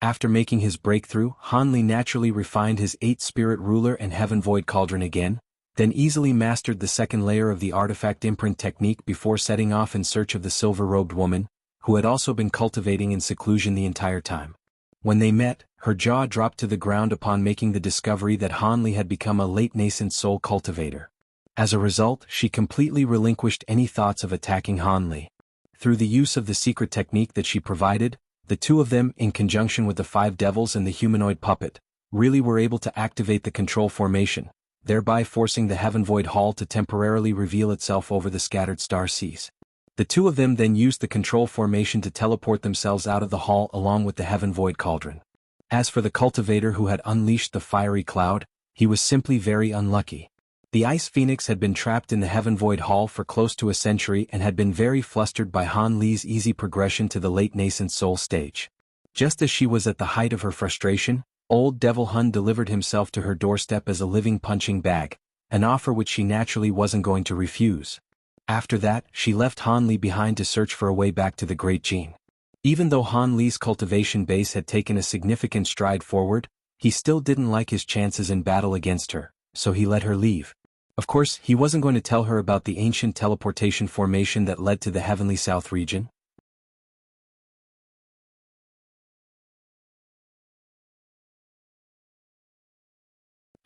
After making his breakthrough, Hanli naturally refined his 8-spirit ruler and heaven void cauldron again, then easily mastered the second layer of the artifact imprint technique before setting off in search of the silver-robed woman, who had also been cultivating in seclusion the entire time. When they met, her jaw dropped to the ground upon making the discovery that Hanli had become a late nascent soul cultivator. As a result, she completely relinquished any thoughts of attacking Hanli. Through the use of the secret technique that she provided, the two of them, in conjunction with the 5 devils and the humanoid puppet, really were able to activate the control formation, thereby forcing the Heaven Void Hall to temporarily reveal itself over the scattered star seas. The two of them then used the control formation to teleport themselves out of the hall along with the Heaven Void Cauldron. As for the cultivator who had unleashed the fiery cloud, he was simply very unlucky. The Ice Phoenix had been trapped in the Heaven Void Hall for close to a century and had been very flustered by Han Li's easy progression to the late nascent soul stage. Just as she was at the height of her frustration, old Devil Hun delivered himself to her doorstep as a living punching bag, an offer which she naturally wasn't going to refuse. After that, she left Han Li behind to search for a way back to the Great Gene. Even though Han Li's cultivation base had taken a significant stride forward, he still didn't like his chances in battle against her, so he let her leave. Of course, he wasn't going to tell her about the ancient teleportation formation that led to the Heavenly South region.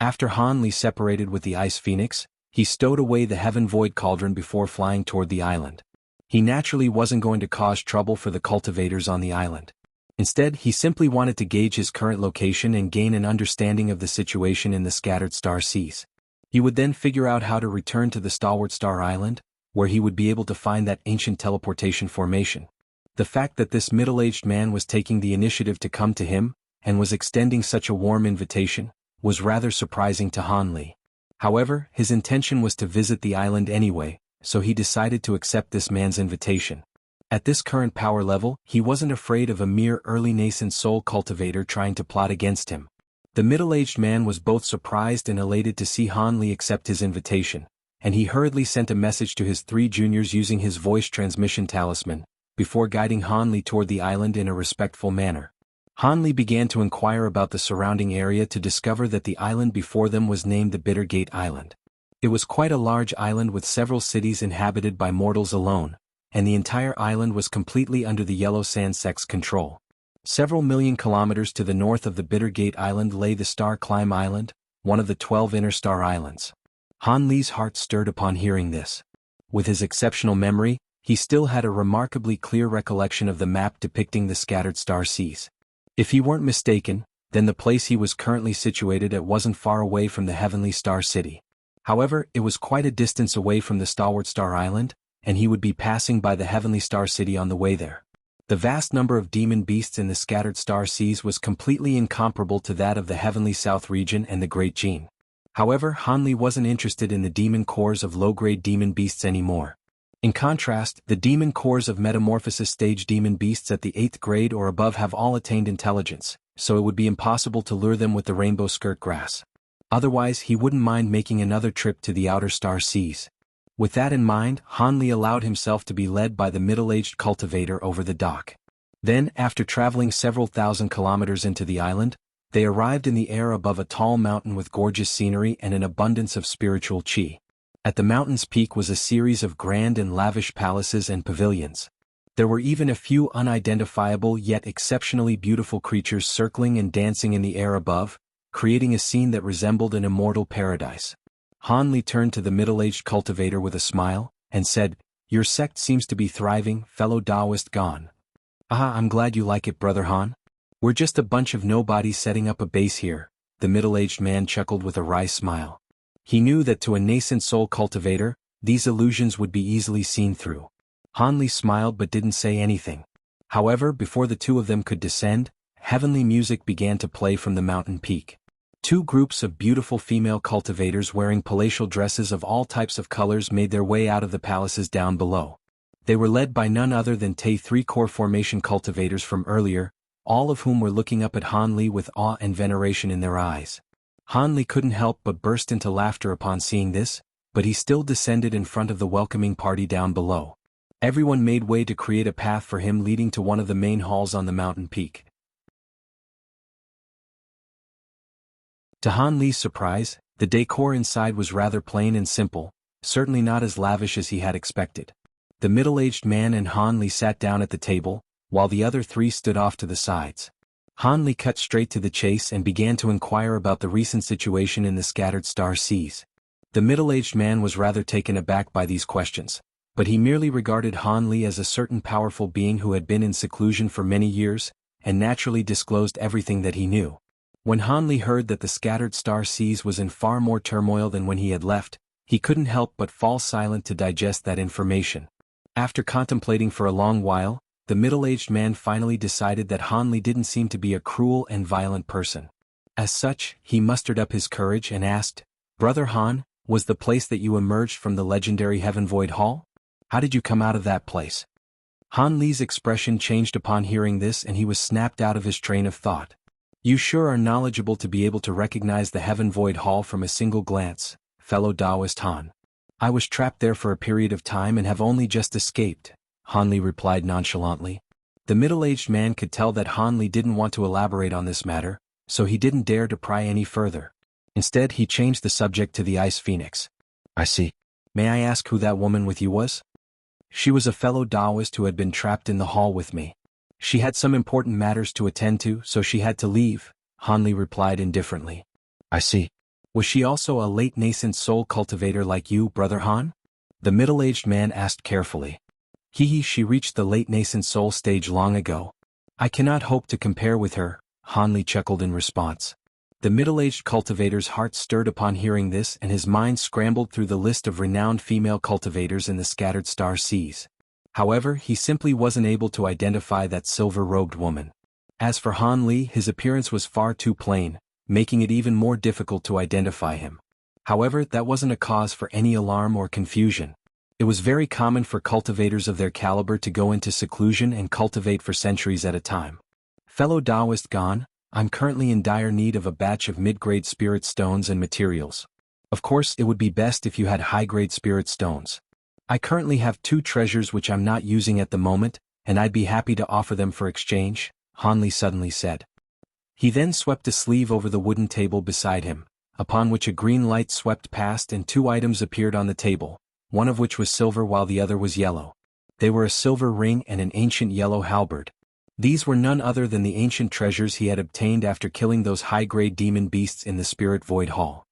After Han Li separated with the Ice Phoenix, he stowed away the Heaven Void Cauldron before flying toward the island. He naturally wasn't going to cause trouble for the cultivators on the island. Instead, he simply wanted to gauge his current location and gain an understanding of the situation in the scattered star seas. He would then figure out how to return to the Stalwart Star Island, where he would be able to find that ancient teleportation formation. The fact that this middle-aged man was taking the initiative to come to him, and was extending such a warm invitation, was rather surprising to Han Li. However, his intention was to visit the island anyway, so he decided to accept this man's invitation. At this current power level, he wasn't afraid of a mere early nascent soul cultivator trying to plot against him. The middle-aged man was both surprised and elated to see Han Li accept his invitation, and he hurriedly sent a message to his 3 juniors using his voice transmission talisman, before guiding Han Li toward the island in a respectful manner. Han Li began to inquire about the surrounding area to discover that the island before them was named the Bitter Gate Island. It was quite a large island with several cities inhabited by mortals alone, and the entire island was completely under the Yellow Sand Sect's control. Several million kilometers to the north of the Bitter Gate Island lay the Star Climb Island, one of the 12 inner star islands. Han Li's heart stirred upon hearing this. With his exceptional memory, he still had a remarkably clear recollection of the map depicting the scattered star seas. If he weren't mistaken, then the place he was currently situated at wasn't far away from the Heavenly Star City. However, it was quite a distance away from the Stalwart Star Island, and he would be passing by the Heavenly Star City on the way there. The vast number of demon beasts in the scattered star seas was completely incomparable to that of the Heavenly South region and the Great Gene. However, Han Li wasn't interested in the demon cores of low-grade demon beasts anymore. In contrast, the demon cores of metamorphosis stage demon beasts at the 8th grade or above have all attained intelligence, so it would be impossible to lure them with the rainbow skirt grass. Otherwise, he wouldn't mind making another trip to the outer star seas. With that in mind, Han Li allowed himself to be led by the middle-aged cultivator over the dock. Then, after traveling several thousand kilometers into the island, they arrived in the air above a tall mountain with gorgeous scenery and an abundance of spiritual chi. At the mountain's peak was a series of grand and lavish palaces and pavilions. There were even a few unidentifiable yet exceptionally beautiful creatures circling and dancing in the air above, creating a scene that resembled an immortal paradise. Han Li turned to the middle-aged cultivator with a smile, and said, "Your sect seems to be thriving, fellow Taoist Gon." "Ah, I'm glad you like it, Brother Han. We're just a bunch of nobodies setting up a base here," the middle-aged man chuckled with a wry smile. He knew that to a nascent soul cultivator, these illusions would be easily seen through. Han Li smiled but didn't say anything. However, before the two of them could descend, heavenly music began to play from the mountain peak. Two groups of beautiful female cultivators wearing palatial dresses of all types of colors made their way out of the palaces down below. They were led by none other than three-core formation cultivators from earlier, all of whom were looking up at Han Li with awe and veneration in their eyes. Han Li couldn't help but burst into laughter upon seeing this, but he still descended in front of the welcoming party down below. Everyone made way to create a path for him leading to one of the main halls on the mountain peak. To Han Li's surprise, the decor inside was rather plain and simple, certainly not as lavish as he had expected. The middle-aged man and Han Li sat down at the table, while the other three stood off to the sides. Han Li cut straight to the chase and began to inquire about the recent situation in the scattered star seas. The middle-aged man was rather taken aback by these questions, but he merely regarded Han Li as a certain powerful being who had been in seclusion for many years, and naturally disclosed everything that he knew. When Han Li heard that the scattered star seas was in far more turmoil than when he had left, he couldn't help but fall silent to digest that information. After contemplating for a long while, the middle-aged man finally decided that Han Li didn't seem to be a cruel and violent person. As such, he mustered up his courage and asked, "Brother Han, was the place that you emerged from the legendary Heaven Void Hall? How did you come out of that place?" Han Li's expression changed upon hearing this and he was snapped out of his train of thought. "You sure are knowledgeable to be able to recognize the Heaven Void Hall from a single glance, fellow Taoist Han." "I was trapped there for a period of time and have only just escaped," Han Li replied nonchalantly. The middle-aged man could tell that Han Li didn't want to elaborate on this matter, so he didn't dare to pry any further. Instead, he changed the subject to the Ice Phoenix. "I see. May I ask who that woman with you was?" "She was a fellow Taoist who had been trapped in the hall with me. She had some important matters to attend to, so she had to leave," Han Li replied indifferently. "I see. Was she also a late nascent soul cultivator like you, Brother Han?" The middle-aged man asked carefully. She reached the late nascent soul stage long ago. I cannot hope to compare with her," Han Li chuckled in response. The middle-aged cultivator's heart stirred upon hearing this and his mind scrambled through the list of renowned female cultivators in the scattered star seas. However, he simply wasn't able to identify that silver-robed woman. As for Han Li, his appearance was far too plain, making it even more difficult to identify him. However, that wasn't a cause for any alarm or confusion. It was very common for cultivators of their caliber to go into seclusion and cultivate for centuries at a time. "Fellow Taoist Gan, I'm currently in dire need of a batch of mid-grade spirit stones and materials. Of course, it would be best if you had high-grade spirit stones. I currently have 2 treasures which I'm not using at the moment, and I'd be happy to offer them for exchange," Han Li suddenly said. He then swept a sleeve over the wooden table beside him, upon which a green light swept past and 2 items appeared on the table, one of which was silver while the other was yellow. They were a silver ring and an ancient yellow halberd. These were none other than the ancient treasures he had obtained after killing those high-grade demon beasts in the Spirit Void Hall.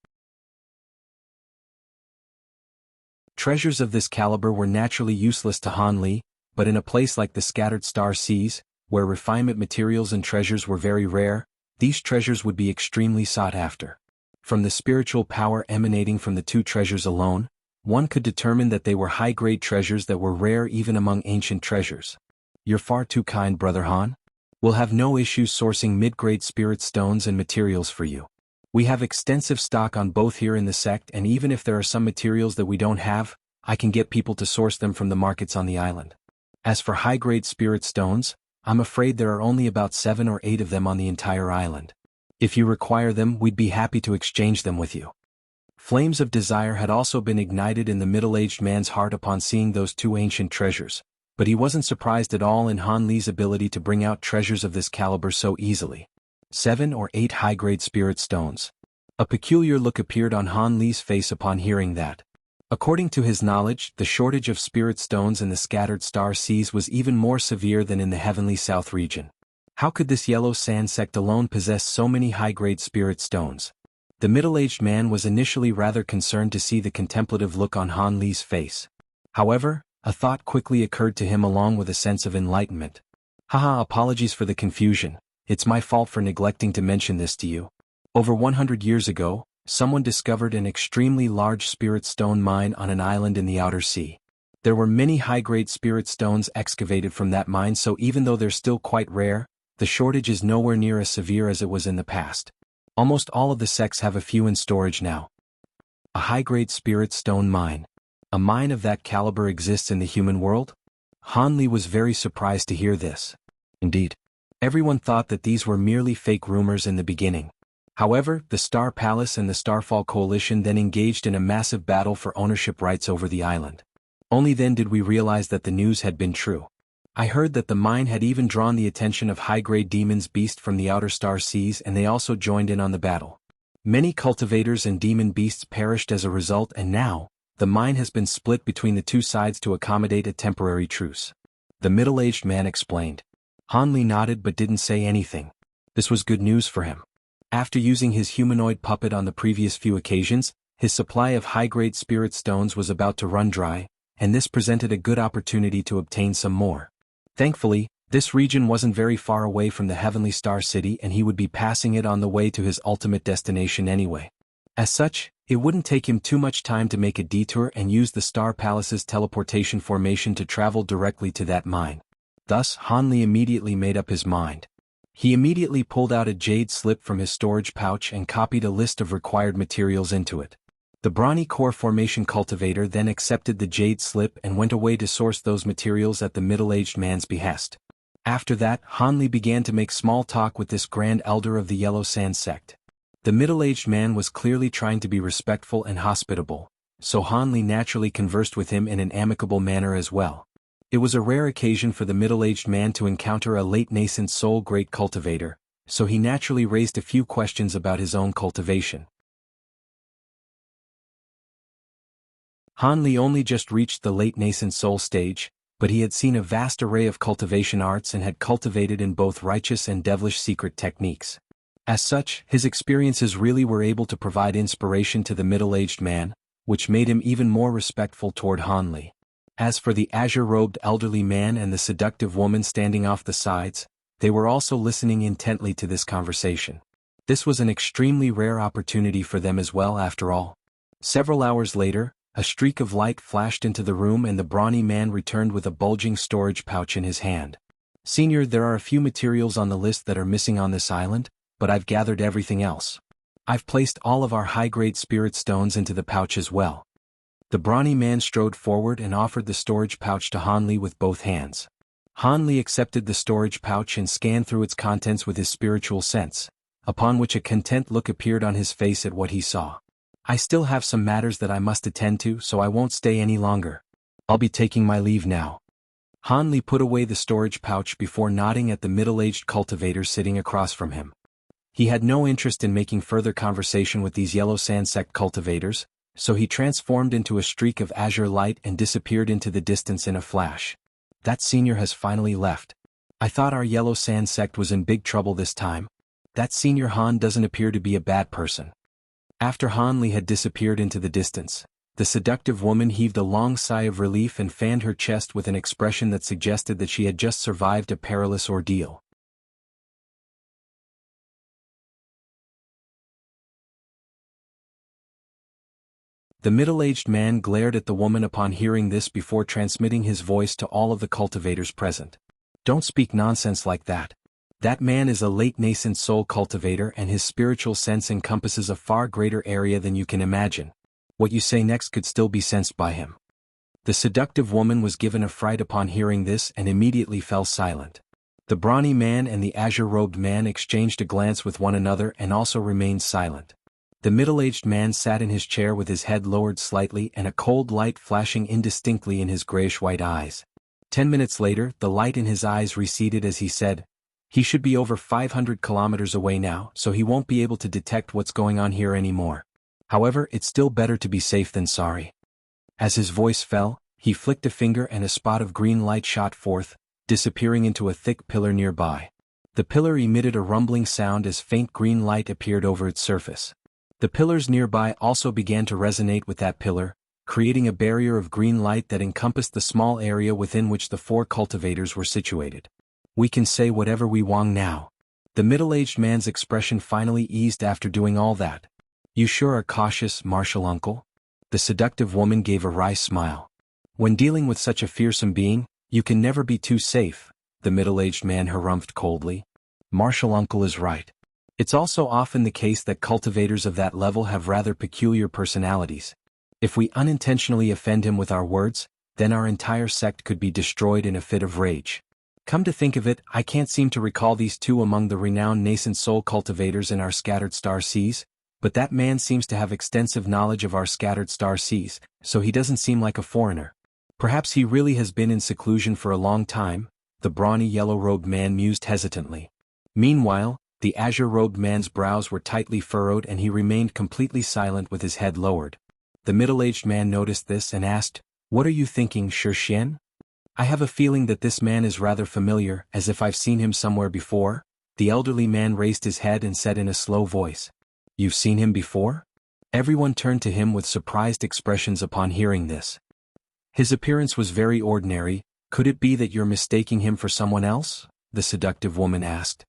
Treasures of this caliber were naturally useless to Han Li, but in a place like the scattered star seas, where refinement materials and treasures were very rare, these treasures would be extremely sought after. From the spiritual power emanating from the 2 treasures alone, one could determine that they were high-grade treasures that were rare even among ancient treasures. "You're far too kind, Brother Han. We'll have no issues sourcing mid-grade spirit stones and materials for you. We have extensive stock on both here in the sect, and even if there are some materials that we don't have, I can get people to source them from the markets on the island. As for high-grade spirit stones, I'm afraid there are only about 7 or 8 of them on the entire island. If you require them, we'd be happy to exchange them with you." Flames of desire had also been ignited in the middle-aged man's heart upon seeing those 2 ancient treasures, but he wasn't surprised at all in Han Li's ability to bring out treasures of this caliber so easily. 7 or 8 high-grade spirit stones. A peculiar look appeared on Han Li's face upon hearing that. According to his knowledge, the shortage of spirit stones in the scattered star seas was even more severe than in the heavenly south region. How could this yellow sand sect alone possess so many high-grade spirit stones? The middle-aged man was initially rather concerned to see the contemplative look on Han Li's face. However, a thought quickly occurred to him along with a sense of enlightenment. "Haha, apologies for the confusion, it's my fault for neglecting to mention this to you. Over 100 years ago, someone discovered an extremely large spirit stone mine on an island in the outer sea. There were many high-grade spirit stones excavated from that mine, so even though they're still quite rare, the shortage is nowhere near as severe as it was in the past. Almost all of the sects have a few in storage now. A high-grade spirit stone mine. A mine of that caliber exists in the human world? Han Li was very surprised to hear this. Indeed. Everyone thought that these were merely fake rumors in the beginning. However, the Star Palace and the Starfall Coalition then engaged in a massive battle for ownership rights over the island. Only then did we realize that the news had been true. I heard that the mine had even drawn the attention of high-grade demons beasts from the outer star seas, and they also joined in on the battle. Many cultivators and demon beasts perished as a result, and now, the mine has been split between the two sides to accommodate a temporary truce. The middle-aged man explained. Han Li nodded but didn't say anything. This was good news for him. After using his humanoid puppet on the previous few occasions, his supply of high-grade spirit stones was about to run dry, and this presented a good opportunity to obtain some more. Thankfully, this region wasn't very far away from the Heavenly Star City, and he would be passing it on the way to his ultimate destination anyway. As such, it wouldn't take him too much time to make a detour and use the Star Palace's teleportation formation to travel directly to that mine. Thus, Han Li immediately made up his mind. He immediately pulled out a jade slip from his storage pouch and copied a list of required materials into it. The Brawny Core Formation cultivator then accepted the jade slip and went away to source those materials at the middle-aged man's behest. After that, Han Li began to make small talk with this Grand Elder of the Yellow Sand sect. The middle-aged man was clearly trying to be respectful and hospitable, so Han Li naturally conversed with him in an amicable manner as well. It was a rare occasion for the middle-aged man to encounter a late-nascent soul great cultivator, so he naturally raised a few questions about his own cultivation. Han Li only just reached the late-nascent soul stage, but he had seen a vast array of cultivation arts and had cultivated in both righteous and devilish secret techniques. As such, his experiences really were able to provide inspiration to the middle-aged man, which made him even more respectful toward Han Li. As for the azure-robed elderly man and the seductive woman standing off the sides, they were also listening intently to this conversation. This was an extremely rare opportunity for them as well, after all. Several hours later, a streak of light flashed into the room and the brawny man returned with a bulging storage pouch in his hand. "Senior, there are a few materials on the list that are missing on this island, but I've gathered everything else. I've placed all of our high-grade spirit stones into the pouch as well." The brawny man strode forward and offered the storage pouch to Han Li with both hands. Han Li accepted the storage pouch and scanned through its contents with his spiritual sense, upon which a content look appeared on his face at what he saw. "I still have some matters that I must attend to, so I won't stay any longer. I'll be taking my leave now." Han Li put away the storage pouch before nodding at the middle-aged cultivator sitting across from him. He had no interest in making further conversation with these Yellow Sand sect cultivators, so he transformed into a streak of azure light and disappeared into the distance in a flash. "That senior has finally left. I thought our Yellow Sand sect was in big trouble this time. That senior Han doesn't appear to be a bad person." After Han Li had disappeared into the distance, the seductive woman heaved a long sigh of relief and fanned her chest with an expression that suggested that she had just survived a perilous ordeal. The middle-aged man glared at the woman upon hearing this before transmitting his voice to all of the cultivators present. "Don't speak nonsense like that. That man is a late-nascent soul cultivator and his spiritual sense encompasses a far greater area than you can imagine. What you say next could still be sensed by him." The seductive woman was given a fright upon hearing this and immediately fell silent. The brawny man and the azure-robed man exchanged a glance with one another and also remained silent. The middle-aged man sat in his chair with his head lowered slightly and a cold light flashing indistinctly in his grayish-white eyes. 10 minutes later, the light in his eyes receded as he said, "He should be over 500 kilometers away now, so he won't be able to detect what's going on here anymore. However, it's still better to be safe than sorry." As his voice fell, he flicked a finger and a spot of green light shot forth, disappearing into a thick pillar nearby. The pillar emitted a rumbling sound as faint green light appeared over its surface. The pillars nearby also began to resonate with that pillar, creating a barrier of green light that encompassed the small area within which the 4 cultivators were situated. "We can say whatever we want now." The middle-aged man's expression finally eased after doing all that. "You sure are cautious, Marshal Uncle?" The seductive woman gave a wry smile. When dealing with such a fearsome being, you can never be too safe, the middle-aged man harumphed coldly. Marshal Uncle is right. It's also often the case that cultivators of that level have rather peculiar personalities. If we unintentionally offend him with our words, then our entire sect could be destroyed in a fit of rage. Come to think of it, I can't seem to recall these two among the renowned nascent soul cultivators in our scattered star seas, but that man seems to have extensive knowledge of our scattered star seas, so he doesn't seem like a foreigner. Perhaps he really has been in seclusion for a long time, the brawny yellow-robed man mused hesitantly. Meanwhile, the azure-robed man's brows were tightly furrowed and he remained completely silent with his head lowered. The middle-aged man noticed this and asked, "What are you thinking, Shi Xian? I have a feeling that this man is rather familiar, as if I've seen him somewhere before." The elderly man raised his head and said in a slow voice, "You've seen him before?" Everyone turned to him with surprised expressions upon hearing this. His appearance was very ordinary. "Could it be that you're mistaking him for someone else?" the seductive woman asked.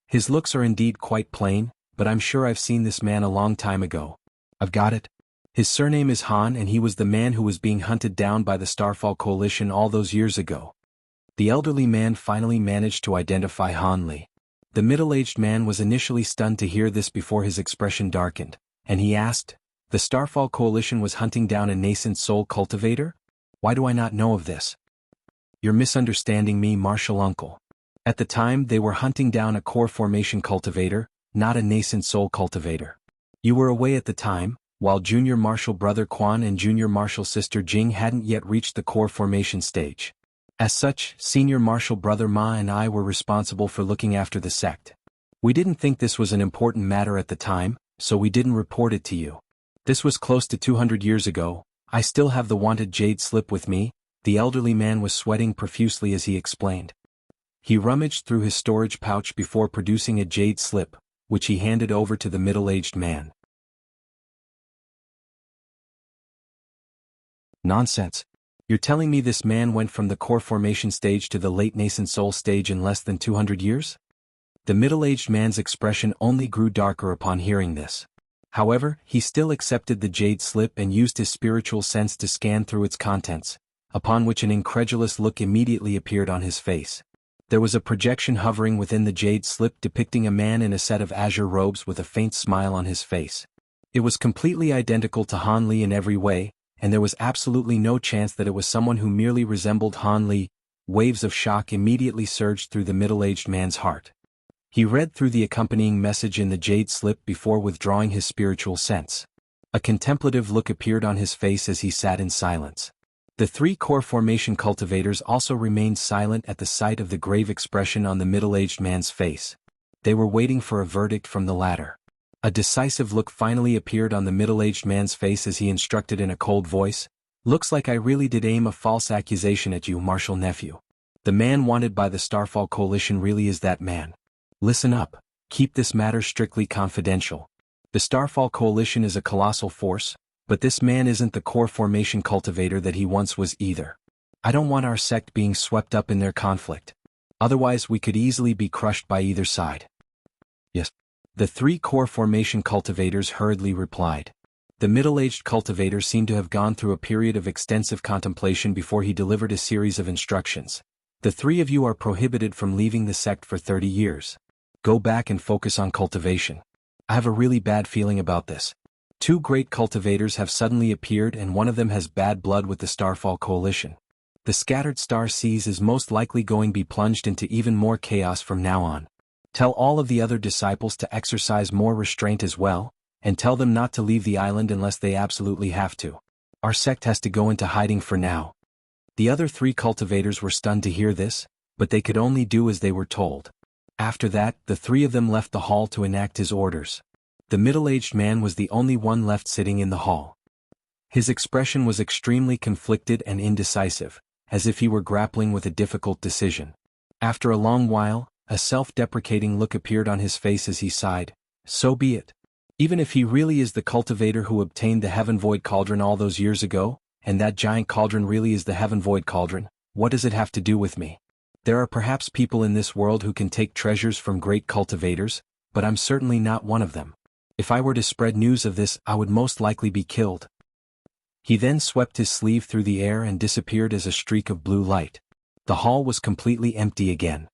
"His looks are indeed quite plain, but I'm sure I've seen this man a long time ago. I've got it. His surname is Han and he was the man who was being hunted down by the Starfall Coalition all those years ago." The elderly man finally managed to identify Han Li. The middle-aged man was initially stunned to hear this before his expression darkened, and he asked, "The Starfall Coalition was hunting down a nascent soul cultivator? Why do I not know of this?" "You're misunderstanding me, Marshal Uncle. At the time they were hunting down a core formation cultivator, not a nascent soul cultivator. You were away at the time, while Junior Marshal Brother Quan and Junior Marshal Sister Jing hadn't yet reached the core formation stage. As such, Senior Marshal Brother Ma and I were responsible for looking after the sect. We didn't think this was an important matter at the time, so we didn't report it to you. This was close to 200 years ago. I still have the wanted jade slip with me." The elderly man was sweating profusely as he explained. He rummaged through his storage pouch before producing a jade slip, which he handed over to the middle-aged man. "Nonsense. You're telling me this man went from the core formation stage to the late nascent soul stage in less than 200 years? The middle-aged man's expression only grew darker upon hearing this. However, he still accepted the jade slip and used his spiritual sense to scan through its contents, upon which an incredulous look immediately appeared on his face. There was a projection hovering within the jade slip depicting a man in a set of azure robes with a faint smile on his face. It was completely identical to Han Li in every way, and there was absolutely no chance that it was someone who merely resembled Han Li. Waves of shock immediately surged through the middle-aged man's heart. He read through the accompanying message in the jade slip before withdrawing his spiritual sense. A contemplative look appeared on his face as he sat in silence. The three core formation cultivators also remained silent at the sight of the grave expression on the middle-aged man's face. They were waiting for a verdict from the latter. A decisive look finally appeared on the middle-aged man's face as he instructed in a cold voice, "Looks like I really did aim a false accusation at you, Marshal Nephew. The man wanted by the Starfall Coalition really is that man. Listen up, keep this matter strictly confidential. The Starfall Coalition is a colossal force, but this man isn't the core formation cultivator that he once was either. I don't want our sect being swept up in their conflict. Otherwise we could easily be crushed by either side." "Yes." The three core formation cultivators hurriedly replied. The middle-aged cultivator seemed to have gone through a period of extensive contemplation before he delivered a series of instructions. "The three of you are prohibited from leaving the sect for 30 years. Go back and focus on cultivation. I have a really bad feeling about this. Two great cultivators have suddenly appeared and one of them has bad blood with the Starfall Coalition. The scattered star seas is most likely going to be plunged into even more chaos from now on. Tell all of the other disciples to exercise more restraint as well, and tell them not to leave the island unless they absolutely have to. Our sect has to go into hiding for now." The other three cultivators were stunned to hear this, but they could only do as they were told. After that, the three of them left the hall to enact his orders. The middle-aged man was the only one left sitting in the hall. His expression was extremely conflicted and indecisive, as if he were grappling with a difficult decision. After a long while, a self-deprecating look appeared on his face as he sighed, "So be it. Even if he really is the cultivator who obtained the Heaven Void Cauldron all those years ago, and that giant cauldron really is the Heaven Void Cauldron, what does it have to do with me? There are perhaps people in this world who can take treasures from great cultivators, but I'm certainly not one of them. If I were to spread news of this, I would most likely be killed." He then swept his sleeve through the air and disappeared as a streak of blue light. The hall was completely empty again.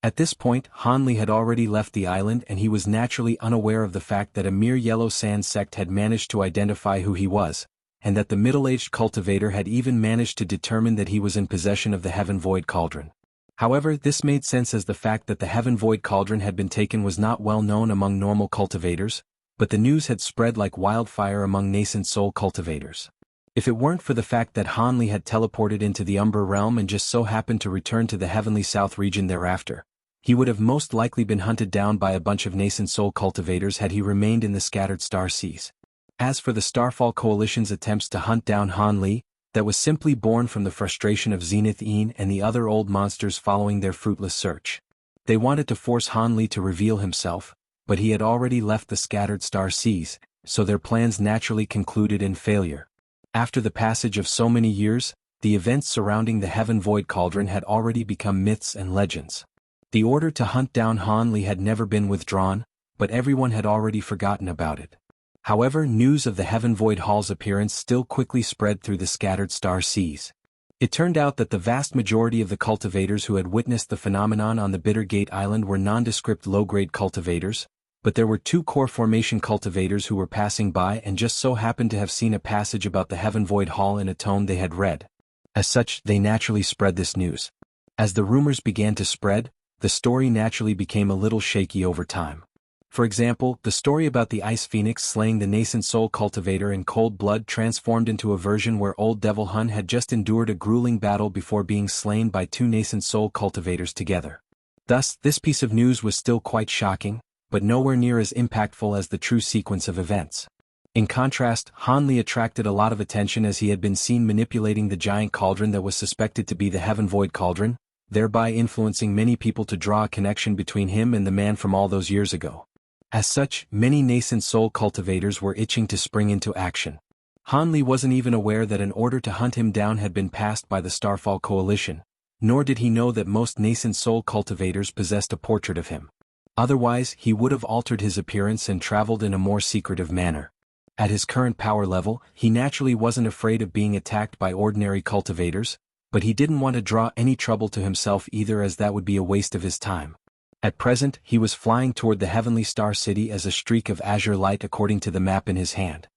At this point, Hanli had already left the island and he was naturally unaware of the fact that a mere yellow sand sect had managed to identify who he was, and that the middle-aged cultivator had even managed to determine that he was in possession of the Heaven Void Cauldron. However, this made sense as the fact that the Heaven Void Cauldron had been taken was not well known among normal cultivators, but the news had spread like wildfire among nascent soul cultivators. If it weren't for the fact that Hanli had teleported into the Umber realm and just so happened to return to the Heavenly South region thereafter, he would have most likely been hunted down by a bunch of nascent soul cultivators had he remained in the scattered star seas. As for the Starfall Coalition's attempts to hunt down Hanli, that was simply born from the frustration of Zenith Een and the other old monsters following their fruitless search. They wanted to force Hanli to reveal himself, but he had already left the scattered star seas, so their plans naturally concluded in failure. After the passage of so many years, the events surrounding the Heaven Void Cauldron had already become myths and legends. The order to hunt down Hanli had never been withdrawn, but everyone had already forgotten about it. However, news of the Heaven Void Hall's appearance still quickly spread through the scattered star seas. It turned out that the vast majority of the cultivators who had witnessed the phenomenon on the Bitter Gate Island were nondescript low-grade cultivators, but there were 2 core formation cultivators who were passing by and just so happened to have seen a passage about the Heaven Void Hall in a tome they had read. As such, they naturally spread this news. As the rumors began to spread, the story naturally became a little shaky over time. For example, the story about the Ice Phoenix slaying the nascent soul cultivator in cold blood transformed into a version where Old Devil Hun had just endured a grueling battle before being slain by 2 nascent soul cultivators together. Thus, this piece of news was still quite shocking, but nowhere near as impactful as the true sequence of events. In contrast, Hanli attracted a lot of attention as he had been seen manipulating the giant cauldron that was suspected to be the Heaven Void Cauldron, thereby influencing many people to draw a connection between him and the man from all those years ago. As such, many nascent soul cultivators were itching to spring into action. Hanli wasn't even aware that an order to hunt him down had been passed by the Starfall Coalition, nor did he know that most nascent soul cultivators possessed a portrait of him. Otherwise, he would have altered his appearance and traveled in a more secretive manner. At his current power level, he naturally wasn't afraid of being attacked by ordinary cultivators, but he didn't want to draw any trouble to himself either, as that would be a waste of his time. At present, he was flying toward the Heavenly Star City as a streak of azure light according to the map in his hand.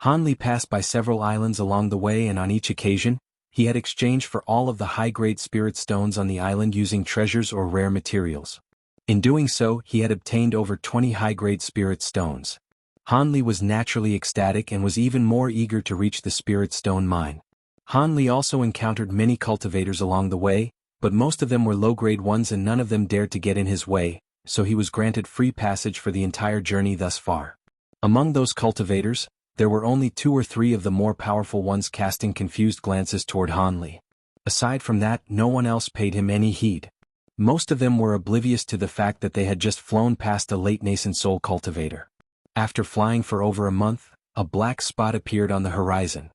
Hanli passed by several islands along the way, and on each occasion, he had exchanged for all of the high-grade spirit stones on the island using treasures or rare materials. In doing so, he had obtained over 20 high-grade spirit stones. Hanli was naturally ecstatic and was even more eager to reach the spirit stone mine. Hanli also encountered many cultivators along the way, but most of them were low-grade ones and none of them dared to get in his way, so he was granted free passage for the entire journey thus far. Among those cultivators, there were only 2 or 3 of the more powerful ones casting confused glances toward Hanli. Aside from that, no one else paid him any heed. Most of them were oblivious to the fact that they had just flown past a late nascent soul cultivator. After flying for over a month, a black spot appeared on the horizon.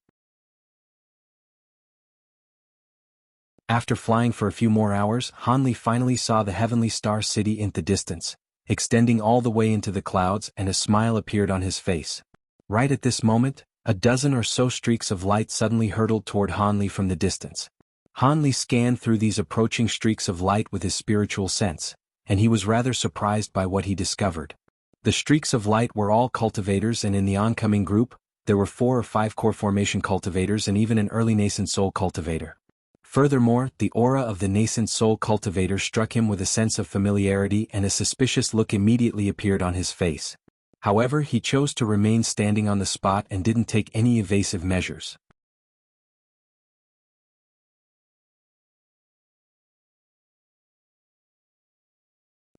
After flying for a few more hours, Hanli finally saw the Heavenly Star City in the distance, extending all the way into the clouds, and a smile appeared on his face. Right at this moment, a dozen or so streaks of light suddenly hurtled toward Hanli from the distance. Hanli scanned through these approaching streaks of light with his spiritual sense, and he was rather surprised by what he discovered. The streaks of light were all cultivators, and in the oncoming group, there were 4 or 5 core formation cultivators and even an early nascent soul cultivator. Furthermore, the aura of the nascent soul cultivator struck him with a sense of familiarity, and a suspicious look immediately appeared on his face. However, he chose to remain standing on the spot and didn't take any evasive measures.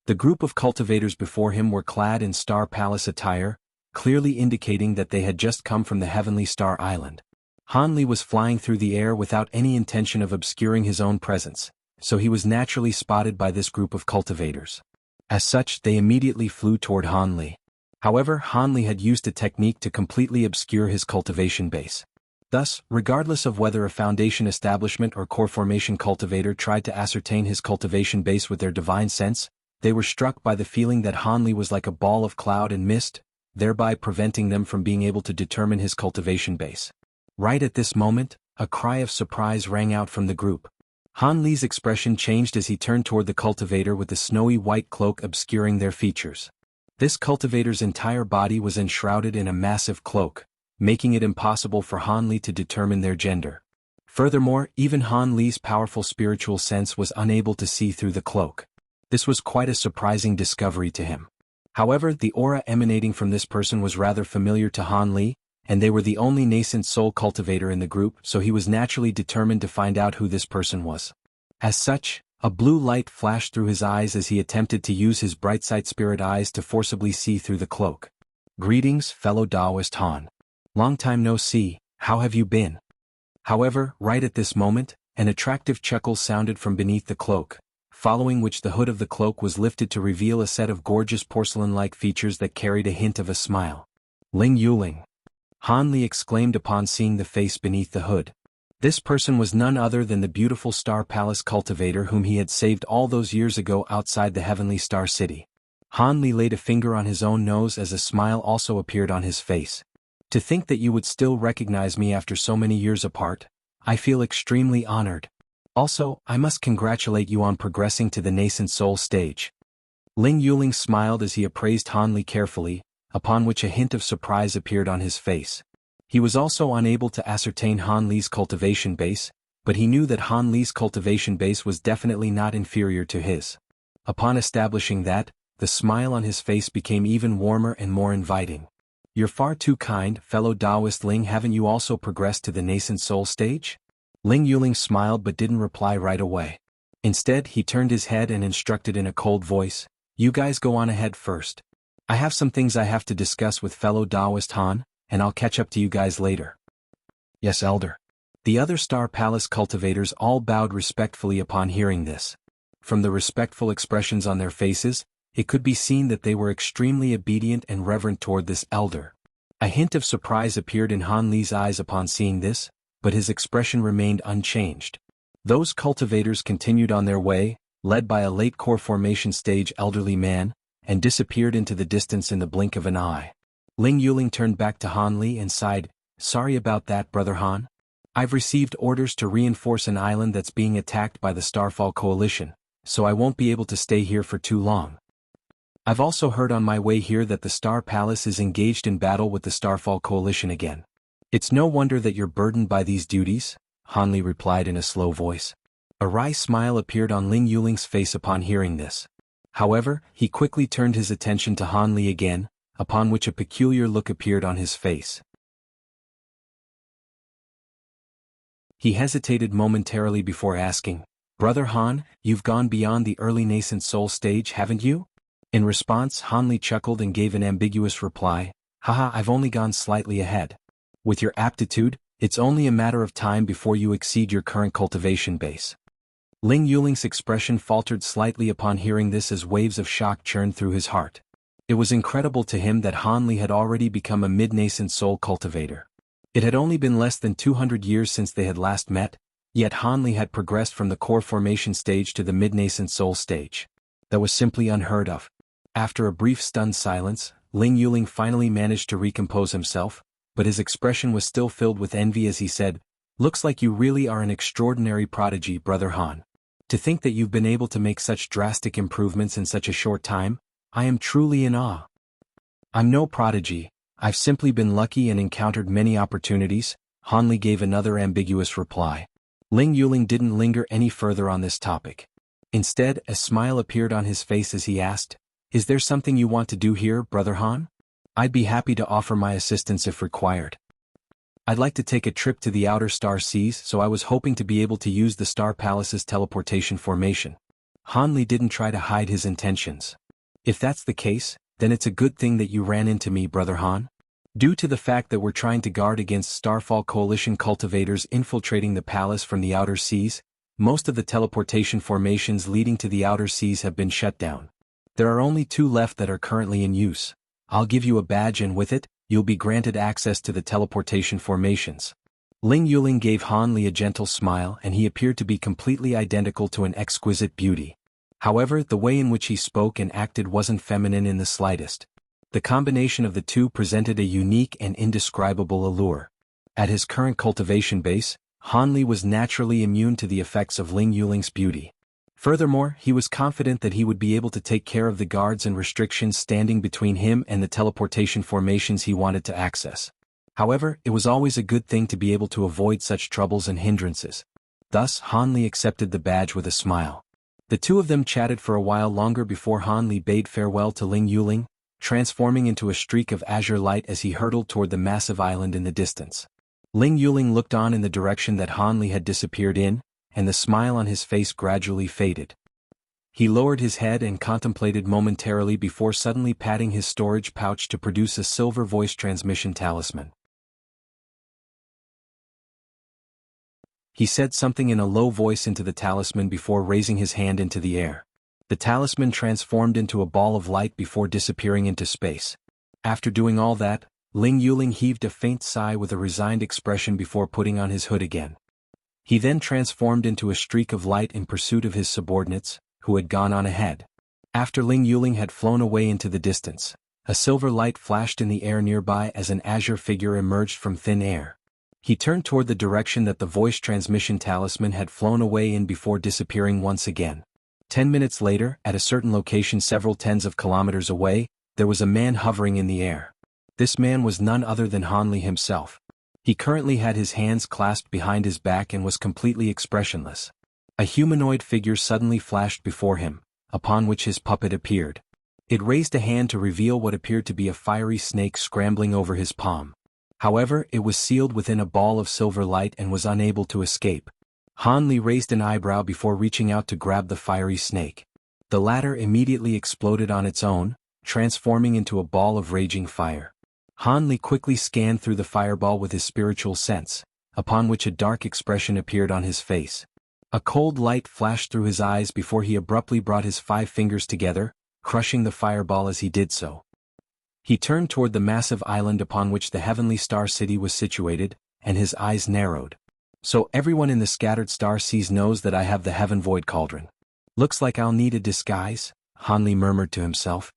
The group of cultivators before him were clad in Star Palace attire, clearly indicating that they had just come from the Heavenly Star Island. Hanli was flying through the air without any intention of obscuring his own presence, so he was naturally spotted by this group of cultivators. As such, they immediately flew toward Hanli. However, Hanli had used a technique to completely obscure his cultivation base. Thus, regardless of whether a foundation establishment or core formation cultivator tried to ascertain his cultivation base with their divine sense, they were struck by the feeling that Hanli was like a ball of cloud and mist, thereby preventing them from being able to determine his cultivation base. Right at this moment, a cry of surprise rang out from the group. Han Li's expression changed as he turned toward the cultivator with the snowy white cloak obscuring their features. This cultivator's entire body was enshrouded in a massive cloak, making it impossible for Han Li to determine their gender. Furthermore, even Han Li's powerful spiritual sense was unable to see through the cloak. This was quite a surprising discovery to him. However, the aura emanating from this person was rather familiar to Han Li, and they were the only nascent soul cultivator in the group, so he was naturally determined to find out who this person was. As such, a blue light flashed through his eyes as he attempted to use his bright sight spirit eyes to forcibly see through the cloak. "Greetings, fellow Taoist Han. Long time no see, how have you been?" However, right at this moment, an attractive chuckle sounded from beneath the cloak, following which the hood of the cloak was lifted to reveal a set of gorgeous porcelain-like features that carried a hint of a smile. "Ling Yuling," Han Li exclaimed upon seeing the face beneath the hood. This person was none other than the beautiful Star Palace cultivator whom he had saved all those years ago outside the heavenly Star City. Han Li laid a finger on his own nose as a smile also appeared on his face. "To think that you would still recognize me after so many years apart, I feel extremely honored. Also, I must congratulate you on progressing to the nascent soul stage." Ling Yuling smiled as he appraised Han Li carefully, upon which a hint of surprise appeared on his face. He was also unable to ascertain Han Li's cultivation base, but he knew that Han Li's cultivation base was definitely not inferior to his. Upon establishing that, the smile on his face became even warmer and more inviting. "You're far too kind, fellow Taoist Ling. Haven't you also progressed to the nascent soul stage?" Ling Yuling smiled but didn't reply right away. Instead, he turned his head and instructed in a cold voice, "You guys go on ahead first. I have some things I have to discuss with fellow Taoist Han, and I'll catch up to you guys later." "Yes, Elder." The other Star Palace cultivators all bowed respectfully upon hearing this. From the respectful expressions on their faces, it could be seen that they were extremely obedient and reverent toward this elder. A hint of surprise appeared in Han Li's eyes upon seeing this, but his expression remained unchanged. Those cultivators continued on their way, led by a late core formation stage elderly man, and disappeared into the distance in the blink of an eye. Ling Yuling turned back to Han Li and sighed, "Sorry about that, Brother Han. I've received orders to reinforce an island that's being attacked by the Starfall Coalition, so I won't be able to stay here for too long. I've also heard on my way here that the Star Palace is engaged in battle with the Starfall Coalition again. It's no wonder that you're burdened by these duties," Han Li replied in a slow voice. A wry smile appeared on Ling Yuling's face upon hearing this. However, he quickly turned his attention to Han Li again, upon which a peculiar look appeared on his face. He hesitated momentarily before asking, "Brother Han, you've gone beyond the early nascent soul stage, haven't you?" In response, Han Li chuckled and gave an ambiguous reply, "Haha, I've only gone slightly ahead. With your aptitude, it's only a matter of time before you exceed your current cultivation base." Ling Yuling's expression faltered slightly upon hearing this as waves of shock churned through his heart. It was incredible to him that Han Li had already become a mid-nascent soul cultivator. It had only been less than 200 years since they had last met, yet Han Li had progressed from the core formation stage to the mid-nascent soul stage. That was simply unheard of. After a brief stunned silence, Ling Yuling finally managed to recompose himself, but his expression was still filled with envy as he said, "Looks like you really are an extraordinary prodigy, Brother Han. To think that you've been able to make such drastic improvements in such a short time, I am truly in awe." "I'm no prodigy, I've simply been lucky and encountered many opportunities," Han Li gave another ambiguous reply. Ling Yuling didn't linger any further on this topic. Instead, a smile appeared on his face as he asked, "Is there something you want to do here, Brother Han? I'd be happy to offer my assistance if required. I'd like to take a trip to the outer star seas, so I was hoping to be able to use the Star Palace's teleportation formation." Han Li didn't try to hide his intentions. "If that's the case, then it's a good thing that you ran into me, Brother Han. Due to the fact that we're trying to guard against Starfall Coalition cultivators infiltrating the palace from the outer seas, most of the teleportation formations leading to the outer seas have been shut down. There are only 2 left that are currently in use. I'll give you a badge and with it, you'll be granted access to the teleportation formations." Ling Yuling gave Han Li a gentle smile and he appeared to be completely identical to an exquisite beauty. However, the way in which he spoke and acted wasn't feminine in the slightest. The combination of the two presented a unique and indescribable allure. At his current cultivation base, Han Li was naturally immune to the effects of Ling Yuling's beauty. Furthermore, he was confident that he would be able to take care of the guards and restrictions standing between him and the teleportation formations he wanted to access. However, it was always a good thing to be able to avoid such troubles and hindrances. Thus, Han Li accepted the badge with a smile. The two of them chatted for a while longer before Han Li bade farewell to Ling Yuling, transforming into a streak of azure light as he hurtled toward the massive island in the distance. Ling Yuling looked on in the direction that Han Li had disappeared in, and the smile on his face gradually faded. He lowered his head and contemplated momentarily before suddenly patting his storage pouch to produce a silver voice transmission talisman. He said something in a low voice into the talisman before raising his hand into the air. The talisman transformed into a ball of light before disappearing into space. After doing all that, Ling Yuling heaved a faint sigh with a resigned expression before putting on his hood again. He then transformed into a streak of light in pursuit of his subordinates, who had gone on ahead. After Ling Yuling had flown away into the distance, a silver light flashed in the air nearby as an azure figure emerged from thin air. He turned toward the direction that the voice transmission talisman had flown away in before disappearing once again. 10 minutes later, at a certain location several tens of kilometers away, there was a man hovering in the air. This man was none other than Han Li himself. He currently had his hands clasped behind his back and was completely expressionless. A humanoid figure suddenly flashed before him, upon which his puppet appeared. It raised a hand to reveal what appeared to be a fiery snake scrambling over his palm. However, it was sealed within a ball of silver light and was unable to escape. Han Li raised an eyebrow before reaching out to grab the fiery snake. The latter immediately exploded on its own, transforming into a ball of raging fire. Han Li quickly scanned through the fireball with his spiritual sense, upon which a dark expression appeared on his face. A cold light flashed through his eyes before he abruptly brought his 5 fingers together, crushing the fireball as he did so. He turned toward the massive island upon which the Heavenly Star City was situated, and his eyes narrowed. So everyone in the scattered star seas knows that I have the Heaven Void Cauldron. Looks like I'll need a disguise, Han Li murmured to himself.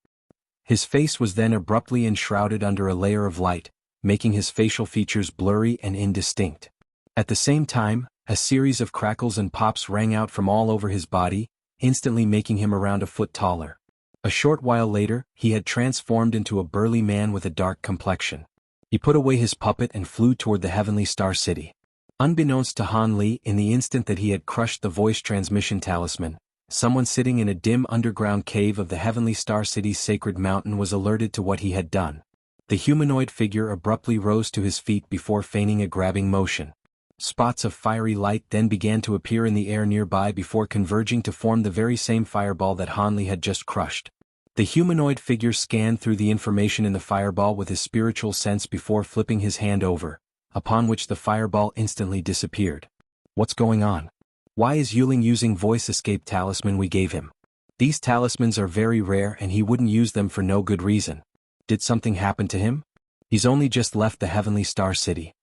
His face was then abruptly enshrouded under a layer of light, making his facial features blurry and indistinct. At the same time, a series of crackles and pops rang out from all over his body, instantly making him around a foot taller. A short while later, he had transformed into a burly man with a dark complexion. He put away his puppet and flew toward the Heavenly Star City. Unbeknownst to Han Li, in the instant that he had crushed the voice transmission talisman, someone sitting in a dim underground cave of the Heavenly Star City's sacred mountain was alerted to what he had done. The humanoid figure abruptly rose to his feet before feigning a grabbing motion. Spots of fiery light then began to appear in the air nearby before converging to form the very same fireball that Han Li had just crushed. The humanoid figure scanned through the information in the fireball with his spiritual sense before flipping his hand over, upon which the fireball instantly disappeared. What's going on? Why is Yuling using voice escape talisman we gave him? These talismans are very rare and he wouldn't use them for no good reason. Did something happen to him? He's only just left the Heavenly Star City.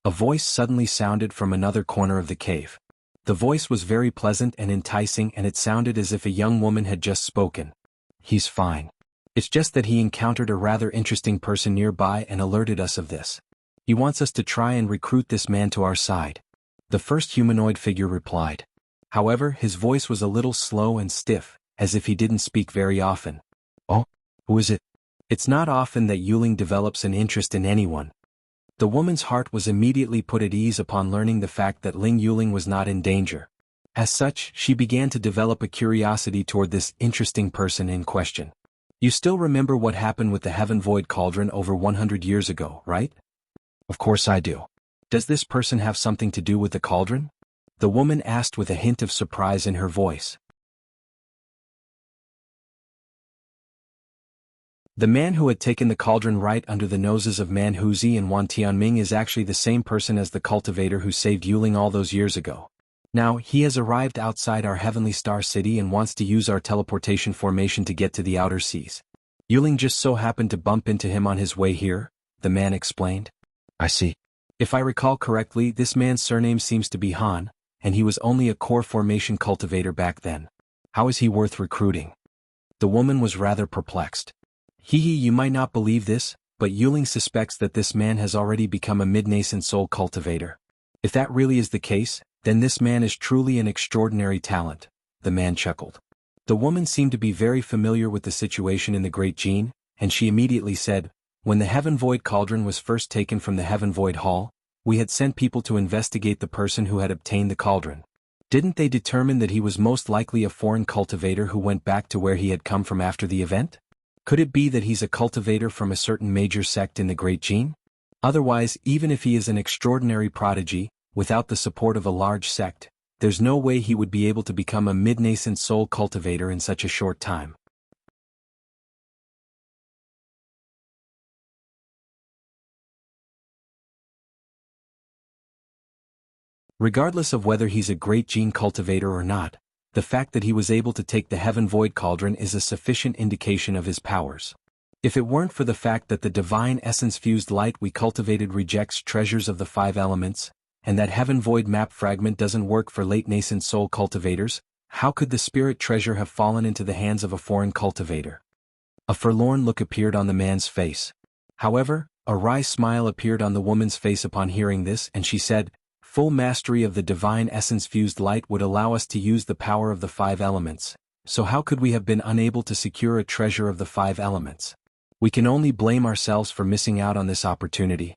A voice suddenly sounded from another corner of the cave. The voice was very pleasant and enticing and it sounded as if a young woman had just spoken. He's fine. It's just that he encountered a rather interesting person nearby and alerted us of this. He wants us to try and recruit this man to our side. The first humanoid figure replied. However, his voice was a little slow and stiff, as if he didn't speak very often. Oh, who is it? It's not often that Yuling develops an interest in anyone. The woman's heart was immediately put at ease upon learning the fact that Ling Yuling was not in danger. As such, she began to develop a curiosity toward this interesting person in question. You still remember what happened with the Heaven Void Cauldron over 100 years ago, right? Of course I do. Does this person have something to do with the cauldron? The woman asked with a hint of surprise in her voice. The man who had taken the cauldron right under the noses of Man Huzi and Wan Tianming is actually the same person as the cultivator who saved Yuling all those years ago. Now, he has arrived outside our Heavenly Star City and wants to use our teleportation formation to get to the outer seas. Yuling just so happened to bump into him on his way here, the man explained. I see. If I recall correctly, this man's surname seems to be Han, and he was only a core formation cultivator back then. How is he worth recruiting? The woman was rather perplexed. You might not believe this, but Yuling suspects that this man has already become a mid-nascent soul cultivator. If that really is the case, then this man is truly an extraordinary talent, the man chuckled. The woman seemed to be very familiar with the situation in the Great Gene, and she immediately said, when the Heaven Void Cauldron was first taken from the Heaven Void Hall, we had sent people to investigate the person who had obtained the cauldron. Didn't they determine that he was most likely a foreign cultivator who went back to where he had come from after the event? Could it be that he's a cultivator from a certain major sect in the Great Gene? Otherwise, even if he is an extraordinary prodigy, without the support of a large sect, there's no way he would be able to become a mid-nascent soul cultivator in such a short time. Regardless of whether he's a great gene cultivator or not, the fact that he was able to take the Heaven Void Cauldron is a sufficient indication of his powers. If it weren't for the fact that the divine essence-fused light we cultivated rejects treasures of the 5 elements, and that Heaven Void map fragment doesn't work for late-nascent soul cultivators, how could the spirit treasure have fallen into the hands of a foreign cultivator? A forlorn look appeared on the man's face. However, a wry smile appeared on the woman's face upon hearing this, and she said, full mastery of the divine essence-fused light would allow us to use the power of the 5 elements, so how could we have been unable to secure a treasure of the 5 elements? We can only blame ourselves for missing out on this opportunity.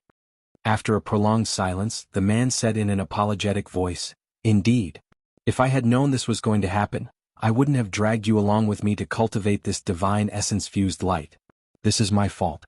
After a prolonged silence, the man said in an apologetic voice, indeed. If I had known this was going to happen, I wouldn't have dragged you along with me to cultivate this divine essence-fused light. This is my fault.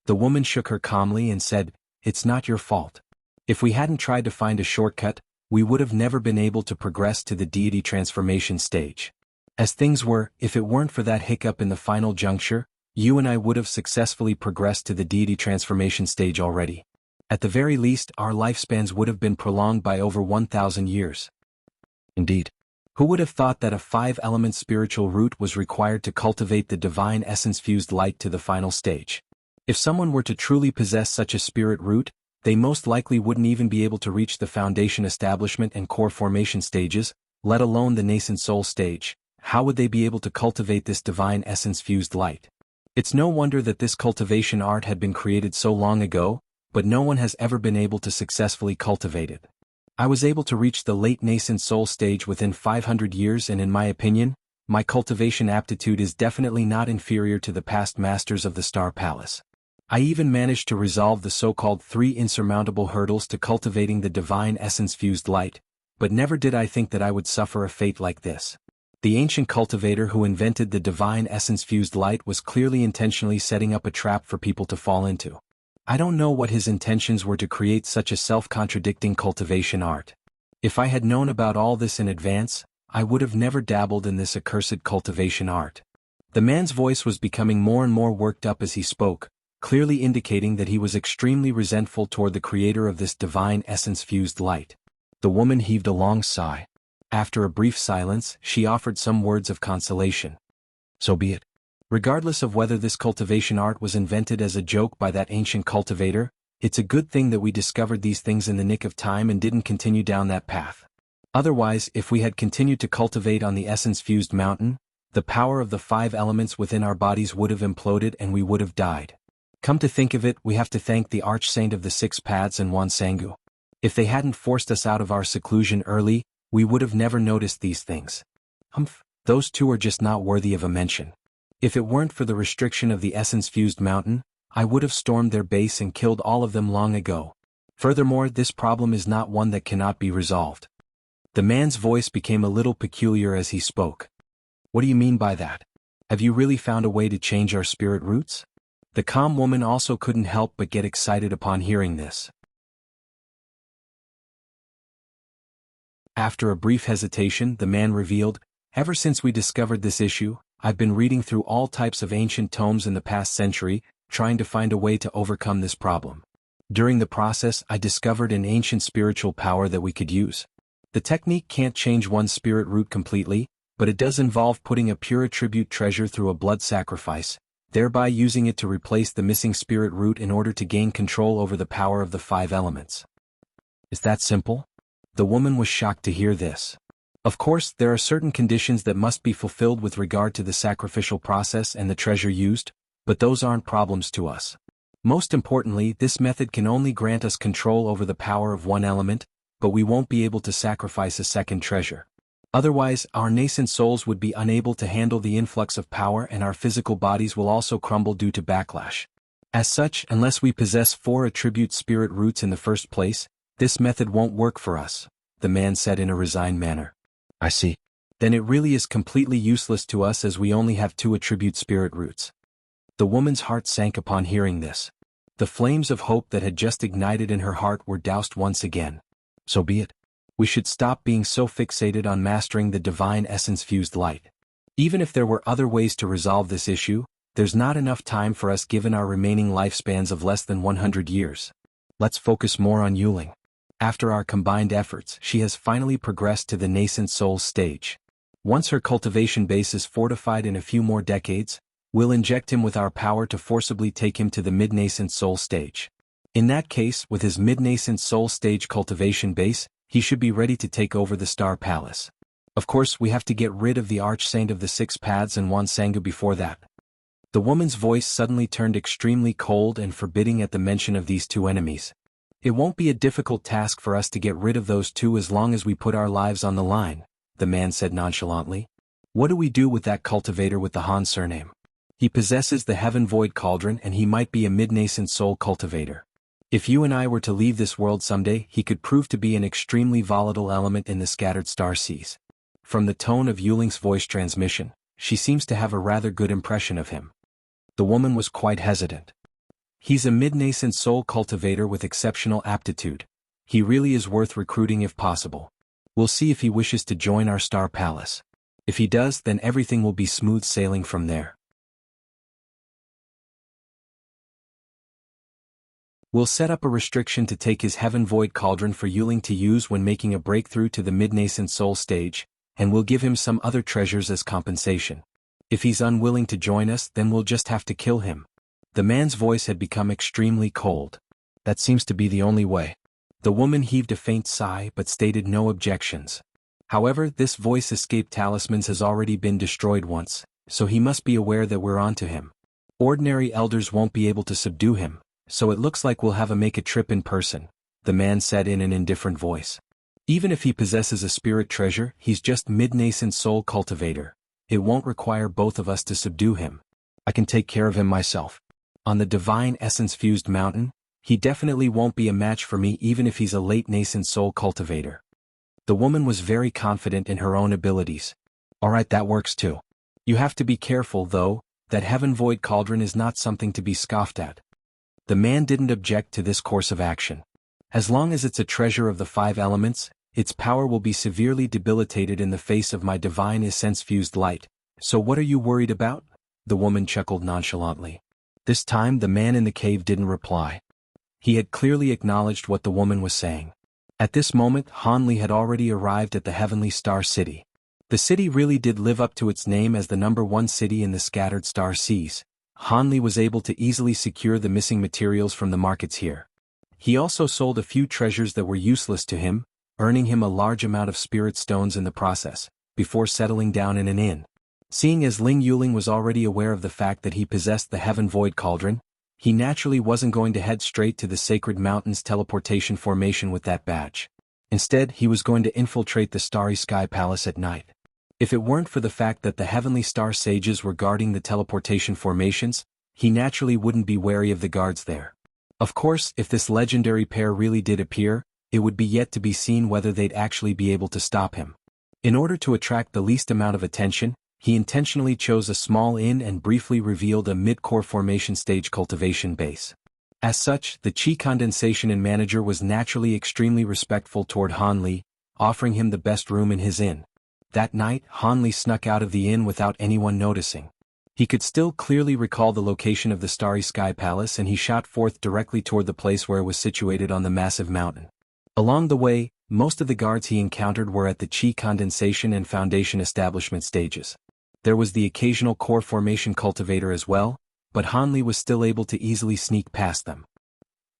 The woman shook her calmly and said, it's not your fault. If we hadn't tried to find a shortcut, we would have never been able to progress to the deity transformation stage. As things were, if it weren't for that hiccup in the final juncture, you and I would have successfully progressed to the deity transformation stage already. At the very least, our lifespans would have been prolonged by over 1,000 years. Indeed. Who would have thought that a 5-element spiritual root was required to cultivate the divine essence-fused light to the final stage? If someone were to truly possess such a spirit root, they most likely wouldn't even be able to reach the foundation establishment and core formation stages, let alone the nascent soul stage. How would they be able to cultivate this divine essence-fused light? It's no wonder that this cultivation art had been created so long ago, but no one has ever been able to successfully cultivate it. I was able to reach the late nascent soul stage within 500 years, and in my opinion, my cultivation aptitude is definitely not inferior to the past masters of the Star Palace. I even managed to resolve the so-called 3 insurmountable hurdles to cultivating the divine essence-fused light, but never did I think that I would suffer a fate like this. The ancient cultivator who invented the divine essence-fused light was clearly intentionally setting up a trap for people to fall into. I don't know what his intentions were to create such a self-contradicting cultivation art. If I had known about all this in advance, I would have never dabbled in this accursed cultivation art. The man's voice was becoming more and more worked up as he spoke, clearly indicating that he was extremely resentful toward the creator of this divine essence-fused light. The woman heaved a long sigh. After a brief silence, she offered some words of consolation. So be it. Regardless of whether this cultivation art was invented as a joke by that ancient cultivator, it's a good thing that we discovered these things in the nick of time and didn't continue down that path. Otherwise, if we had continued to cultivate on the essence-fused mountain, the power of the 5 elements within our bodies would have imploded and we would have died. Come to think of it, we have to thank the arch-saint of the 6 paths and Wansangu. If they hadn't forced us out of our seclusion early, we would have never noticed these things. Those 2 are just not worthy of a mention. If it weren't for the restriction of the essence-fused mountain, I would have stormed their base and killed all of them long ago. Furthermore, this problem is not one that cannot be resolved. The man's voice became a little peculiar as he spoke. What do you mean by that? Have you really found a way to change our spirit roots? The calm woman also couldn't help but get excited upon hearing this. After a brief hesitation, the man revealed, ever since we discovered this issue, I've been reading through all types of ancient tomes in the past century, trying to find a way to overcome this problem. During the process, I discovered an ancient spiritual power that we could use. The technique can't change one's spirit root completely, but it does involve putting a pure attribute treasure through a blood sacrifice, thereby using it to replace the missing spirit root in order to gain control over the power of the 5 elements. Is that simple? The woman was shocked to hear this. Of course, there are certain conditions that must be fulfilled with regard to the sacrificial process and the treasure used, But those aren't problems to us. Most importantly, this method can only grant us control over the power of one element, but we won't be able to sacrifice a second treasure. Otherwise, our nascent souls would be unable to handle the influx of power and our physical bodies will also crumble due to backlash. As such, unless we possess 4 attribute spirit roots in the first place, this method won't work for us, the man said in a resigned manner. I see. Then it really is completely useless to us as we only have 2 attribute spirit roots. The woman's heart sank upon hearing this. The flames of hope that had just ignited in her heart were doused once again. So be it. We should stop being so fixated on mastering the divine essence-fused light. Even if there were other ways to resolve this issue, there's not enough time for us given our remaining lifespans of less than 100 years. Let's focus more on Yuling. After our combined efforts, she has finally progressed to the nascent soul stage. Once her cultivation base is fortified in a few more decades, we'll inject him with our power to forcibly take him to the mid-nascent soul stage. In that case, with his mid-nascent soul stage cultivation base, he should be ready to take over the Star Palace. Of course, we have to get rid of the Arch-Saint of the 6 Paths and Wansanga before that. The woman's voice suddenly turned extremely cold and forbidding at the mention of these 2 enemies. It won't be a difficult task for us to get rid of those 2 as long as we put our lives on the line, the man said nonchalantly. What do we do with that cultivator with the Han surname? He possesses the Heaven Void Cauldron and he might be a mid-nascent soul cultivator. If you and I were to leave this world someday, he could prove to be an extremely volatile element in the scattered star seas. From the tone of Yuling's voice transmission, she seems to have a rather good impression of him. The woman was quite hesitant. He's a mid-nascent soul cultivator with exceptional aptitude. He really is worth recruiting if possible. We'll see if he wishes to join our Star Palace. If he does, then everything will be smooth sailing from there. We'll set up a restriction to take his Heaven Void Cauldron for Yuling to use when making a breakthrough to the mid-nascent soul stage, and we'll give him some other treasures as compensation. If he's unwilling to join us, then we'll just have to kill him. The man's voice had become extremely cold. That seems to be the only way. The woman heaved a faint sigh but stated no objections. However, this voice escape talismans has already been destroyed once, so he must be aware that we're onto him. Ordinary elders won't be able to subdue him. So it looks like we'll have make a trip in person, the man said in an indifferent voice. Even if he possesses a spirit treasure, he's just mid-nascent soul cultivator. It won't require both of us to subdue him. I can take care of him myself. On the divine essence-fused mountain, he definitely won't be a match for me even if he's a late nascent soul cultivator. The woman was very confident in her own abilities. Alright, that works too. You have to be careful though, that Heaven Void Cauldron is not something to be scoffed at. The man didn't object to this course of action. As long as it's a treasure of the 5 elements, its power will be severely debilitated in the face of my divine essence-fused light. So what are you worried about? The woman chuckled nonchalantly. This time the man in the cave didn't reply. He had clearly acknowledged what the woman was saying. At this moment, Hanli had already arrived at the Heavenly Star City. The city really did live up to its name as the #1 city in the scattered star seas. Hanli was able to easily secure the missing materials from the markets here. He also sold a few treasures that were useless to him, earning him a large amount of spirit stones in the process, before settling down in an inn. Seeing as Ling Yuling was already aware of the fact that he possessed the Heaven Void Cauldron, he naturally wasn't going to head straight to the Sacred Mountains teleportation formation with that badge. Instead, he was going to infiltrate the Starry Sky Palace at night. If it weren't for the fact that the Heavenly Star Sages were guarding the teleportation formations, he naturally wouldn't be wary of the guards there. Of course, if this legendary pair really did appear, it would be yet to be seen whether they'd actually be able to stop him. In order to attract the least amount of attention, he intentionally chose a small inn and briefly revealed a mid-core formation stage cultivation base. As such, the Qi condensation and manager was naturally extremely respectful toward Hanli, offering him the best room in his inn. That night, Hanli snuck out of the inn without anyone noticing. He could still clearly recall the location of the Starry Sky Palace and he shot forth directly toward the place where it was situated on the massive mountain. Along the way, most of the guards he encountered were at the Qi condensation and foundation establishment stages. There was the occasional core formation cultivator as well, but Hanli was still able to easily sneak past them.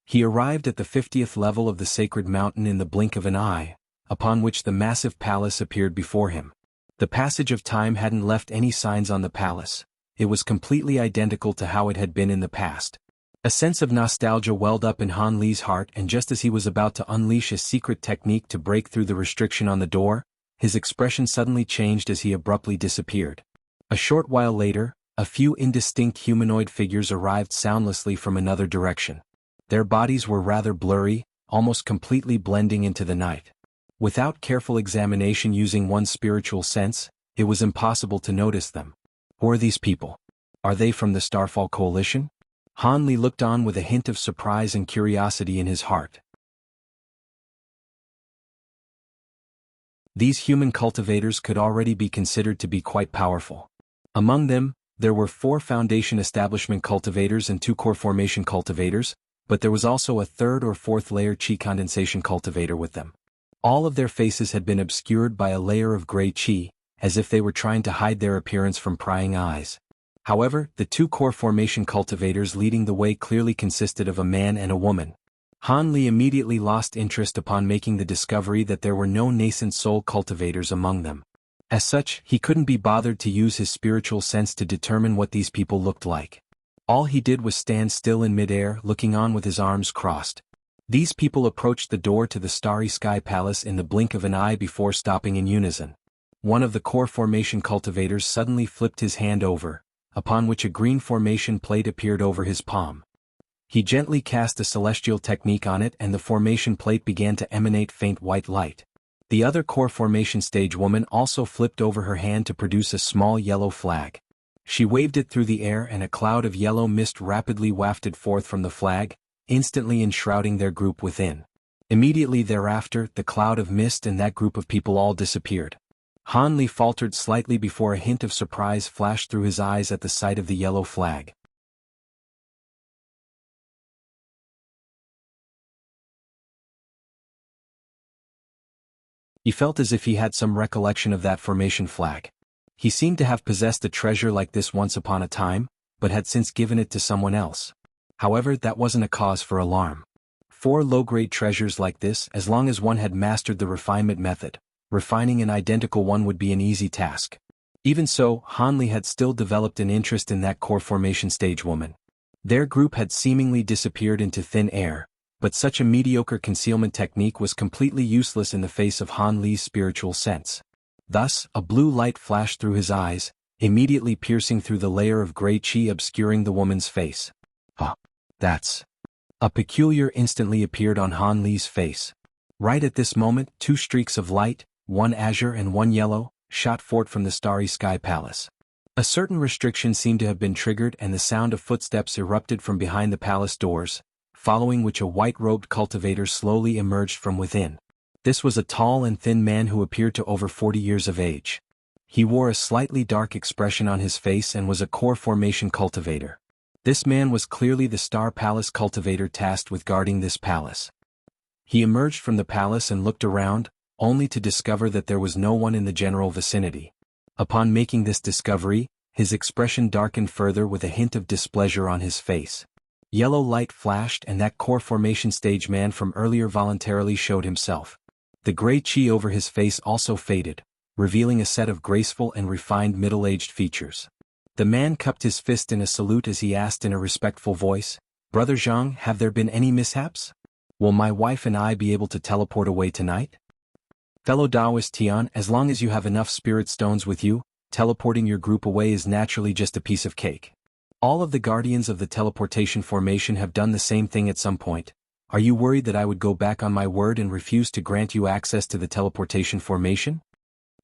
He arrived at the 50th level of the sacred mountain in the blink of an eye, upon which the massive palace appeared before him. The passage of time hadn't left any signs on the palace. it was completely identical to how it had been in the past. A sense of nostalgia welled up in Han Li's heart, and just as he was about to unleash a secret technique to break through the restriction on the door, his expression suddenly changed as he abruptly disappeared. A short while later, a few indistinct humanoid figures arrived soundlessly from another direction. Their bodies were rather blurry, almost completely blending into the night. Without careful examination using one's spiritual sense, it was impossible to notice them. Who are these people? Are they from the Starfall Coalition? Han Li looked on with a hint of surprise and curiosity in his heart. These human cultivators could already be considered to be quite powerful. Among them, there were 4 Foundation Establishment cultivators and 2 Core Formation cultivators, but there was also a 3rd or 4th layer Qi condensation cultivator with them. All of their faces had been obscured by a layer of gray Qi, as if they were trying to hide their appearance from prying eyes. However, the 2 Core Formation cultivators leading the way clearly consisted of a man and a woman. Han Li immediately lost interest upon making the discovery that there were no nascent soul cultivators among them. As such, he couldn't be bothered to use his spiritual sense to determine what these people looked like. All he did was stand still in midair, looking on with his arms crossed. These people approached the door to the Starry Sky Palace in the blink of an eye before stopping in unison. One of the Core Formation cultivators suddenly flipped his hand over, upon which a green formation plate appeared over his palm. He gently cast a celestial technique on it, and the formation plate began to emanate faint white light. The other Core Formation stage woman also flipped over her hand to produce a small yellow flag. She waved it through the air, and a cloud of yellow mist rapidly wafted forth from the flag, instantly enshrouding their group within. Immediately thereafter, the cloud of mist and that group of people all disappeared. Han Li faltered slightly before a hint of surprise flashed through his eyes at the sight of the yellow flag. He felt as if he had some recollection of that formation flag. He seemed to have possessed a treasure like this once upon a time, but had since given it to someone else. However, that wasn't a cause for alarm. 4 low-grade treasures like this, as long as one had mastered the refinement method, refining an identical one would be an easy task. Even so, Han Li had still developed an interest in that Core Formation stage woman. Their group had seemingly disappeared into thin air, but such a mediocre concealment technique was completely useless in the face of Han Li's spiritual sense. Thus, a blue light flashed through his eyes, immediately piercing through the layer of gray Qi obscuring the woman's face. That's... A peculiar instantly appeared on Han Li's face. Right at this moment, 2 streaks of light, one azure and one yellow, shot forth from the Starry Sky Palace. A certain restriction seemed to have been triggered, and the sound of footsteps erupted from behind the palace doors, following which a white-robed cultivator slowly emerged from within. This was a tall and thin man who appeared to over 40 years of age. He wore a slightly dark expression on his face and was a Core Formation cultivator. This man was clearly the Star Palace cultivator tasked with guarding this palace. He emerged from the palace and looked around, only to discover that there was no one in the general vicinity. Upon making this discovery, his expression darkened further with a hint of displeasure on his face. Yellow light flashed, and that Core Formation stage man from earlier voluntarily showed himself. The gray Qi over his face also faded, revealing a set of graceful and refined middle-aged features. The man cupped his fist in a salute as he asked in a respectful voice, "Brother Zhang, have there been any mishaps? Will my wife and I be able to teleport away tonight?" Fellow Taoist Tian, as long as you have enough spirit stones with you, teleporting your group away is naturally just a piece of cake. All of the guardians of the teleportation formation have done the same thing at some point. Are you worried that I would go back on my word and refuse to grant you access to the teleportation formation?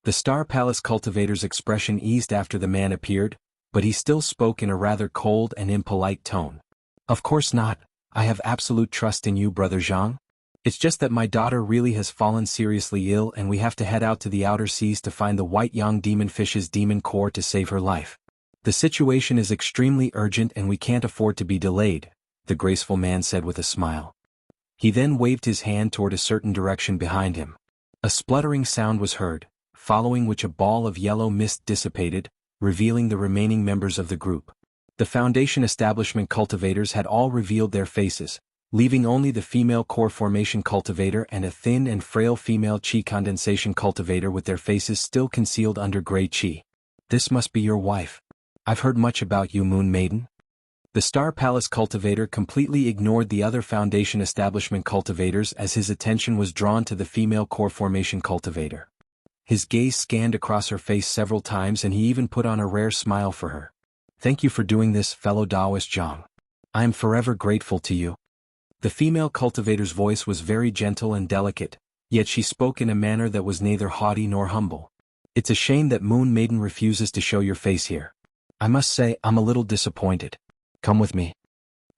The Star Palace cultivator's expression eased after the man appeared, but he still spoke in a rather cold and impolite tone. Of course not, I have absolute trust in you, Brother Zhang. It's just that my daughter really has fallen seriously ill, and we have to head out to the outer seas to find the White Yang Demon Fish's demon core to save her life. The situation is extremely urgent and we can't afford to be delayed, the graceful man said with a smile. He then waved his hand toward a certain direction behind him. A spluttering sound was heard, following which a ball of yellow mist dissipated, revealing the remaining members of the group. The Foundation Establishment cultivators had all revealed their faces, leaving only the female Core Formation cultivator and a thin and frail female Qi condensation cultivator with their faces still concealed under gray Qi. This must be your wife. I've heard much about you, Moon Maiden. The Star Palace cultivator completely ignored the other Foundation establishment cultivators as his attention was drawn to the female core formation cultivator. His gaze scanned across her face several times and he even put on a rare smile for her. Thank you for doing this, fellow Taoist Zhang. I am forever grateful to you. The female cultivator's voice was very gentle and delicate, yet she spoke in a manner that was neither haughty nor humble. It's a shame that Moon Maiden refuses to show your face here. I must say I'm a little disappointed. Come with me.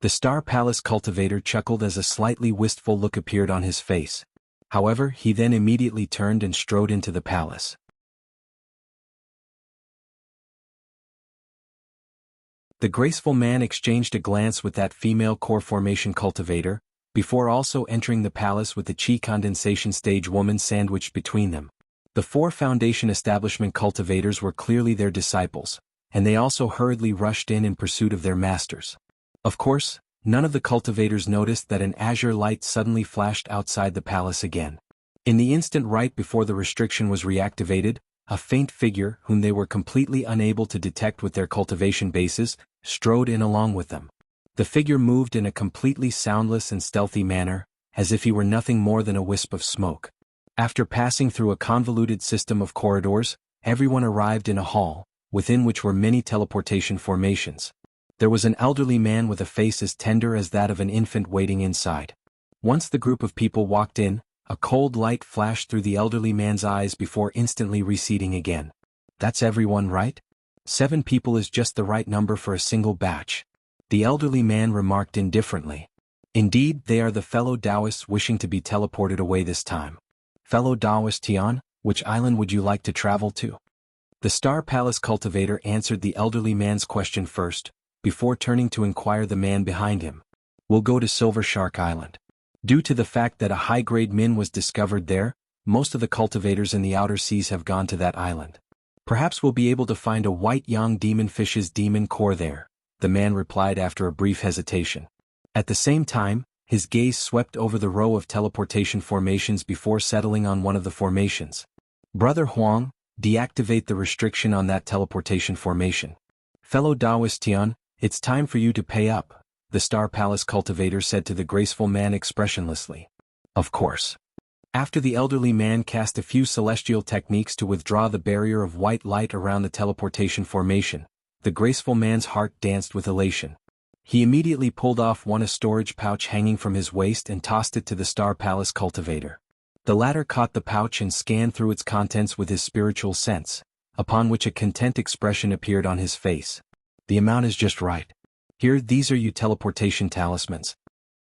The Star Palace cultivator chuckled as a slightly wistful look appeared on his face. However, he then immediately turned and strode into the palace. The graceful man exchanged a glance with that female core formation cultivator, before also entering the palace with the chi condensation stage woman sandwiched between them. The 4 Foundation establishment cultivators were clearly their disciples, and they also hurriedly rushed in pursuit of their masters. Of course, none of the cultivators noticed that an azure light suddenly flashed outside the palace again. In the instant right before the restriction was reactivated, a faint figure, whom they were completely unable to detect with their cultivation bases, strode in along with them. The figure moved in a completely soundless and stealthy manner, as if he were nothing more than a wisp of smoke. After passing through a convoluted system of corridors, everyone arrived in a hall, within which were many teleportation formations. There was an elderly man with a face as tender as that of an infant waiting inside. Once the group of people walked in, a cold light flashed through the elderly man's eyes before instantly receding again. That's everyone, right? 7 people is just the right number for a single batch. The elderly man remarked indifferently. Indeed, they are the fellow Taoists wishing to be teleported away this time. Fellow Taoist Tian, which island would you like to travel to? The Star Palace cultivator answered the elderly man's question first, before turning to inquire the man behind him. We'll go to Silver Shark Island. Due to the fact that a high-grade min was discovered there, most of the cultivators in the outer seas have gone to that island. Perhaps we'll be able to find a white yang demon fish's demon core there, the man replied after a brief hesitation. At the same time, his gaze swept over the row of teleportation formations before settling on one of the formations. Brother Huang, deactivate the restriction on that teleportation formation. Fellow Taoist Tian, it's time for you to pay up, the Star Palace cultivator said to the graceful man expressionlessly. Of course. After the elderly man cast a few celestial techniques to withdraw the barrier of white light around the teleportation formation, the graceful man's heart danced with elation. He immediately pulled off a storage pouch hanging from his waist and tossed it to the Star Palace cultivator. The latter caught the pouch and scanned through its contents with his spiritual sense, upon which a content expression appeared on his face. The amount is just right. Here, these are your teleportation talismans.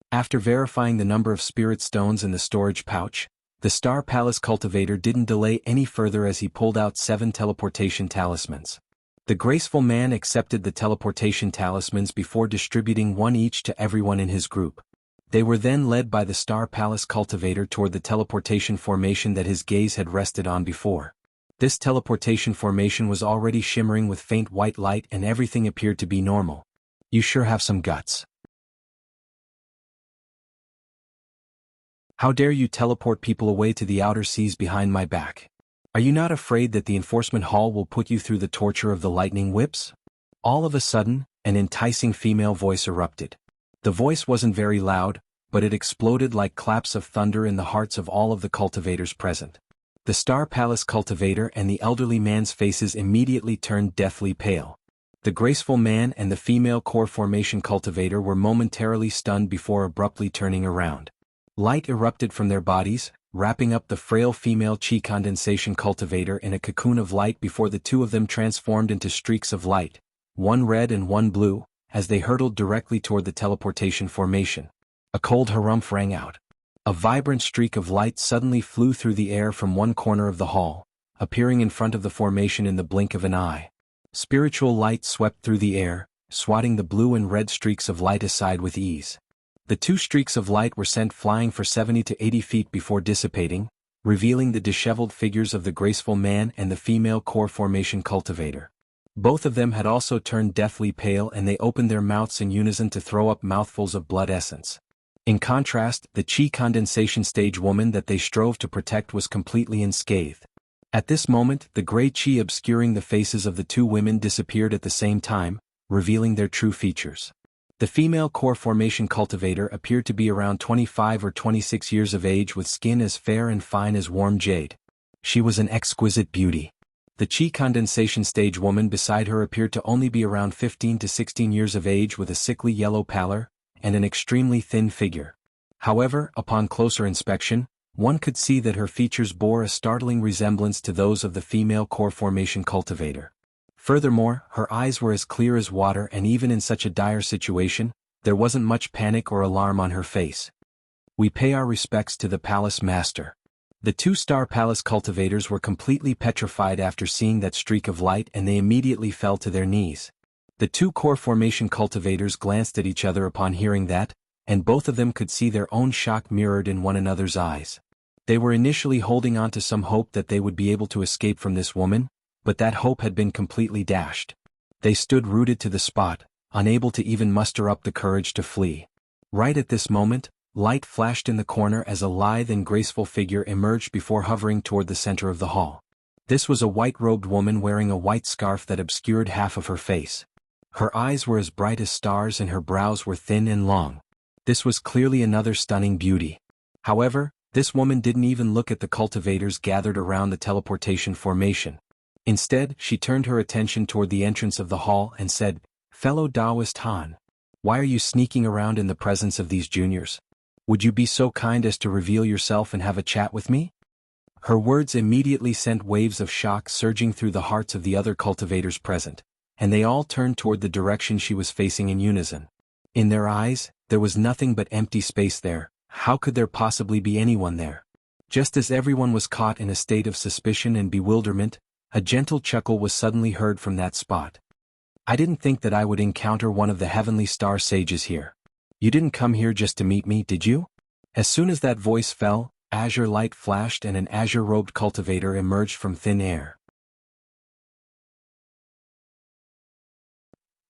After verifying the number of spirit stones in the storage pouch, the Star Palace cultivator didn't delay any further as he pulled out 7 teleportation talismans. The graceful man accepted the teleportation talismans before distributing 1 each to everyone in his group. They were then led by the Star Palace cultivator toward the teleportation formation that his gaze had rested on before. This teleportation formation was already shimmering with faint white light and everything appeared to be normal. You sure have some guts. How dare you teleport people away to the outer seas behind my back? Are you not afraid that the enforcement hall will put you through the torture of the lightning whips? All of a sudden, an enticing female voice erupted. The voice wasn't very loud, but it exploded like claps of thunder in the hearts of all of the cultivators present. The Star Palace cultivator and the elderly man's faces immediately turned deathly pale. The graceful man and the female core formation cultivator were momentarily stunned before abruptly turning around. Light erupted from their bodies, wrapping up the frail female chi condensation cultivator in a cocoon of light before the 2 of them transformed into streaks of light, 1 red and 1 blue, as they hurtled directly toward the teleportation formation. A cold harumph rang out. A vibrant streak of light suddenly flew through the air from one corner of the hall, appearing in front of the formation in the blink of an eye. Spiritual light swept through the air, swatting the blue and red streaks of light aside with ease. The 2 streaks of light were sent flying for 70 to 80 feet before dissipating, revealing the disheveled figures of the graceful man and the female core formation cultivator. Both of them had also turned deathly pale and they opened their mouths in unison to throw up mouthfuls of blood essence. In contrast, the chi condensation stage woman that they strove to protect was completely unscathed. At this moment, the gray chi obscuring the faces of the two women disappeared at the same time, revealing their true features. The female core formation cultivator appeared to be around 25 or 26 years of age with skin as fair and fine as warm jade. She was an exquisite beauty. The chi condensation stage woman beside her appeared to only be around 15 to 16 years of age with a sickly yellow pallor and an extremely thin figure. However, upon closer inspection, one could see that her features bore a startling resemblance to those of the female core formation cultivator. Furthermore, her eyes were as clear as water, and even in such a dire situation, there wasn't much panic or alarm on her face. We pay our respects to the palace master. The two-star palace cultivators were completely petrified after seeing that streak of light, and they immediately fell to their knees. The two core formation cultivators glanced at each other upon hearing that, and both of them could see their own shock mirrored in one another's eyes. They were initially holding on to some hope that they would be able to escape from this woman, but that hope had been completely dashed. They stood rooted to the spot, unable to even muster up the courage to flee. Right at this moment, light flashed in the corner as a lithe and graceful figure emerged before hovering toward the center of the hall. This was a white-robed woman wearing a white scarf that obscured half of her face. Her eyes were as bright as stars and her brows were thin and long. This was clearly another stunning beauty. However, this woman didn't even look at the cultivators gathered around the teleportation formation. Instead, she turned her attention toward the entrance of the hall and said, "Fellow Taoist Han, why are you sneaking around in the presence of these juniors? Would you be so kind as to reveal yourself and have a chat with me?" Her words immediately sent waves of shock surging through the hearts of the other cultivators present, and they all turned toward the direction she was facing in unison. In their eyes, there was nothing but empty space there. How could there possibly be anyone there? Just as everyone was caught in a state of suspicion and bewilderment, a gentle chuckle was suddenly heard from that spot. "I didn't think that I would encounter one of the heavenly star sages here. You didn't come here just to meet me, did you?" As soon as that voice fell, azure light flashed and an azure-robed cultivator emerged from thin air.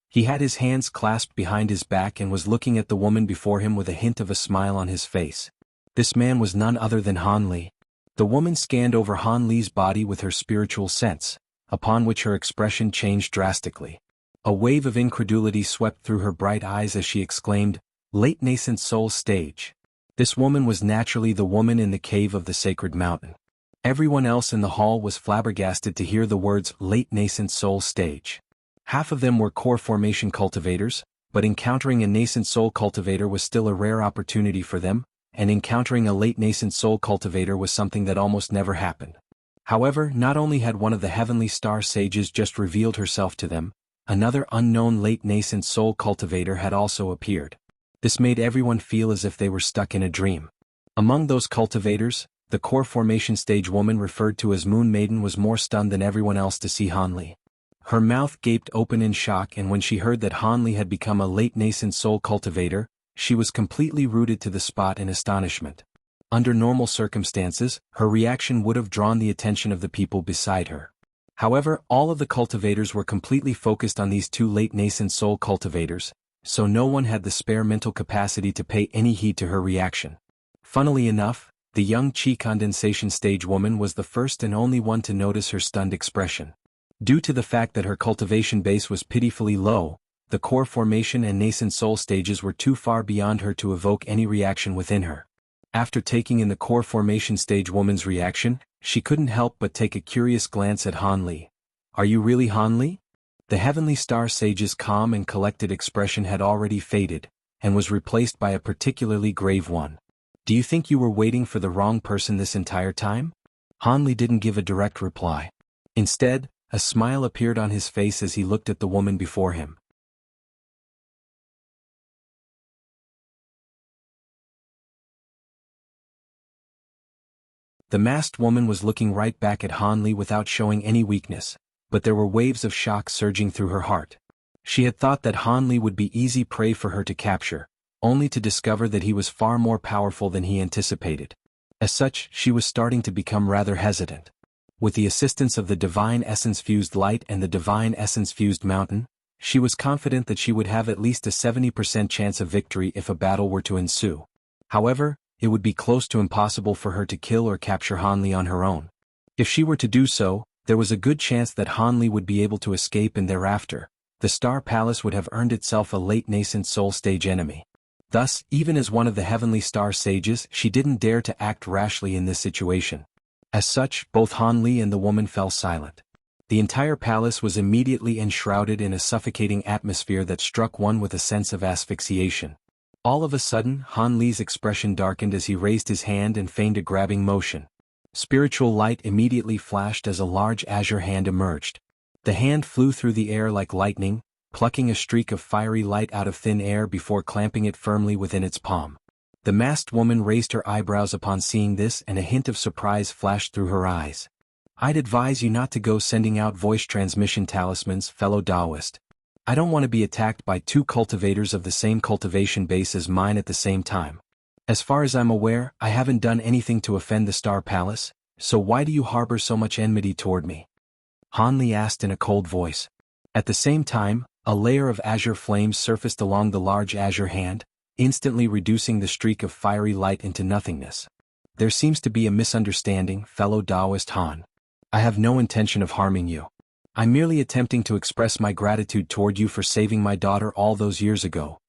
He had his hands clasped behind his back and was looking at the woman before him with a hint of a smile on his face. This man was none other than Han Li. The woman scanned over Han Li's body with her spiritual sense, upon which her expression changed drastically. A wave of incredulity swept through her bright eyes as she exclaimed, "Late nascent soul stage." This woman was naturally the woman in the cave of the sacred mountain. Everyone else in the hall was flabbergasted to hear the words "late nascent soul stage." Half of them were core formation cultivators, but encountering a nascent soul cultivator was still a rare opportunity for them, and encountering a late nascent soul cultivator was something that almost never happened. However, not only had one of the heavenly star sages just revealed herself to them, another unknown late nascent soul cultivator had also appeared. This made everyone feel as if they were stuck in a dream. Among those cultivators, the core formation stage woman referred to as Moon Maiden was more stunned than everyone else to see Han Li. Her mouth gaped open in shock, and when she heard that Han Li had become a late nascent soul cultivator, she was completely rooted to the spot in astonishment. Under normal circumstances, her reaction would have drawn the attention of the people beside her. However, all of the cultivators were completely focused on these two late nascent soul cultivators, so no one had the spare mental capacity to pay any heed to her reaction. Funnily enough, the young chi condensation stage woman was the first and only one to notice her stunned expression. Due to the fact that her cultivation base was pitifully low, the core formation and nascent soul stages were too far beyond her to evoke any reaction within her. After taking in the core formation stage woman's reaction, she couldn't help but take a curious glance at Han Li. "Are you really Han Li?" The heavenly star sage's calm and collected expression had already faded, and was replaced by a particularly grave one. "Do you think you were waiting for the wrong person this entire time?" Han Li didn't give a direct reply. Instead, a smile appeared on his face as he looked at the woman before him. The masked woman was looking right back at Han Li without showing any weakness, but there were waves of shock surging through her heart. She had thought that Han Li would be easy prey for her to capture, only to discover that he was far more powerful than he anticipated. As such, she was starting to become rather hesitant. With the assistance of the Divine Essence-fused light and the Divine Essence-fused mountain, she was confident that she would have at least a 70% chance of victory if a battle were to ensue. However, it would be close to impossible for her to kill or capture Han Li on her own. If she were to do so, there was a good chance that Han Li would be able to escape, and thereafter, the Star Palace would have earned itself a late nascent soul stage enemy. Thus, even as one of the heavenly star sages, she didn't dare to act rashly in this situation. As such, both Han Li and the woman fell silent. The entire palace was immediately enshrouded in a suffocating atmosphere that struck one with a sense of asphyxiation. All of a sudden, Han Li's expression darkened as he raised his hand and feigned a grabbing motion. Spiritual light immediately flashed as a large azure hand emerged. The hand flew through the air like lightning, plucking a streak of fiery light out of thin air before clamping it firmly within its palm. The masked woman raised her eyebrows upon seeing this, and a hint of surprise flashed through her eyes. "I'd advise you not to go sending out voice transmission talismans, fellow Taoist. I don't want to be attacked by two cultivators of the same cultivation base as mine at the same time. As far as I'm aware, I haven't done anything to offend the Star Palace, so why do you harbor so much enmity toward me?" Han Li asked in a cold voice. At the same time, a layer of azure flames surfaced along the large azure hand, instantly reducing the streak of fiery light into nothingness. "There seems to be a misunderstanding, fellow Taoist Han. I have no intention of harming you. I'm merely attempting to express my gratitude toward you for saving my daughter all those years ago."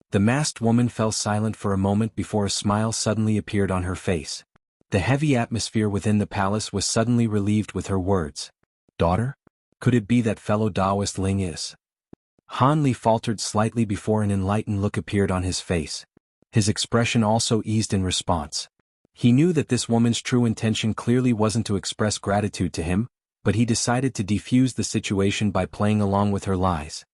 The masked woman fell silent for a moment before a smile suddenly appeared on her face. The heavy atmosphere within the palace was suddenly relieved with her words. "Daughter? Could it be that fellow Taoist Ling is?" Han Li faltered slightly before an enlightened look appeared on his face. His expression also eased in response. He knew that this woman's true intention clearly wasn't to express gratitude to him, but he decided to defuse the situation by playing along with her lies.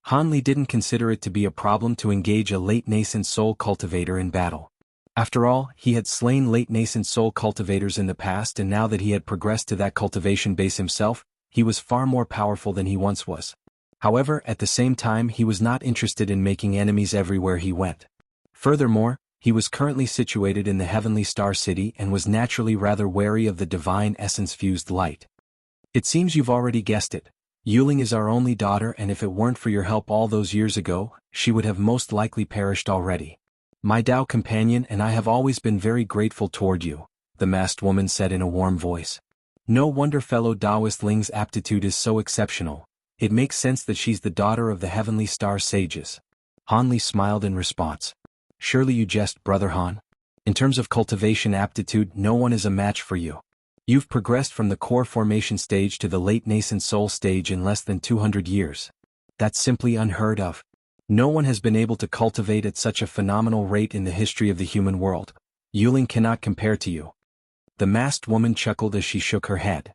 Han Li didn't consider it to be a problem to engage a late nascent soul cultivator in battle. After all, he had slain late nascent soul cultivators in the past, and now that he had progressed to that cultivation base himself, he was far more powerful than he once was. However, at the same time, he was not interested in making enemies everywhere he went. Furthermore, he was currently situated in the Heavenly Star City and was naturally rather wary of the divine essence-fused light. "It seems you've already guessed it. Yuling is our only daughter, and if it weren't for your help all those years ago, she would have most likely perished already. My Tao companion and I have always been very grateful toward you," the masked woman said in a warm voice. "No wonder fellow Taoist Ling's aptitude is so exceptional. It makes sense that she's the daughter of the Heavenly Star Sages." Han Li smiled in response. "Surely you jest, Brother Han. In terms of cultivation aptitude, no one is a match for you. You've progressed from the core formation stage to the late nascent soul stage in less than 200 years. That's simply unheard of. No one has been able to cultivate at such a phenomenal rate in the history of the human world. Yuling cannot compare to you." The masked woman chuckled as she shook her head.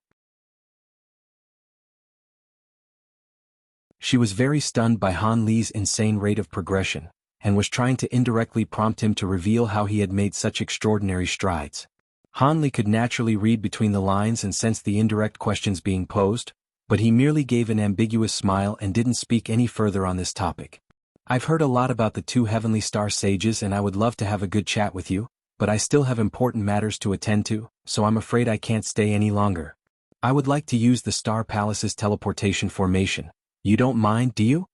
She was very stunned by Han Li's insane rate of progression, and was trying to indirectly prompt him to reveal how he had made such extraordinary strides. Han Li could naturally read between the lines and sense the indirect questions being posed, but he merely gave an ambiguous smile and didn't speak any further on this topic. "I've heard a lot about the two Heavenly Star Sages, and I would love to have a good chat with you, but I still have important matters to attend to, so I'm afraid I can't stay any longer. I would like to use the Star Palace's teleportation formation. You don't mind, do you?"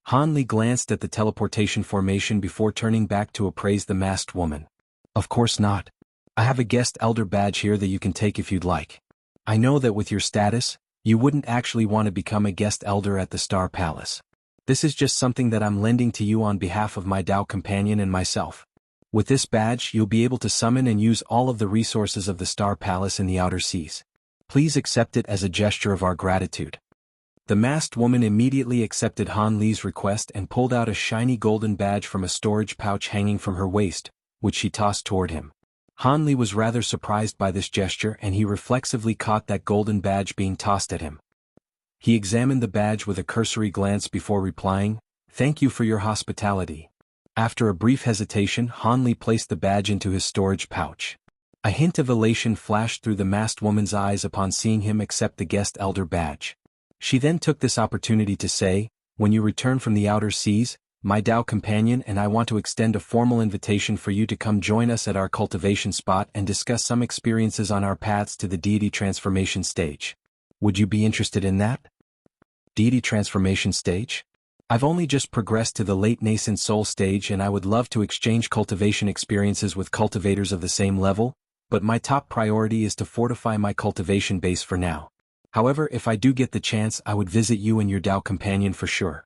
Han Li glanced at the teleportation formation before turning back to appraise the masked woman. "Of course not. I have a guest elder badge here that you can take if you'd like. I know that with your status, you wouldn't actually want to become a guest elder at the Star Palace. This is just something that I'm lending to you on behalf of my Tao companion and myself. With this badge, you'll be able to summon and use all of the resources of the Star Palace in the outer seas. Please accept it as a gesture of our gratitude." The masked woman immediately accepted Han Li's request and pulled out a shiny golden badge from a storage pouch hanging from her waist, which she tossed toward him. Han Li was rather surprised by this gesture, and he reflexively caught that golden badge being tossed at him. He examined the badge with a cursory glance before replying, "Thank you for your hospitality." After a brief hesitation, Han Li placed the badge into his storage pouch. A hint of elation flashed through the masked woman's eyes upon seeing him accept the guest elder badge. She then took this opportunity to say, "When you return from the outer seas, my Tao companion and I want to extend a formal invitation for you to come join us at our cultivation spot and discuss some experiences on our paths to the deity transformation stage. Would you be interested in that?" "Deity transformation stage? I've only just progressed to the late nascent soul stage, and I would love to exchange cultivation experiences with cultivators of the same level," but my top priority is to fortify my cultivation base for now. However, if I do get the chance, I would visit you and your Dao companion for sure.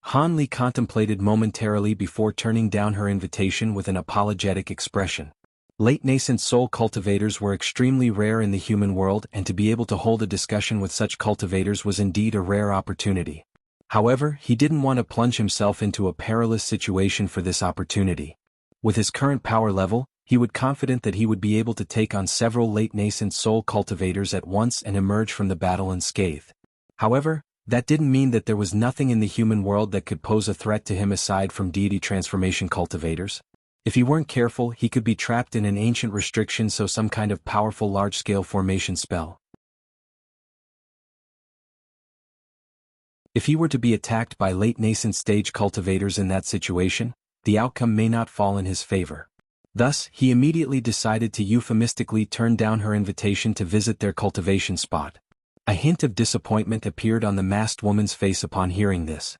Han Li contemplated momentarily before turning down her invitation with an apologetic expression. Late nascent soul cultivators were extremely rare in the human world, and to be able to hold a discussion with such cultivators was indeed a rare opportunity. However, he didn't want to plunge himself into a perilous situation for this opportunity. With his current power level, he was confident that he would be able to take on several late nascent soul cultivators at once and emerge from the battle unscathed. However, that didn't mean that there was nothing in the human world that could pose a threat to him aside from deity transformation cultivators. If he weren't careful, he could be trapped in an ancient restriction, so some kind of powerful large-scale formation spell. If he were to be attacked by late nascent stage cultivators in that situation, the outcome may not fall in his favor. Thus, he immediately decided to euphemistically turn down her invitation to visit their cultivation spot. A hint of disappointment appeared on the masked woman's face upon hearing this.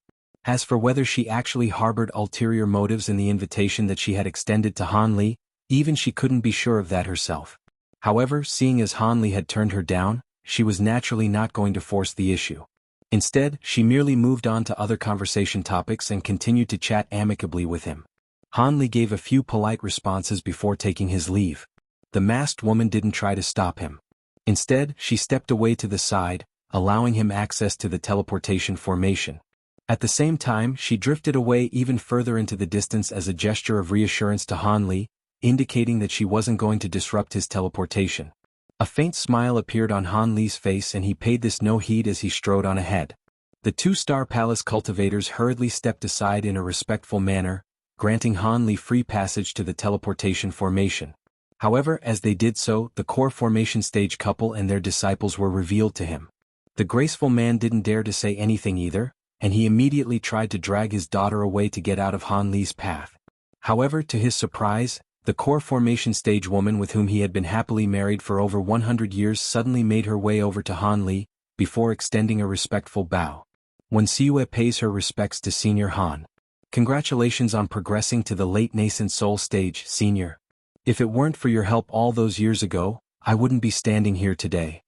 As for whether she actually harbored ulterior motives in the invitation that she had extended to Han Li, even she couldn't be sure of that herself. However, seeing as Han Li had turned her down, she was naturally not going to force the issue. Instead, she merely moved on to other conversation topics and continued to chat amicably with him. Han Li gave a few polite responses before taking his leave. The masked woman didn't try to stop him. Instead, she stepped away to the side, allowing him access to the teleportation formation. At the same time, she drifted away even further into the distance as a gesture of reassurance to Han Li, indicating that she wasn't going to disrupt his teleportation. A faint smile appeared on Han Li's face, and he paid this no heed as he strode on ahead. The two-star palace cultivators hurriedly stepped aside in a respectful manner, granting Han Li free passage to the teleportation formation. However, as they did so, the core formation stage couple and their disciples were revealed to him. The graceful man didn't dare to say anything either, and he immediately tried to drag his daughter away to get out of Han Li's path. However, to his surprise, the core formation stage woman with whom he had been happily married for over 100 years suddenly made her way over to Han Li, before extending a respectful bow. When Siue pays her respects to Senior Han. Congratulations on progressing to the late nascent soul stage, Senior. If it weren't for your help all those years ago, I wouldn't be standing here today.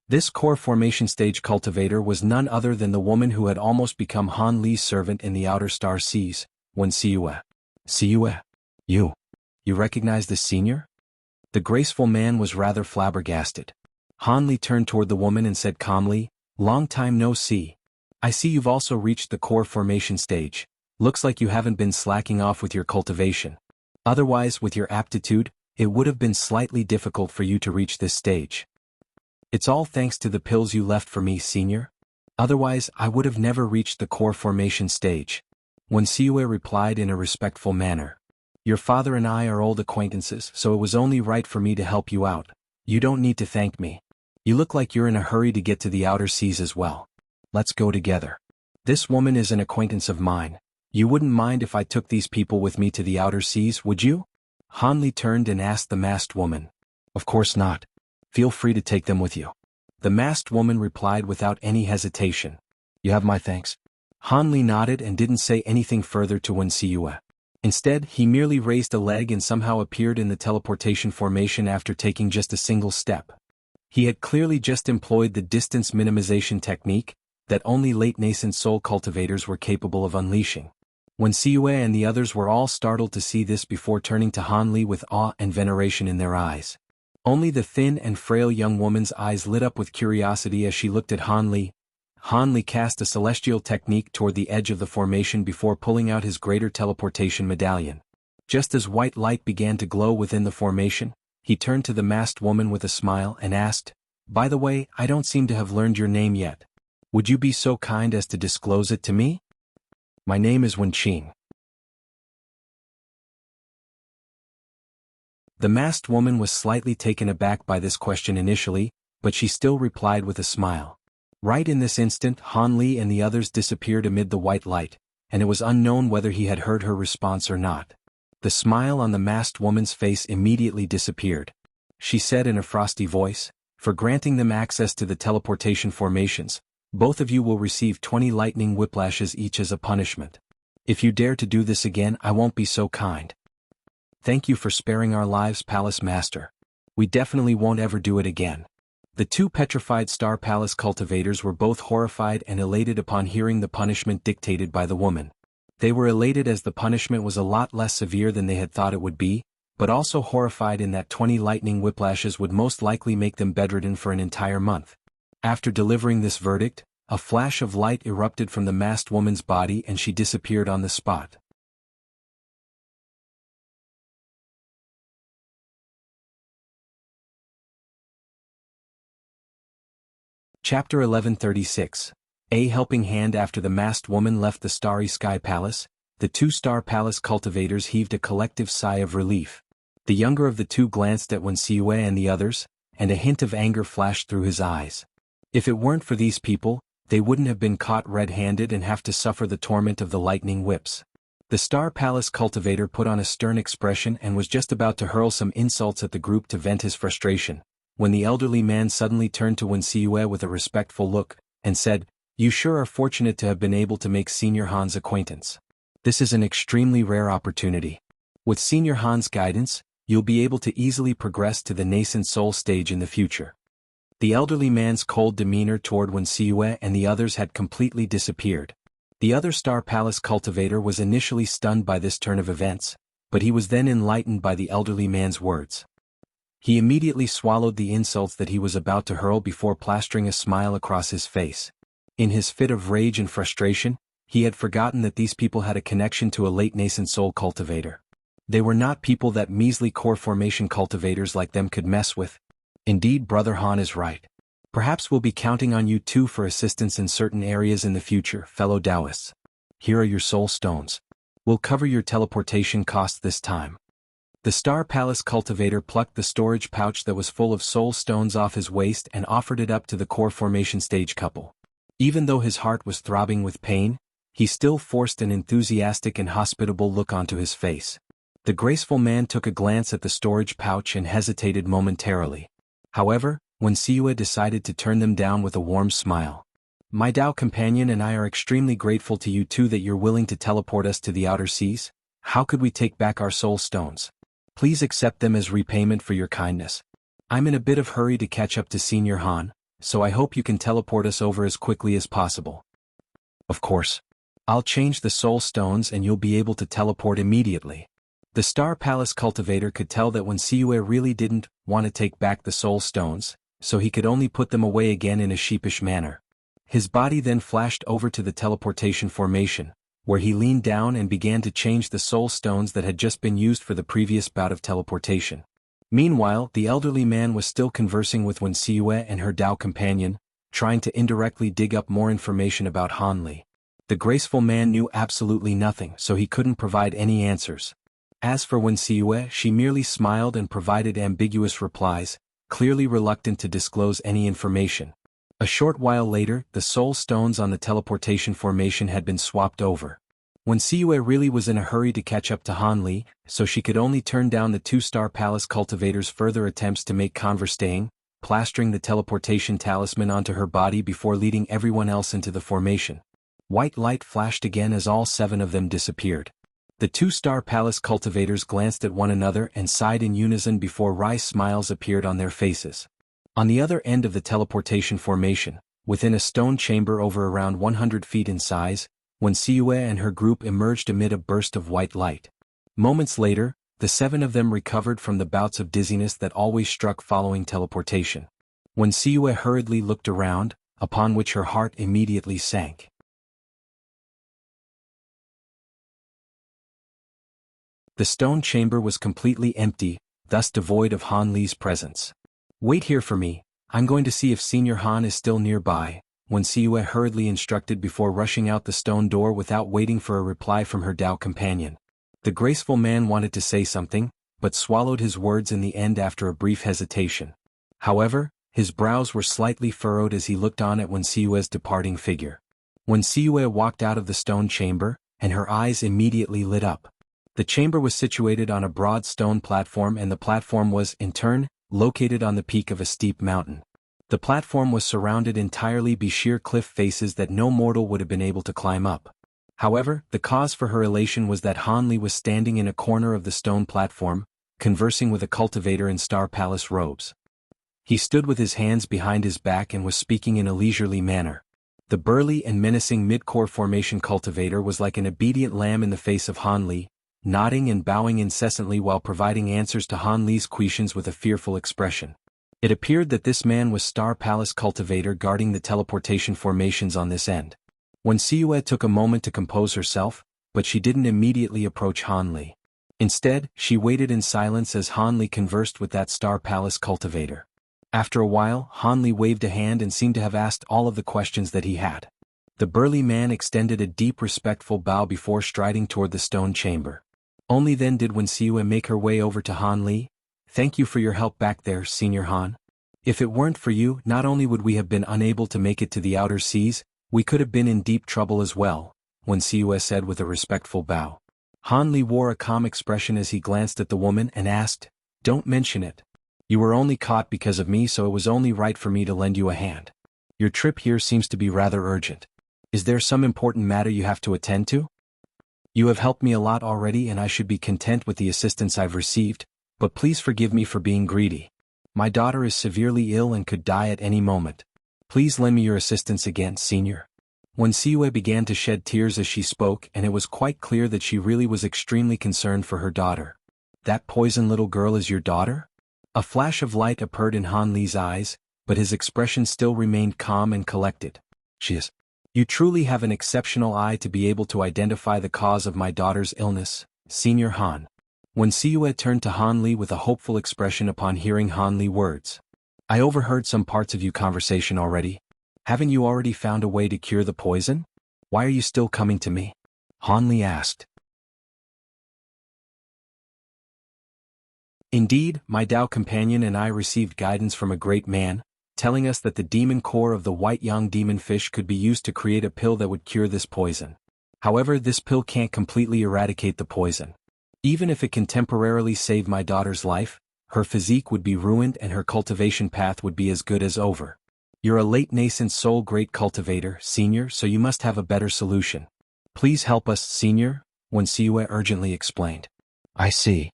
This core formation stage cultivator was none other than the woman who had almost become Han Li's servant in the outer star seas, when Siue. Siue? You recognize this Senior? The graceful man was rather flabbergasted. Han Li turned toward the woman and said calmly, "Long time no see. I see you've also reached the core formation stage. Looks like you haven't been slacking off with your cultivation. Otherwise, with your aptitude, it would have been slightly difficult for you to reach this stage. It's all thanks to the pills you left for me, Senior. Otherwise, I would have never reached the core formation stage." When Siue replied in a respectful manner, "Your father and I are old acquaintances, so it was only right for me to help you out. You don't need to thank me. You look like you're in a hurry to get to the outer seas as well. Let's go together. This woman is an acquaintance of mine. You wouldn't mind if I took these people with me to the outer seas, would you?" Han Li turned and asked the masked woman. "Of course not. Feel free to take them with you." The masked woman replied without any hesitation. "You have my thanks." Han Li nodded and didn't say anything further to Wen Siue. Instead, he merely raised a leg and somehow appeared in the teleportation formation after taking just a single step. He had clearly just employed the distance minimization technique that only late nascent soul cultivators were capable of unleashing. Wen Siue and the others were all startled to see this before turning to Han Li with awe and veneration in their eyes. Only the thin and frail young woman's eyes lit up with curiosity as she looked at Han Li. Han Li cast a celestial technique toward the edge of the formation before pulling out his greater teleportation medallion. Just as white light began to glow within the formation, he turned to the masked woman with a smile and asked, "By the way, I don't seem to have learned your name yet. Would you be so kind as to disclose it to me?" "My name is Wen Qing." The masked woman was slightly taken aback by this question initially, but she still replied with a smile. Right in this instant, Han Li and the others disappeared amid the white light, and it was unknown whether he had heard her response or not. The smile on the masked woman's face immediately disappeared. She said in a frosty voice, "For granting them access to the teleportation formations, both of you will receive 20 lightning whiplashes each as a punishment. If you dare to do this again, I won't be so kind. Thank you for sparing our lives, Palace Master." We definitely won't ever do it again. The two petrified Star Palace cultivators were both horrified and elated upon hearing the punishment dictated by the woman. They were elated as the punishment was a lot less severe than they had thought it would be, but also horrified in that 20 lightning whiplashes would most likely make them bedridden for an entire month. After delivering this verdict, a flash of light erupted from the masked woman's body and she disappeared on the spot. Chapter 1136. A helping hand. After the masked woman left the Starry Sky Palace, the two Star Palace cultivators heaved a collective sigh of relief. The younger of the two glanced at Wensiue and the others, and a hint of anger flashed through his eyes. If it weren't for these people, they wouldn't have been caught red-handed and have to suffer the torment of the lightning whips. The Star Palace cultivator put on a stern expression and was just about to hurl some insults at the group to vent his frustration, when the elderly man suddenly turned to Wensiue with a respectful look, and said, "You sure are fortunate to have been able to make Senior Han's acquaintance. This is an extremely rare opportunity. With Senior Han's guidance, you'll be able to easily progress to the nascent soul stage in the future." The elderly man's cold demeanor toward Wensiue and the others had completely disappeared. The other Star Palace cultivator was initially stunned by this turn of events, but he was then enlightened by the elderly man's words. He immediately swallowed the insults that he was about to hurl before plastering a smile across his face. In his fit of rage and frustration, he had forgotten that these people had a connection to a late nascent soul cultivator. They were not people that measly core formation cultivators like them could mess with. Indeed, Brother Han is right. Perhaps we'll be counting on you too for assistance in certain areas in the future, fellow Taoists. Here are your soul stones. We'll cover your teleportation costs this time. The Star Palace cultivator plucked the storage pouch that was full of soul stones off his waist and offered it up to the core formation stage couple. Even though his heart was throbbing with pain, he still forced an enthusiastic and hospitable look onto his face. The graceful man took a glance at the storage pouch and hesitated momentarily. However, Wensiue decided to turn them down with a warm smile. "My Tao companion and I are extremely grateful to you too that you're willing to teleport us to the outer seas. How could we take back our soul stones? Please accept them as repayment for your kindness. I'm in a bit of hurry to catch up to Senior Han, so I hope you can teleport us over as quickly as possible." "Of course. I'll change the soul stones and you'll be able to teleport immediately." The Star Palace cultivator could tell that Wensiue really didn't want to take back the soul stones, so he could only put them away again in a sheepish manner. His body then flashed over to the teleportation formation, where he leaned down and began to change the soul stones that had just been used for the previous bout of teleportation. Meanwhile, the elderly man was still conversing with Wensiue and her Tao companion, trying to indirectly dig up more information about Han Li. The graceful man knew absolutely nothing, so he couldn't provide any answers. As for Wensiue, she merely smiled and provided ambiguous replies, clearly reluctant to disclose any information. A short while later, the soul stones on the teleportation formation had been swapped over. Wensiue really was in a hurry to catch up to Han Li, so she could only turn down the two Star Palace cultivators' further attempts to make conversation, plastering the teleportation talisman onto her body before leading everyone else into the formation. White light flashed again as all 7 of them disappeared. The two Star Palace cultivators glanced at one another and sighed in unison before wry smiles appeared on their faces. On the other end of the teleportation formation, within a stone chamber over around 100 feet in size, Wensiue and her group emerged amid a burst of white light. Moments later, the 7 of them recovered from the bouts of dizziness that always struck following teleportation. Wensiue hurriedly looked around, upon which her heart immediately sank. The stone chamber was completely empty, thus devoid of Han Li's presence. "Wait here for me, I'm going to see if Senior Han is still nearby," Wensiue hurriedly instructed before rushing out the stone door without waiting for a reply from her Tao companion. The graceful man wanted to say something, but swallowed his words in the end after a brief hesitation. However, his brows were slightly furrowed as he looked on at Wensiue's departing figure. Wensiue walked out of the stone chamber, and her eyes immediately lit up. The chamber was situated on a broad stone platform and the platform was, in turn, located on the peak of a steep mountain. The platform was surrounded entirely by sheer cliff faces that no mortal would have been able to climb up. However, the cause for her elation was that Han Li was standing in a corner of the stone platform, conversing with a cultivator in Star Palace robes. He stood with his hands behind his back and was speaking in a leisurely manner. The burly and menacing mid-core formation cultivator was like an obedient lamb in the face of Han Li, nodding and bowing incessantly while providing answers to Han Li's questions with a fearful expression. It appeared that this man was Star Palace cultivator guarding the teleportation formations on this end. When Siue took a moment to compose herself, but she didn't immediately approach Han Li. Instead, she waited in silence as Han Li conversed with that Star Palace cultivator. After a while, Han Li waved a hand and seemed to have asked all of the questions that he had. The burly man extended a deep respectful bow before striding toward the stone chamber. Only then did Siue make her way over to Han Li. "Thank you for your help back there, Senior Han. If it weren't for you, not only would we have been unable to make it to the outer seas, we could have been in deep trouble as well," Siue said with a respectful bow. Han Li wore a calm expression as he glanced at the woman and asked, "Don't mention it. You were only caught because of me, so it was only right for me to lend you a hand. Your trip here seems to be rather urgent. Is there some important matter you have to attend to? You have helped me a lot already and I should be content with the assistance I've received, but please forgive me for being greedy. My daughter is severely ill and could die at any moment. Please lend me your assistance again, Senior." Siue began to shed tears as she spoke, and it was quite clear that she really was extremely concerned for her daughter. "That poison little girl is your daughter?" A flash of light appeared in Han Li's eyes, but his expression still remained calm and collected. "She is. You truly have an exceptional eye to be able to identify the cause of my daughter's illness, Senior Han." Siue turned to Han Li with a hopeful expression upon hearing Han Li's words. "I overheard some parts of your conversation already. Haven't you already found a way to cure the poison? Why are you still coming to me?" Han Li asked. "Indeed, my Dao companion and I received guidance from a great man, telling us that the demon core of the white yang demon fish could be used to create a pill that would cure this poison. However, this pill can't completely eradicate the poison. Even if it can temporarily save my daughter's life, her physique would be ruined and her cultivation path would be as good as over. You're a late nascent soul great cultivator, Senior, so you must have a better solution. Please help us, Senior," Siue urgently explained. "I see."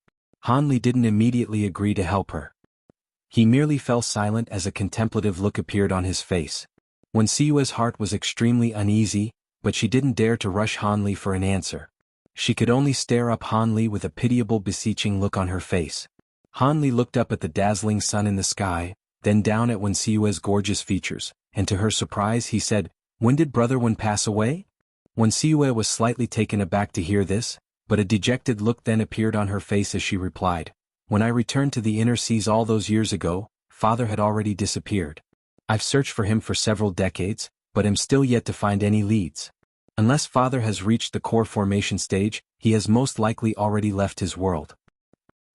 Han Li didn't immediately agree to help her. He merely fell silent as a contemplative look appeared on his face. Siue's heart was extremely uneasy, but she didn't dare to rush Han Li for an answer. She could only stare up Han Li with a pitiable beseeching look on her face. Han Li looked up at the dazzling sun in the sky, then down at Siue's gorgeous features, and to her surprise he said, "When did Brother Wen pass away?" Siue was slightly taken aback to hear this, but a dejected look then appeared on her face as she replied, "When I returned to the inner seas all those years ago, Father had already disappeared. I've searched for him for several decades, but am still yet to find any leads. Unless Father has reached the core formation stage, he has most likely already left his world.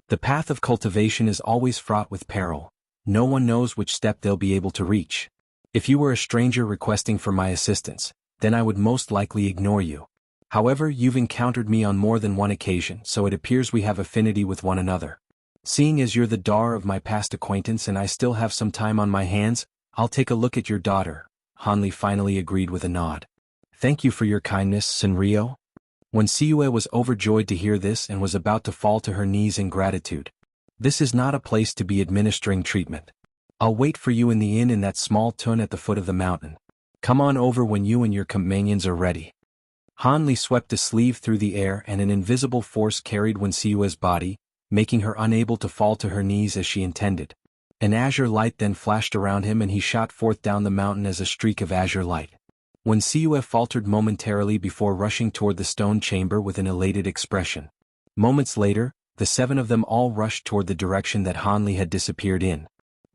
The path of cultivation is always fraught with peril. No one knows which step they'll be able to reach. If you were a stranger requesting for my assistance, then I would most likely ignore you. However, you've encountered me on more than one occasion, so it appears we have affinity with one another. Seeing as you're the daughter of my past acquaintance and I still have some time on my hands, I'll take a look at your daughter," Han Li finally agreed with a nod. "Thank you for your kindness, Senryo." Siue was overjoyed to hear this and was about to fall to her knees in gratitude. "This is not a place to be administering treatment. I'll wait for you in the inn in that small tun at the foot of the mountain. Come on over when you and your companions are ready." Han Li swept a sleeve through the air and an invisible force carried Siue's body, making her unable to fall to her knees as she intended. An azure light then flashed around him and he shot forth down the mountain as a streak of azure light. Siue faltered momentarily before rushing toward the stone chamber with an elated expression. Moments later, the seven of them all rushed toward the direction that Han Li had disappeared in.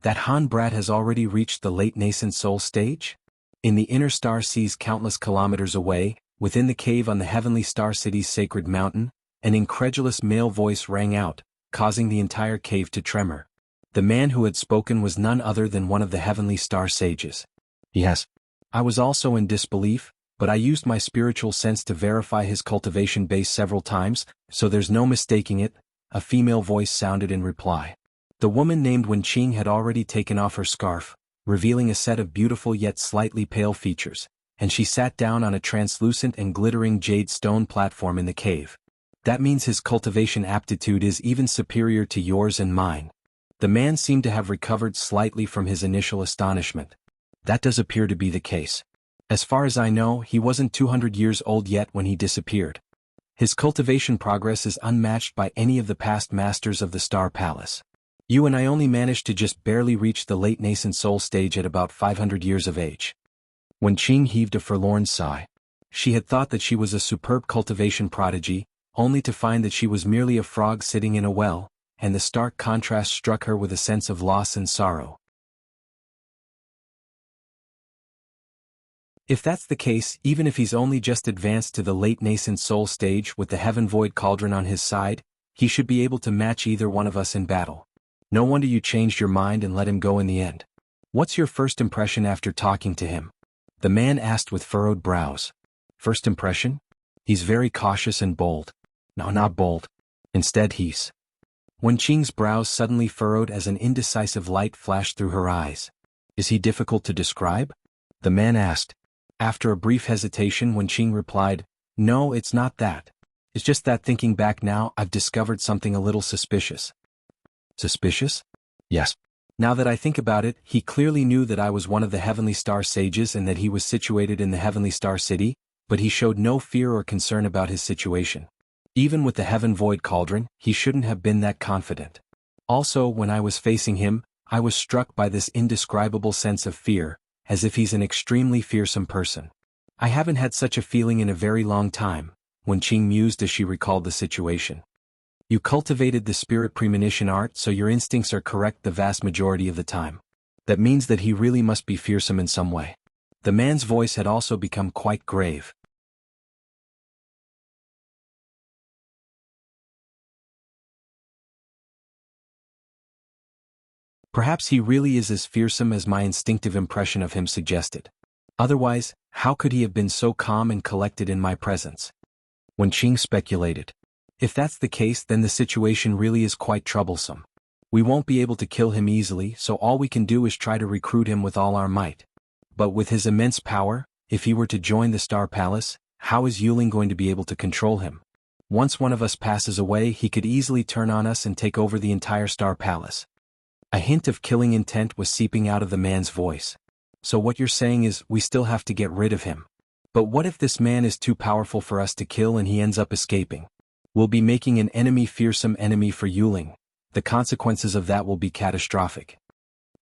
That Han brat has already reached the late nascent soul stage? In the inner star seas countless kilometers away, within the cave on the heavenly star city's sacred mountain, an incredulous male voice rang out, causing the entire cave to tremor. The man who had spoken was none other than one of the heavenly star sages. "Yes. I was also in disbelief, but I used my spiritual sense to verify his cultivation base several times, so there's no mistaking it," a female voice sounded in reply. The woman named Wenqing had already taken off her scarf, revealing a set of beautiful yet slightly pale features, and she sat down on a translucent and glittering jade stone platform in the cave. That means his cultivation aptitude is even superior to yours and mine. The man seemed to have recovered slightly from his initial astonishment. That does appear to be the case. As far as I know, he wasn't 200 years old yet when he disappeared. His cultivation progress is unmatched by any of the past masters of the Star Palace. You and I only managed to just barely reach the late nascent soul stage at about 500 years of age. Wen Qing heaved a forlorn sigh. She had thought that she was a superb cultivation prodigy, only to find that she was merely a frog sitting in a well, and the stark contrast struck her with a sense of loss and sorrow. If that's the case, even if he's only just advanced to the late nascent soul stage with the Heaven Void Cauldron on his side, he should be able to match either one of us in battle. No wonder you changed your mind and let him go in the end. What's your first impression after talking to him? The man asked with furrowed brows. First impression? He's very cautious and bold. No, not bold. Instead he's... Wen Qing's brows suddenly furrowed as an indecisive light flashed through her eyes. Is he difficult to describe? The man asked. After a brief hesitation, Wen Qing replied, No, it's not that. It's just that thinking back now, I've discovered something a little suspicious. Suspicious? Yes. Now that I think about it, he clearly knew that I was one of the Heavenly Star Sages and that he was situated in the Heavenly Star City, but he showed no fear or concern about his situation. Even with the Heaven Void Cauldron, he shouldn't have been that confident. Also, when I was facing him, I was struck by this indescribable sense of fear, as if he's an extremely fearsome person. I haven't had such a feeling in a very long time, Wen Qing mused as she recalled the situation. You cultivated the spirit premonition art, so your instincts are correct the vast majority of the time. That means that he really must be fearsome in some way. The man's voice had also become quite grave. Perhaps he really is as fearsome as my instinctive impression of him suggested. Otherwise, how could he have been so calm and collected in my presence? Wen Qing speculated. If that's the case, then the situation really is quite troublesome. We won't be able to kill him easily, so all we can do is try to recruit him with all our might. But with his immense power, if he were to join the Star Palace, how is Yuling going to be able to control him? Once one of us passes away, he could easily turn on us and take over the entire Star Palace. A hint of killing intent was seeping out of the man's voice. So what you're saying is, we still have to get rid of him. But what if this man is too powerful for us to kill and he ends up escaping? We'll be making an fearsome enemy for Yuling. The consequences of that will be catastrophic.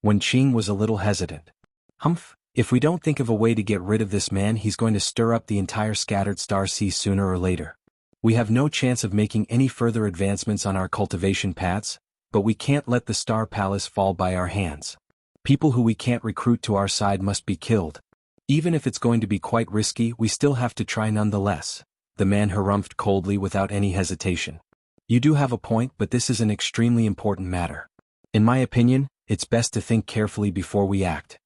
Wen Qing was a little hesitant. Humph, if we don't think of a way to get rid of this man, he's going to stir up the entire scattered star sea sooner or later. We have no chance of making any further advancements on our cultivation paths, but we can't let the Star Palace fall by our hands. People who we can't recruit to our side must be killed. Even if it's going to be quite risky, we still have to try nonetheless. The man harumphed coldly without any hesitation. You do have a point, but this is an extremely important matter. In my opinion, it's best to think carefully before we act.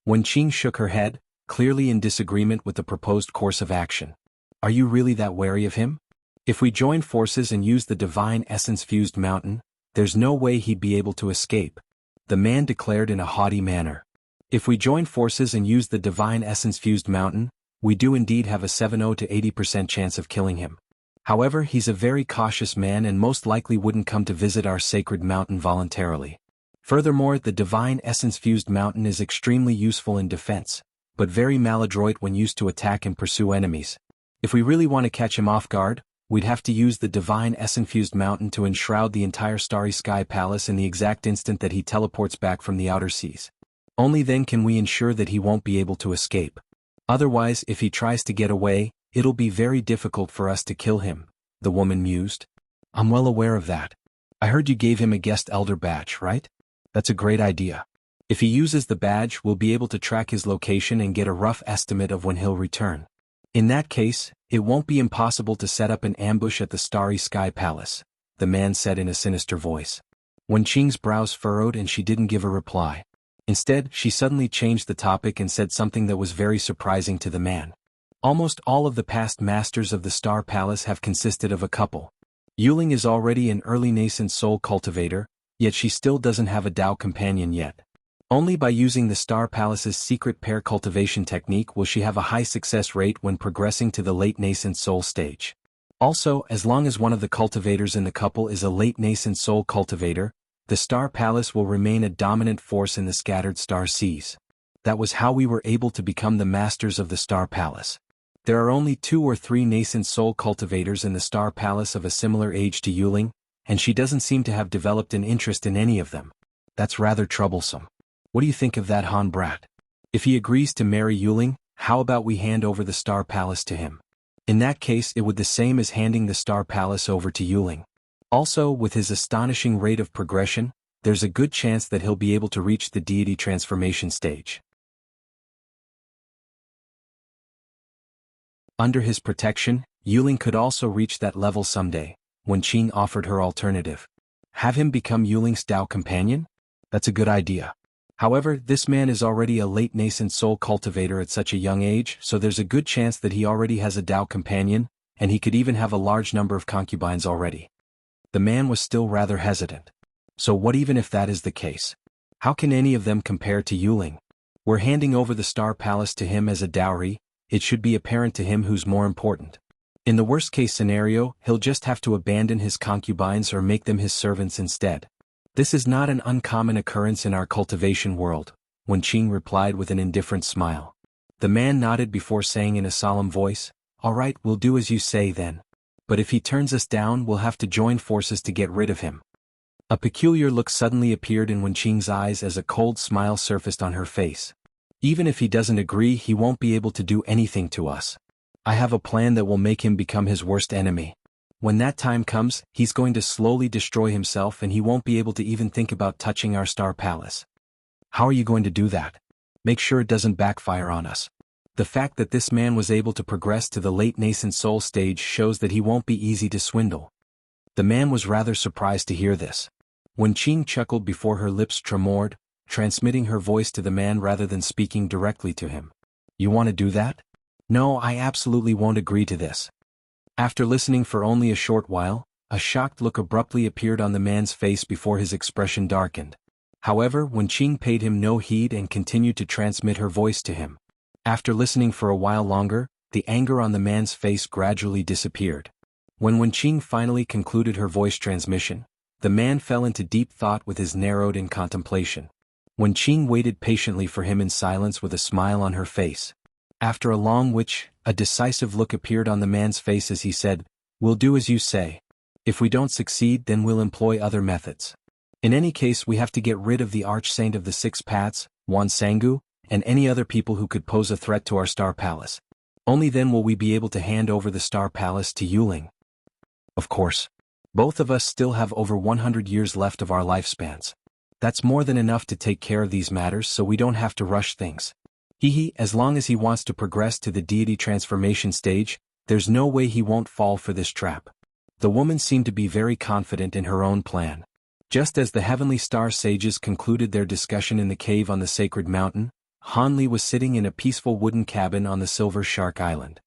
Wen Qing shook her head, clearly in disagreement with the proposed course of action. Are you really that wary of him? If we join forces and use the divine essence-fused mountain, there's no way he'd be able to escape, the man declared in a haughty manner. If we join forces and use the divine essence-fused mountain, we do indeed have a 70 to 80% chance of killing him. However, he's a very cautious man and most likely wouldn't come to visit our sacred mountain voluntarily. Furthermore, the divine essence-fused mountain is extremely useful in defense, but very maladroit when used to attack and pursue enemies. If we really want to catch him off guard, we'd have to use the divine essence-fused mountain to enshroud the entire Starry Sky Palace in the exact instant that he teleports back from the outer seas. Only then can we ensure that he won't be able to escape. Otherwise, if he tries to get away, it'll be very difficult for us to kill him, the woman mused. I'm well aware of that. I heard you gave him a guest elder badge, right? That's a great idea. If he uses the badge, we'll be able to track his location and get a rough estimate of when he'll return. In that case, it won't be impossible to set up an ambush at the Starry Sky Palace, the man said in a sinister voice. Wen Qing's brows furrowed and she didn't give a reply. Instead, she suddenly changed the topic and said something that was very surprising to the man. Almost all of the past masters of the Star Palace have consisted of a couple. Yuling is already an early nascent soul cultivator, yet she still doesn't have a Tao companion yet. Only by using the Star Palace's secret pair cultivation technique will she have a high success rate when progressing to the late nascent soul stage. Also, as long as one of the cultivators in the couple is a late nascent soul cultivator, the Star Palace will remain a dominant force in the scattered star seas. That was how we were able to become the masters of the Star Palace. There are only 2 or 3 nascent soul cultivators in the Star Palace of a similar age to Yuling, and she doesn't seem to have developed an interest in any of them. That's rather troublesome. What do you think of that, Han Brat? If he agrees to marry Yuling, how about we hand over the Star Palace to him? In that case it would the same as handing the Star Palace over to Yuling. Also, with his astonishing rate of progression, there's a good chance that he'll be able to reach the deity transformation stage. Under his protection, Yuling could also reach that level someday. Wen Qing offered her alternative. Have him become Yuling's Dao companion? That's a good idea. However, this man is already a late nascent soul cultivator at such a young age, so there's a good chance that he already has a Dao companion, and he could even have a large number of concubines already. The man was still rather hesitant. So what even if that is the case? How can any of them compare to Yuling? We're handing over the Star Palace to him as a dowry. It should be apparent to him who's more important. In the worst-case scenario, he'll just have to abandon his concubines or make them his servants instead. This is not an uncommon occurrence in our cultivation world, Wen Qing replied with an indifferent smile. The man nodded before saying in a solemn voice, "All right, we'll do as you say then. But if he turns us down, we'll have to join forces to get rid of him." A peculiar look suddenly appeared in Wen Qing's eyes as a cold smile surfaced on her face. Even if he doesn't agree, he won't be able to do anything to us. I have a plan that will make him become his worst enemy. When that time comes, he's going to slowly destroy himself and he won't be able to even think about touching our Star Palace. How are you going to do that? Make sure it doesn't backfire on us. The fact that this man was able to progress to the late nascent soul stage shows that he won't be easy to swindle. The man was rather surprised to hear this. Wen Qing chuckled before her lips tremored, transmitting her voice to the man rather than speaking directly to him. You want to do that? No, I absolutely won't agree to this. After listening for only a short while, a shocked look abruptly appeared on the man's face before his expression darkened. However, Wen Qing paid him no heed and continued to transmit her voice to him. After listening for a while longer, the anger on the man's face gradually disappeared. When Wen Qing finally concluded her voice transmission, the man fell into deep thought with his narrowed in contemplation. Wen Qing waited patiently for him in silence with a smile on her face. After a long which, a decisive look appeared on the man's face as he said, "We'll do as you say. If we don't succeed, then we'll employ other methods. In any case, we have to get rid of the arch-saint of the 6 paths, Wan Sangu, and any other people who could pose a threat to our Star Palace. Only then will we be able to hand over the Star Palace to Yuling. Of course. Both of us still have over 100 years left of our lifespans. That's more than enough to take care of these matters, so we don't have to rush things. As long as he wants to progress to the deity transformation stage, there's no way he won't fall for this trap." The woman seemed to be very confident in her own plan. Just as the heavenly star sages concluded their discussion in the cave on the sacred mountain, Han Li was sitting in a peaceful wooden cabin on the Silver Shark Island.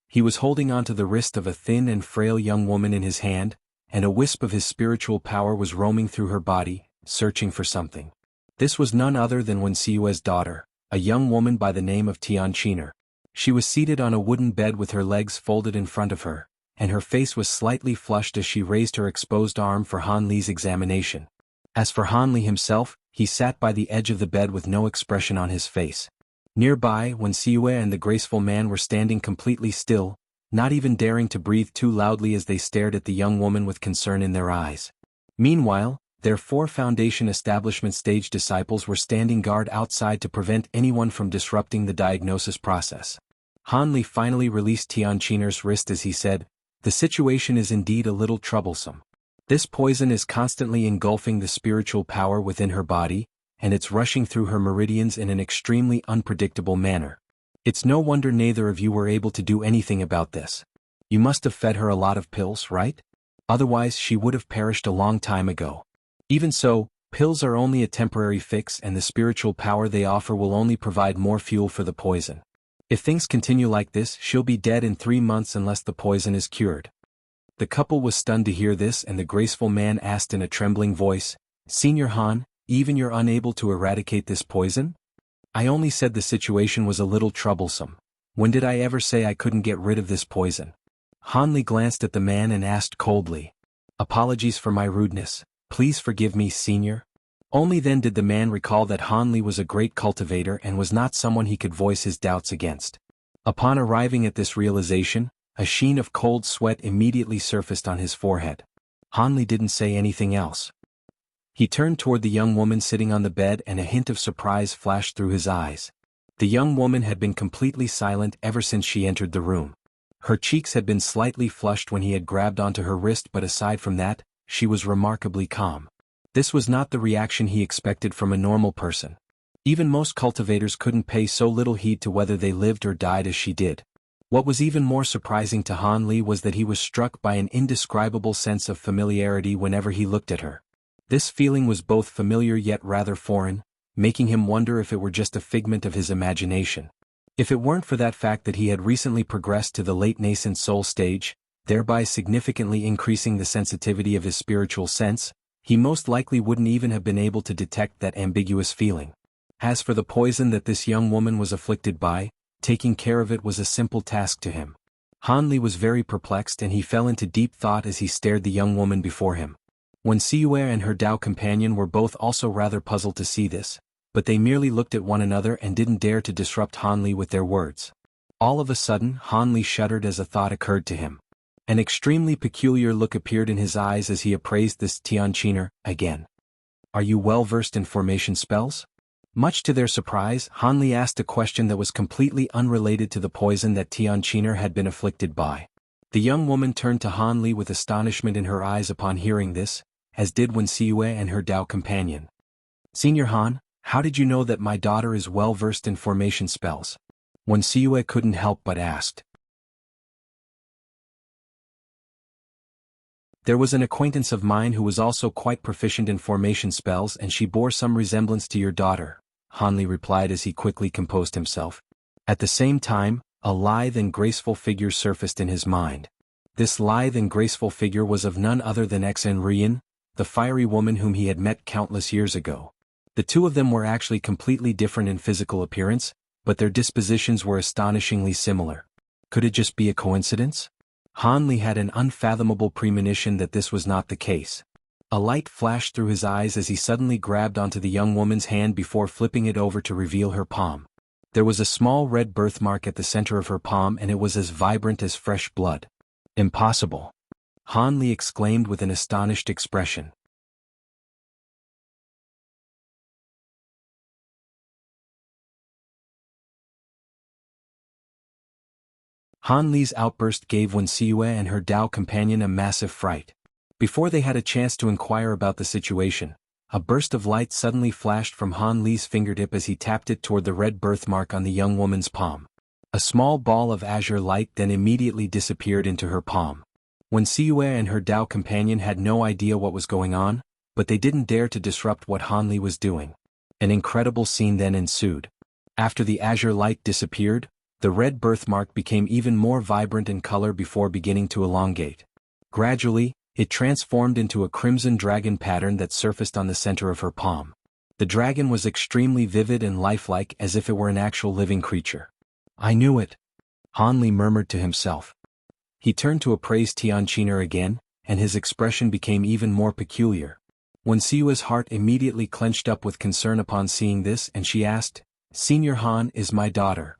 He was holding onto the wrist of a thin and frail young woman in his hand, and a wisp of his spiritual power was roaming through her body, searching for something. This was none other than Wen Siyue's daughter, a young woman by the name of Tian Qiner. She was seated on a wooden bed with her legs folded in front of her, and her face was slightly flushed as she raised her exposed arm for Han Li's examination. As for Han Li himself, he sat by the edge of the bed with no expression on his face. Nearby, Wen Siyue and the graceful man were standing completely still, not even daring to breathe too loudly as they stared at the young woman with concern in their eyes. Meanwhile, their 4 Foundation Establishment stage disciples were standing guard outside to prevent anyone from disrupting the diagnosis process. Han Li finally released Tian Qiner's wrist as he said, "The situation is indeed a little troublesome. This poison is constantly engulfing the spiritual power within her body, and it's rushing through her meridians in an extremely unpredictable manner. It's no wonder neither of you were able to do anything about this. You must have fed her a lot of pills, right? Otherwise she would have perished a long time ago. Even so, pills are only a temporary fix and the spiritual power they offer will only provide more fuel for the poison. If things continue like this, she'll be dead in 3 months unless the poison is cured." The couple was stunned to hear this and the graceful man asked in a trembling voice, "Senior Han, even you're unable to eradicate this poison?" I only said the situation was a little troublesome. When did I ever say I couldn't get rid of this poison? Hanli glanced at the man and asked coldly. Apologies for my rudeness. Please forgive me, senior. Only then did the man recall that Hanli was a great cultivator and was not someone he could voice his doubts against. Upon arriving at this realization, a sheen of cold sweat immediately surfaced on his forehead. Hanli didn't say anything else. He turned toward the young woman sitting on the bed and a hint of surprise flashed through his eyes. The young woman had been completely silent ever since she entered the room. Her cheeks had been slightly flushed when he had grabbed onto her wrist, but aside from that, she was remarkably calm. This was not the reaction he expected from a normal person. Even most cultivators couldn't pay so little heed to whether they lived or died as she did. What was even more surprising to Han Li was that he was struck by an indescribable sense of familiarity whenever he looked at her. This feeling was both familiar yet rather foreign, making him wonder if it were just a figment of his imagination. If it weren't for that fact that he had recently progressed to the late nascent soul stage, thereby significantly increasing the sensitivity of his spiritual sense, he most likely wouldn't even have been able to detect that ambiguous feeling. As for the poison that this young woman was afflicted by, taking care of it was a simple task to him. Han Li was very perplexed and he fell into deep thought as he stared the young woman before him. Wen Siyue and her Dao companion were both also rather puzzled to see this, but they merely looked at one another and didn't dare to disrupt Han Li with their words. All of a sudden, Han Li shuddered as a thought occurred to him. An extremely peculiar look appeared in his eyes as he appraised this Tianqiner again. Are you well versed in formation spells? Much to their surprise, Han Li asked a question that was completely unrelated to the poison that Tianqiner had been afflicted by. The young woman turned to Han Li with astonishment in her eyes upon hearing this, as did Wen Siyue and her Dao companion. Senior Han, how did you know that my daughter is well versed in formation spells? Wen Siyue couldn't help but asked. There was an acquaintance of mine who was also quite proficient in formation spells and she bore some resemblance to your daughter, Han Li replied as he quickly composed himself. At the same time, a lithe and graceful figure surfaced in his mind. This lithe and graceful figure was of none other than Xen Rian, the fiery woman whom he had met countless years ago. The two of them were actually completely different in physical appearance, but their dispositions were astonishingly similar. Could it just be a coincidence? Han Li had an unfathomable premonition that this was not the case. A light flashed through his eyes as he suddenly grabbed onto the young woman's hand before flipping it over to reveal her palm. There was a small red birthmark at the center of her palm and it was as vibrant as fresh blood. Impossible! Han Li exclaimed with an astonished expression. Han Li's outburst gave Wen Siyue and her Dao companion a massive fright. Before they had a chance to inquire about the situation, a burst of light suddenly flashed from Han Li's fingertip as he tapped it toward the red birthmark on the young woman's palm. A small ball of azure light then immediately disappeared into her palm. Wen Siyue and her Dao companion had no idea what was going on, but they didn't dare to disrupt what Han Li was doing. An incredible scene then ensued. After the azure light disappeared, the red birthmark became even more vibrant in color before beginning to elongate. Gradually, it transformed into a crimson dragon pattern that surfaced on the center of her palm. The dragon was extremely vivid and lifelike as if it were an actual living creature. I knew it, Han Li murmured to himself. He turned to appraise Tianqiner again, and his expression became even more peculiar. Wen Siyue's heart immediately clenched up with concern upon seeing this and she asked, Senior Han is my daughter.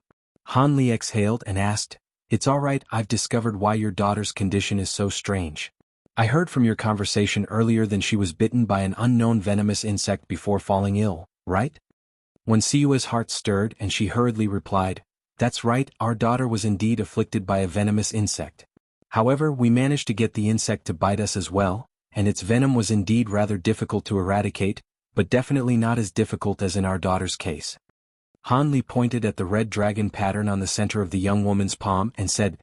Han Li exhaled and asked, It's all right, I've discovered why your daughter's condition is so strange. I heard from your conversation earlier that she was bitten by an unknown venomous insect before falling ill, right? Wen Siyue's heart stirred and she hurriedly replied, That's right, our daughter was indeed afflicted by a venomous insect. However, we managed to get the insect to bite us as well, and its venom was indeed rather difficult to eradicate, but definitely not as difficult as in our daughter's case. Han Li pointed at the red dragon pattern on the center of the young woman's palm and said,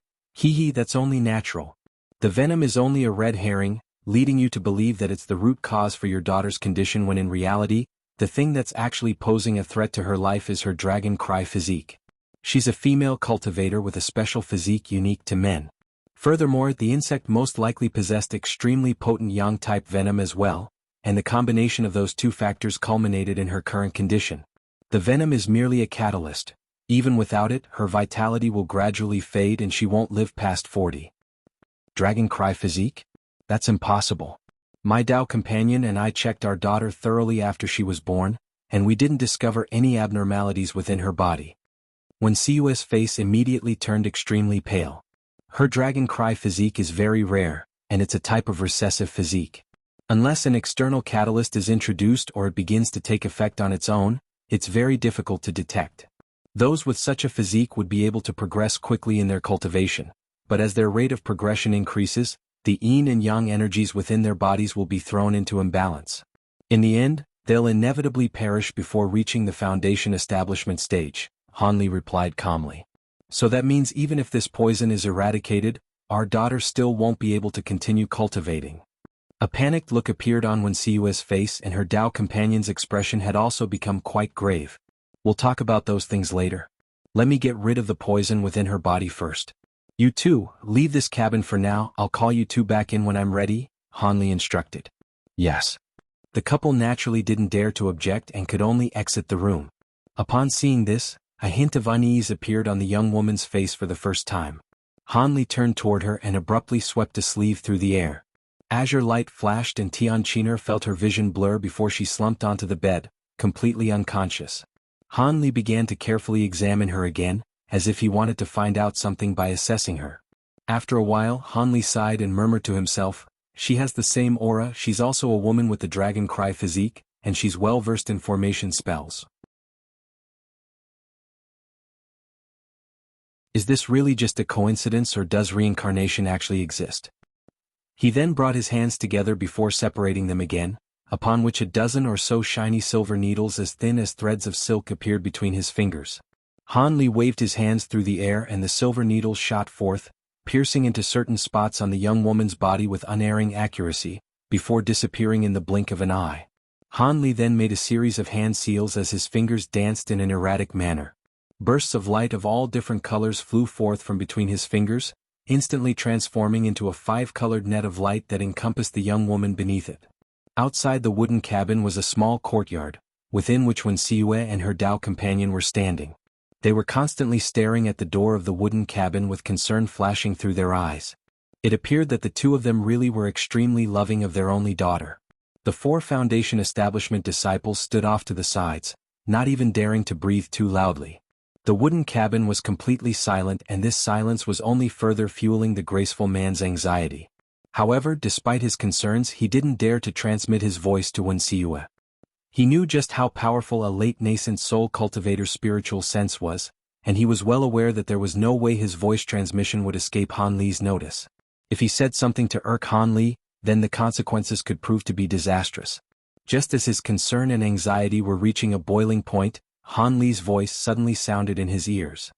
that's only natural. The venom is only a red herring, leading you to believe that it's the root cause for your daughter's condition when in reality, the thing that's actually posing a threat to her life is her dragon cry physique. She's a female cultivator with a special physique unique to men. Furthermore, the insect most likely possessed extremely potent yang-type venom as well, and the combination of those two factors culminated in her current condition. The venom is merely a catalyst. Even without it, her vitality will gradually fade and she won't live past 40. Dragon cry physique? That's impossible. My Dao companion and I checked our daughter thoroughly after she was born, and we didn't discover any abnormalities within her body. Wen Siyue's face immediately turned extremely pale. Her dragon cry physique is very rare, and it's a type of recessive physique. Unless an external catalyst is introduced or it begins to take effect on its own, it's very difficult to detect. Those with such a physique would be able to progress quickly in their cultivation, but as their rate of progression increases, the yin and yang energies within their bodies will be thrown into imbalance. In the end, they'll inevitably perish before reaching the foundation establishment stage, Han Li replied calmly. So that means even if this poison is eradicated, our daughter still won't be able to continue cultivating. A panicked look appeared on Wen Siyue's face and her Dao companion's expression had also become quite grave. We'll talk about those things later. Let me get rid of the poison within her body first. You two, leave this cabin for now, I'll call you two back in when I'm ready, Han Li instructed. Yes. The couple naturally didn't dare to object and could only exit the room. Upon seeing this, a hint of unease appeared on the young woman's face for the first time. Han Li turned toward her and abruptly swept a sleeve through the air. Azure light flashed and Tian Qiner felt her vision blur before she slumped onto the bed, completely unconscious. Han Li began to carefully examine her again, as if he wanted to find out something by assessing her. After a while, Han Li sighed and murmured to himself, she has the same aura, she's also a woman with the dragon cry physique, and she's well versed in formation spells. Is this really just a coincidence or does reincarnation actually exist? He then brought his hands together before separating them again, upon which a dozen or so shiny silver needles as thin as threads of silk appeared between his fingers. Han Li waved his hands through the air and the silver needles shot forth, piercing into certain spots on the young woman's body with unerring accuracy, before disappearing in the blink of an eye. Han Li then made a series of hand seals as his fingers danced in an erratic manner. Bursts of light of all different colors flew forth from between his fingers, instantly transforming into a five-colored net of light that encompassed the young woman beneath it. Outside the wooden cabin was a small courtyard, within which Wen Siyue and her Dao companion were standing. They were constantly staring at the door of the wooden cabin with concern flashing through their eyes. It appeared that the two of them really were extremely loving of their only daughter. The 4 Foundation establishment disciples stood off to the sides, not even daring to breathe too loudly. The wooden cabin was completely silent and this silence was only further fueling the graceful man's anxiety. However, despite his concerns he didn't dare to transmit his voice to Wen Siyue. He knew just how powerful a late nascent soul cultivator's spiritual sense was, and he was well aware that there was no way his voice transmission would escape Han Li's notice. If he said something to irk Han Li, then the consequences could prove to be disastrous. Just as his concern and anxiety were reaching a boiling point, Han Li's voice suddenly sounded in his ears.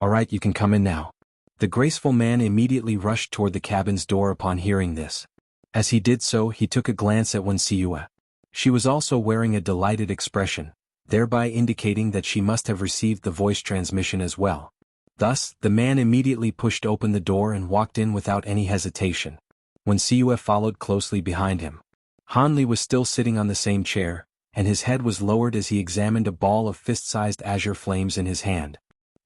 Alright, you can come in now. The graceful man immediately rushed toward the cabin's door upon hearing this. As he did so, he took a glance at Wen Siyue. She was also wearing a delighted expression, thereby indicating that she must have received the voice transmission as well. Thus, the man immediately pushed open the door and walked in without any hesitation. Wen Siyue followed closely behind him. Han Li was still sitting on the same chair, and his head was lowered as he examined a ball of fist-sized azure flames in his hand.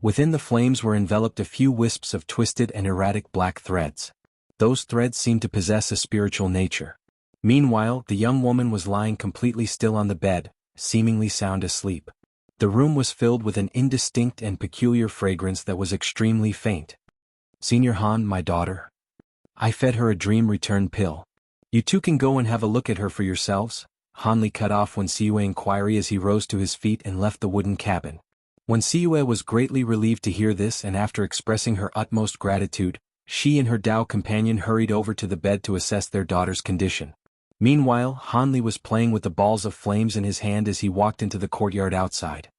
Within the flames were enveloped a few wisps of twisted and erratic black threads. Those threads seemed to possess a spiritual nature. Meanwhile, the young woman was lying completely still on the bed, seemingly sound asleep. The room was filled with an indistinct and peculiar fragrance that was extremely faint. Senior Han, my daughter. I fed her a dream return pill. You two can go and have a look at her for yourselves. Han Li cut off Wen Siyue's inquiry as he rose to his feet and left the wooden cabin. Wen Siyue was greatly relieved to hear this and after expressing her utmost gratitude, she and her Dao companion hurried over to the bed to assess their daughter's condition. Meanwhile, Han Li was playing with the balls of flames in his hand as he walked into the courtyard outside.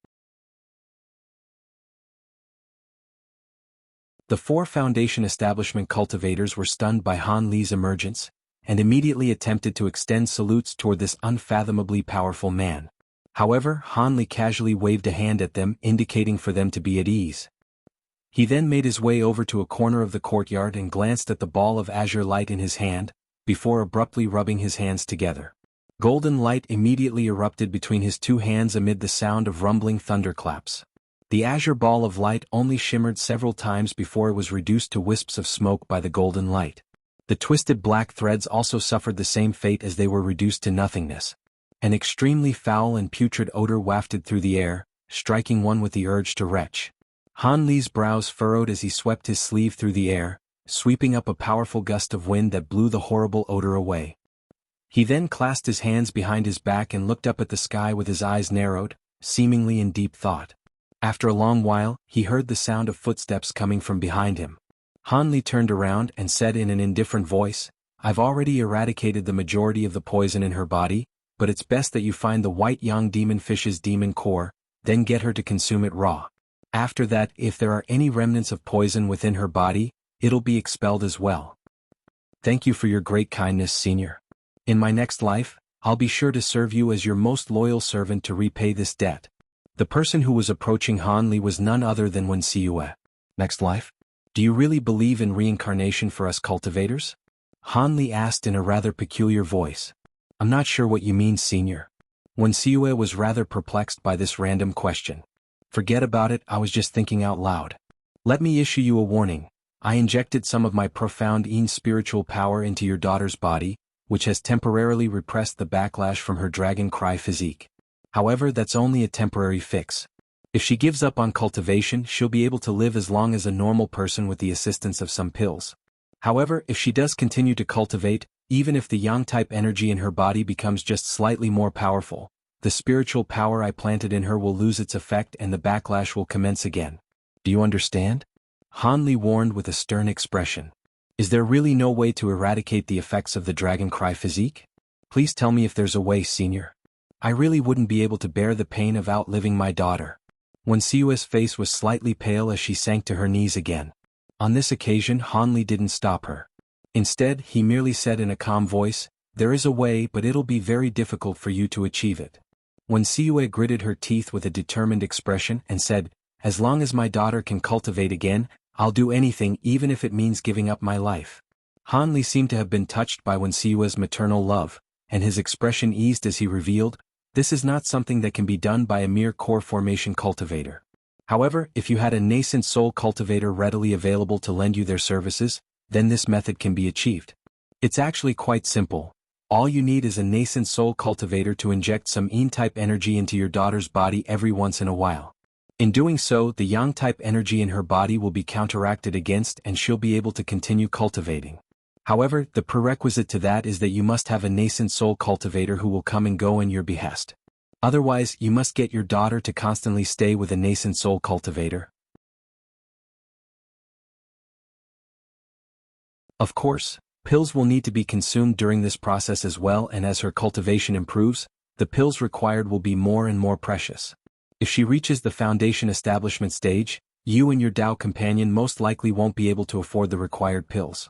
The 4 Foundation establishment cultivators were stunned by Han Li's emergence, and immediately attempted to extend salutes toward this unfathomably powerful man. However, Han Li casually waved a hand at them, indicating for them to be at ease. He then made his way over to a corner of the courtyard and glanced at the ball of azure light in his hand, before abruptly rubbing his hands together. Golden light immediately erupted between his two hands amid the sound of rumbling thunderclaps. The azure ball of light only shimmered several times before it was reduced to wisps of smoke by the golden light. The twisted black threads also suffered the same fate as they were reduced to nothingness. An extremely foul and putrid odor wafted through the air, striking one with the urge to retch. Han Li's brows furrowed as he swept his sleeve through the air, sweeping up a powerful gust of wind that blew the horrible odor away. He then clasped his hands behind his back and looked up at the sky with his eyes narrowed, seemingly in deep thought. After a long while, he heard the sound of footsteps coming from behind him. Han Li turned around and said in an indifferent voice, "I've already eradicated the majority of the poison in her body, but it's best that you find the white young demon fish's demon core, then get her to consume it raw. After that, if there are any remnants of poison within her body, it'll be expelled as well. Thank you for your great kindness, Senior. In my next life, I'll be sure to serve you as your most loyal servant to repay this debt." The person who was approaching Han Li was none other than Wen Xiue. "Next life? Do you really believe in reincarnation for us cultivators?" Han Li asked in a rather peculiar voice. "I'm not sure what you mean, Senior." Wen Xiue was rather perplexed by this random question. "Forget about it, I was just thinking out loud. Let me issue you a warning. I injected some of my profound spiritual power into your daughter's body, which has temporarily repressed the backlash from her dragon cry physique. However, that's only a temporary fix. If she gives up on cultivation, she'll be able to live as long as a normal person with the assistance of some pills. However, if she does continue to cultivate, even if the yang-type energy in her body becomes just slightly more powerful, the spiritual power I planted in her will lose its effect and the backlash will commence again. Do you understand?" Han Li warned with a stern expression. "Is there really no way to eradicate the effects of the dragon cry physique? Please tell me if there's a way, Senior. I really wouldn't be able to bear the pain of outliving my daughter." Wen Xiue's face was slightly pale as she sank to her knees again. On this occasion, Han Li didn't stop her. Instead, he merely said in a calm voice, "There is a way, but it'll be very difficult for you to achieve it." Wen Xiue gritted her teeth with a determined expression and said, "As long as my daughter can cultivate again, I'll do anything even if it means giving up my life." Han Li seemed to have been touched by Wen Xiue's maternal love, and his expression eased as he revealed, "This is not something that can be done by a mere core formation cultivator. However, if you had a nascent soul cultivator readily available to lend you their services, then this method can be achieved. It's actually quite simple. All you need is a nascent soul cultivator to inject some yin-type energy into your daughter's body every once in a while. In doing so, the yang-type energy in her body will be counteracted against and she'll be able to continue cultivating. However, the prerequisite to that is that you must have a nascent soul cultivator who will come and go in your behest. Otherwise, you must get your daughter to constantly stay with a nascent soul cultivator." Of course, pills will need to be consumed during this process as well, and as her cultivation improves, the pills required will be more and more precious. If she reaches the foundation establishment stage, you and your Tao companion most likely won't be able to afford the required pills.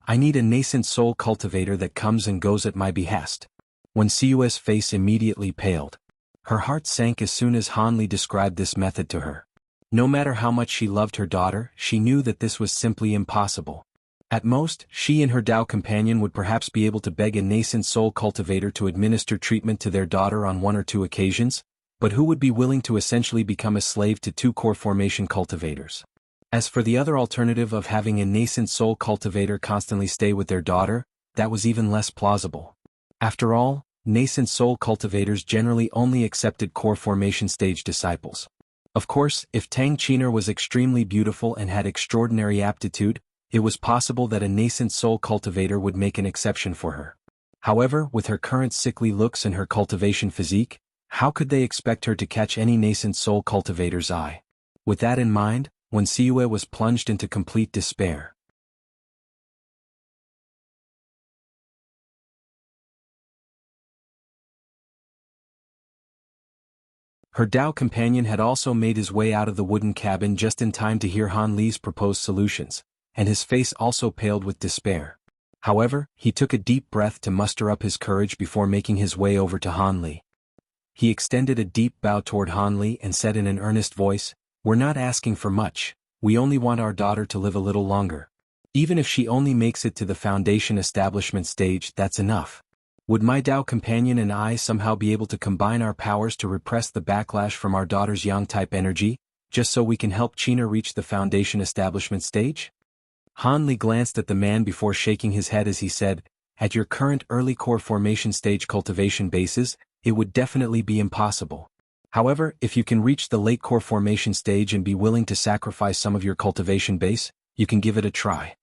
I need a nascent soul cultivator that comes and goes at my behest. Wen Xiue's face immediately paled. Her heart sank as soon as Han Li described this method to her. No matter how much she loved her daughter, she knew that this was simply impossible. At most, she and her Tao companion would perhaps be able to beg a nascent soul cultivator to administer treatment to their daughter on 1 or 2 occasions, but who would be willing to essentially become a slave to 2 core formation cultivators? As for the other alternative of having a nascent soul cultivator constantly stay with their daughter, that was even less plausible. After all, nascent soul cultivators generally only accepted core formation stage disciples. Of course, if Tang Qiner was extremely beautiful and had extraordinary aptitude, it was possible that a nascent soul cultivator would make an exception for her. However, with her current sickly looks and her cultivation physique, how could they expect her to catch any nascent soul cultivator's eye? With that in mind, Wen Xiue was plunged into complete despair. Her Tao companion had also made his way out of the wooden cabin just in time to hear Han Li's proposed solutions, and his face also paled with despair. However, he took a deep breath to muster up his courage before making his way over to Han Li. He extended a deep bow toward Han Li and said in an earnest voice, "We're not asking for much, we only want our daughter to live a little longer. Even if she only makes it to the foundation establishment stage, that's enough. Would my Tao companion and I somehow be able to combine our powers to repress the backlash from our daughter's yang-type energy, just so we can help China reach the foundation establishment stage? Han Li glanced at the man before shaking his head as he said, at your current early core formation stage cultivation bases, it would definitely be impossible. However, if you can reach the late core formation stage and be willing to sacrifice some of your cultivation base, you can give it a try.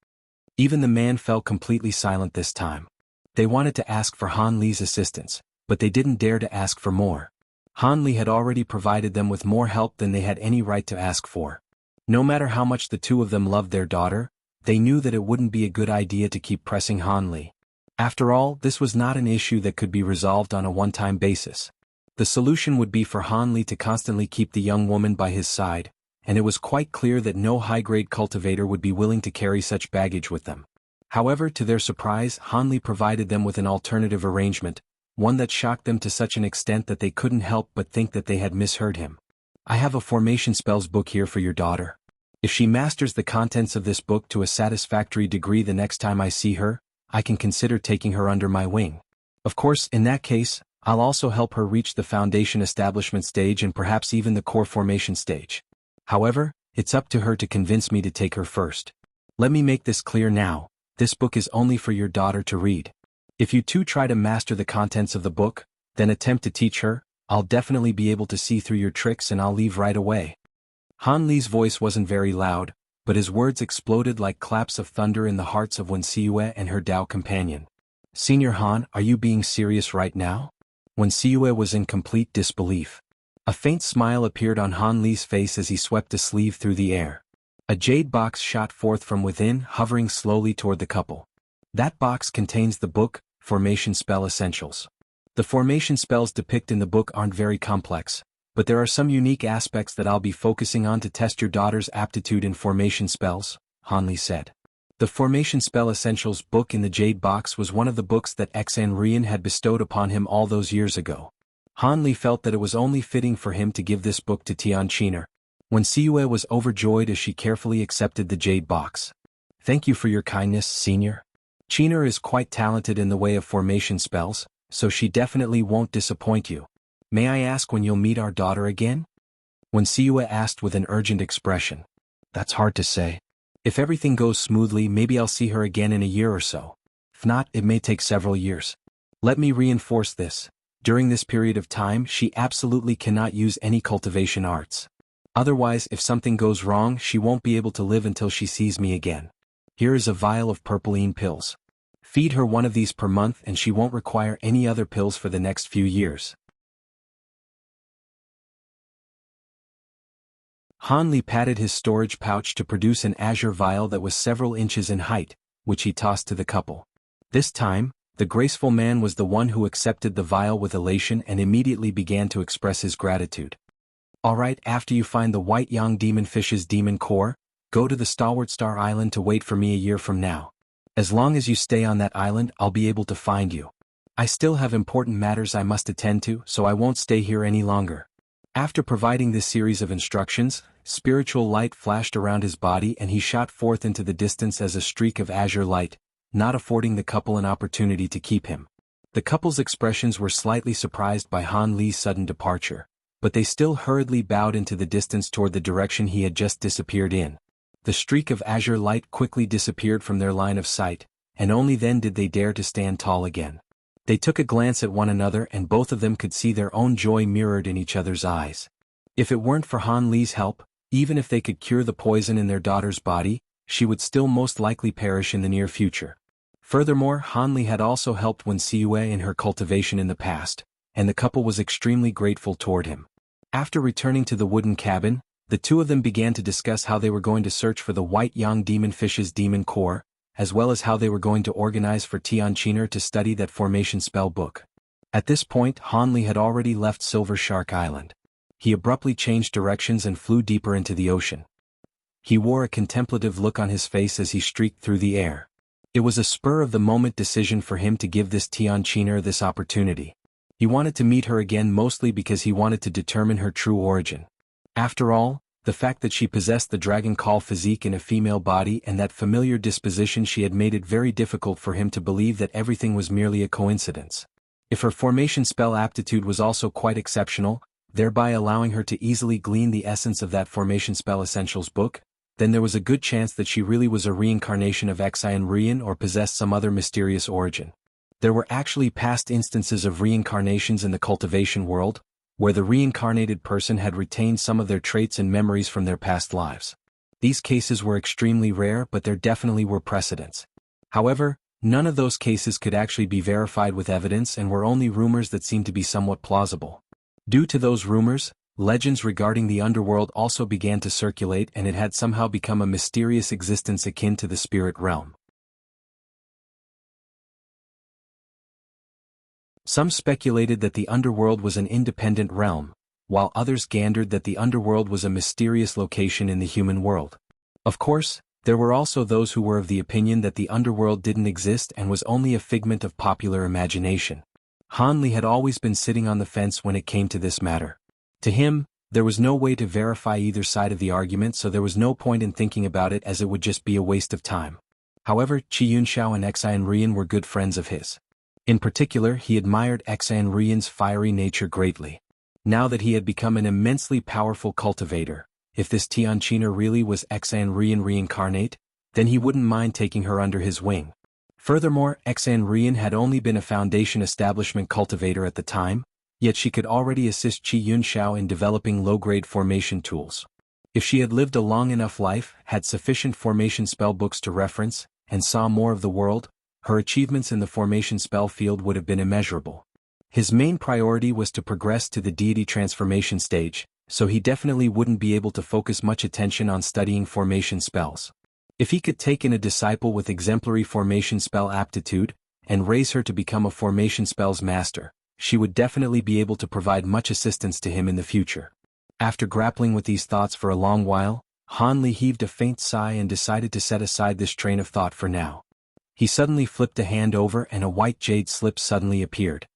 Even the man fell completely silent this time. They wanted to ask for Han Li's assistance, but they didn't dare to ask for more. Han Li had already provided them with more help than they had any right to ask for. No matter how much the two of them loved their daughter, they knew that it wouldn't be a good idea to keep pressing Han Li. After all, this was not an issue that could be resolved on a one-time basis. The solution would be for Han Li to constantly keep the young woman by his side, and it was quite clear that no high-grade cultivator would be willing to carry such baggage with them. However, to their surprise, Han Li provided them with an alternative arrangement, one that shocked them to such an extent that they couldn't help but think that they had misheard him. I have a formation spells book here for your daughter. If she masters the contents of this book to a satisfactory degree the next time I see her, I can consider taking her under my wing. Of course, in that case, I'll also help her reach the foundation establishment stage and perhaps even the core formation stage. However, it's up to her to convince me to take her first. Let me make this clear now. This book is only for your daughter to read. If you two try to master the contents of the book, then attempt to teach her, I'll definitely be able to see through your tricks and I'll leave right away. Han Li's voice wasn't very loud, but his words exploded like claps of thunder in the hearts of Wen Siyue and her Tao companion. Senior Han, are you being serious right now? Wen Siyue was in complete disbelief. A faint smile appeared on Han Li's face as he swept a sleeve through the air. A jade box shot forth from within, hovering slowly toward the couple. That box contains the book, Formation Spell Essentials. The formation spells depicted in the book aren't very complex, but there are some unique aspects that I'll be focusing on to test your daughter's aptitude in formation spells, Han Li said. The Formation Spell Essentials book in the jade box was one of the books that Xan Rian had bestowed upon him all those years ago. Han Li felt that it was only fitting for him to give this book to Tian Qiner. Wen Siyue was overjoyed as she carefully accepted the jade box. Thank you for your kindness, senior. Qiner is quite talented in the way of formation spells, so she definitely won't disappoint you. May I ask when you'll meet our daughter again? Wen Siyue asked with an urgent expression. That's hard to say. If everything goes smoothly, maybe I'll see her again in a year or so. If not, it may take several years. Let me reinforce this. During this period of time, she absolutely cannot use any cultivation arts. Otherwise, if something goes wrong, she won't be able to live until she sees me again. Here is a vial of purpleine pills. Feed her one of these per month and she won't require any other pills for the next few years. Han Li patted his storage pouch to produce an azure vial that was several inches in height, which he tossed to the couple. This time, the graceful man was the one who accepted the vial with elation and immediately began to express his gratitude. Alright, after you find the white yang demon fish's demon core, go to the Stalwart Star Island to wait for me a year from now. As long as you stay on that island, I'll be able to find you. I still have important matters I must attend to, so I won't stay here any longer. After providing this series of instructions, spiritual light flashed around his body and he shot forth into the distance as a streak of azure light, not affording the couple an opportunity to keep him. The couple's expressions were slightly surprised by Han Li's sudden departure, but they still hurriedly bowed into the distance toward the direction he had just disappeared in. The streak of azure light quickly disappeared from their line of sight, and only then did they dare to stand tall again. They took a glance at one another and both of them could see their own joy mirrored in each other's eyes. If it weren't for Han Li's help, even if they could cure the poison in their daughter's body, she would still most likely perish in the near future. Furthermore, Han Li had also helped Wen Siyue in her cultivation in the past, and the couple was extremely grateful toward him. After returning to the wooden cabin, the two of them began to discuss how they were going to search for the white yang demon fish's demon core, as well as how they were going to organize for Tian Qiner to study that formation spell book. At this point, Han Li had already left Silver Shark Island. He abruptly changed directions and flew deeper into the ocean. He wore a contemplative look on his face as he streaked through the air. It was a spur-of-the-moment decision for him to give this Tian Qiner this opportunity. He wanted to meet her again mostly because he wanted to determine her true origin. After all, the fact that she possessed the dragon call physique in a female body and that familiar disposition she had made it very difficult for him to believe that everything was merely a coincidence. If her formation spell aptitude was also quite exceptional, thereby allowing her to easily glean the essence of that formation spell essentials book, then there was a good chance that she really was a reincarnation of Xian Rian or possessed some other mysterious origin. There were actually past instances of reincarnations in the cultivation world, where the reincarnated person had retained some of their traits and memories from their past lives. These cases were extremely rare, but there definitely were precedents. However, none of those cases could actually be verified with evidence and were only rumors that seemed to be somewhat plausible. Due to those rumors, legends regarding the underworld also began to circulate, and it had somehow become a mysterious existence akin to the spirit realm. Some speculated that the underworld was an independent realm, while others gandered that the underworld was a mysterious location in the human world. Of course, there were also those who were of the opinion that the underworld didn't exist and was only a figment of popular imagination. Han Li had always been sitting on the fence when it came to this matter. To him, there was no way to verify either side of the argument, so there was no point in thinking about it, as it would just be a waste of time. However, Qi Yunxiao and Xian Rian were good friends of his. In particular, he admired Xian Rian's fiery nature greatly. Now that he had become an immensely powerful cultivator, if this Tianqina really was Xian Rian reincarnate, then he wouldn't mind taking her under his wing. Furthermore, Xian Rian had only been a foundation establishment cultivator at the time, yet she could already assist Qi Yunxiao in developing low-grade formation tools. If she had lived a long enough life, had sufficient formation spell books to reference, and saw more of the world, her achievements in the formation spell field would have been immeasurable. His main priority was to progress to the deity transformation stage, so he definitely wouldn't be able to focus much attention on studying formation spells. If he could take in a disciple with exemplary formation spell aptitude, and raise her to become a formation spells master, she would definitely be able to provide much assistance to him in the future. After grappling with these thoughts for a long while, Han Li heaved a faint sigh and decided to set aside this train of thought for now. He suddenly flipped a hand over and a white jade slip suddenly appeared.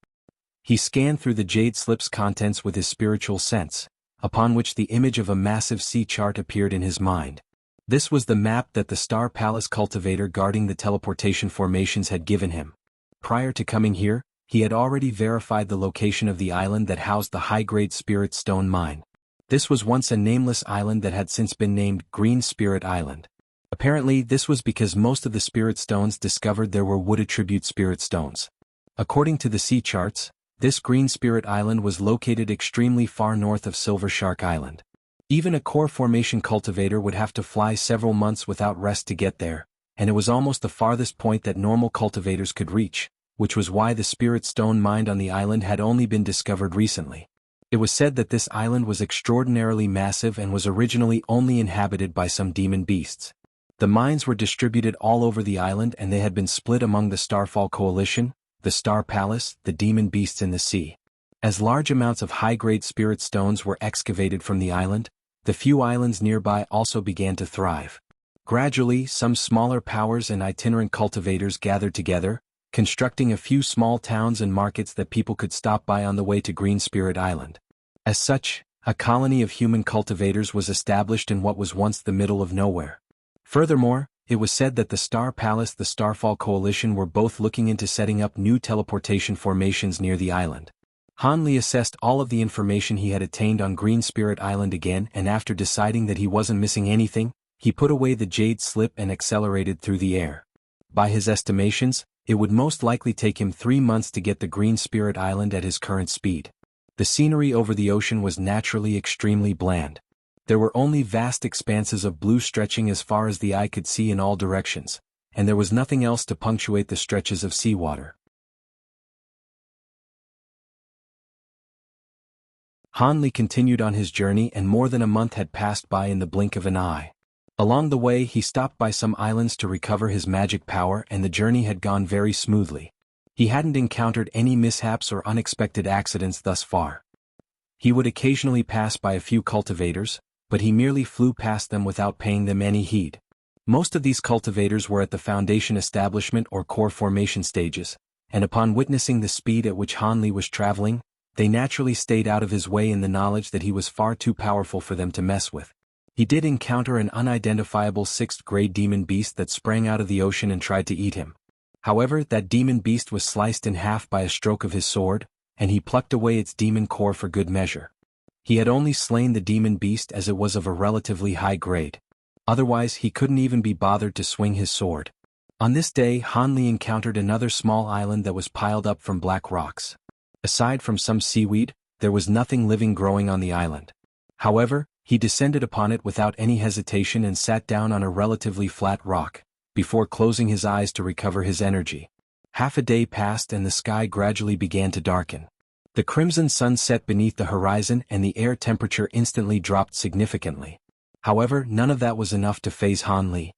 He scanned through the jade slip's contents with his spiritual sense, upon which the image of a massive sea chart appeared in his mind. This was the map that the Star Palace cultivator guarding the teleportation formations had given him. Prior to coming here, he had already verified the location of the island that housed the high-grade Spirit Stone mine. This was once a nameless island that had since been named Green Spirit Island. Apparently, this was because most of the spirit stones discovered there were wood-attribute spirit stones. According to the sea charts, this Green Spirit Island was located extremely far north of Silver Shark Island. Even a core formation cultivator would have to fly several months without rest to get there, and it was almost the farthest point that normal cultivators could reach, which was why the spirit stone mined on the island had only been discovered recently. It was said that this island was extraordinarily massive and was originally only inhabited by some demon beasts. The mines were distributed all over the island, and they had been split among the Starfall Coalition, the Star Palace, the demon beasts in the sea. As large amounts of high-grade spirit stones were excavated from the island, the few islands nearby also began to thrive. Gradually, some smaller powers and itinerant cultivators gathered together, constructing a few small towns and markets that people could stop by on the way to Green Spirit Island. As such, a colony of human cultivators was established in what was once the middle of nowhere. Furthermore, it was said that the Star Palace and the Starfall Coalition were both looking into setting up new teleportation formations near the island. Han Li assessed all of the information he had attained on Green Spirit Island again, and after deciding that he wasn't missing anything, he put away the jade slip and accelerated through the air. By his estimations, it would most likely take him 3 months to get the Green Spirit Island at his current speed. The scenery over the ocean was naturally extremely bland. There were only vast expanses of blue stretching as far as the eye could see in all directions, and there was nothing else to punctuate the stretches of seawater. Han Li continued on his journey, and more than a month had passed by in the blink of an eye. Along the way, he stopped by some islands to recover his magic power, and the journey had gone very smoothly. He hadn't encountered any mishaps or unexpected accidents thus far. He would occasionally pass by a few cultivators, but he merely flew past them without paying them any heed. Most of these cultivators were at the foundation establishment or core formation stages, and upon witnessing the speed at which Han Li was traveling, they naturally stayed out of his way in the knowledge that he was far too powerful for them to mess with. He did encounter an unidentifiable 6th-grade demon beast that sprang out of the ocean and tried to eat him. However, that demon beast was sliced in half by a stroke of his sword, and he plucked away its demon core for good measure. He had only slain the demon beast as it was of a relatively high grade. Otherwise he couldn't even be bothered to swing his sword. On this day Han Li encountered another small island that was piled up from black rocks. Aside from some seaweed, there was nothing living growing on the island. However, he descended upon it without any hesitation and sat down on a relatively flat rock, before closing his eyes to recover his energy. Half a day passed and the sky gradually began to darken. The crimson sun set beneath the horizon and the air temperature instantly dropped significantly. However, none of that was enough to faze Han Li.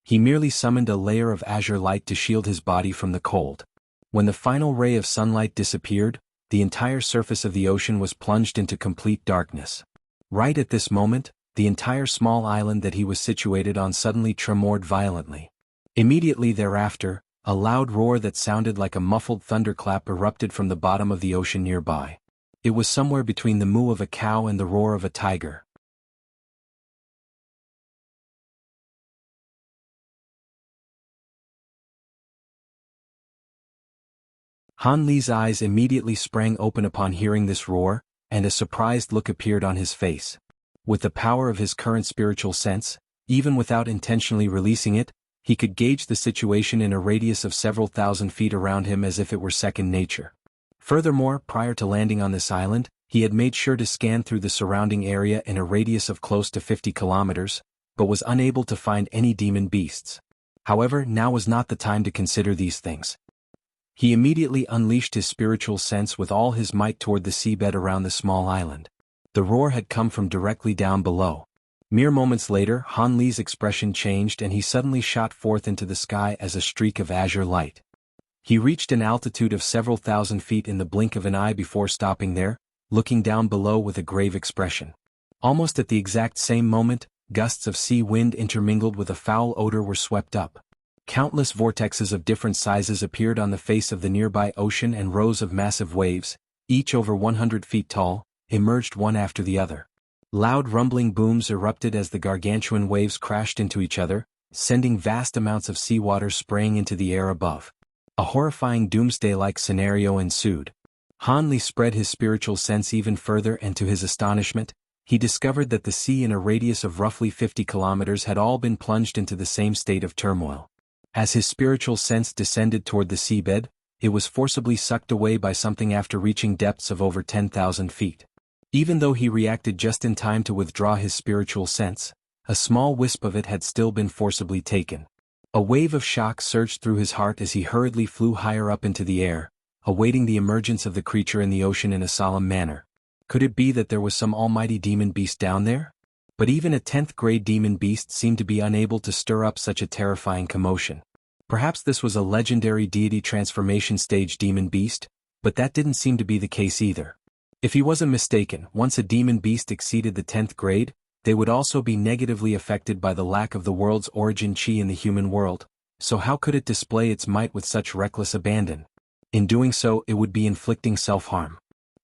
He merely summoned a layer of azure light to shield his body from the cold. When the final ray of sunlight disappeared, the entire surface of the ocean was plunged into complete darkness. Right at this moment, the entire small island that he was situated on suddenly tremored violently. Immediately thereafter, a loud roar that sounded like a muffled thunderclap erupted from the bottom of the ocean nearby. It was somewhere between the moo of a cow and the roar of a tiger. Han Li's eyes immediately sprang open upon hearing this roar, and a surprised look appeared on his face. With the power of his current spiritual sense, even without intentionally releasing it, he could gauge the situation in a radius of several thousand feet around him as if it were second nature. Furthermore, prior to landing on this island, he had made sure to scan through the surrounding area in a radius of close to 50 kilometers, but was unable to find any demon beasts. However, now was not the time to consider these things. He immediately unleashed his spiritual sense with all his might toward the seabed around the small island. The roar had come from directly down below. Mere moments later, Han Li's expression changed and he suddenly shot forth into the sky as a streak of azure light. He reached an altitude of several thousand feet in the blink of an eye before stopping there, looking down below with a grave expression. Almost at the exact same moment, gusts of sea wind intermingled with a foul odor were swept up. Countless vortexes of different sizes appeared on the face of the nearby ocean and rows of massive waves, each over 100 feet tall, emerged one after the other. Loud rumbling booms erupted as the gargantuan waves crashed into each other, sending vast amounts of seawater spraying into the air above. A horrifying doomsday-like scenario ensued. Han Li spread his spiritual sense even further and to his astonishment, he discovered that the sea in a radius of roughly 50 kilometers had all been plunged into the same state of turmoil. As his spiritual sense descended toward the seabed, it was forcibly sucked away by something after reaching depths of over 10,000 feet. Even though he reacted just in time to withdraw his spiritual sense, a small wisp of it had still been forcibly taken. A wave of shock surged through his heart as he hurriedly flew higher up into the air, awaiting the emergence of the creature in the ocean in a solemn manner. Could it be that there was some almighty demon beast down there? But even a 10th grade demon beast seemed to be unable to stir up such a terrifying commotion. Perhaps this was a legendary deity transformation stage demon beast, but that didn't seem to be the case either. If he wasn't mistaken, once a demon beast exceeded the 10th grade, they would also be negatively affected by the lack of the world's origin chi in the human world, so how could it display its might with such reckless abandon? In doing so, it would be inflicting self-harm.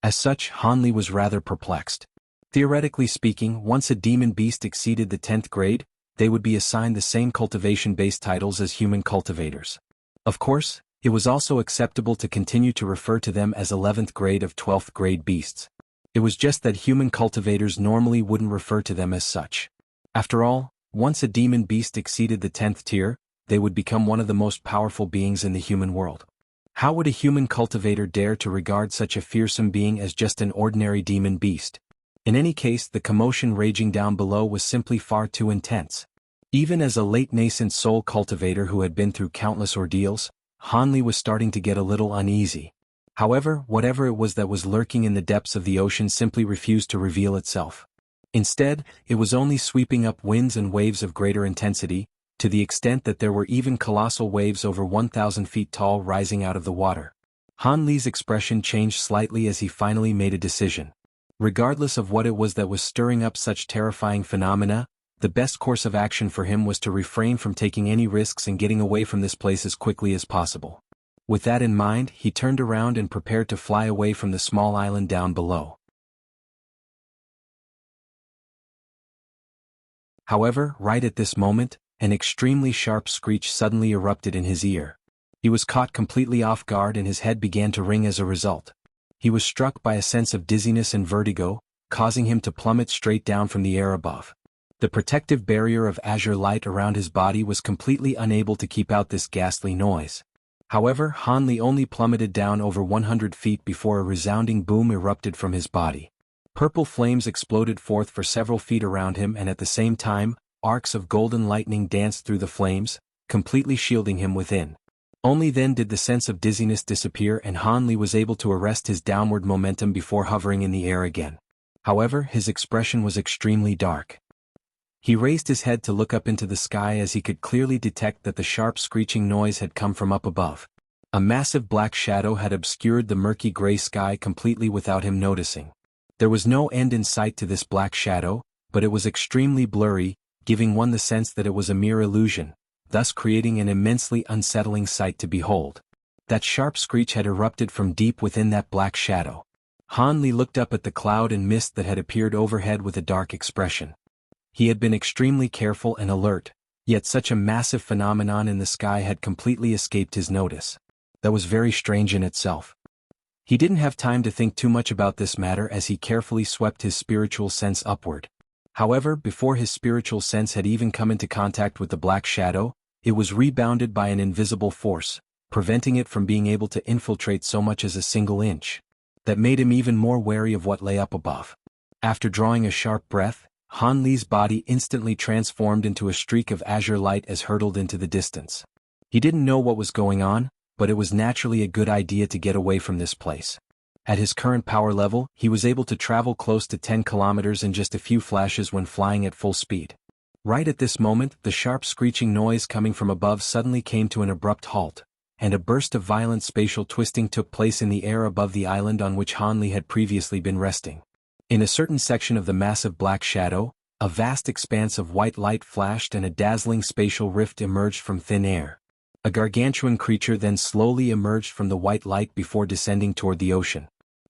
As such, Han Li was rather perplexed. Theoretically speaking, once a demon beast exceeded the 10th grade, they would be assigned the same cultivation-based titles as human cultivators. Of course, it was also acceptable to continue to refer to them as 11th grade of 12th grade beasts. It was just that human cultivators normally wouldn't refer to them as such. After all, once a demon beast exceeded the 10th tier, they would become one of the most powerful beings in the human world. How would a human cultivator dare to regard such a fearsome being as just an ordinary demon beast? In any case, the commotion raging down below was simply far too intense. Even as a late nascent soul cultivator who had been through countless ordeals, Han Li was starting to get a little uneasy. However, whatever it was that was lurking in the depths of the ocean simply refused to reveal itself. Instead, it was only sweeping up winds and waves of greater intensity, to the extent that there were even colossal waves over 1,000 feet tall rising out of the water. Han Li's expression changed slightly as he finally made a decision. Regardless of what it was that was stirring up such terrifying phenomena, the best course of action for him was to refrain from taking any risks and getting away from this place as quickly as possible. With that in mind, he turned around and prepared to fly away from the small island down below. However, right at this moment, an extremely sharp screech suddenly erupted in his ear. He was caught completely off guard and his head began to ring as a result. He was struck by a sense of dizziness and vertigo, causing him to plummet straight down from the air above. The protective barrier of azure light around his body was completely unable to keep out this ghastly noise. However, Hanli only plummeted down over 100 feet before a resounding boom erupted from his body. Purple flames exploded forth for several feet around him and at the same time, arcs of golden lightning danced through the flames, completely shielding him within. Only then did the sense of dizziness disappear and Hanli was able to arrest his downward momentum before hovering in the air again. However, his expression was extremely dark. He raised his head to look up into the sky as he could clearly detect that the sharp screeching noise had come from up above. A massive black shadow had obscured the murky gray sky completely without him noticing. There was no end in sight to this black shadow, but it was extremely blurry, giving one the sense that it was a mere illusion, thus creating an immensely unsettling sight to behold. That sharp screech had erupted from deep within that black shadow. Hanli looked up at the cloud and mist that had appeared overhead with a dark expression. He had been extremely careful and alert, yet such a massive phenomenon in the sky had completely escaped his notice. That was very strange in itself. He didn't have time to think too much about this matter as he carefully swept his spiritual sense upward. However, before his spiritual sense had even come into contact with the black shadow, it was rebounded by an invisible force, preventing it from being able to infiltrate so much as a single inch. That made him even more wary of what lay up above. After drawing a sharp breath, Hanli's body instantly transformed into a streak of azure light as hurtled into the distance. He didn't know what was going on, but it was naturally a good idea to get away from this place. At his current power level, he was able to travel close to 10 kilometers in just a few flashes when flying at full speed. Right at this moment, the sharp screeching noise coming from above suddenly came to an abrupt halt, and a burst of violent spatial twisting took place in the air above the island on which Hanli had previously been resting. In a certain section of the massive black shadow, a vast expanse of white light flashed and a dazzling spatial rift emerged from thin air. A gargantuan creature then slowly emerged from the white light before descending toward the ocean.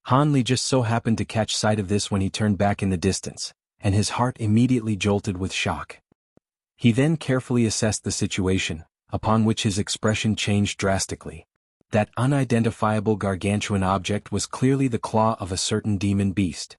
Hanli just so happened to catch sight of this when he turned back in the distance, and his heart immediately jolted with shock. He then carefully assessed the situation, upon which his expression changed drastically. That unidentifiable gargantuan object was clearly the claw of a certain demon beast.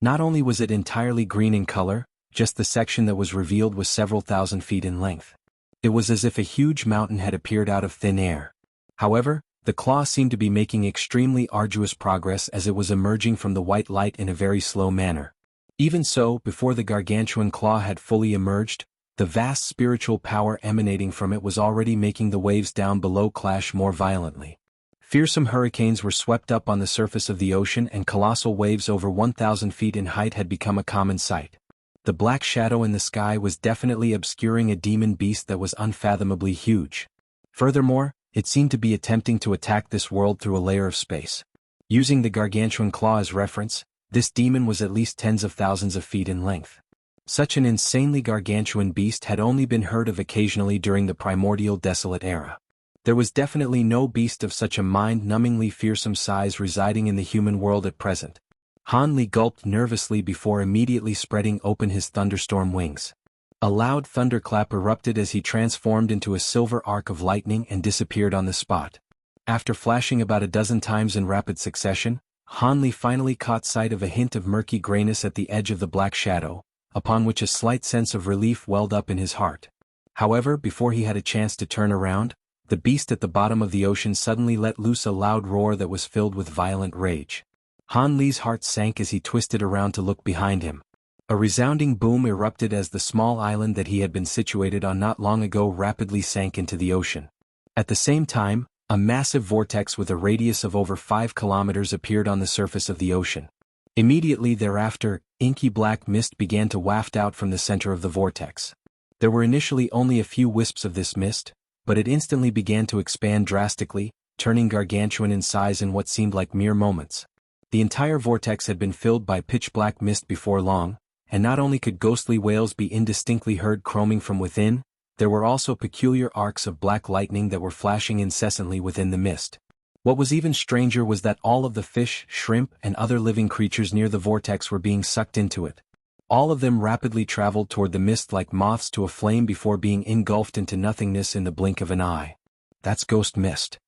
Not only was it entirely green in color, just the section that was revealed was several thousand feet in length. It was as if a huge mountain had appeared out of thin air. However, the claw seemed to be making extremely arduous progress as it was emerging from the white light in a very slow manner. Even so, before the gargantuan claw had fully emerged, the vast spiritual power emanating from it was already making the waves down below clash more violently. Fearsome hurricanes were swept up on the surface of the ocean and colossal waves over 1,000 feet in height had become a common sight. The black shadow in the sky was definitely obscuring a demon beast that was unfathomably huge. Furthermore, it seemed to be attempting to attack this world through a layer of space. Using the gargantuan claw as reference, this demon was at least tens of thousands of feet in length. Such an insanely gargantuan beast had only been heard of occasionally during the primordial desolate era. There was definitely no beast of such a mind-numbingly fearsome size residing in the human world at present. Hanli gulped nervously before immediately spreading open his thunderstorm wings. A loud thunderclap erupted as he transformed into a silver arc of lightning and disappeared on the spot. After flashing about a dozen times in rapid succession, Hanli finally caught sight of a hint of murky grayness at the edge of the black shadow, upon which a slight sense of relief welled up in his heart. However, before he had a chance to turn around, the beast at the bottom of the ocean suddenly let loose a loud roar that was filled with violent rage. Hanli's heart sank as he twisted around to look behind him. A resounding boom erupted as the small island that he had been situated on not long ago rapidly sank into the ocean. At the same time, a massive vortex with a radius of over 5 kilometers appeared on the surface of the ocean. Immediately thereafter, inky black mist began to waft out from the center of the vortex. There were initially only a few wisps of this mist, but it instantly began to expand drastically, turning gargantuan in size in what seemed like mere moments. The entire vortex had been filled by pitch-black mist before long, and not only could ghostly wails be indistinctly heard croaking from within, there were also peculiar arcs of black lightning that were flashing incessantly within the mist. What was even stranger was that all of the fish, shrimp, and other living creatures near the vortex were being sucked into it. All of them rapidly traveled toward the mist like moths to a flame before being engulfed into nothingness in the blink of an eye. "That's ghost mist,"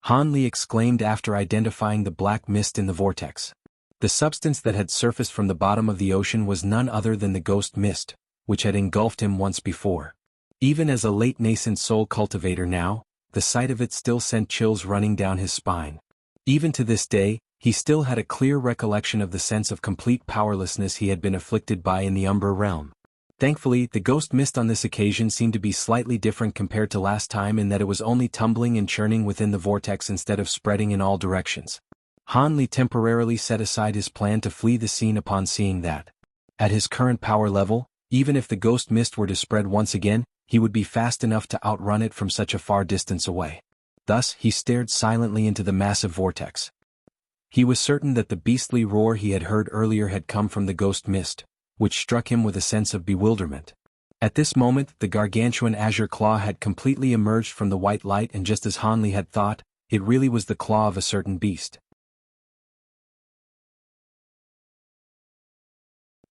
Han Li exclaimed after identifying the black mist in the vortex. The substance that had surfaced from the bottom of the ocean was none other than the ghost mist, which had engulfed him once before. Even as a late nascent soul cultivator now, the sight of it still sent chills running down his spine. Even to this day, he still had a clear recollection of the sense of complete powerlessness he had been afflicted by in the Umbra realm. Thankfully, the ghost mist on this occasion seemed to be slightly different compared to last time in that it was only tumbling and churning within the vortex instead of spreading in all directions. Han Li temporarily set aside his plan to flee the scene upon seeing that. At his current power level, even if the ghost mist were to spread once again, he would be fast enough to outrun it from such a far distance away. Thus, he stared silently into the massive vortex. He was certain that the beastly roar he had heard earlier had come from the ghost mist, which struck him with a sense of bewilderment. At this moment, the gargantuan azure claw had completely emerged from the white light, and just as Han Li had thought, it really was the claw of a certain beast.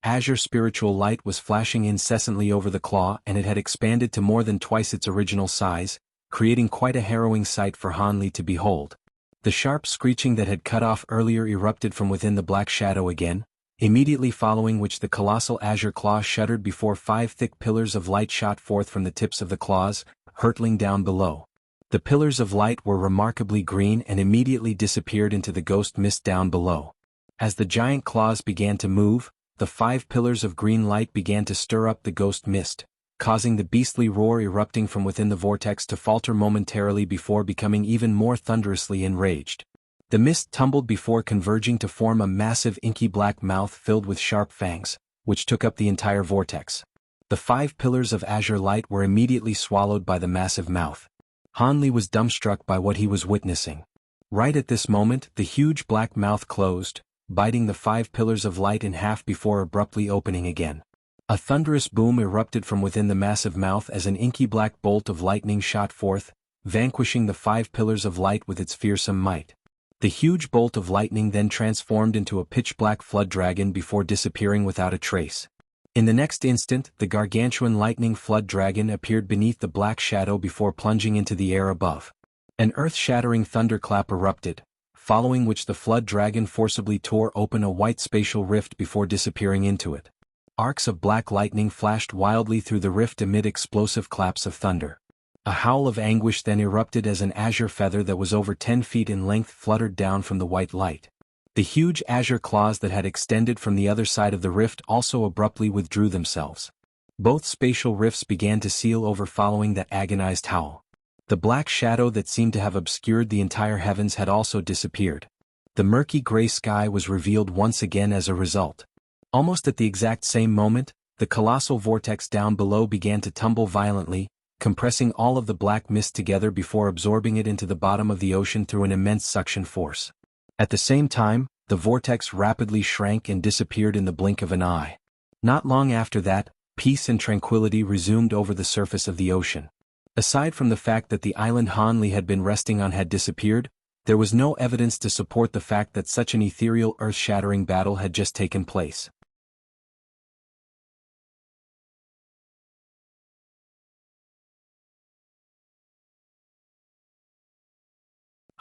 Azure spiritual light was flashing incessantly over the claw, and it had expanded to more than twice its original size, creating quite a harrowing sight for Han Li to behold. The sharp screeching that had cut off earlier erupted from within the black shadow again, immediately following which the colossal azure claw shuddered before 5 thick pillars of light shot forth from the tips of the claws, hurtling down below. The pillars of light were remarkably green and immediately disappeared into the ghost mist down below. As the giant claws began to move, the 5 pillars of green light began to stir up the ghost mist, causing the beastly roar erupting from within the vortex to falter momentarily before becoming even more thunderously enraged. The mist tumbled before converging to form a massive inky black mouth filled with sharp fangs, which took up the entire vortex. The 5 pillars of azure light were immediately swallowed by the massive mouth. Han Li was dumbstruck by what he was witnessing. Right at this moment, the huge black mouth closed, biting the 5 pillars of light in half before abruptly opening again. A thunderous boom erupted from within the massive mouth as an inky black bolt of lightning shot forth, vanquishing the 5 pillars of light with its fearsome might. The huge bolt of lightning then transformed into a pitch-black flood dragon before disappearing without a trace. In the next instant, the gargantuan lightning flood dragon appeared beneath the black shadow before plunging into the air above. An earth-shattering thunderclap erupted, following which the flood dragon forcibly tore open a white spatial rift before disappearing into it. Arcs of black lightning flashed wildly through the rift amid explosive claps of thunder. A howl of anguish then erupted as an azure feather that was over 10 feet in length fluttered down from the white light. The huge azure claws that had extended from the other side of the rift also abruptly withdrew themselves. Both spatial rifts began to seal over following that agonized howl. The black shadow that seemed to have obscured the entire heavens had also disappeared. The murky gray sky was revealed once again as a result. Almost at the exact same moment, the colossal vortex down below began to tumble violently, compressing all of the black mist together before absorbing it into the bottom of the ocean through an immense suction force. At the same time, the vortex rapidly shrank and disappeared in the blink of an eye. Not long after that, peace and tranquility resumed over the surface of the ocean. Aside from the fact that the island Han Li had been resting on had disappeared, there was no evidence to support the fact that such an ethereal earth-shattering battle had just taken place.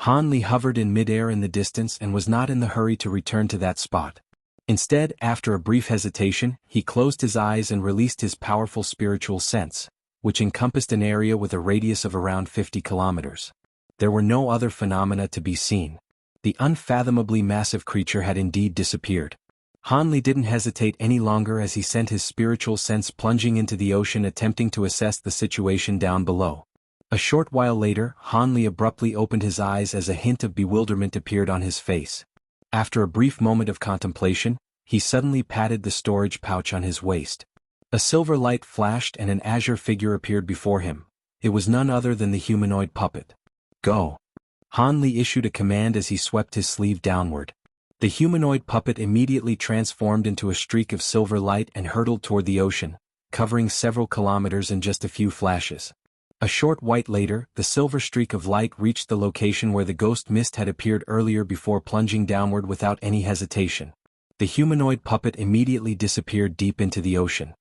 Han Li hovered in midair in the distance and was not in the hurry to return to that spot. Instead, after a brief hesitation, he closed his eyes and released his powerful spiritual sense, which encompassed an area with a radius of around 50 kilometers. There were no other phenomena to be seen. The unfathomably massive creature had indeed disappeared. Han Li didn't hesitate any longer as he sent his spiritual sense plunging into the ocean, attempting to assess the situation down below. A short while later, Han Li abruptly opened his eyes as a hint of bewilderment appeared on his face. After a brief moment of contemplation, he suddenly patted the storage pouch on his waist. A silver light flashed and an azure figure appeared before him. It was none other than the humanoid puppet. "Go!" Han Li issued a command as he swept his sleeve downward. The humanoid puppet immediately transformed into a streak of silver light and hurtled toward the ocean, covering several kilometers in just a few flashes. A short while later, the silver streak of light reached the location where the ghost mist had appeared earlier before plunging downward without any hesitation. The humanoid puppet immediately disappeared deep into the ocean.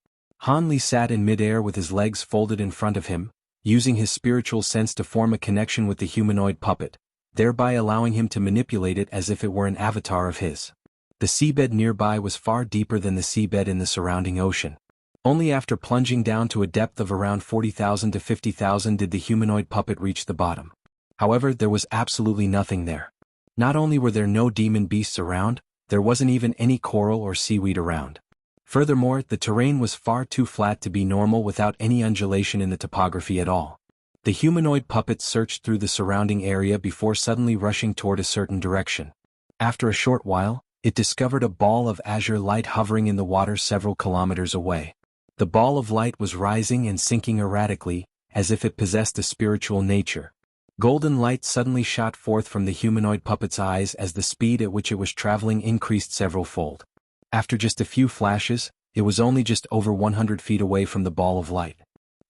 Han Li sat in midair with his legs folded in front of him, using his spiritual sense to form a connection with the humanoid puppet, thereby allowing him to manipulate it as if it were an avatar of his. The seabed nearby was far deeper than the seabed in the surrounding ocean. Only after plunging down to a depth of around 40,000 to 50,000 did the humanoid puppet reach the bottom. However, there was absolutely nothing there. Not only were there no demon beasts around, there wasn't even any coral or seaweed around. Furthermore, the terrain was far too flat to be normal without any undulation in the topography at all. The humanoid puppet searched through the surrounding area before suddenly rushing toward a certain direction. After a short while, it discovered a ball of azure light hovering in the water several kilometers away. The ball of light was rising and sinking erratically, as if it possessed a spiritual nature. Golden light suddenly shot forth from the humanoid puppet's eyes as the speed at which it was traveling increased several-fold. After just a few flashes, it was only just over 100 feet away from the ball of light.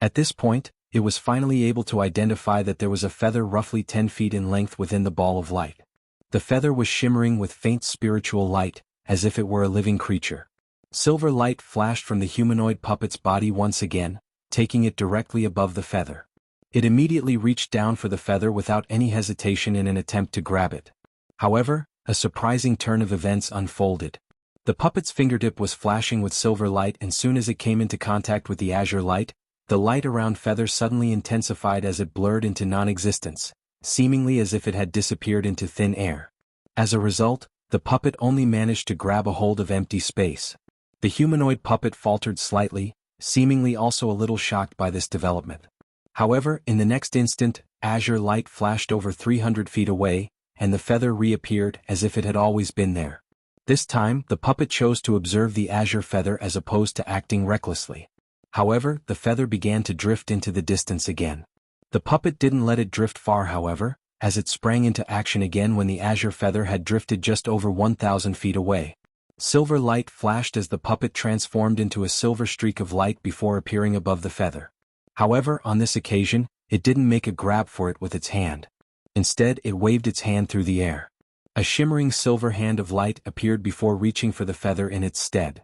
At this point, it was finally able to identify that there was a feather roughly 10 feet in length within the ball of light. The feather was shimmering with faint spiritual light, as if it were a living creature. Silver light flashed from the humanoid puppet's body once again, taking it directly above the feather. It immediately reached down for the feather without any hesitation in an attempt to grab it. However, a surprising turn of events unfolded. The puppet's fingertip was flashing with silver light, and soon as it came into contact with the azure light, the light around feather suddenly intensified as it blurred into non-existence, seemingly as if it had disappeared into thin air. As a result, the puppet only managed to grab a hold of empty space. The humanoid puppet faltered slightly, seemingly also a little shocked by this development. However, in the next instant, azure light flashed over 300 feet away, and the feather reappeared as if it had always been there. This time, the puppet chose to observe the azure feather as opposed to acting recklessly. However, the feather began to drift into the distance again. The puppet didn't let it drift far, however, as it sprang into action again when the azure feather had drifted just over 1,000 feet away. Silver light flashed as the puppet transformed into a silver streak of light before appearing above the feather. However, on this occasion, it didn't make a grab for it with its hand. Instead, it waved its hand through the air. A shimmering silver hand of light appeared before reaching for the feather in its stead.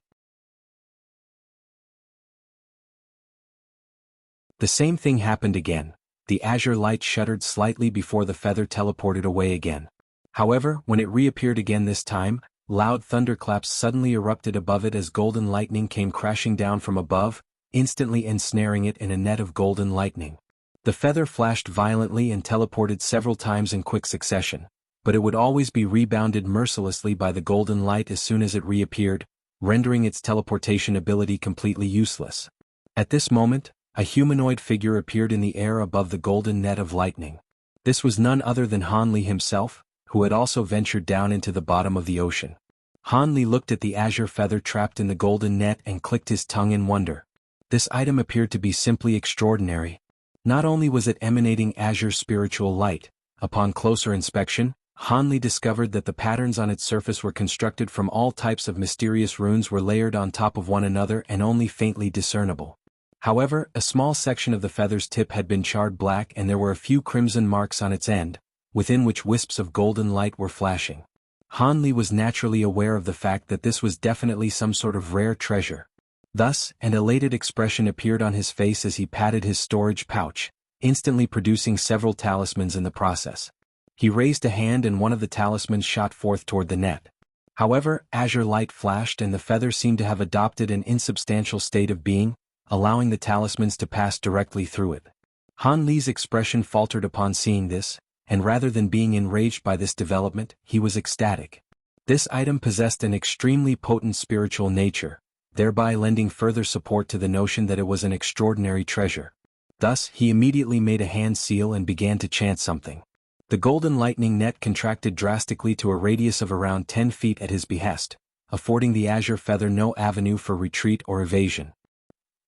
The same thing happened again. The azure light shuddered slightly before the feather teleported away again. However, when it reappeared again this time, loud thunderclaps suddenly erupted above it as golden lightning came crashing down from above, instantly ensnaring it in a net of golden lightning. The feather flashed violently and teleported several times in quick succession, but it would always be rebounded mercilessly by the golden light as soon as it reappeared, rendering its teleportation ability completely useless. At this moment, a humanoid figure appeared in the air above the golden net of lightning. This was none other than Han Li himself, who had also ventured down into the bottom of the ocean. Han Li looked at the azure feather trapped in the golden net and clicked his tongue in wonder. This item appeared to be simply extraordinary. Not only was it emanating azure spiritual light, upon closer inspection, Han Li discovered that the patterns on its surface were constructed from all types of mysterious runes were layered on top of one another and only faintly discernible. However, a small section of the feather's tip had been charred black and there were a few crimson marks on its end, within which wisps of golden light were flashing. Han Li was naturally aware of the fact that this was definitely some sort of rare treasure. Thus, an elated expression appeared on his face as he patted his storage pouch, instantly producing several talismans in the process. He raised a hand and one of the talismans shot forth toward the net. However, azure light flashed and the feather seemed to have adopted an insubstantial state of being, allowing the talismans to pass directly through it. Han Li's expression faltered upon seeing this, and rather than being enraged by this development, he was ecstatic. This item possessed an extremely potent spiritual nature, thereby lending further support to the notion that it was an extraordinary treasure. Thus, he immediately made a hand seal and began to chant something. The golden lightning net contracted drastically to a radius of around 10 feet at his behest, affording the azure feather no avenue for retreat or evasion.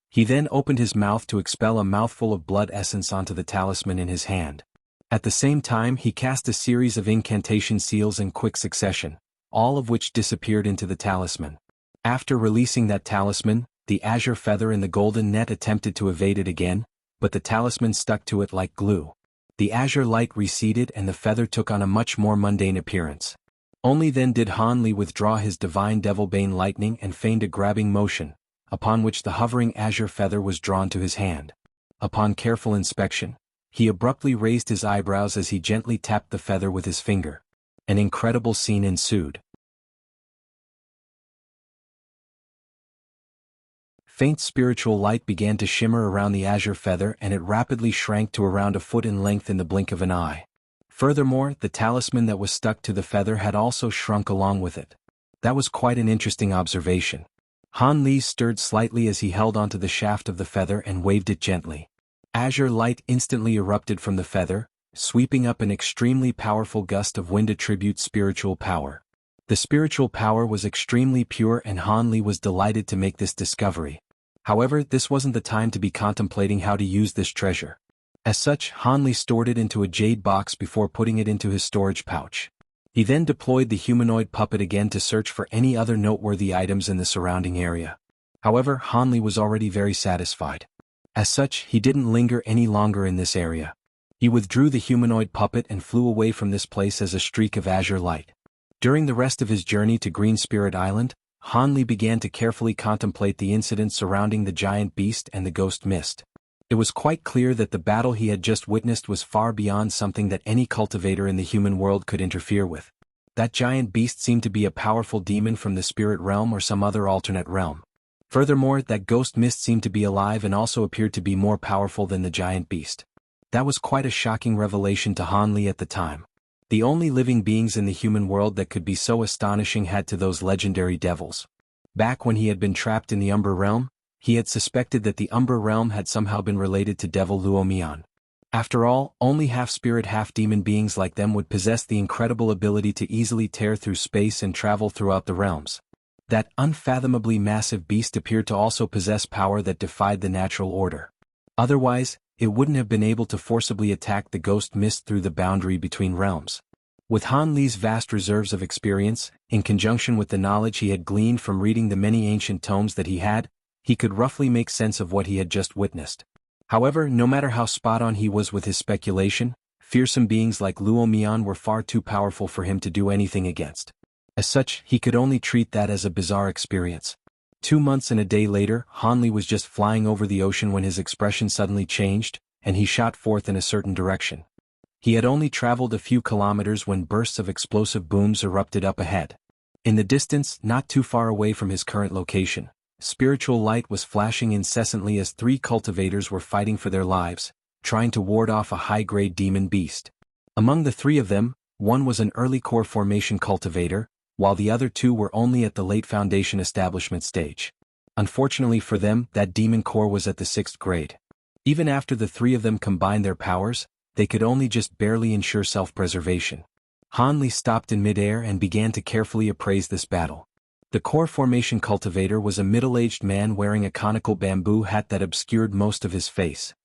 He then opened his mouth to expel a mouthful of blood essence onto the talisman in his hand. At the same time, he cast a series of incantation seals in quick succession, all of which disappeared into the talisman. After releasing that talisman, the azure feather in the golden net attempted to evade it again, but the talisman stuck to it like glue. The azure light receded and the feather took on a much more mundane appearance. Only then did Han Li withdraw his divine Devilbane lightning and feigned a grabbing motion, upon which the hovering azure feather was drawn to his hand. Upon careful inspection, he abruptly raised his eyebrows as he gently tapped the feather with his finger. An incredible scene ensued. Faint spiritual light began to shimmer around the azure feather, and it rapidly shrank to around a foot in length in the blink of an eye. Furthermore, the talisman that was stuck to the feather had also shrunk along with it. That was quite an interesting observation. Han Li stirred slightly as he held onto the shaft of the feather and waved it gently. Azure light instantly erupted from the feather, sweeping up an extremely powerful gust of wind. Attribute spiritual power. The spiritual power was extremely pure, and Han Li was delighted to make this discovery. However, this wasn't the time to be contemplating how to use this treasure. As such, Han Li stored it into a jade box before putting it into his storage pouch. He then deployed the humanoid puppet again to search for any other noteworthy items in the surrounding area. However, Han Li was already very satisfied. As such, he didn't linger any longer in this area. He withdrew the humanoid puppet and flew away from this place as a streak of azure light. During the rest of his journey to Green Spirit Island, Han Li began to carefully contemplate the incidents surrounding the giant beast and the ghost mist. It was quite clear that the battle he had just witnessed was far beyond something that any cultivator in the human world could interfere with. That giant beast seemed to be a powerful demon from the spirit realm or some other alternate realm. Furthermore, that ghost mist seemed to be alive and also appeared to be more powerful than the giant beast. That was quite a shocking revelation to Han Li at the time. The only living beings in the human world that could be so astonishing had to those legendary devils. Back when he had been trapped in the Umbra realm, he had suspected that the Umbra realm had somehow been related to Devil Luomian. After all, only half-spirit half-demon beings like them would possess the incredible ability to easily tear through space and travel throughout the realms. That unfathomably massive beast appeared to also possess power that defied the natural order. Otherwise, it wouldn't have been able to forcibly attack the ghost mist through the boundary between realms. With Han Li's vast reserves of experience, in conjunction with the knowledge he had gleaned from reading the many ancient tomes that he could roughly make sense of what he had just witnessed. However, no matter how spot-on he was with his speculation, fearsome beings like Luomian were far too powerful for him to do anything against. As such, he could only treat that as a bizarre experience. 2 months and a day later, Han Li was just flying over the ocean when his expression suddenly changed, and he shot forth in a certain direction. He had only traveled a few kilometers when bursts of explosive booms erupted up ahead. In the distance, not too far away from his current location, spiritual light was flashing incessantly as 3 cultivators were fighting for their lives, trying to ward off a high-grade demon beast. Among the 3 of them, one was an early core formation cultivator, while the other 2 were only at the late foundation establishment stage. Unfortunately for them, that demon core was at the 6th grade. Even after the 3 of them combined their powers, they could only just barely ensure self-preservation. Han Li stopped in midair and began to carefully appraise this battle. The core formation cultivator was a middle-aged man wearing a conical bamboo hat that obscured most of his face.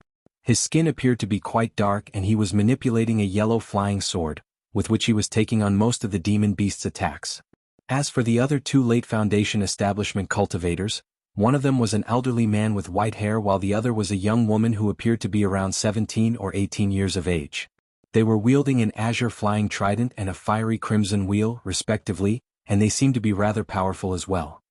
His skin appeared to be quite dark, and he was manipulating a yellow flying sword, with which he was taking on most of the demon beast's attacks. As for the other 2 late foundation establishment cultivators, one of them was an elderly man with white hair while the other was a young woman who appeared to be around 17 or 18 years of age. They were wielding an azure flying trident and a fiery crimson wheel, respectively, and they seemed to be rather powerful as well.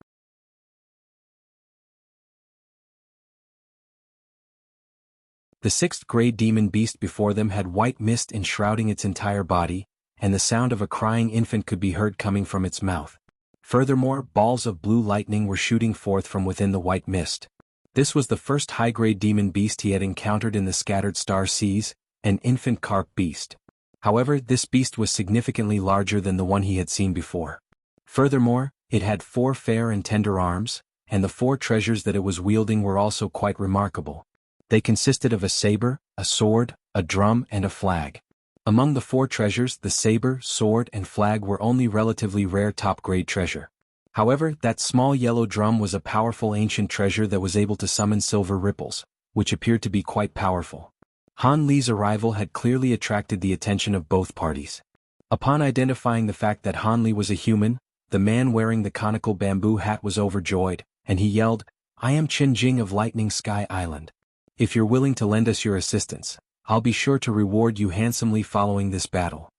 The 6th grade demon beast before them had white mist enshrouding its entire body, and the sound of a crying infant could be heard coming from its mouth. Furthermore, balls of blue lightning were shooting forth from within the white mist. This was the first high-grade demon beast he had encountered in the scattered star seas, an infant carp beast. However, this beast was significantly larger than the one he had seen before. Furthermore, it had 4 fair and tender arms, and the 4 treasures that it was wielding were also quite remarkable. They consisted of a saber, a sword, a drum, and a flag. Among the 4 treasures, the saber, sword, and flag were only relatively rare top-grade treasure. However, that small yellow drum was a powerful ancient treasure that was able to summon silver ripples, which appeared to be quite powerful. Han Li's arrival had clearly attracted the attention of both parties. Upon identifying the fact that Han Li was a human, the man wearing the conical bamboo hat was overjoyed, and he yelled, "I am Chen Jing of Lightning Sky Island. If you're willing to lend us your assistance, I'll be sure to reward you handsomely following this battle."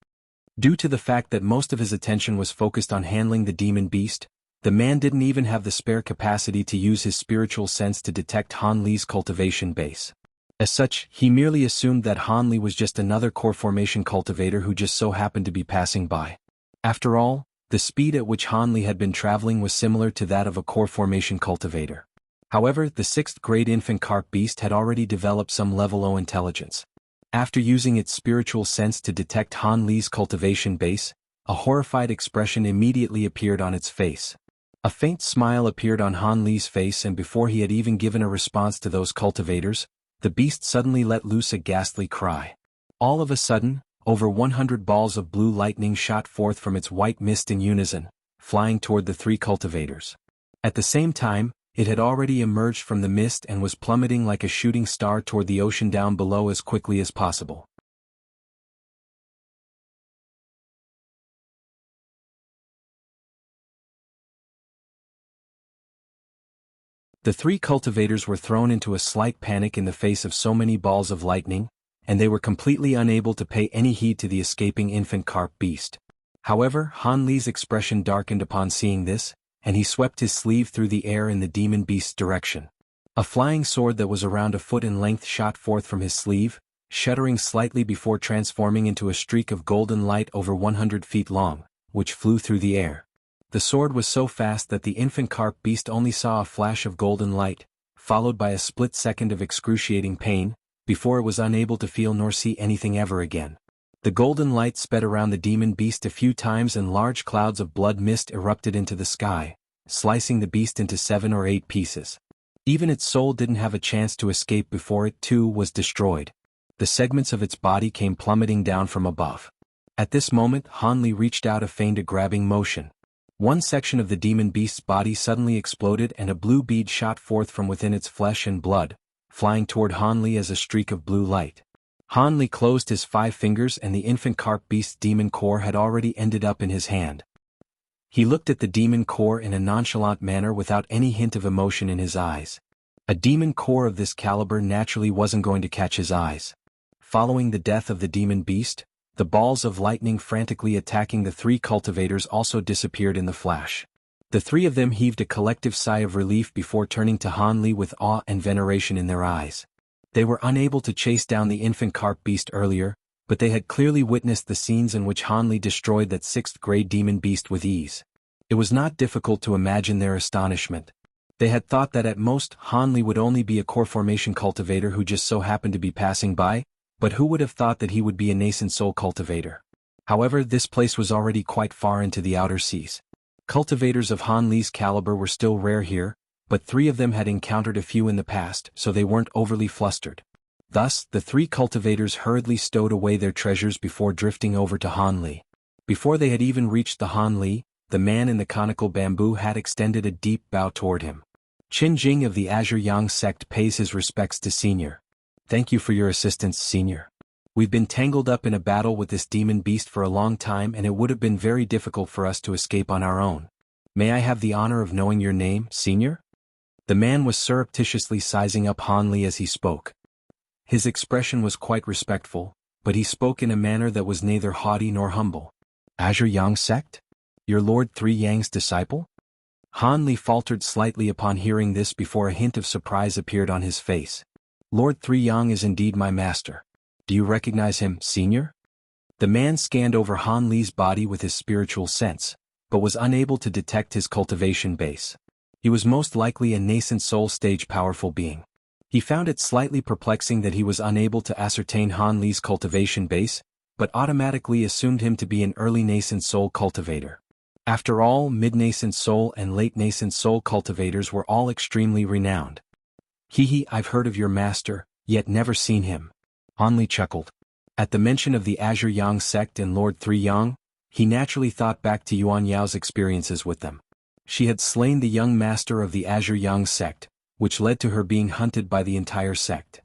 Due to the fact that most of his attention was focused on handling the demon beast, the man didn't even have the spare capacity to use his spiritual sense to detect Han Li's cultivation base. As such, he merely assumed that Han Li was just another core formation cultivator who just so happened to be passing by. After all, the speed at which Han Li had been traveling was similar to that of a core formation cultivator. However, the 6th grade infant carp beast had already developed some level O intelligence. After using its spiritual sense to detect Han Li's cultivation base, a horrified expression immediately appeared on its face. A faint smile appeared on Han Li's face, and before he had even given a response to those cultivators, the beast suddenly let loose a ghastly cry. All of a sudden, over 100 balls of blue lightning shot forth from its white mist in unison, flying toward the 3 cultivators. At the same time, it had already emerged from the mist and was plummeting like a shooting star toward the ocean down below as quickly as possible. The 3 cultivators were thrown into a slight panic in the face of so many balls of lightning, and they were completely unable to pay any heed to the escaping infant carp beast. However, Han Li's expression darkened upon seeing this, and he swept his sleeve through the air in the demon beast's direction. A flying sword that was around a foot in length shot forth from his sleeve, shuddering slightly before transforming into a streak of golden light over 100 feet long, which flew through the air. The sword was so fast that the infant carp beast only saw a flash of golden light, followed by a split second of excruciating pain, before it was unable to feel nor see anything ever again. The golden light sped around the demon beast a few times and large clouds of blood mist erupted into the sky, slicing the beast into 7 or 8 pieces. Even its soul didn't have a chance to escape before it too was destroyed. The segments of its body came plummeting down from above. At this moment, Han Li reached out a feigned a grabbing motion. One section of the demon beast's body suddenly exploded and a blue bead shot forth from within its flesh and blood, flying toward Han Li as a streak of blue light. Han Li closed his 5 fingers and the infant carp beast's demon core had already ended up in his hand. He looked at the demon core in a nonchalant manner without any hint of emotion in his eyes. A demon core of this caliber naturally wasn't going to catch his eyes. Following the death of the demon beast, the balls of lightning frantically attacking the 3 cultivators also disappeared in the flash. The 3 of them heaved a collective sigh of relief before turning to Han Li with awe and veneration in their eyes. They were unable to chase down the infant carp beast earlier, but they had clearly witnessed the scenes in which Han Li destroyed that 6th grade demon beast with ease. It was not difficult to imagine their astonishment. They had thought that at most Han Li would only be a core formation cultivator who just so happened to be passing by, but who would have thought that he would be a nascent soul cultivator? However, this place was already quite far into the outer seas. Cultivators of Han Li's caliber were still rare here, but 3 of them had encountered a few in the past, so they weren't overly flustered. Thus, the 3 cultivators hurriedly stowed away their treasures before drifting over to Han Li. Before they had even reached the Han Li, the man in the conical bamboo hat extended a deep bow toward him. Qin Jing of the Azure Yang sect pays his respects to Senior. Thank you for your assistance, Senior. We've been tangled up in a battle with this demon beast for a long time and it would have been very difficult for us to escape on our own. May I have the honor of knowing your name, Senior? The man was surreptitiously sizing up Han Li as he spoke. His expression was quite respectful, but he spoke in a manner that was neither haughty nor humble. Azure Yang sect? Your Lord Three Yang's disciple? Han Li faltered slightly upon hearing this before a hint of surprise appeared on his face. Lord Three Yang is indeed my master. Do you recognize him, Senior? The man scanned over Han Li's body with his spiritual sense, but was unable to detect his cultivation base. He was most likely a nascent soul stage powerful being. He found it slightly perplexing that he was unable to ascertain Han Li's cultivation base, but automatically assumed him to be an early nascent soul cultivator. After all, mid-nascent soul and late nascent soul cultivators were all extremely renowned. I've heard of your master, yet never seen him. Han Li chuckled. At the mention of the Azure Yang sect and Lord Three Yang, he naturally thought back to Yuan Yao's experiences with them. She had slain the young master of the Azure Yang sect, which led to her being hunted by the entire sect.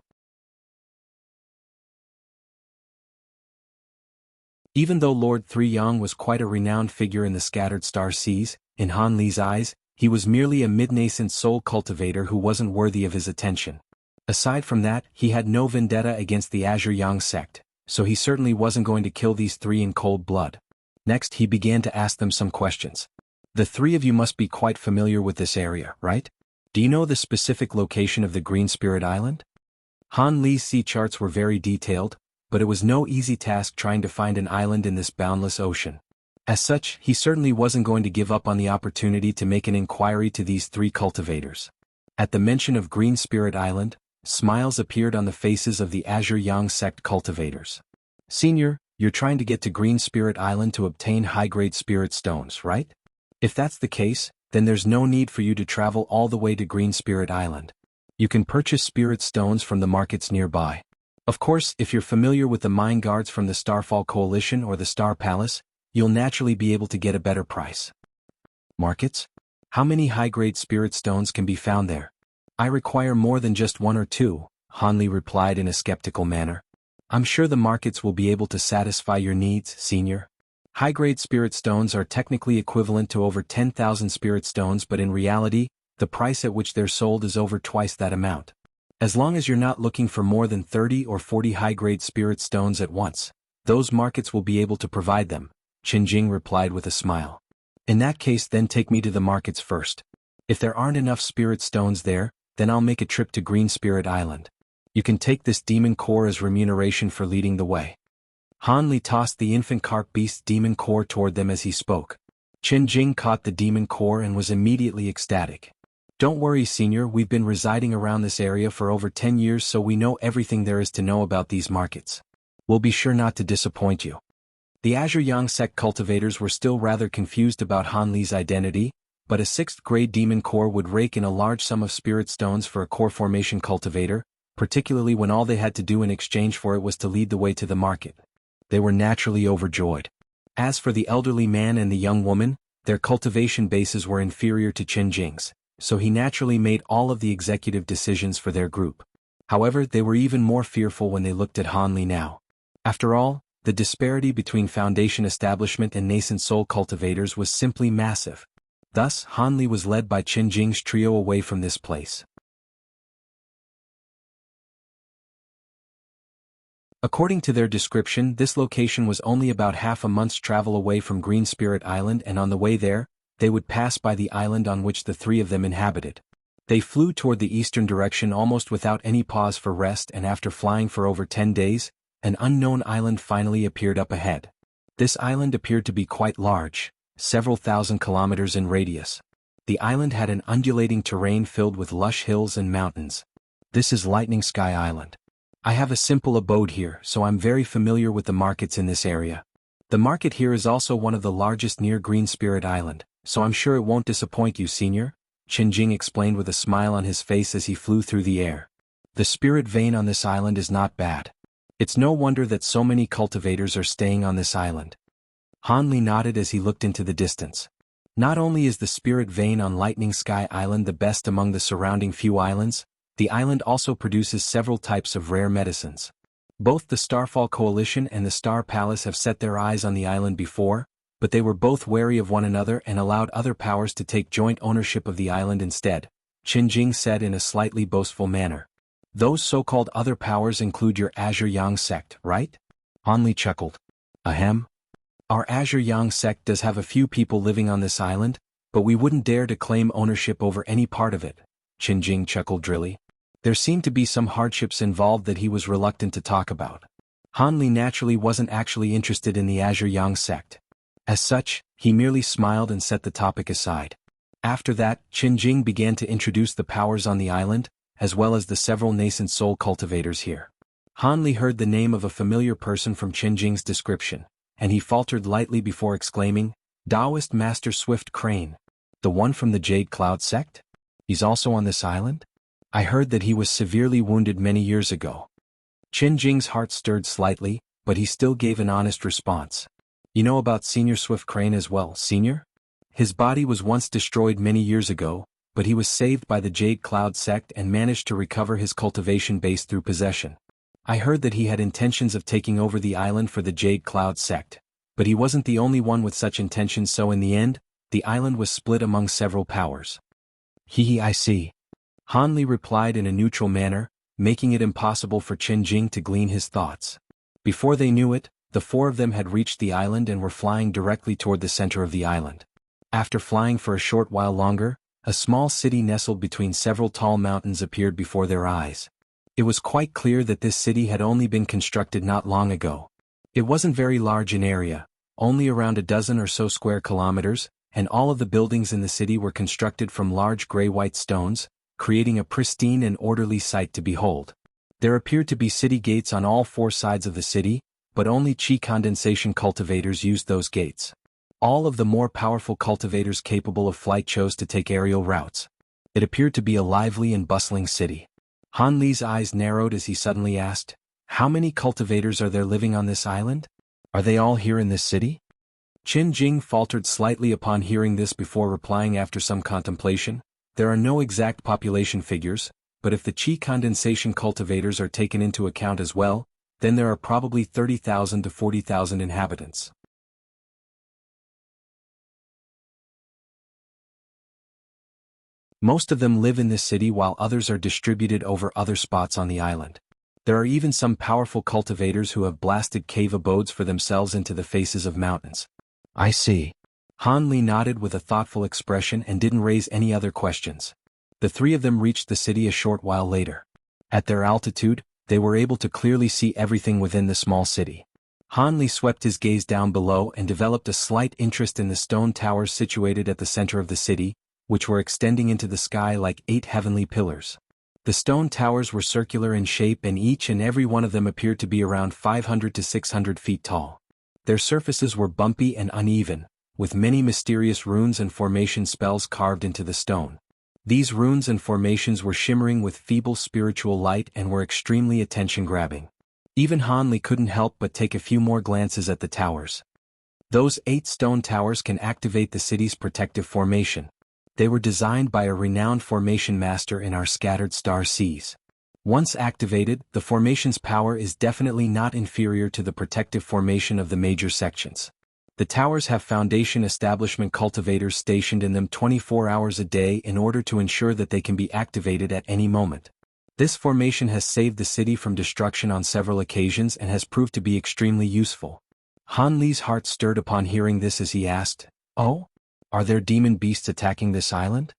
Even though Lord Three Yang was quite a renowned figure in the scattered star seas, in Han Li's eyes, he was merely a mid-nascent soul cultivator who wasn't worthy of his attention. Aside from that, he had no vendetta against the Azure Yang sect, so he certainly wasn't going to kill these three in cold blood. Next he began to ask them some questions. The three of you must be quite familiar with this area, right? Do you know the specific location of the Green Spirit Island? Han Li's sea charts were very detailed, but it was no easy task trying to find an island in this boundless ocean. As such, he certainly wasn't going to give up on the opportunity to make an inquiry to these three cultivators. At the mention of Green Spirit Island, smiles appeared on the faces of the Azure Yang sect cultivators. Senior, you're trying to get to Green Spirit Island to obtain high-grade spirit stones, right? If that's the case, then there's no need for you to travel all the way to Green Spirit Island. You can purchase spirit stones from the markets nearby. Of course, if you're familiar with the mine guards from the Starfall Coalition or the Star Palace, you'll naturally be able to get a better price. Markets? How many high-grade spirit stones can be found there? I require more than just one or two, Han Li replied in a skeptical manner. I'm sure the markets will be able to satisfy your needs, Senior. High-grade spirit stones are technically equivalent to over 10,000 spirit stones, but in reality, the price at which they're sold is over twice that amount. As long as you're not looking for more than 30 or 40 high-grade spirit stones at once, those markets will be able to provide them, Qinjing replied with a smile. In that case, then take me to the markets first. If there aren't enough spirit stones there, then I'll make a trip to Green Spirit Island. You can take this demon core as remuneration for leading the way. Han Li tossed the infant carp beast's demon core toward them as he spoke. Qinjing caught the demon core and was immediately ecstatic. Don't worry, Senior, we've been residing around this area for over 10 years, so we know everything there is to know about these markets. We'll be sure not to disappoint you. The Azure Yang sect cultivators were still rather confused about Han Li's identity, but a 6th-grade demon core would rake in a large sum of spirit stones for a core formation cultivator, particularly when all they had to do in exchange for it was to lead the way to the market. They were naturally overjoyed. As for the elderly man and the young woman, their cultivation bases were inferior to Qinjing's, so he naturally made all of the executive decisions for their group. However, they were even more fearful when they looked at Han Li now. After all, the disparity between Foundation establishment and nascent soul cultivators was simply massive. Thus, Han Li was led by Qinjing's trio away from this place. According to their description, this location was only about half a month's travel away from Green Spirit Island, and on the way there, they would pass by the island on which the three of them inhabited. They flew toward the eastern direction almost without any pause for rest, and after flying for over 10 days, an unknown island finally appeared up ahead. This island appeared to be quite large, several thousand kilometers in radius. The island had an undulating terrain filled with lush hills and mountains. This is Lightning Sky Island. I have a simple abode here, so I'm very familiar with the markets in this area. The market here is also one of the largest near Green Spirit Island, so I'm sure it won't disappoint you, Senior, Qinjing explained with a smile on his face as he flew through the air. The spirit vein on this island is not bad. It's no wonder that so many cultivators are staying on this island. Han Li nodded as he looked into the distance. Not only is the spirit vein on Lightning Sky Island the best among the surrounding few islands, the island also produces several types of rare medicines. Both the Starfall Coalition and the Star Palace have set their eyes on the island before, but they were both wary of one another and allowed other powers to take joint ownership of the island instead, Qinjing said in a slightly boastful manner. Those so-called other powers include your Azure Yang sect, right? Han Li chuckled. Ahem. Our Azure Yang sect does have a few people living on this island, but we wouldn't dare to claim ownership over any part of it, Qinjing chuckled drily. There seemed to be some hardships involved that he was reluctant to talk about. Han Li naturally wasn't actually interested in the Azure Yang sect. As such, he merely smiled and set the topic aside. After that, Qinjing began to introduce the powers on the island, as well as the several nascent soul cultivators here. Han Li heard the name of a familiar person from Qinjing's description, and he faltered lightly before exclaiming, Taoist Master Swift Crane. The one from the Jade Cloud sect? He's also on this island? I heard that he was severely wounded many years ago. Qinjing's heart stirred slightly, but he still gave an honest response. You know about Senior Swift Crane as well, Senior? His body was once destroyed many years ago, but he was saved by the Jade Cloud sect and managed to recover his cultivation base through possession. I heard that he had intentions of taking over the island for the Jade Cloud sect, but he wasn't the only one with such intentions, so in the end, the island was split among several powers. I see. Han Li replied in a neutral manner, making it impossible for Qinjing to glean his thoughts. Before they knew it, the four of them had reached the island and were flying directly toward the center of the island. After flying for a short while longer, a small city nestled between several tall mountains appeared before their eyes. It was quite clear that this city had only been constructed not long ago. It wasn't very large in area, only around a dozen or so square kilometers, and all of the buildings in the city were constructed from large gray-white stones, creating a pristine and orderly sight to behold. There appeared to be city gates on all four sides of the city, but only chi condensation cultivators used those gates. All of the more powerful cultivators capable of flight chose to take aerial routes. It appeared to be a lively and bustling city. Han Li's eyes narrowed as he suddenly asked, "How many cultivators are there living on this island? Are they all here in this city?" Qin Jing faltered slightly upon hearing this before replying after some contemplation, "There are no exact population figures, but if the chi condensation cultivators are taken into account as well, then there are probably 30,000 to 40,000 inhabitants." Most of them live in this city while others are distributed over other spots on the island. There are even some powerful cultivators who have blasted cave abodes for themselves into the faces of mountains. "I see." Han Li nodded with a thoughtful expression and didn't raise any other questions. The three of them reached the city a short while later. At their altitude, they were able to clearly see everything within the small city. Han Li swept his gaze down below and developed a slight interest in the stone towers situated at the center of the city, which were extending into the sky like 8 heavenly pillars. The stone towers were circular in shape and each and every one of them appeared to be around 500 to 600 feet tall. Their surfaces were bumpy and uneven, with many mysterious runes and formation spells carved into the stone. These runes and formations were shimmering with feeble spiritual light and were extremely attention-grabbing. Even Han Li couldn't help but take a few more glances at the towers. Those 8 stone towers can activate the city's protective formation. They were designed by a renowned formation master in our scattered star seas. Once activated, the formation's power is definitely not inferior to the protective formation of the major sections. The towers have foundation establishment cultivators stationed in them 24 hours a day in order to ensure that they can be activated at any moment. This formation has saved the city from destruction on several occasions and has proved to be extremely useful. Han Li's heart stirred upon hearing this as he asked, "Oh? Are there demon beasts attacking this island?"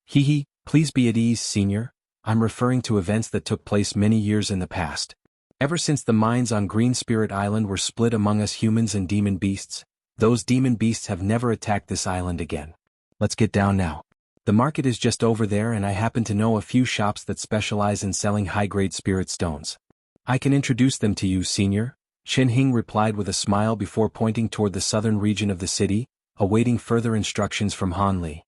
"Hee, please be at ease, Senior. I'm referring to events that took place many years in the past. Ever since the mines on Green Spirit Island were split among us humans and demon beasts, those demon beasts have never attacked this island again. Let's get down now. The market is just over there and I happen to know a few shops that specialize in selling high-grade spirit stones. I can introduce them to you, Senior," Chen Hing replied with a smile before pointing toward the southern region of the city, awaiting further instructions from Han Li.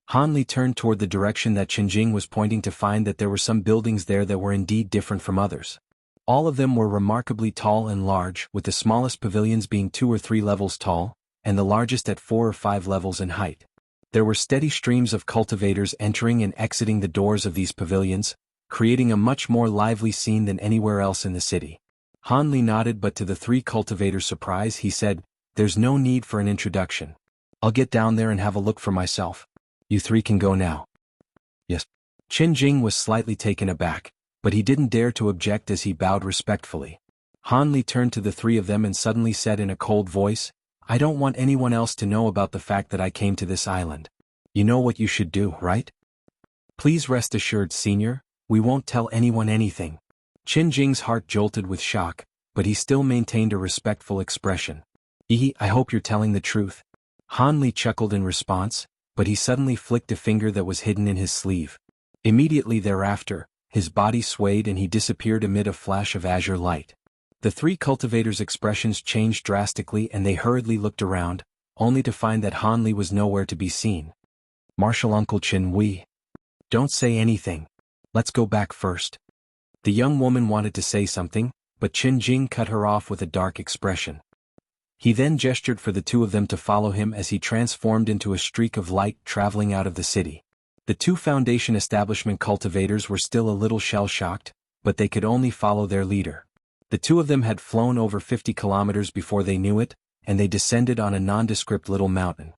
Han Li turned toward the direction that Chen Jing was pointing to find that there were some buildings there that were indeed different from others. All of them were remarkably tall and large, with the smallest pavilions being 2 or 3 levels tall, and the largest at 4 or 5 levels in height. There were steady streams of cultivators entering and exiting the doors of these pavilions, creating a much more lively scene than anywhere else in the city. Han Li nodded, but to the 3 cultivators' surprise he said, "There's no need for an introduction. I'll get down there and have a look for myself. You 3 can go now." "Yes." Chen Jing was slightly taken aback, but he didn't dare to object as he bowed respectfully. Han Li turned to the 3 of them and suddenly said in a cold voice, "I don't want anyone else to know about the fact that I came to this island. You know what you should do, right? Please rest assured, Senior, we won't tell anyone anything." Chen Jing's heart jolted with shock, but he still maintained a respectful expression. I hope you're telling the truth." Han Li chuckled in response, but he suddenly flicked a finger that was hidden in his sleeve. Immediately thereafter, his body swayed and he disappeared amid a flash of azure light. The 3 cultivators' expressions changed drastically and they hurriedly looked around, only to find that Han Li was nowhere to be seen. "Martial Uncle Chen Wei. Don't say anything. Let's go back first." The young woman wanted to say something, but Chen Jing cut her off with a dark expression. He then gestured for the 2 of them to follow him as he transformed into a streak of light traveling out of the city. The 2 foundation establishment cultivators were still a little shell-shocked, but they could only follow their leader. The 2 of them had flown over 50 kilometers before they knew it, and they descended on a nondescript little mountain.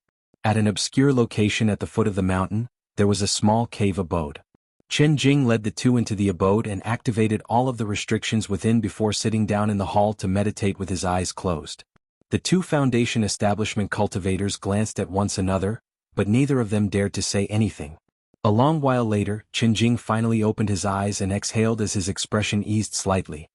At an obscure location at the foot of the mountain, there was a small cave abode. Chen Jing led the two into the abode and activated all of the restrictions within before sitting down in the hall to meditate with his eyes closed. The two Foundation establishment cultivators glanced at one another, but neither of them dared to say anything. A long while later, Chen Jing finally opened his eyes and exhaled as his expression eased slightly.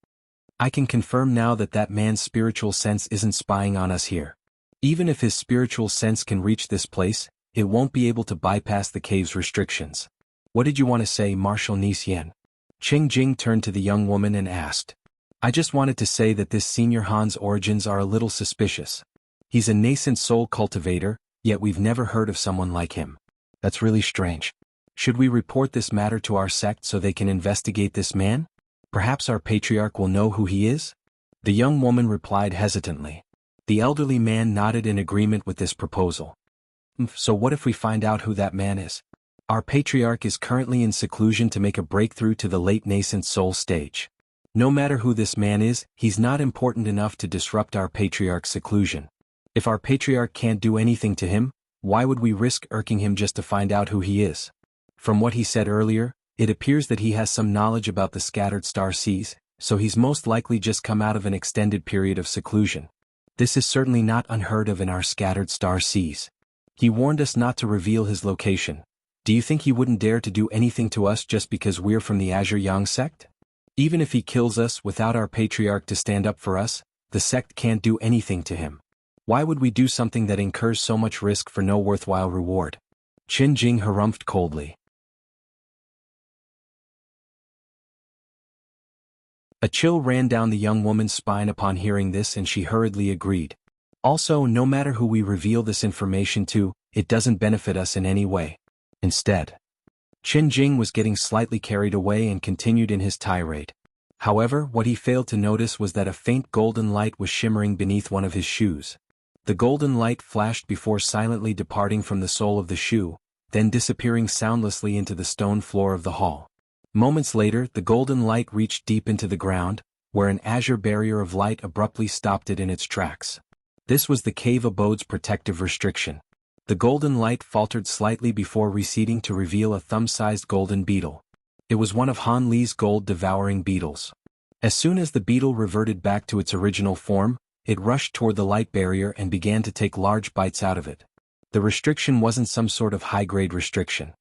I can confirm now that that man's spiritual sense isn't spying on us here. Even if his spiritual sense can reach this place, it won't be able to bypass the cave's restrictions. What did you want to say, Marshal Nisien? Chen Jing turned to the young woman and asked. I just wanted to say that this Senior Han's origins are a little suspicious. He's a nascent soul cultivator, yet we've never heard of someone like him. That's really strange. Should we report this matter to our sect so they can investigate this man? Perhaps our patriarch will know who he is? The young woman replied hesitantly. The elderly man nodded in agreement with this proposal. So what if we find out who that man is? Our patriarch is currently in seclusion to make a breakthrough to the late nascent soul stage. No matter who this man is, he's not important enough to disrupt our patriarch's seclusion. If our patriarch can't do anything to him, why would we risk irking him just to find out who he is? From what he said earlier, it appears that he has some knowledge about the scattered star seas, so he's most likely just come out of an extended period of seclusion. This is certainly not unheard of in our scattered star seas. He warned us not to reveal his location. Do you think he wouldn't dare to do anything to us just because we're from the Azure Yang sect? Even if he kills us without our patriarch to stand up for us, the sect can't do anything to him. Why would we do something that incurs so much risk for no worthwhile reward? Chen Jing harumphed coldly. A chill ran down the young woman's spine upon hearing this, and she hurriedly agreed. Also, no matter who we reveal this information to, it doesn't benefit us in any way. Instead, Chen Jing was getting slightly carried away and continued in his tirade. However, what he failed to notice was that a faint golden light was shimmering beneath one of his shoes. The golden light flashed before silently departing from the sole of the shoe, then disappearing soundlessly into the stone floor of the hall. Moments later, the golden light reached deep into the ground, where an azure barrier of light abruptly stopped it in its tracks. This was the cave abode's protective restriction. The golden light faltered slightly before receding to reveal a thumb-sized golden beetle. It was one of Han Li's gold-devouring beetles. As soon as the beetle reverted back to its original form, it rushed toward the light barrier and began to take large bites out of it. The restriction wasn't some sort of high-grade restriction.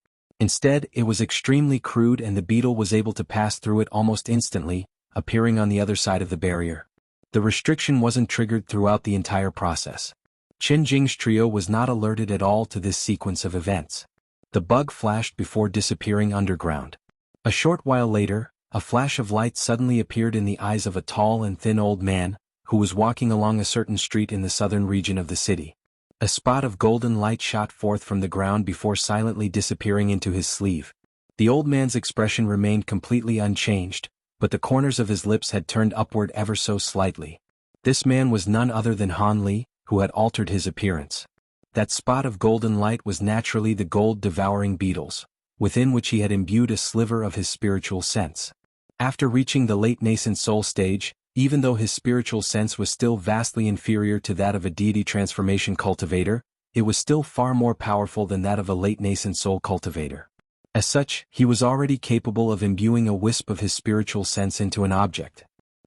Instead, it was extremely crude, and the beetle was able to pass through it almost instantly, appearing on the other side of the barrier. The restriction wasn't triggered throughout the entire process. Chen Jing's trio was not alerted at all to this sequence of events. The bug flashed before disappearing underground. A short while later, a flash of light suddenly appeared in the eyes of a tall and thin old man, who was walking along a certain street in the southern region of the city. A spot of golden light shot forth from the ground before silently disappearing into his sleeve. The old man's expression remained completely unchanged, but the corners of his lips had turned upward ever so slightly. This man was none other than Han Li, who had altered his appearance. That spot of golden light was naturally the gold-devouring beetles, within which he had imbued a sliver of his spiritual sense. After reaching the late nascent soul stage, even though his spiritual sense was still vastly inferior to that of a deity transformation cultivator, it was still far more powerful than that of a late nascent soul cultivator. As such, he was already capable of imbuing a wisp of his spiritual sense into an object.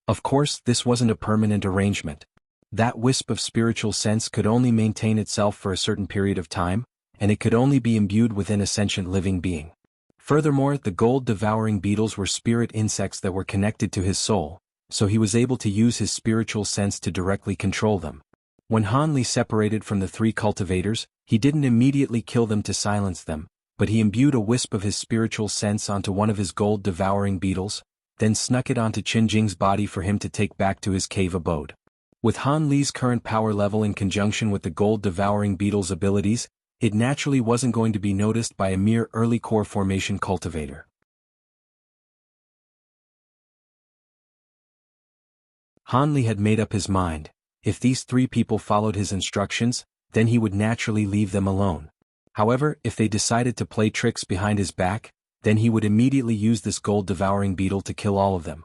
Of course, this wasn't a permanent arrangement. That wisp of spiritual sense could only maintain itself for a certain period of time, and it could only be imbued within a sentient living being. Furthermore, the gold-devouring beetles were spirit insects that were connected to his soul, so he was able to use his spiritual sense to directly control them. When Han Li separated from the three cultivators, he didn't immediately kill them to silence them, but he imbued a wisp of his spiritual sense onto one of his gold-devouring beetles, then snuck it onto Chen Jing's body for him to take back to his cave abode. With Han Li's current power level in conjunction with the gold-devouring beetle's abilities, it naturally wasn't going to be noticed by a mere early core formation cultivator. Han Li had made up his mind. If these three people followed his instructions, then he would naturally leave them alone. However, if they decided to play tricks behind his back, then he would immediately use this gold-devouring beetle to kill all of them.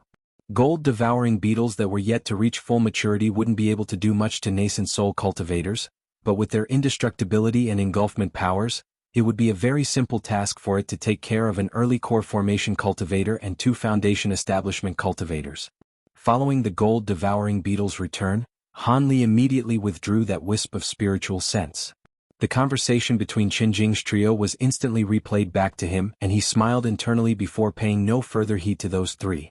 Gold-devouring beetles that were yet to reach full maturity wouldn't be able to do much to nascent soul cultivators, but with their indestructibility and engulfment powers, it would be a very simple task for it to take care of an early core formation cultivator and 2 foundation establishment cultivators. Following the gold-devouring beetle's return, Han Li immediately withdrew that wisp of spiritual sense. The conversation between Qin Jing's trio was instantly replayed back to him, and he smiled internally before paying no further heed to those 3.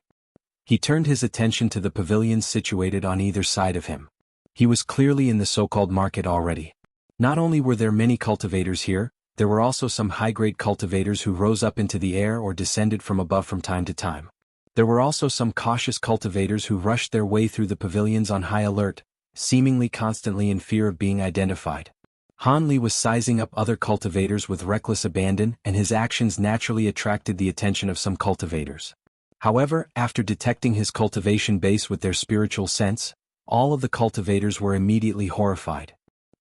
He turned his attention to the pavilions situated on either side of him. He was clearly in the so-called market already. Not only were there many cultivators here, there were also some high-grade cultivators who rose up into the air or descended from above from time to time. There were also some cautious cultivators who rushed their way through the pavilions on high alert, seemingly constantly in fear of being identified. Han Li was sizing up other cultivators with reckless abandon, and his actions naturally attracted the attention of some cultivators. However, after detecting his cultivation base with their spiritual sense, all of the cultivators were immediately horrified.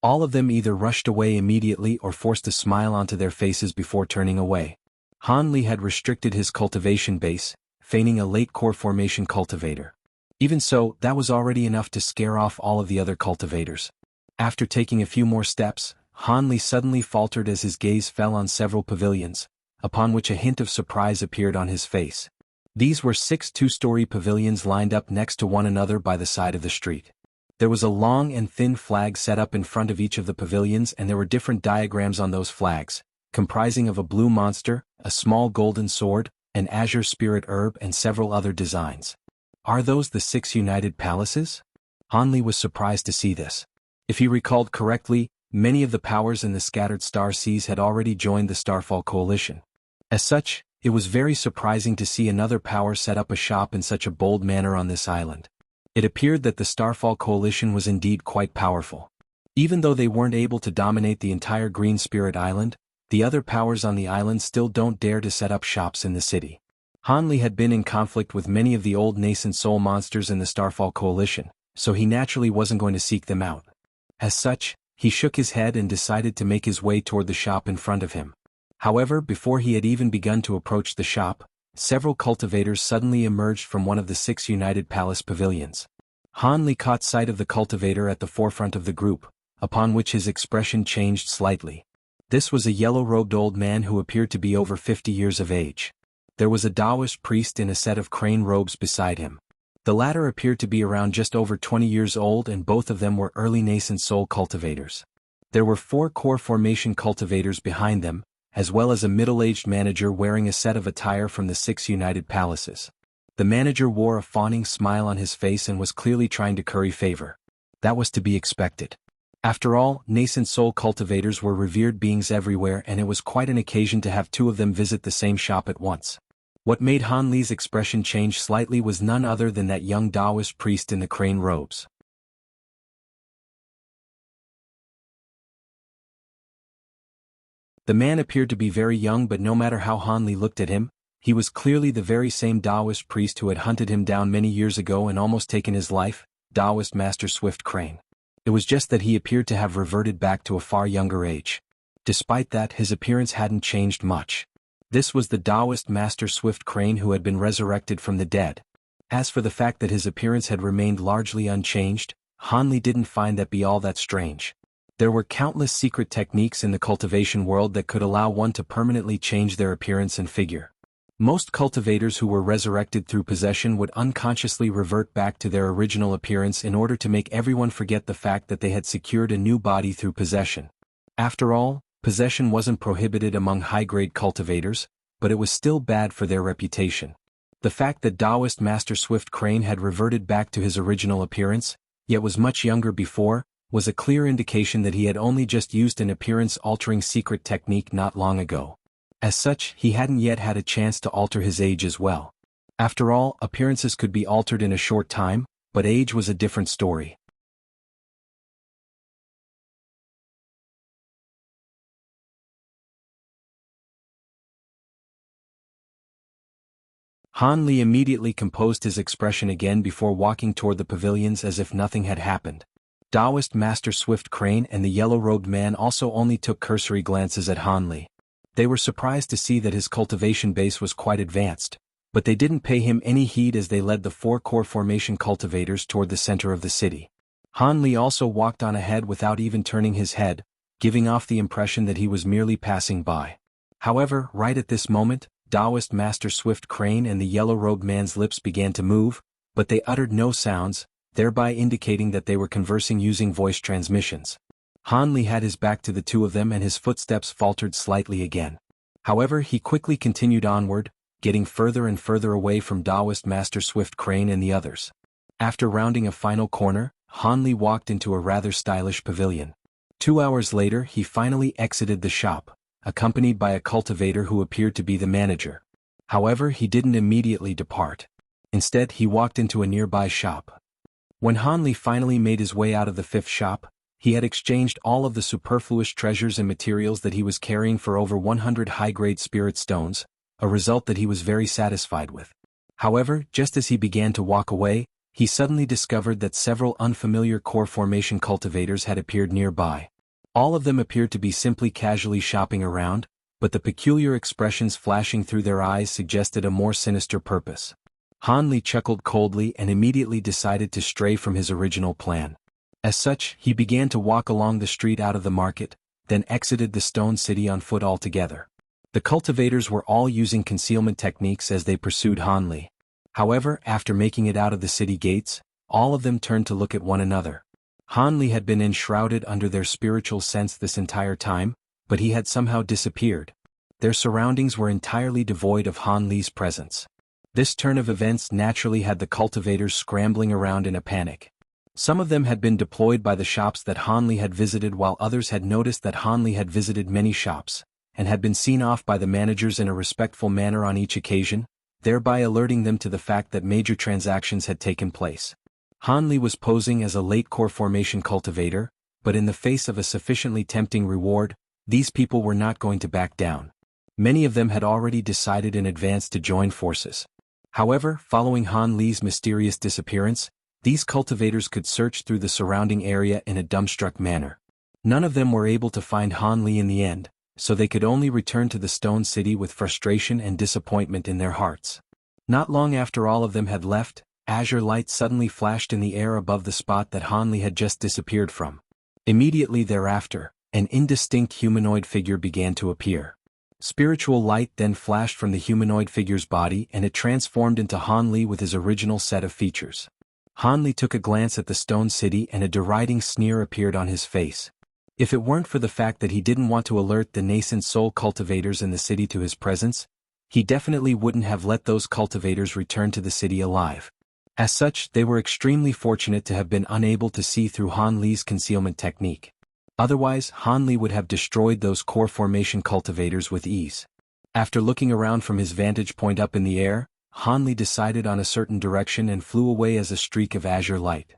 All of them either rushed away immediately or forced a smile onto their faces before turning away. Han Li had restricted his cultivation base, feigning a late core formation cultivator. Even so, that was already enough to scare off all of the other cultivators. After taking a few more steps, Han Li suddenly faltered as his gaze fell on several pavilions, upon which a hint of surprise appeared on his face. These were 6 2-story pavilions lined up next to one another by the side of the street. There was a long and thin flag set up in front of each of the pavilions, and there were different diagrams on those flags, comprising of a blue monster, a small golden sword, an azure spirit herb, and several other designs. Are those the 6 united palaces? Han Li was surprised to see this. If he recalled correctly, many of the powers in the scattered star seas had already joined the Starfall Coalition. As such, it was very surprising to see another power set up a shop in such a bold manner on this island. It appeared that the Starfall Coalition was indeed quite powerful. Even though they weren't able to dominate the entire Green Spirit Island, the other powers on the island still don't dare to set up shops in the city. Han Li had been in conflict with many of the old nascent soul monsters in the Starfall Coalition, so he naturally wasn't going to seek them out. As such, he shook his head and decided to make his way toward the shop in front of him. However, before he had even begun to approach the shop, several cultivators suddenly emerged from one of the 6 United Palace pavilions. Han Li caught sight of the cultivator at the forefront of the group, upon which his expression changed slightly. This was a yellow-robed old man who appeared to be over 50 years of age. There was a Taoist priest in a set of crane robes beside him. The latter appeared to be around just over 20 years old, and both of them were early nascent soul cultivators. There were 4 core formation cultivators behind them, as well as a middle-aged manager wearing a set of attire from the 6 United Palaces. The manager wore a fawning smile on his face and was clearly trying to curry favor. That was to be expected. After all, nascent soul cultivators were revered beings everywhere, and it was quite an occasion to have 2 of them visit the same shop at once. What made Han Li's expression change slightly was none other than that young Taoist priest in the crane robes. The man appeared to be very young, but no matter how Han Li looked at him, he was clearly the very same Taoist priest who had hunted him down many years ago and almost taken his life, Taoist Master Swift Crane. It was just that he appeared to have reverted back to a far younger age. Despite that, his appearance hadn't changed much. This was the Taoist Master Swift Crane who had been resurrected from the dead. As for the fact that his appearance had remained largely unchanged, Han Li didn't find that be all that strange. There were countless secret techniques in the cultivation world that could allow one to permanently change their appearance and figure. Most cultivators who were resurrected through possession would unconsciously revert back to their original appearance in order to make everyone forget the fact that they had secured a new body through possession. After all, possession wasn't prohibited among high-grade cultivators, but it was still bad for their reputation. The fact that Taoist Master Swift Crane had reverted back to his original appearance, yet was much younger before, was a clear indication that he had only just used an appearance-altering secret technique not long ago. As such, he hadn't yet had a chance to alter his age as well. After all, appearances could be altered in a short time, but age was a different story. Han Li immediately composed his expression again before walking toward the pavilions as if nothing had happened. Taoist Master Swift Crane and the yellow-robed man also only took cursory glances at Han Li. They were surprised to see that his cultivation base was quite advanced, but they didn't pay him any heed as they led the 4 core formation cultivators toward the center of the city. Han Li also walked on ahead without even turning his head, giving off the impression that he was merely passing by. However, right at this moment, Taoist Master Swift Crane and the yellow-robed man's lips began to move, but they uttered no sounds, thereby indicating that they were conversing using voice transmissions. Han Li had his back to the two of them and his footsteps faltered slightly again. However, he quickly continued onward, getting further and further away from Taoist Master Swift Crane and the others. After rounding a final corner, Han Li walked into a rather stylish pavilion. 2 hours later he finally exited the shop, accompanied by a cultivator who appeared to be the manager. However, he didn't immediately depart. Instead, he walked into a nearby shop. When Han Li finally made his way out of the fifth shop, he had exchanged all of the superfluous treasures and materials that he was carrying for over 100 high-grade spirit stones, a result that he was very satisfied with. However, just as he began to walk away, he suddenly discovered that several unfamiliar core formation cultivators had appeared nearby. All of them appeared to be simply casually shopping around, but the peculiar expressions flashing through their eyes suggested a more sinister purpose. Han Li chuckled coldly and immediately decided to stray from his original plan. As such, he began to walk along the street out of the market, then exited the stone city on foot altogether. The cultivators were all using concealment techniques as they pursued Han Li. However, after making it out of the city gates, all of them turned to look at one another. Han Li had been enshrouded under their spiritual sense this entire time, but he had somehow disappeared. Their surroundings were entirely devoid of Han Li's presence. This turn of events naturally had the cultivators scrambling around in a panic. Some of them had been deployed by the shops that Han Li had visited, while others had noticed that Han Li had visited many shops, and had been seen off by the managers in a respectful manner on each occasion, thereby alerting them to the fact that major transactions had taken place. Han Li was posing as a late core formation cultivator, but in the face of a sufficiently tempting reward, these people were not going to back down. Many of them had already decided in advance to join forces. However, following Han Li's mysterious disappearance, these cultivators could search through the surrounding area in a dumbstruck manner. None of them were able to find Han Li in the end, so they could only return to the Stone City with frustration and disappointment in their hearts. Not long after all of them had left, azure light suddenly flashed in the air above the spot that Han Li had just disappeared from. Immediately thereafter, an indistinct humanoid figure began to appear. Spiritual light then flashed from the humanoid figure's body and it transformed into Han Li with his original set of features. Han Li took a glance at the Stone City and a deriding sneer appeared on his face. If it weren't for the fact that he didn't want to alert the nascent soul cultivators in the city to his presence, he definitely wouldn't have let those cultivators return to the city alive. As such, they were extremely fortunate to have been unable to see through Han Li's concealment technique. Otherwise, Han Li would have destroyed those core formation cultivators with ease. After looking around from his vantage point up in the air, Han Li decided on a certain direction and flew away as a streak of azure light.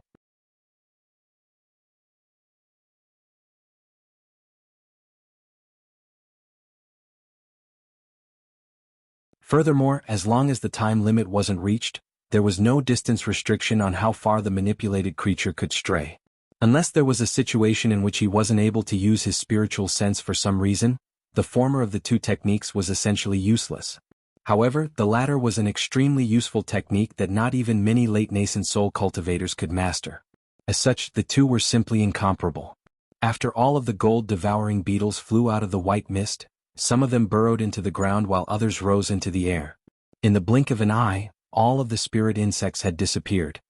Furthermore, as long as the time limit wasn't reached, there was no distance restriction on how far the manipulated creature could stray. Unless there was a situation in which he wasn't able to use his spiritual sense for some reason, the former of the two techniques was essentially useless. However, the latter was an extremely useful technique that not even many late nascent soul cultivators could master. As such, the two were simply incomparable. After all of the gold-devouring beetles flew out of the white mist, some of them burrowed into the ground while others rose into the air. In the blink of an eye, all of the spirit insects had disappeared.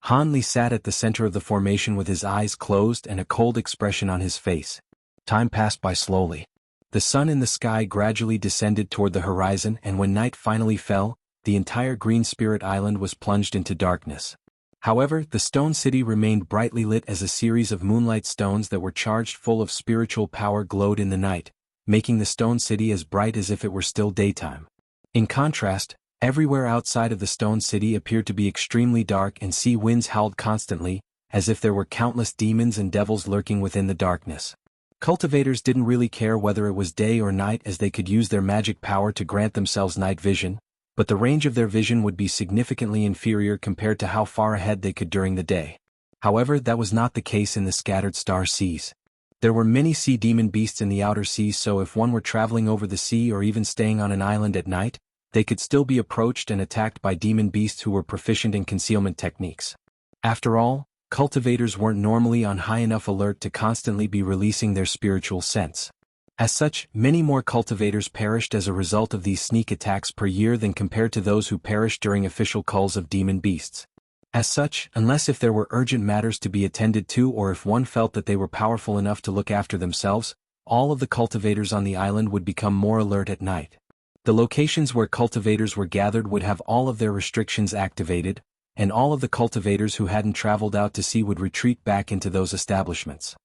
Han Li sat at the center of the formation with his eyes closed and a cold expression on his face. Time passed by slowly. The sun in the sky gradually descended toward the horizon, and when night finally fell, the entire Green Spirit Island was plunged into darkness. However, the Stone City remained brightly lit as a series of moonlight stones that were charged full of spiritual power glowed in the night, making the Stone City as bright as if it were still daytime. In contrast, everywhere outside of the Stone City appeared to be extremely dark and sea winds howled constantly, as if there were countless demons and devils lurking within the darkness. Cultivators didn't really care whether it was day or night, as they could use their magic power to grant themselves night vision, but the range of their vision would be significantly inferior compared to how far ahead they could during the day. However, that was not the case in the scattered star seas. There were many sea demon beasts in the outer seas, so if one were traveling over the sea or even staying on an island at night, they could still be approached and attacked by demon beasts who were proficient in concealment techniques. After all, cultivators weren't normally on high enough alert to constantly be releasing their spiritual sense. As such, many more cultivators perished as a result of these sneak attacks per year than compared to those who perished during official culls of demon beasts. As such, unless if there were urgent matters to be attended to or if one felt that they were powerful enough to look after themselves, all of the cultivators on the island would become more alert at night. The locations where cultivators were gathered would have all of their restrictions activated, and all of the cultivators who hadn't traveled out to sea would retreat back into those establishments.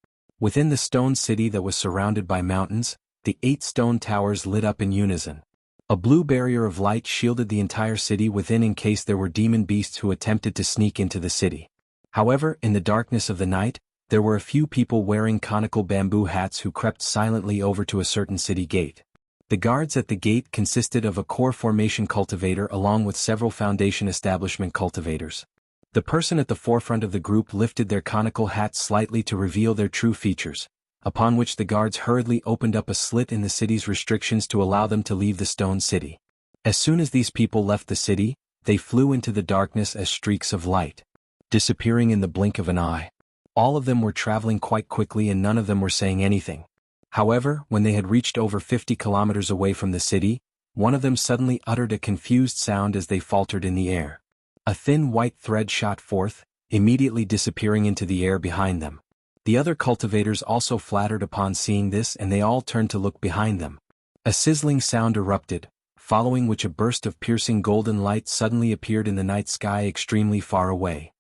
Within the stone city that was surrounded by mountains, the 8 stone towers lit up in unison. A blue barrier of light shielded the entire city within in case there were demon beasts who attempted to sneak into the city. However, in the darkness of the night, there were a few people wearing conical bamboo hats who crept silently over to a certain city gate. The guards at the gate consisted of a core formation cultivator along with several foundation establishment cultivators. The person at the forefront of the group lifted their conical hats slightly to reveal their true features, upon which the guards hurriedly opened up a slit in the city's restrictions to allow them to leave the stone city. As soon as these people left the city, they flew into the darkness as streaks of light, disappearing in the blink of an eye. All of them were traveling quite quickly and none of them were saying anything. However, when they had reached over 50 kilometers away from the city, one of them suddenly uttered a confused sound as they faltered in the air. A thin white thread shot forth, immediately disappearing into the air behind them. The other cultivators also flattered upon seeing this and they all turned to look behind them. A sizzling sound erupted, following which a burst of piercing golden light suddenly appeared in the night sky extremely far away.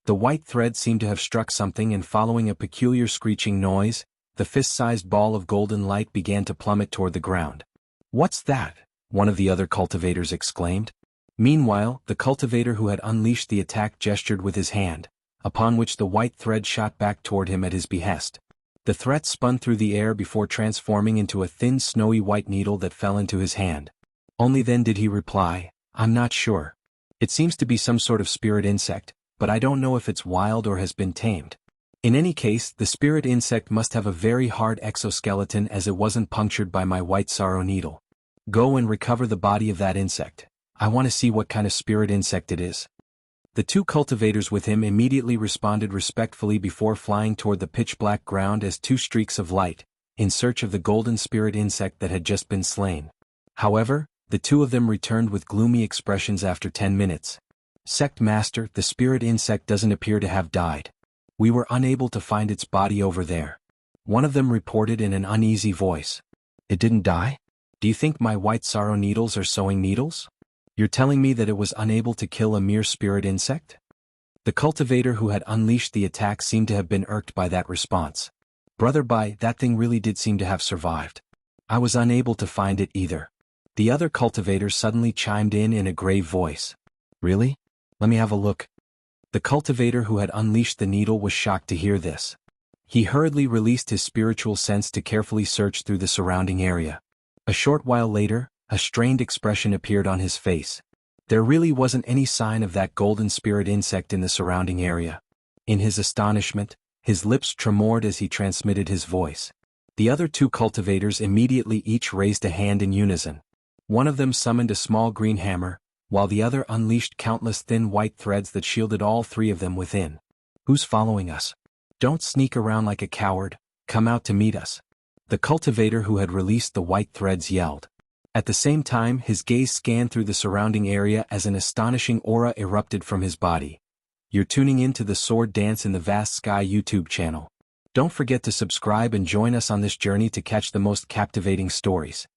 The white thread seemed to have struck something and following a peculiar screeching noise, the fist-sized ball of golden light began to plummet toward the ground. "What's that?" one of the other cultivators exclaimed. Meanwhile, the cultivator who had unleashed the attack gestured with his hand, upon which the white thread shot back toward him at his behest. The thread spun through the air before transforming into a thin snowy white needle that fell into his hand. Only then did he reply, "I'm not sure. It seems to be some sort of spirit insect, but I don't know if it's wild or has been tamed. In any case, the spirit insect must have a very hard exoskeleton as it wasn't punctured by my white sorrow needle. Go and recover the body of that insect. I want to see what kind of spirit insect it is." The 2 cultivators with him immediately responded respectfully before flying toward the pitch-black ground as 2 streaks of light, in search of the golden spirit insect that had just been slain. However, the 2 of them returned with gloomy expressions after 10 minutes. "Sect Master, the spirit insect doesn't appear to have died. We were unable to find its body over there," one of them reported in an uneasy voice. "It didn't die? Do you think my white sorrow needles are sewing needles? You're telling me that it was unable to kill a mere spirit insect?" The cultivator who had unleashed the attack seemed to have been irked by that response. "Brother Bai, that thing really did seem to have survived. I was unable to find it either." The other cultivator suddenly chimed in a grave voice. "Really? Let me have a look." The cultivator who had unleashed the needle was shocked to hear this. He hurriedly released his spiritual sense to carefully search through the surrounding area. A short while later, a strained expression appeared on his face. There really wasn't any sign of that golden spirit insect in the surrounding area. In his astonishment, his lips tremored as he transmitted his voice. The other 2 cultivators immediately each raised a hand in unison. One of them summoned a small green hammer, while the other unleashed countless thin white threads that shielded all 3 of them within. "Who's following us? Don't sneak around like a coward, come out to meet us," the cultivator who had released the white threads yelled. At the same time, his gaze scanned through the surrounding area as an astonishing aura erupted from his body. "You're tuning in to the Sword Dance in the Vast Sky YouTube channel. Don't forget to subscribe and join us on this journey to catch the most captivating stories.